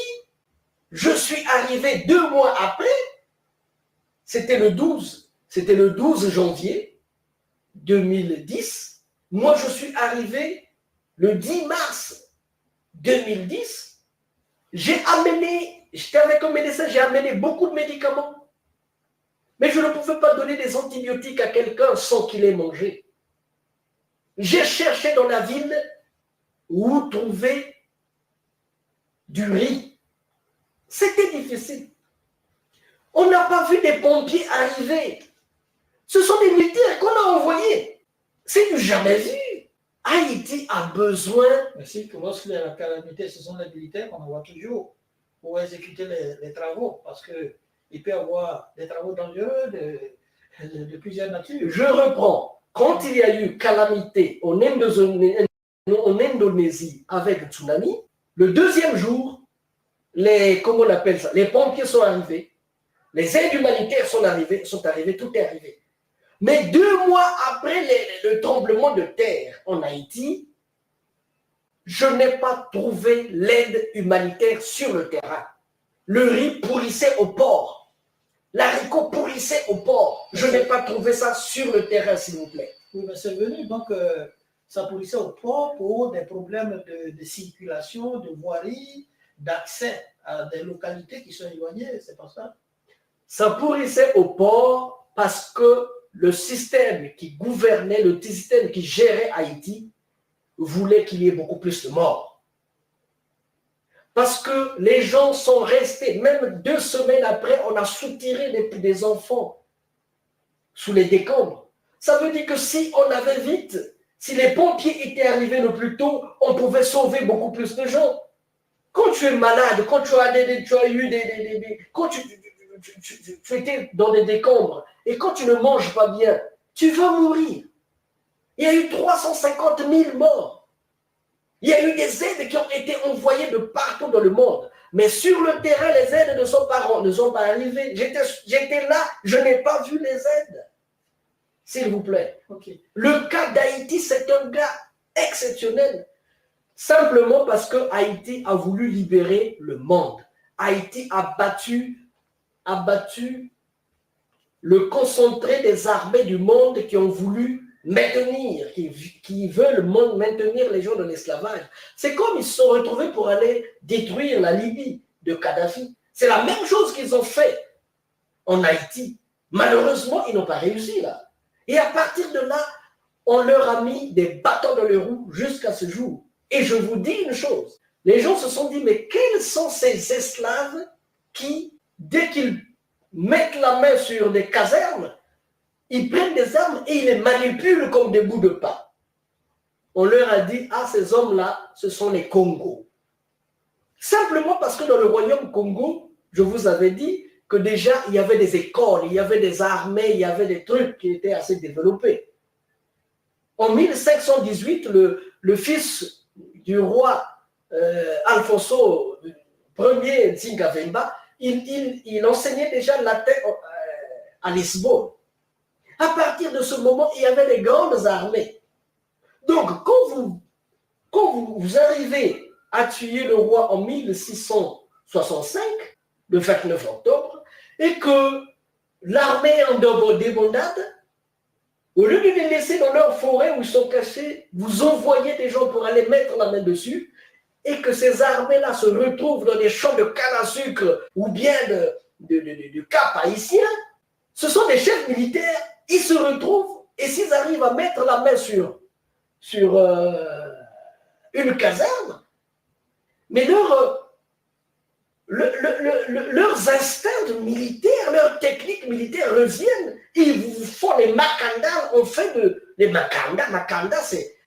je suis arrivé 2 mois après, c'était le 12 janvier 2010. Moi, je suis arrivé le 10 mars 2010. J'étais avec un médecin, j'ai amené beaucoup de médicaments. Mais je ne pouvais pas donner des antibiotiques à quelqu'un sans qu'il ait mangé. J'ai cherché dans la ville où trouver du riz. C'était difficile. On n'a pas vu des pompiers arriver. Ce sont des militaires qu'on a envoyés. C'est du jamais vu. Haïti a besoin... Merci que lorsqu'il y a la calamité, ce sont les militaires qu'on envoie toujours pour exécuter les travaux, parce qu'il peut y avoir des travaux dangereux de plusieurs natures. Je reprends. Quand il y a eu calamité en Indonésie avec le tsunami, le deuxième jour, les pompiers sont arrivés, les aides humanitaires sont arrivées, tout est arrivé. Mais 2 mois après le tremblement de terre en Haïti, je n'ai pas trouvé l'aide humanitaire sur le terrain. Le riz pourrissait au port. L'haricot pourrissait au port. Je n'ai pas trouvé ça sur le terrain, s'il vous plaît. Oui, mais c'est venu, donc ça pourrissait au port pour des problèmes de circulation, de voirie, d'accès à des localités qui sont éloignées, c'est pas ça? Ça pourrissait au port parce que le système qui gouvernait, le système qui gérait Haïti voulait qu'il y ait beaucoup plus de morts. Parce que les gens sont restés, même 2 semaines après, on a soutiré des enfants sous les décombres. Ça veut dire que si on avait vite, si les pompiers étaient arrivés le plus tôt, on pouvait sauver beaucoup plus de gens. Quand tu es malade, quand tu as eu quand tu étais dans des décombres et quand tu ne manges pas bien, tu vas mourir. Il y a eu 350 000 morts. Il y a eu des aides qui ont été envoyées de partout dans le monde. Mais sur le terrain, les aides ne sont pas arrivées. J'étais là, je n'ai pas vu les aides. S'il vous plaît. Okay. Le cas d'Haïti, c'est un cas exceptionnel. Simplement parce que Haïti a voulu libérer le monde. Haïti a battu le concentré des armées du monde qui ont voulu maintenir, qui veulent maintenir les gens de l'esclavage. C'est comme ils se sont retrouvés pour aller détruire la Libye de Kadhafi. C'est la même chose qu'ils ont fait en Haïti. Malheureusement, ils n'ont pas réussi là. Et à partir de là, on leur a mis des bâtons dans les roues jusqu'à ce jour. Et je vous dis une chose, les gens se sont dit, mais quels sont ces esclaves qui, dès qu'ils mettent la main sur des casernes, ils prennent des armes et ils les manipulent comme des bouts de pain. On leur a dit, ah, ces hommes-là, ce sont les Congos. Simplement parce que dans le royaume Congo, je vous avais dit que déjà, il y avait des écoles, il y avait des armées, il y avait des trucs qui étaient assez développés. En 1518, le fils du roi Alfonso Ier Nzingavemba, il enseignait déjà le latin à Lisbonne. À partir de ce moment, il y avait des grandes armées. Donc, quand vous arrivez à tuer le roi en 1665, le 29 octobre, et que l'armée en débandade, au lieu de les laisser dans leur forêt où ils sont cachés, vous envoyez des gens pour aller mettre la main dessus, et que ces armées-là se retrouvent dans des champs de canne à sucre ou bien de cap haïtien, ce sont des chefs militaires, ils se retrouvent, et s'ils arrivent à mettre la main sur une caserne, mais leurs instincts militaires, leurs techniques militaires reviennent. Ils vous font les makandas, on fait les makanda c'est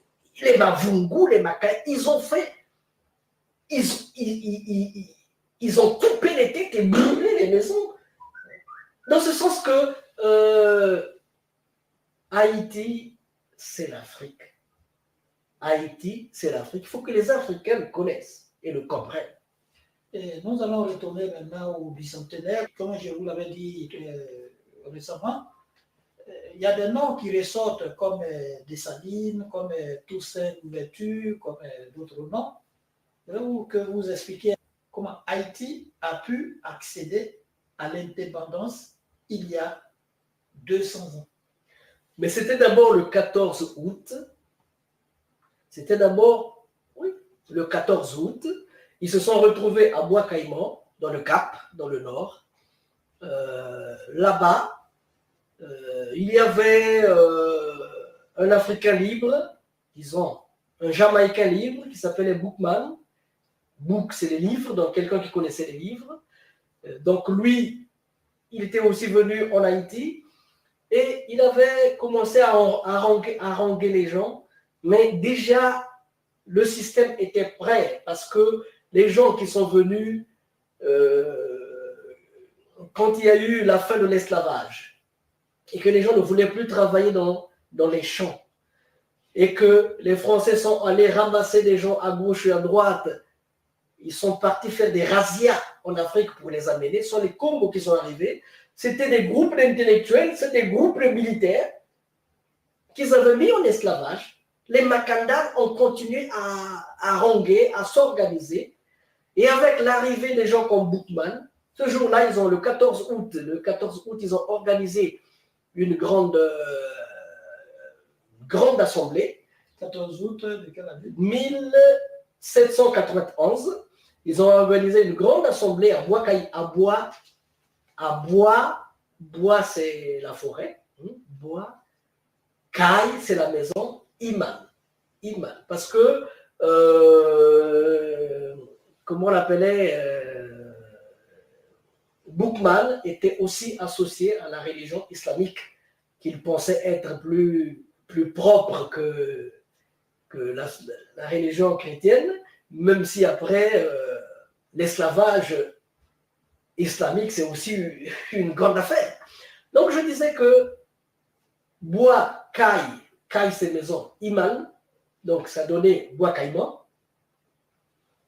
les mavungu, les makanda, ils ont fait, ils ont coupé les têtes et brûlé les maisons. Dans ce sens que Haïti, c'est l'Afrique. Haïti, c'est l'Afrique. Il faut que les Africains le connaissent et le comprennent. Et nous allons retourner maintenant au bicentenaire. Comme je vous l'avais dit récemment, il y a des noms qui ressortent comme Dessalines, comme Toussaint Louverture, comme d'autres noms. Que vous expliquiez comment Haïti a pu accéder à l'indépendance il y a 200 ans. Mais c'était d'abord le 14 août. C'était d'abord, oui, le 14 août. Ils se sont retrouvés à Bois-Caïman, dans le Cap, dans le nord. Là-bas, il y avait un Africain libre, disons, un Jamaïcain libre qui s'appelait Boukman. Bouk, c'est les livres, donc quelqu'un qui connaissait les livres. Donc lui, il était aussi venu en Haïti et il avait commencé à haranguer les gens, mais déjà, le système était prêt parce que les gens qui sont venus, quand il y a eu la fin de l'esclavage et que les gens ne voulaient plus travailler dans les champs et que les Français sont allés ramasser des gens à gauche et à droite, ils sont partis faire des razzias en Afrique pour les amener. Ce sont les Congos qui sont arrivés. C'était des groupes d'intellectuels, c'était des groupes militaires qu'ils avaient mis en esclavage. Les Makandas ont continué à haranguer, à s'organiser. Et avec l'arrivée des gens comme Boukman, ce jour-là, ils ont le 14 août, ils ont organisé une grande assemblée. 14 août de quelle année? 1791. Ils ont organisé une grande assemblée à Bois, c'est la forêt. Bois, Caille, c'est la maison. Iman. Parce que, comment on l'appelait, Boukman était aussi associé à la religion islamique, qu'il pensait être plus propre que la religion chrétienne, même si après, l'esclavage islamique, c'est aussi une grande affaire. Donc, je disais que Bois, Caille, c'est maison, Iman, donc ça donnait Bois-Caïman.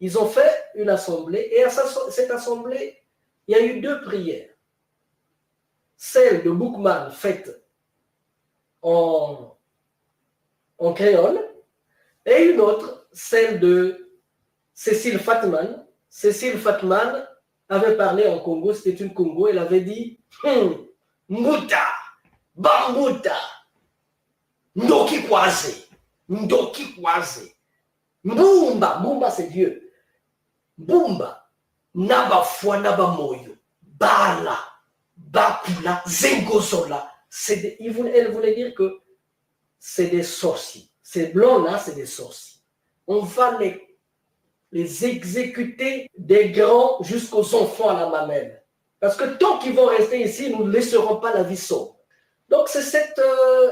Ils ont fait une assemblée, et à cette assemblée, il y a eu deux prières. Celle de Boukman faite en créole, et une autre, celle de Cécile Fatman. Cécile Fatman avait parlé en Congo, c'était une Congo, elle avait dit Mbuta, Bambuta, Ndoki Kwaze, Mbumba c'est Dieu, Mbumba, Naba Fwa, Naba Moyo, Bala, Bakula, Zengozola. Elle voulait dire que c'est des sorciers. Ces blancs-là, c'est des sorciers. On va les exécuter des grands jusqu'aux enfants à la mamelle. Parce que tant qu'ils vont rester ici, nous ne laisserons pas la vie sauve. Donc, c'est cette...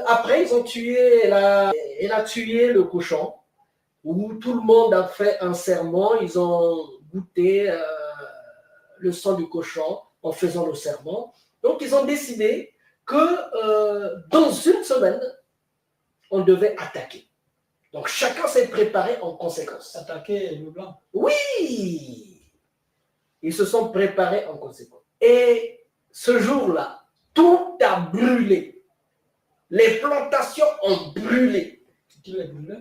après, ils ont tué... Elle a tué le cochon, où tout le monde a fait un serment. Ils ont goûté le sang du cochon en faisant le serment. Donc, ils ont décidé que dans une semaine, on devait attaquer. Donc, chacun s'est préparé en conséquence. Attaquer le blanc. Oui! Ils se sont préparés en conséquence. Et ce jour-là, tout a brûlé. Les plantations ont brûlé. Qui les brûlé?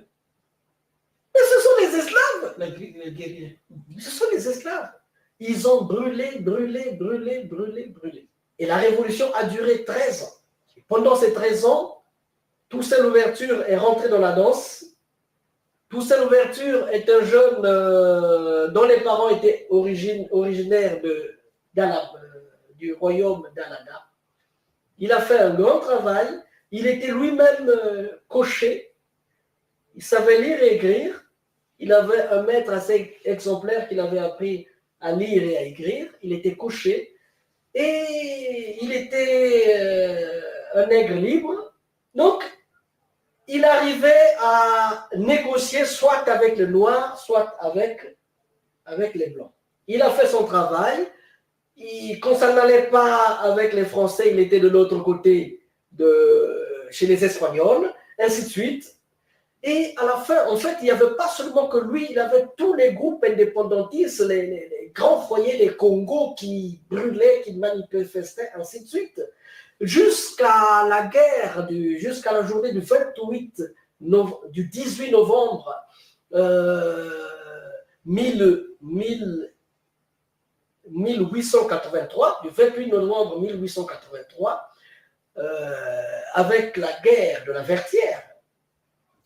Mais ce sont les esclaves. Les guerriers. Ce sont les esclaves. Ils ont brûlé. Et la révolution a duré 13 ans. Pendant ces 13 ans, Toussaint Louverture est rentré dans la danse. Toussaint Louverture est un jeune dont les parents étaient originaires du royaume d'Alada. Il a fait un grand travail. Il était lui-même cocher. Il savait lire et écrire. Il avait un maître assez exemplaire qu'il avait appris à lire et à écrire. Il était cocher. Et il était un nègre libre. Donc, il arrivait à négocier soit avec les Noirs, soit avec les Blancs. Il a fait son travail. Quand ça n'allait pas avec les Français, il était de l'autre côté chez les Espagnols, ainsi de suite. Et à la fin, en fait, il n'y avait pas seulement que lui, il avait tous les groupes indépendantistes, les grands foyers, les Congos qui brûlaient, qui manifestaient, ainsi de suite. Jusqu'à la journée du 18 novembre 1883, du 28 novembre 1883, avec la guerre de la Vertière.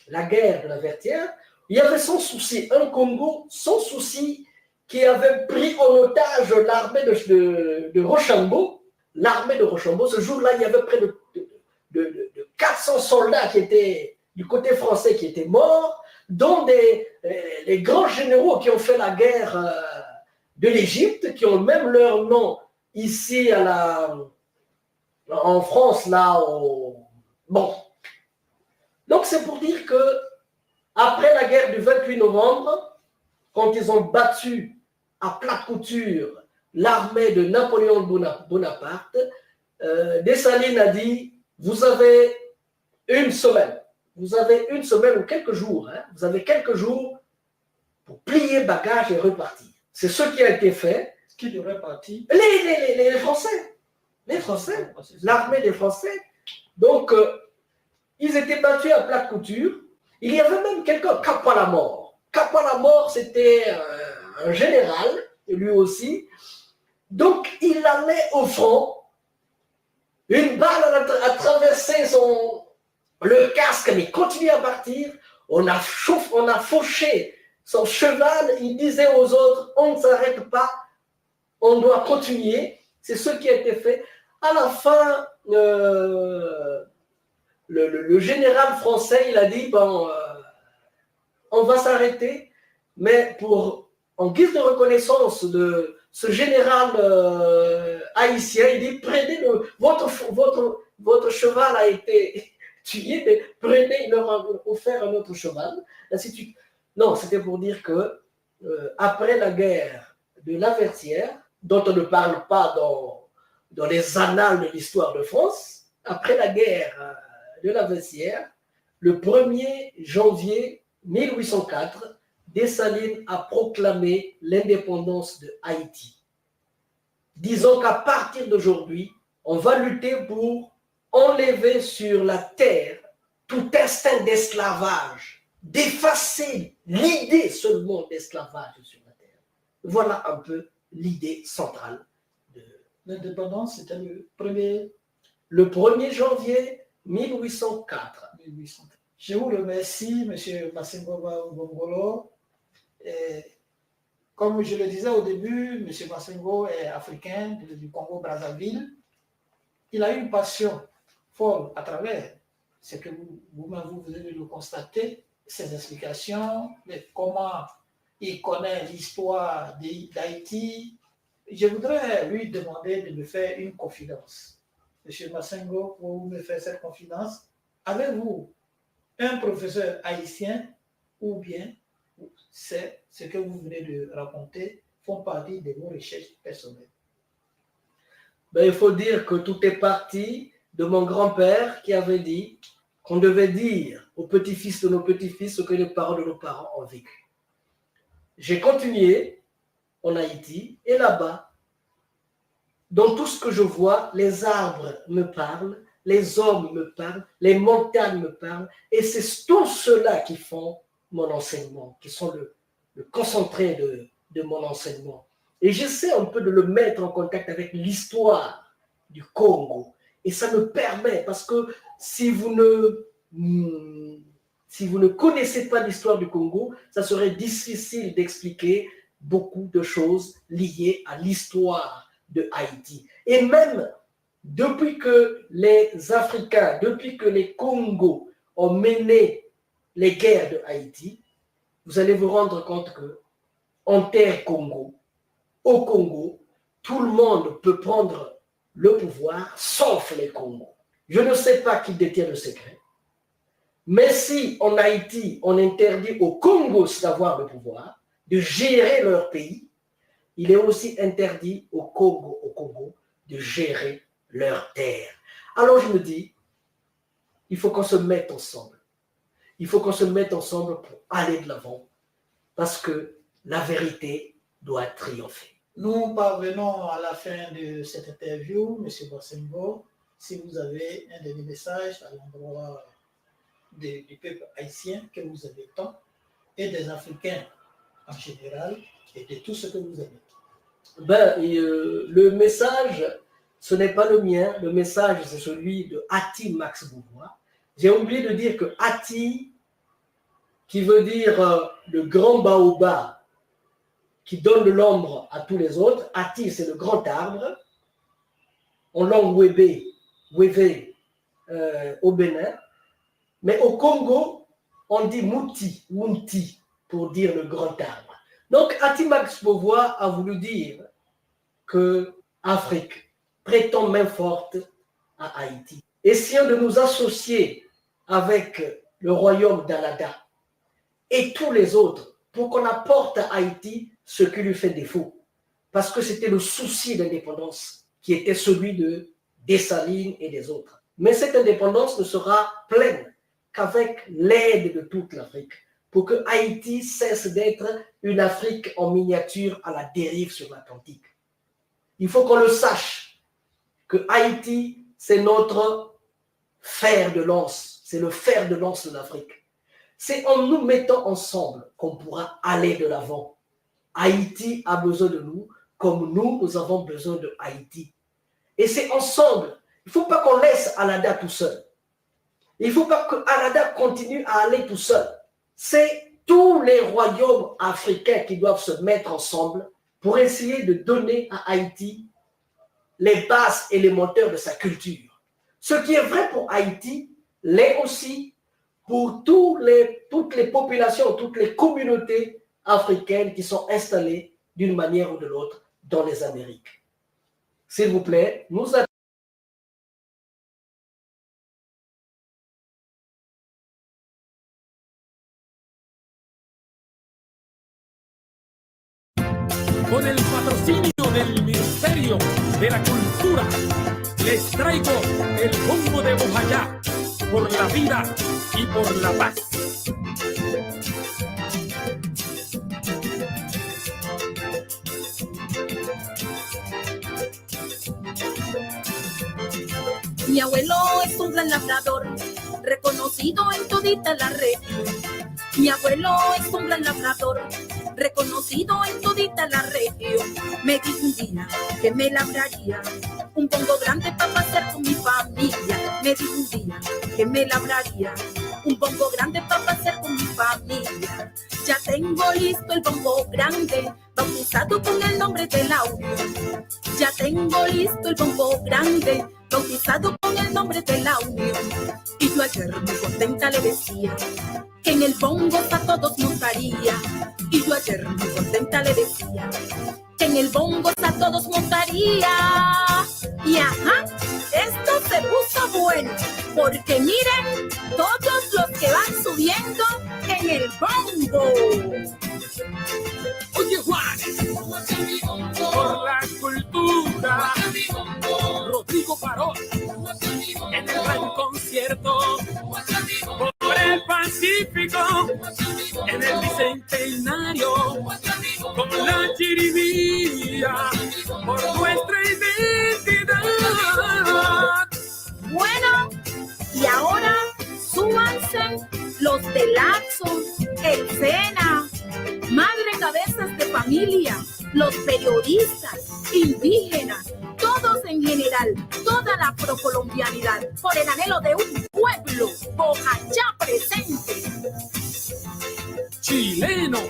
La guerre de la Vertière, il y avait sans souci un Congo sans souci qui avait pris en otage l'armée de Rochambeau. L'armée de Rochambeau, ce jour-là, il y avait près de 400 soldats qui étaient du côté français qui étaient morts, dont les grands généraux qui ont fait la guerre de l'Égypte, qui ont même leur nom ici en France, là. Bon. Donc c'est pour dire que après la guerre du 28 novembre, quand ils ont battu à plat couture l'armée de Napoléon Bonaparte, Dessalines a dit, vous avez une semaine ou quelques jours, vous avez quelques jours pour plier bagages et repartir. C'est ce qui a été fait. Qui devrait partir? Les Français. Les Français. L'armée des Français. Donc, ils étaient battus à plat couture. Il y avait même quelqu'un, Capalamor. Capalamor, c'était un général, lui aussi. Donc, il allait au front. Une balle a traversé le casque, mais il continuait à partir. On a fauché son cheval. Il disait aux autres, on ne s'arrête pas, on doit continuer. C'est ce qui a été fait. À la fin, le général français, il a dit, bon, on va s'arrêter, mais en guise de reconnaissance de ce général haïtien, il dit, prenez votre cheval a été tué, mais prenez, il leur a offert un autre cheval, ainsi de suite. Non, c'était pour dire que après la guerre de la Vertière, dont on ne parle pas dans les annales de l'histoire de France, après la guerre de la Vertière, le 1er janvier 1804, Dessalines a proclamé l'indépendance de Haïti. Disons qu'à partir d'aujourd'hui, on va lutter pour enlever sur la terre tout instinct d'esclavage, d'effacer l'idée seulement d'esclavage sur la terre. Voilà un peu l'idée centrale. L'indépendance, c'était le 1er janvier 1804. Je vous remercie, M. Massengo Ngongolo. Comme je le disais au début, M. Massengo est africain du Congo-Brazzaville. Il a une passion folle à travers ce que vous-même vous venez de le constater, ses explications, mais comment il connaît l'histoire d'Haïti. Je voudrais lui demander de me faire une confidence. M. Massengo, pour me faire cette confidence, avez-vous un professeur haïtien ou bien c'est ce que vous venez de raconter font partie de vos recherches personnelles? Ben, il faut dire que tout est parti de mon grand-père qui avait dit qu'on devait dire aux petits-fils de nos petits-fils ce que les parents de nos parents ont vécu. J'ai continué en Haïti et là-bas, dans tout ce que je vois, les arbres me parlent, les hommes me parlent, les montagnes me parlent, et c'est tout cela qui font mon enseignement, qui sont le concentré de mon enseignement. Et j'essaie un peu de le mettre en contact avec l'histoire du Congo. Et ça me permet, parce que si vous ne connaissez pas l'histoire du Congo, ça serait difficile d'expliquer beaucoup de choses liées à l'histoire de Haïti. Et même depuis que les Africains, depuis que les Congos ont mené les guerres de Haïti, vous allez vous rendre compte que en terre Congo, au Congo, tout le monde peut prendre le pouvoir, sauf les Congos. Je ne sais pas qui détient le secret, mais si en Haïti, on interdit aux Congos d'avoir le pouvoir, de gérer leur pays, il est aussi interdit au Congo de gérer leur terre. Alors je me dis, il faut qu'on se mette ensemble. Il faut qu'on se mette ensemble pour aller de l'avant, parce que la vérité doit triompher. Nous parvenons à la fin de cette interview, M. Boissembo. Si vous avez un dernier message à l'endroit du peuple haïtien que vous aimez tant, et des Africains en général, et de tout ce que vous aimez. Le message, ce n'est pas le mien, le message c'est celui de Ati Max Beauvoir. J'ai oublié de dire que Ati, qui veut dire le grand baobab, qui donne de l'ombre à tous les autres. Ati, c'est le grand arbre. En langue wévé au Bénin. Mais au Congo, on dit Mouti, Wunti, pour dire le grand arbre. Donc, Ati Max Beauvoir a voulu dire que l'Afrique prétend main forte à Haïti. Essayons de nous associer avec le royaume d'Alada et tous les autres pour qu'on apporte à Haïti ce qui lui fait défaut. Parce que c'était le souci d'indépendance qui était celui de Dessalines et des autres. Mais cette indépendance ne sera pleine qu'avec l'aide de toute l'Afrique pour que Haïti cesse d'être une Afrique en miniature à la dérive sur l'Atlantique. Il faut qu'on le sache, que Haïti, c'est notre fer de lance, c'est le fer de lance de l'Afrique. C'est en nous mettant ensemble qu'on pourra aller de l'avant. Haïti a besoin de nous, comme nous avons besoin de Haïti. Et c'est ensemble. Il ne faut pas qu'on laisse Alada tout seul. Il ne faut pas que Alada continue à aller tout seul. C'est tous les royaumes africains qui doivent se mettre ensemble pour essayer de donner à Haïti les bases élémentaires de sa culture. Ce qui est vrai pour Haïti l'est aussi pour toutes les populations, toutes les communautés africaines qui sont installées d'une manière ou de l'autre dans les Amériques. S'il vous plaît, nous avons... Con el patrocinio del Ministerio de la Cultura, les traigo el bongo de Bojayá, por la vida y por la paz. Mi abuelo es un gran labrador, reconocido en todita la región. Mi abuelo es un gran labrador, reconocido en todita la región. Me dijo un día que me labraría un bongo grande para pasar con mi familia. Me dijo un día que me labraría un bongo grande para pasar con mi familia. Ya tengo listo el bongo grande, bautizado con el nombre de la unión. Ya tengo listo el bongo grande, bautizado con el nombre de la unión. Y yo ayer muy contenta le decía que en el bongo a todos montaría. Y yo ayer muy contenta le decía que en el bongo a todos montaría. Y ajá, esto se puso bueno, porque miren todos los que van subiendo en el bongo. Oye Juan, por la cultura, Rodrigo Paró, en el gran concierto, por el Pacífico, en el Bicentenario, con la chirimía, por nuestra identidad. Bueno, y ahora súbanse los de Laxo, el Sena, Madre Cabezas de Familia, los periodistas, indígenas, todos en general, toda la procolombianidad, por el anhelo de un pueblo, Bojayá presente. Chilenos,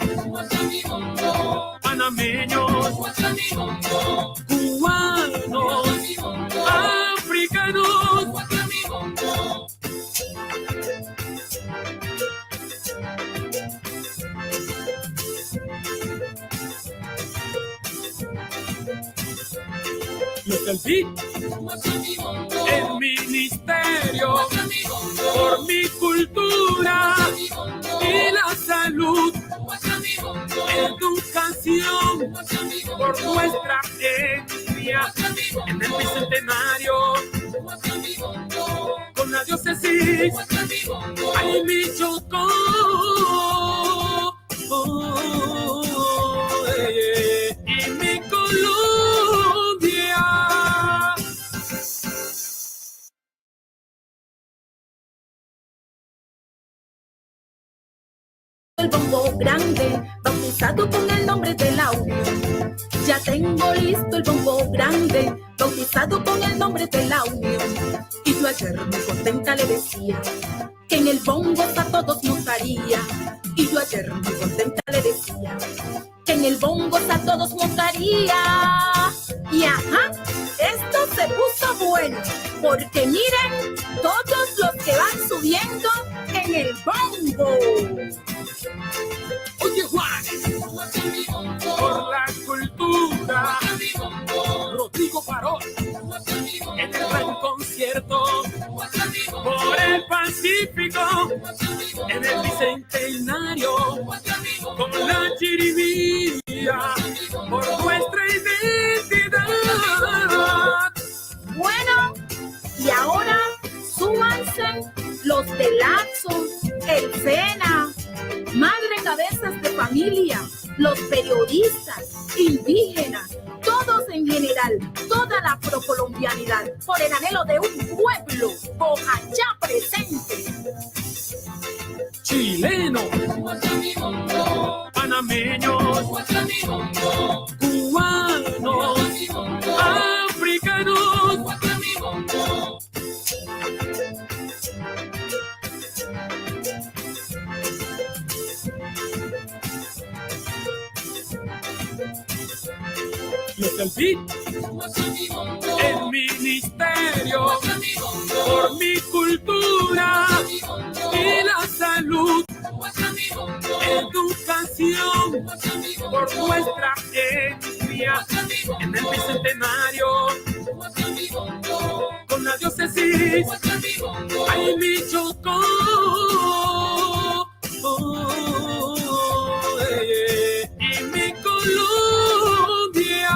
panameños, cubanos, africanos. Los del BID, el ministerio, por mi cultura y la salud, educación, por nuestra etnia, en el bicentenario, con la diócesis, ay mi Chocó, y mi Colombia. El bombo grande, bautizado con el nombre de la unión. Ya tengo listo el bombo grande, bautizado con el nombre de la unión. Y yo ayer muy contenta le decía que en el bombo a todos nos daría. Y yo ayer muy contenta le decía que en el bombo a todos nos daría. Y ajá, esto se puso bueno, porque miren todos los que van subiendo en el bombo. Oye Juan, por la cultura, Rodrigo Parón, en el gran concierto, por el Pacífico, en el bicentenario, con la chirimía, por nuestra identidad. Bueno, y ahora súmanse los de Laxo, el SENA, Madre Cabezas de Familia, los periodistas, indígenas, todos en general, toda la procolombianidad, por el anhelo de un pueblo, Bojayá presente. Chilenos, panameños, cubanos, africanos. Los del BID, el ministerio, por mi cultura y la salud, educación, por nuestra etnia, en el bicentenario, con la diócesis, ay mi Chocó, y mi Colombia.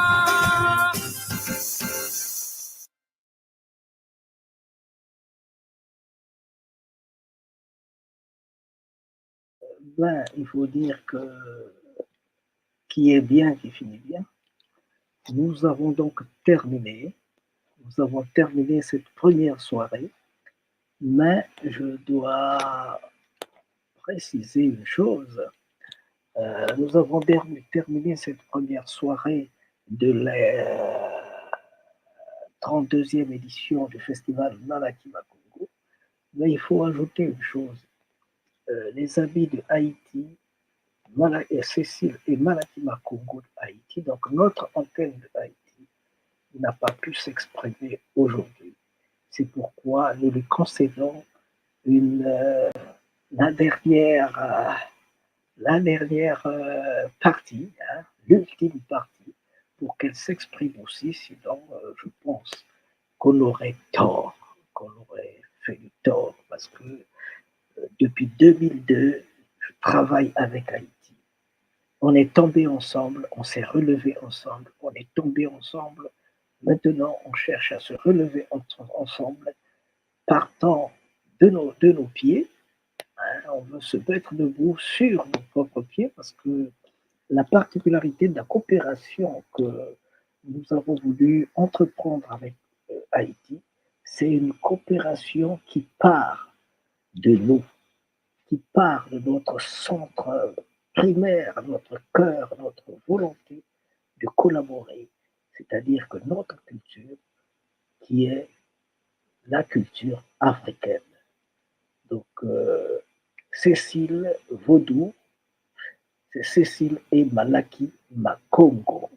Ben, il faut dire que qui est bien, qui finit bien. Nous avons donc terminé. Nous avons terminé cette première soirée, mais je dois préciser une chose. Nous avons terminé cette première soirée de la 32e édition du festival Malakima Congo, mais il faut ajouter une chose. Les amis de Haïti, Cécile et Malakima Congo de Haïti, donc notre antenne de Haïti, n'a pas pu s'exprimer aujourd'hui. C'est pourquoi nous lui concédons la dernière partie, hein, l'ultime partie, pour qu'elle s'exprime aussi, sinon je pense qu'on aurait tort, qu'on aurait fait du tort, parce que depuis 2002, je travaille avec Haïti. On est tombé ensemble, on s'est relevé ensemble, on est tombé ensemble. Maintenant, on cherche à se relever ensemble, partant de nos pieds. Hein, on veut se mettre debout sur nos propres pieds, parce que la particularité de la coopération que nous avons voulu entreprendre avec Haïti, c'est une coopération qui part de nous, qui part de notre centre primaire, notre cœur, notre volonté de collaborer, c'est-à-dire que notre culture, qui est la culture africaine. Donc, Cécile Vaudou, c'est Cécile et Malaki Makongo.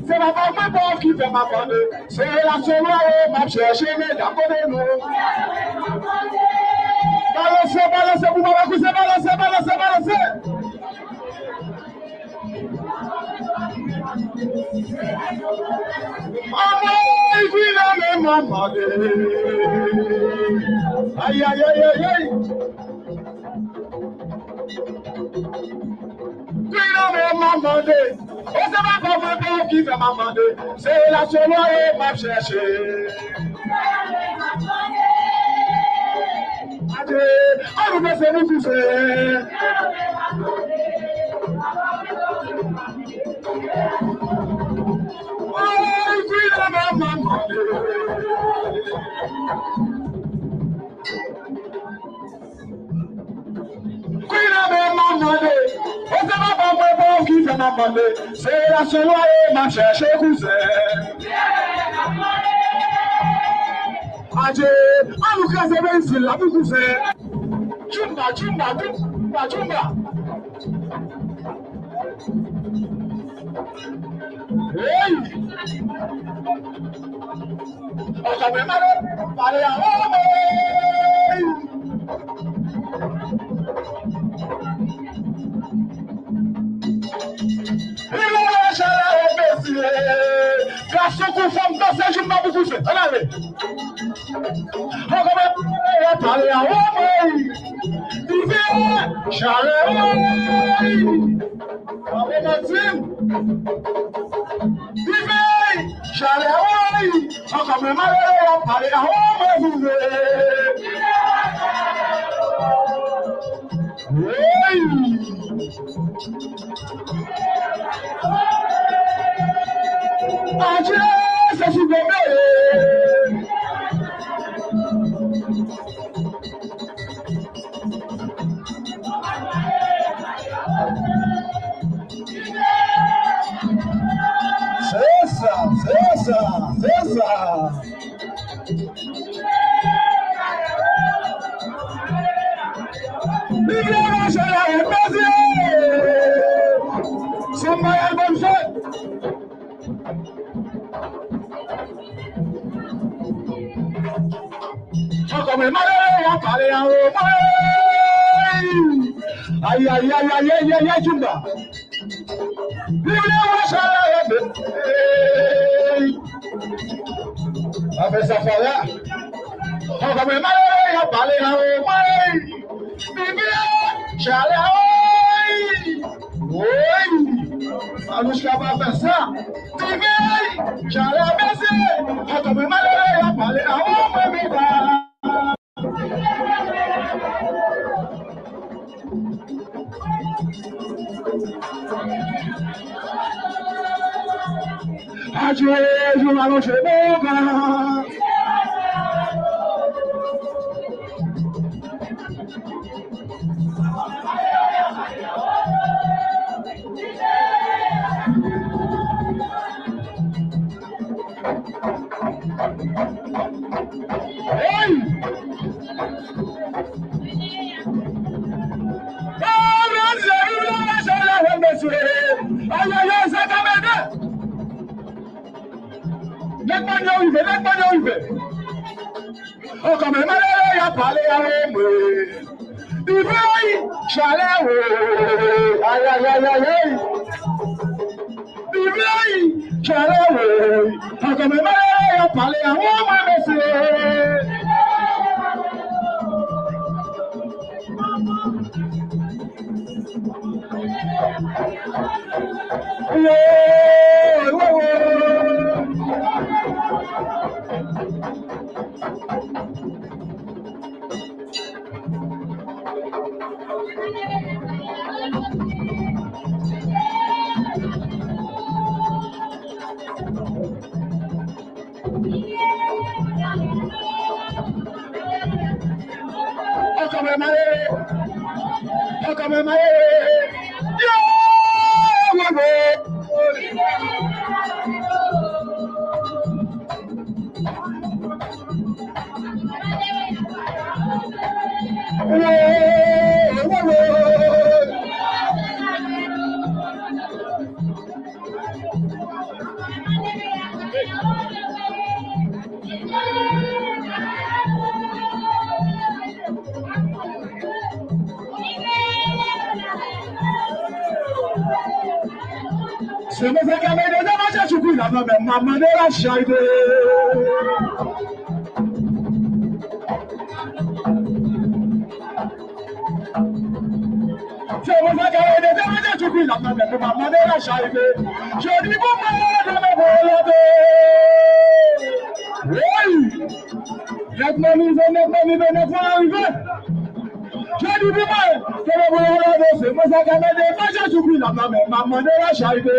C'est ma maman qui fait ma bande. C'est la soirée, m'a cherché, mais d'abonnez-nous. Balancez, balancez, vous m'avez poussé, balancez, balancez, balancez. Maman, il vit la même maman. Aïe, aïe, aïe, aïe, aïe. Qui fait ma bande, c'est la soirée m'a cherché. Adieu, on nous laisse nous pousser. Oh, puis la maman. Qui fait ma bande, c'est la soirée m'a cherché cousin. Adieu, on nous casse bien ici là, cousin. Jumba, jumba, jumba, jumba. Hey! On s'en fait mal, parler à l'homme. génération conforme dans ces jours, pas beaucoup fait. Allez. On va parler à l'homme. Vivez, Charles. Allez, Maxime. Vivez, Charles. On va même parler à l'homme. Vivez. Oui. Adieu, c'est si bien. C'est ça, c'est ça, c'est ça. Viviane, je l'ai baisé. C'est ma bonne fête. Comme malheur, on parlait à l'eau. Aïe, aïe, aïe, aïe, aïe, aïe, aïe, Jumba. Avec sa femme, on va me malheur, on parlait à l'eau. J'allais à oui, alors je vais faire ça. J'allais à baiser, on va me malheur, on parlait à l'eau. Adieu, je m'allonge mon gars. Hey! Oh, comme un malheur, il a parlé à l'homme. Il veut, j'allais, aïe, aïe, aïe, aïe, aïe. Il veut, j'allais, oh, comme un malheur, il a parlé à l'homme, monsieur. Se me fè kame de demache choukou la mè maman de la chayde. Se me fè kame de demache choukou la mè maman de la chayde. Je dis bon de me volade. Oui! Net mami vene fwa arrive. Je dis bon de me volade. Se me fè kame de demache choukou la mè maman de la chayde.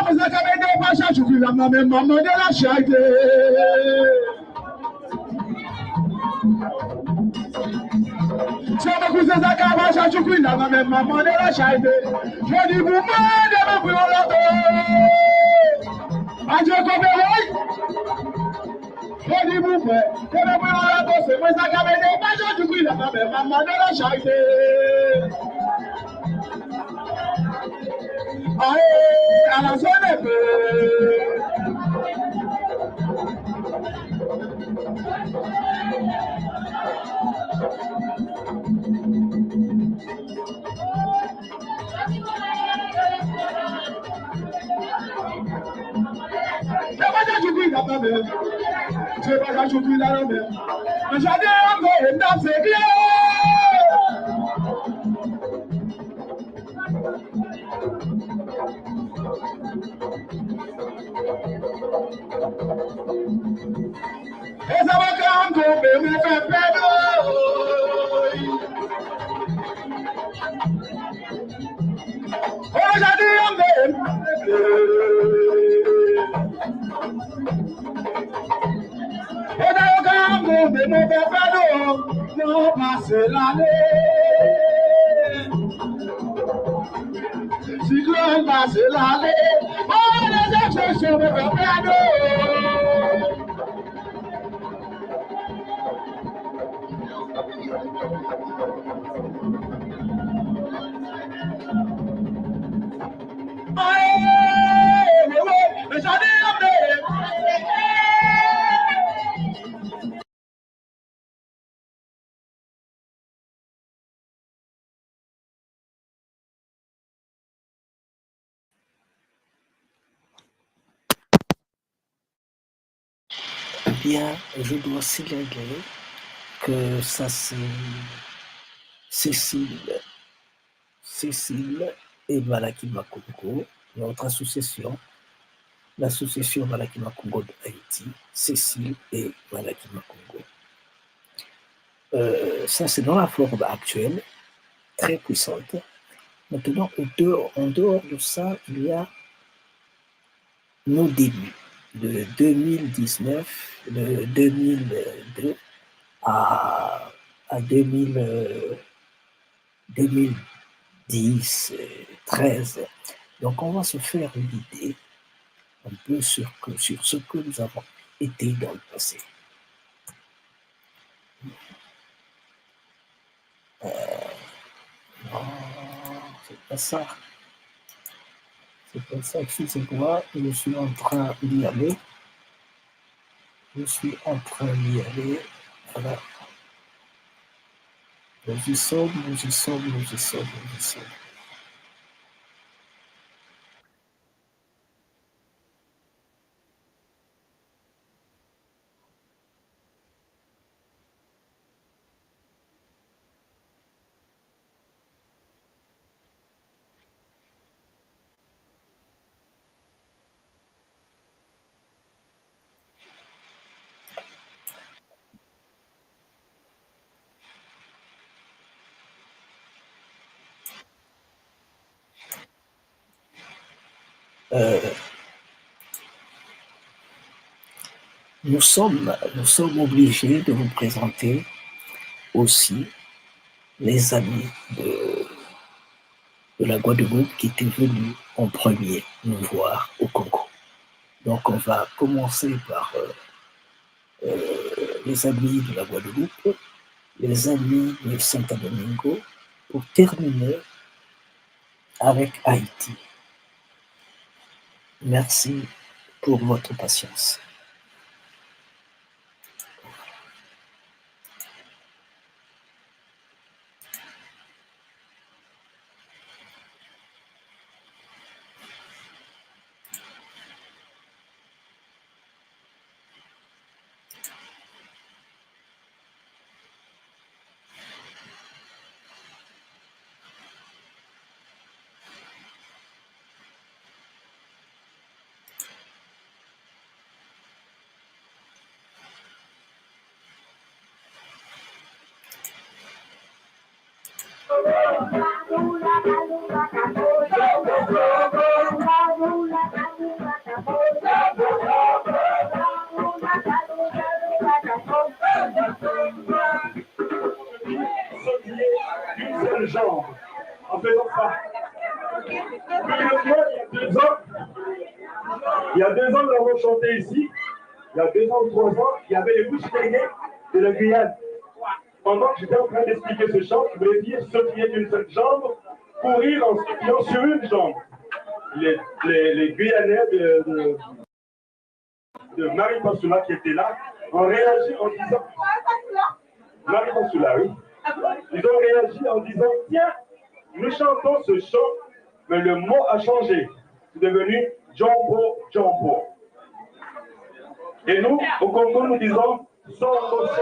vous avez des pages, je suis la maman de la charité. Si vous avez des pages, je suis la maman de la charité. Je dis, vous m'aidez, mais vous Adieu, je dis, vous c'est moi, ça avait des pages, je suis la maman de la charité. À la zone Bien, je dois signaler que ça c'est Cécile et Malakima Congo, notre association, l'association Malakima Congo de Haïti, Cécile et Malakima Congo. Ça c'est dans la forme actuelle, très puissante. Maintenant, en dehors de ça, il y a nos débuts de 2019, de 2002 à 2010, 13. Donc, on va se faire une idée un peu sur ce que nous avons été dans le passé. Non, c'est pas ça. C'est pas ça, excusez-moi, je suis en train d'y aller. Voilà. Nous y sommes. Nous sommes obligés de vous présenter aussi les amis de la Guadeloupe qui étaient venus en premier nous voir au Congo. Donc on va commencer par les amis de la Guadeloupe, les amis de Saint-Domingo, pour terminer avec Haïti. Merci pour votre patience. Il y a 2 ans, nous l'avons chanté ici. Il y a 2 ans ou 3 ans, il y avait les bouches fermées de la Guyane. Pendant que j'étais en train d'expliquer ce chant, je voulais dire sautiller d'une seule jambe, courir en sautillant sur une jambe. Les Guyanais de Marie Pansula qui étaient là ont réagi en disant Marie Pansula, oui. Ils ont réagi en disant tiens, nous chantons ce chant, mais le mot a changé. C'est devenu Jombo Jombo. Et nous, au Congo, nous disons Sombo Sombo.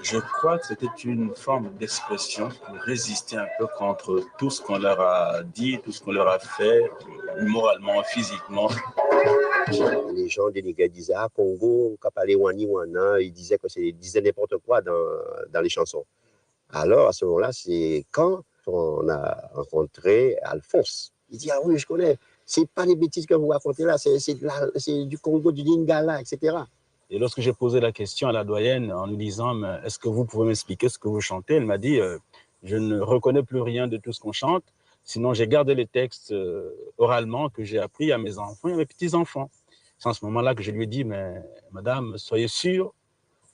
Je crois que c'était une forme d'expression pour résister un peu contre tout ce qu'on leur a dit, tout ce qu'on leur a fait, moralement, physiquement. Les gens de Niger disaient « Ah, Congo, Kapale Wani Wana », ils disaient n'importe quoi dans les chansons. Alors, à ce moment-là, c'est quand on a rencontré Alphonse. Il dit « Ah oui, je connais, c'est pas les bêtises que vous racontez là, c'est du Congo, du Lingala, etc. » Et lorsque j'ai posé la question à la doyenne en lui disant « Est-ce que vous pouvez m'expliquer ce que vous chantez ?» Elle m'a dit « Je ne reconnais plus rien de tout ce qu'on chante, sinon j'ai gardé les textes oralement que j'ai appris à mes enfants et à mes petits-enfants. » C'est en ce moment-là que je lui ai dit « Mais madame, soyez sûre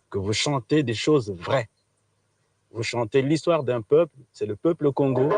que vous chantez des choses vraies. Vous chantez l'histoire d'un peuple, c'est le peuple Congo. »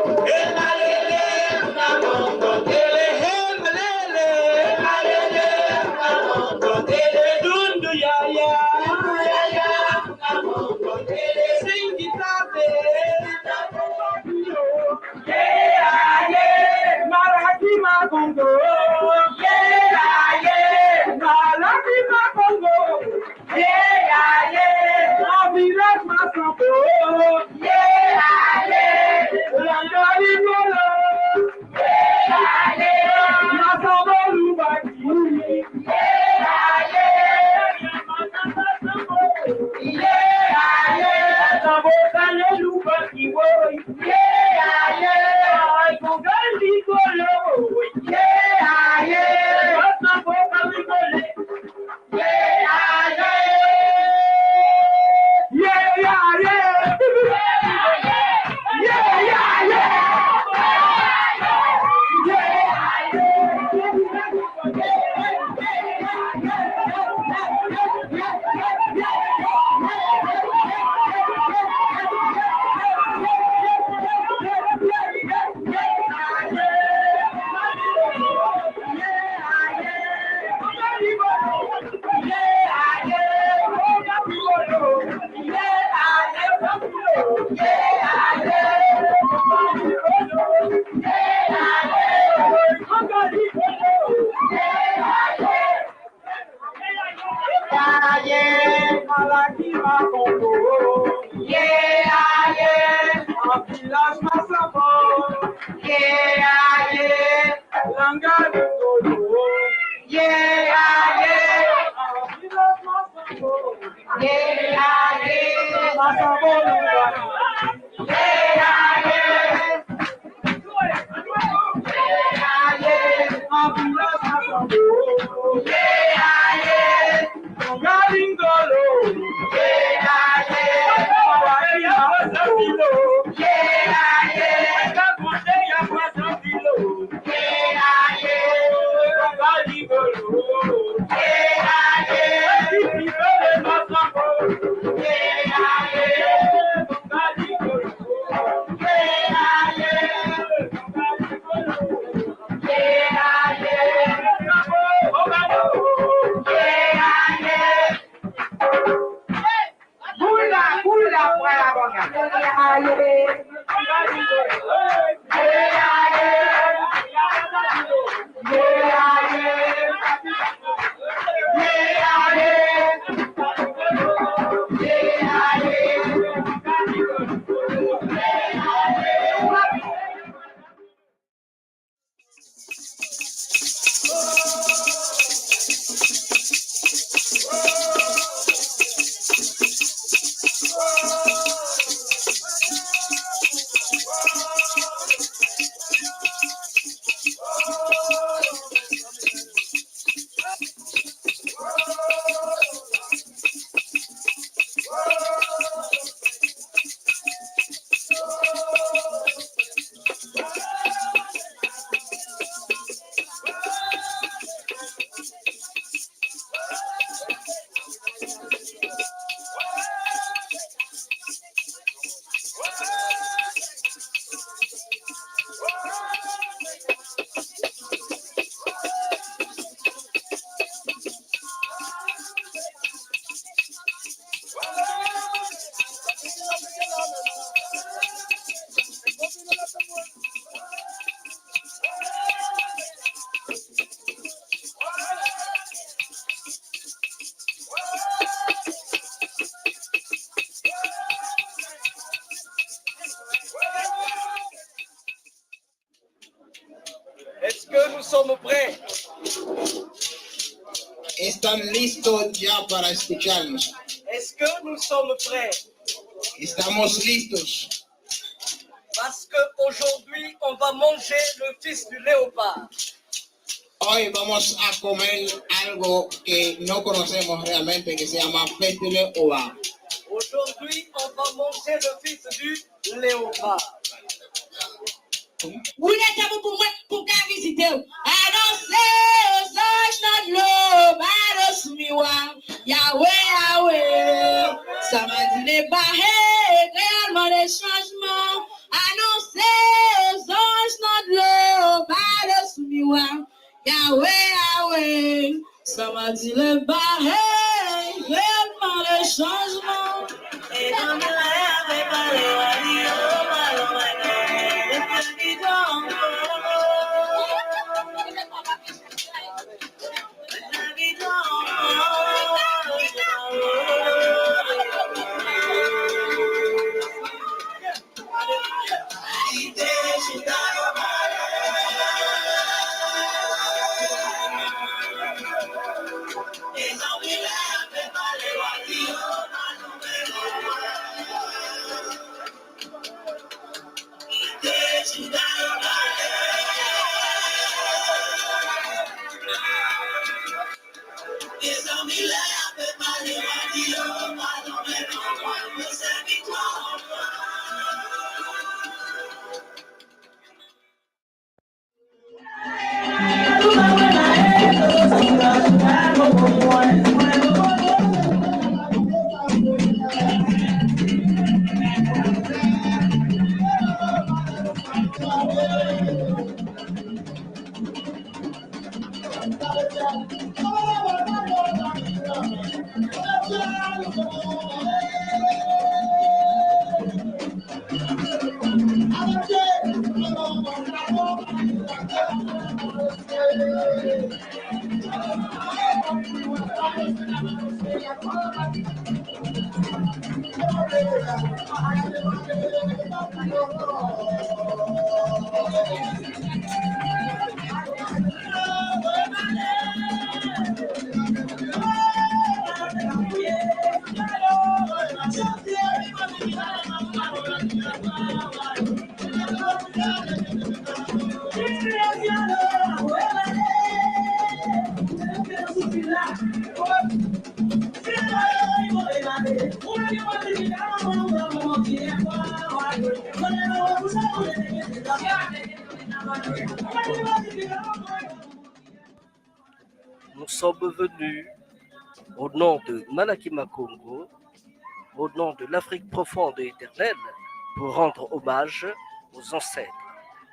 Yeah, Est-ce que nous sommes prêts? ¿Están listos ya para escucharnos? Est-ce que nous sommes prêts? Estamos listos. Parce qu'aujourd'hui, on va manger le fils du léopard. Hoy vamos a comer algo que no conocemos realmente, que se llama pez de léopard. Aujourd'hui, on va manger le fils du léopard. Ou ne tamo pou mwen pou ka visite ou. Anonse os anj nan lo, manos miwa. Yahweh, Yahweh. Ça m'a dit les barrés, réellement des changements. Annoncé aux anges nan lo, manos miwa. Yahweh, Yahweh. Ça m'a dit les barrés, réellement des changements. Et dans mes rêves, Nous sommes venus au nom de Malakima Congo, au nom de l'Afrique profonde et éternelle, pour rendre hommage aux ancêtres,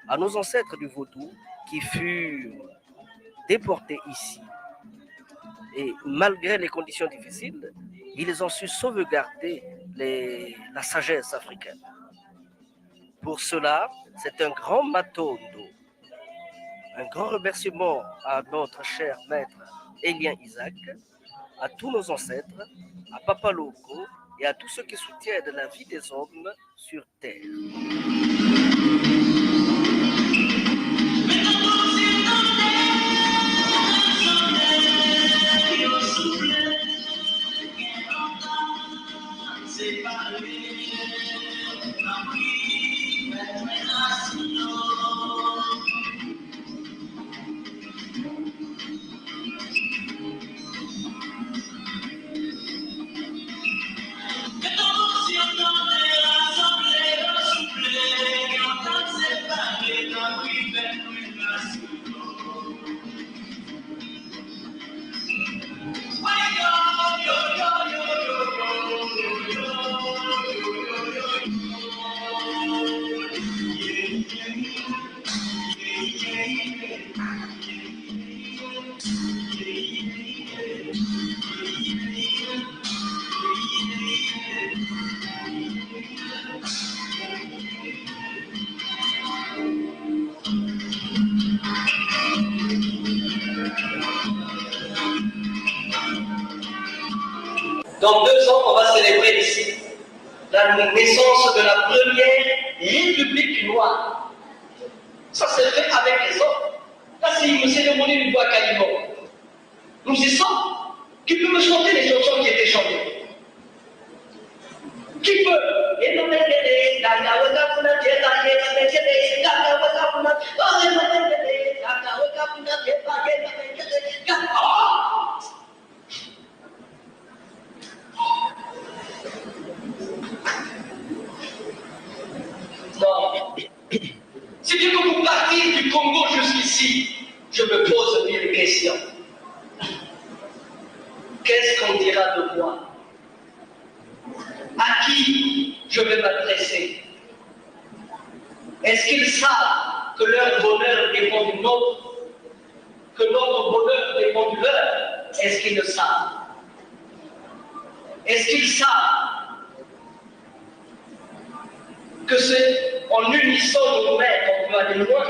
à nos ancêtres du vaudou qui furent déportés ici. Et malgré les conditions difficiles, ils ont su sauvegarder la sagesse africaine. Pour cela, c'est un grand matondo. Un grand remerciement à notre cher maître Élien Isaac, à tous nos ancêtres, à Papa Loco et à tous ceux qui soutiennent la vie des hommes sur Terre. Dans 2 ans, on va célébrer ici la naissance de la première République noire. Ça s'est fait avec les hommes. Là, c'est une cérémonie du bois Calimon. Nous y sommes. Qui peut me chanter les chansons qui étaient chantées? Qui peut? Non. Si tu peux partir du Congo jusqu'ici, je me pose 1000 questions. Qu'est-ce qu'on dira de moi? À qui je vais m'adresser? Est-ce qu'ils savent que leur bonheur dépend du nôtre? Que notre bonheur dépend du leur? Est-ce qu'ils le savent? Est-ce qu'ils savent que c'est en unissant nos mains qu'on peut aller loin?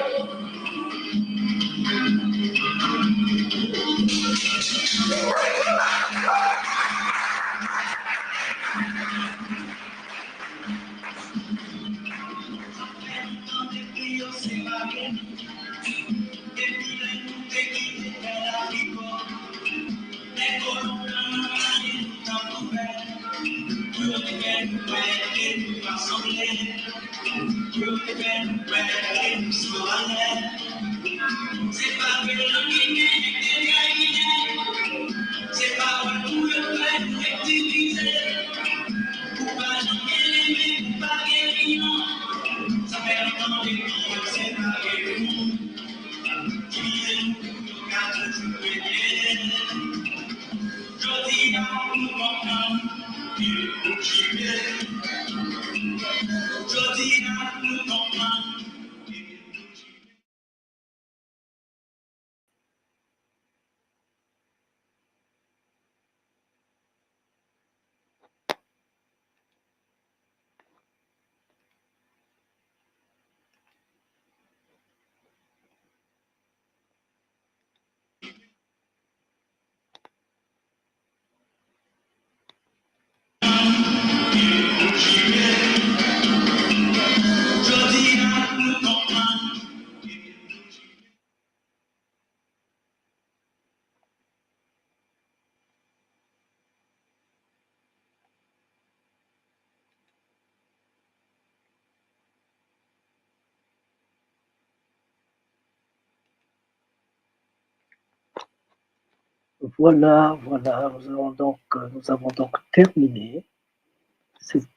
Voilà, nous avons donc terminé.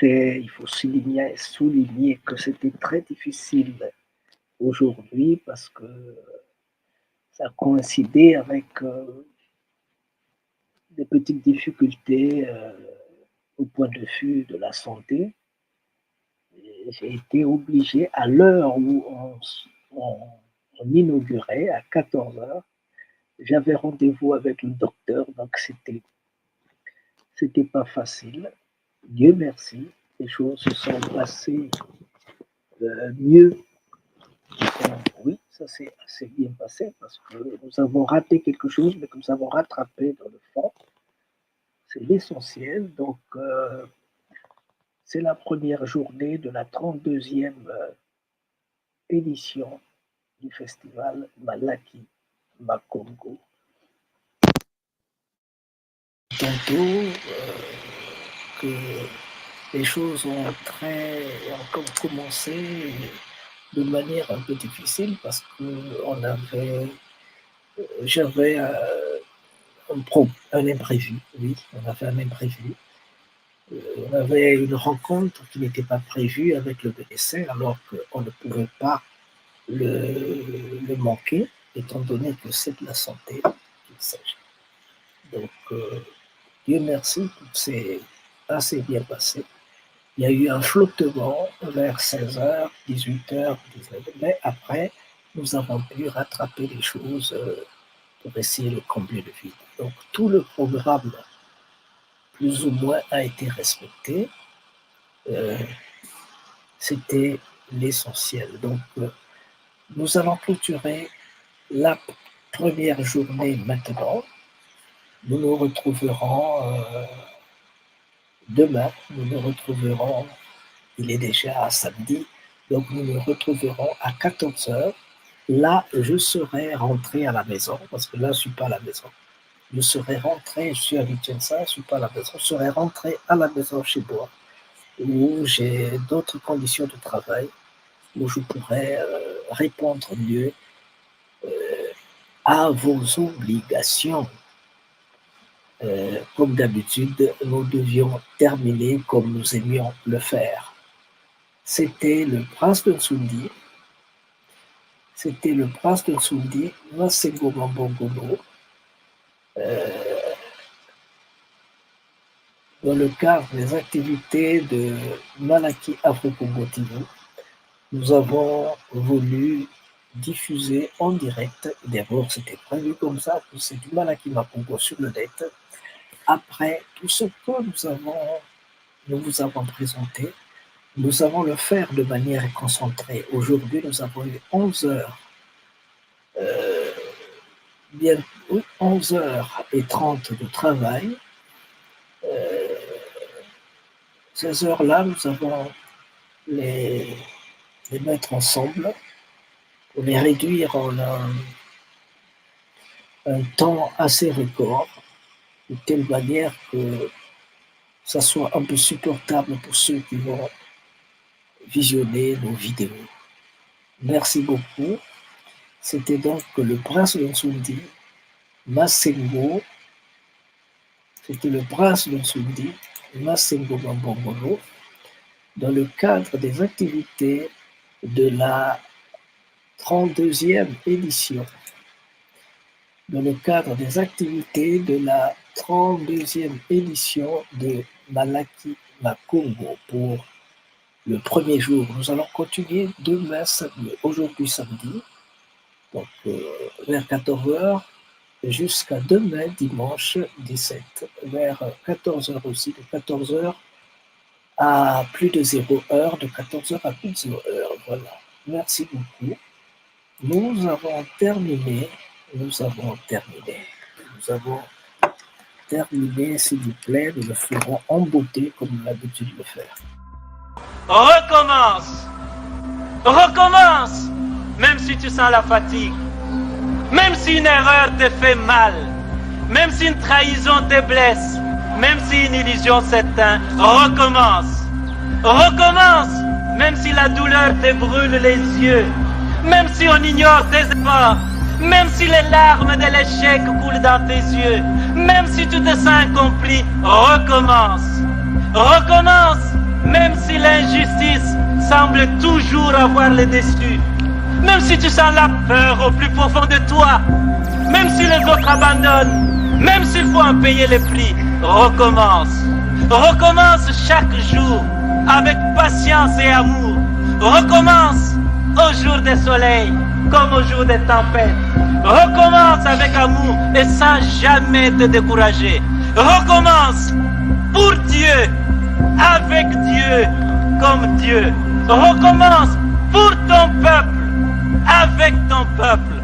Il faut souligner que c'était très difficile aujourd'hui parce que ça a coïncidé avec des petites difficultés au point de vue de la santé. J'ai été obligé, à l'heure où on inaugurait, à 14h, j'avais rendez-vous avec le docteur, donc c'était pas facile. Dieu merci, les choses se sont passées mieux. Oui, ça s'est assez bien passé parce que nous avons raté quelque chose, mais que nous avons rattrapé dans le fond. C'est l'essentiel. Donc, c'est la première journée de la 32e édition du festival Malaki Makongo. Tantôt que les choses ont commencé de manière un peu difficile parce que j'avais un imprévu, oui, on avait un imprévu. On avait une rencontre qui n'était pas prévue avec le BDC alors qu'on ne pouvait pas le manquer, étant donné que c'est de la santé qu'il s'agit. Donc, Dieu merci, tout s'est assez bien passé. Il y a eu un flottement vers 16h, 18h, 19h, mais après, nous avons pu rattraper les choses pour essayer de combler le vide. Donc, tout le programme, plus ou moins, a été respecté. C'était l'essentiel. Donc, nous allons clôturer la première journée maintenant. Nous nous retrouverons demain, il est déjà samedi, donc nous nous retrouverons à 14h. Là, je serai rentré à la maison, parce que là, je ne suis pas à la maison. Je serai rentré, je suis à Vicenza, je ne suis pas à la maison, je serai rentré à la maison chez moi, où j'ai d'autres conditions de travail, où je pourrai répondre mieux à vos obligations. Comme d'habitude, nous devions terminer comme nous aimions le faire. C'était le prince de Nsoundi, Masengo Mambongono, dans le cadre des activités de Malaki Afro-Congo TV. Nous avons voulu diffuser en direct, d'abord c'était prévu comme ça, que c'est du Malaki Makongo sur le net. Après tout ce que nous vous avons présenté, nous allons le faire de manière concentrée. Aujourd'hui, nous avons eu 11h, 11h30 de travail. Ces heures-là, nous allons les mettre ensemble pour les réduire en un temps assez record, de telle manière que ça soit un peu supportable pour ceux qui vont visionner nos vidéos. Merci beaucoup. C'était donc le prince de Nsoundi, Masengo. C'était le prince de Nsoundi, Masengo Mambongono, dans le cadre des activités de la 32e édition. Dans le cadre des activités de la 32e édition de Malaki Makongo pour le premier jour. Nous allons continuer demain samedi, aujourd'hui samedi, donc vers 14h jusqu'à demain dimanche 17, vers 14h aussi, de 14h à plus de 0 heure, de 14h à plus de 0 heure. Voilà. Merci beaucoup. Nous avons terminé, s'il vous plaît, nous le ferons en beauté comme nous avons l'habitude de le faire. Recommence, même si tu sens la fatigue, même si une erreur te fait mal, même si une trahison te blesse, même si une illusion s'éteint, recommence, même si la douleur te brûle les yeux, même si on ignore tes efforts, même si les larmes de l'échec coulent dans tes yeux, même si tu te sens accompli, recommence, même si l'injustice semble toujours avoir le dessus, même si tu sens la peur au plus profond de toi, même si les autres abandonnent, même s'il faut en payer les prix, recommence chaque jour avec patience et amour, recommence au jour des soleils comme au jour des tempêtes, recommence avec amour et sans jamais te décourager, recommence pour Dieu, avec Dieu, comme Dieu, recommence ton peuple, avec ton peuple.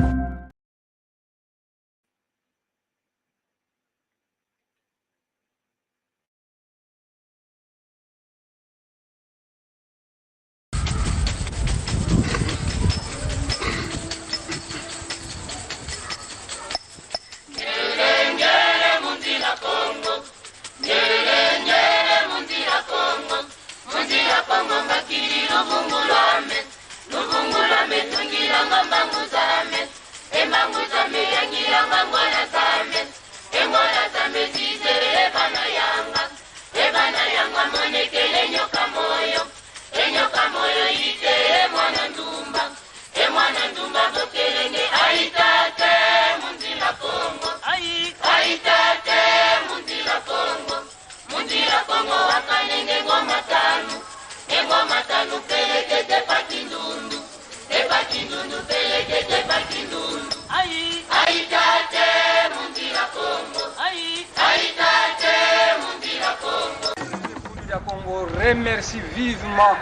Remercie vivement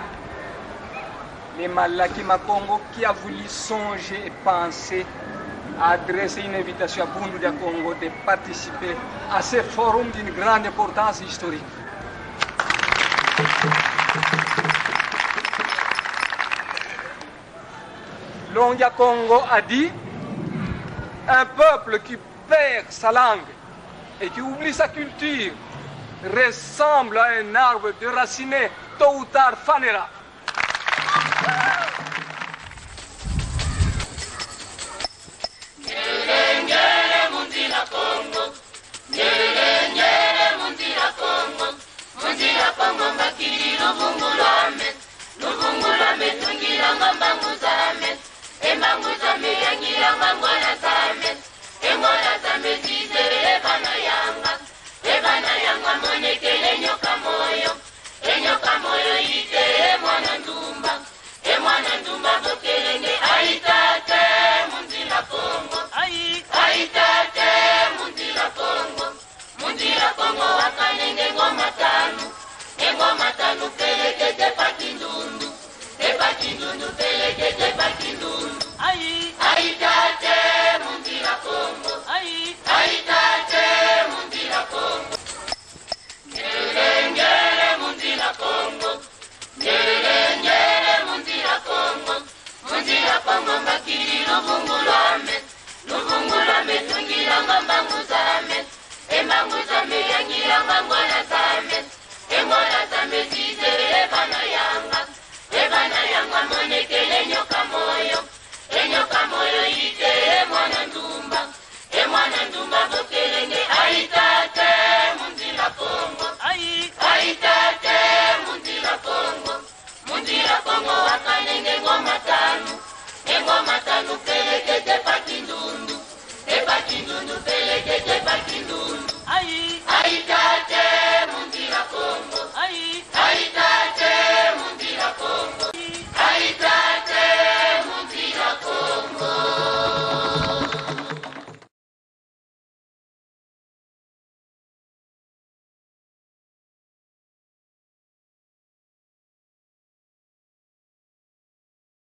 les Malakima Congo qui a voulu songer et penser à adresser une invitation à Bundudia Congo de participer à ce forum d'une grande importance historique. Longia Congo a dit: un peuple qui perd sa langue et qui oublie sa culture ressemble à un arbre déraciné, tôt ou tard fanera. Ngoma tanu peleke te pakindundu, te pakindundu peleke te pakindundu.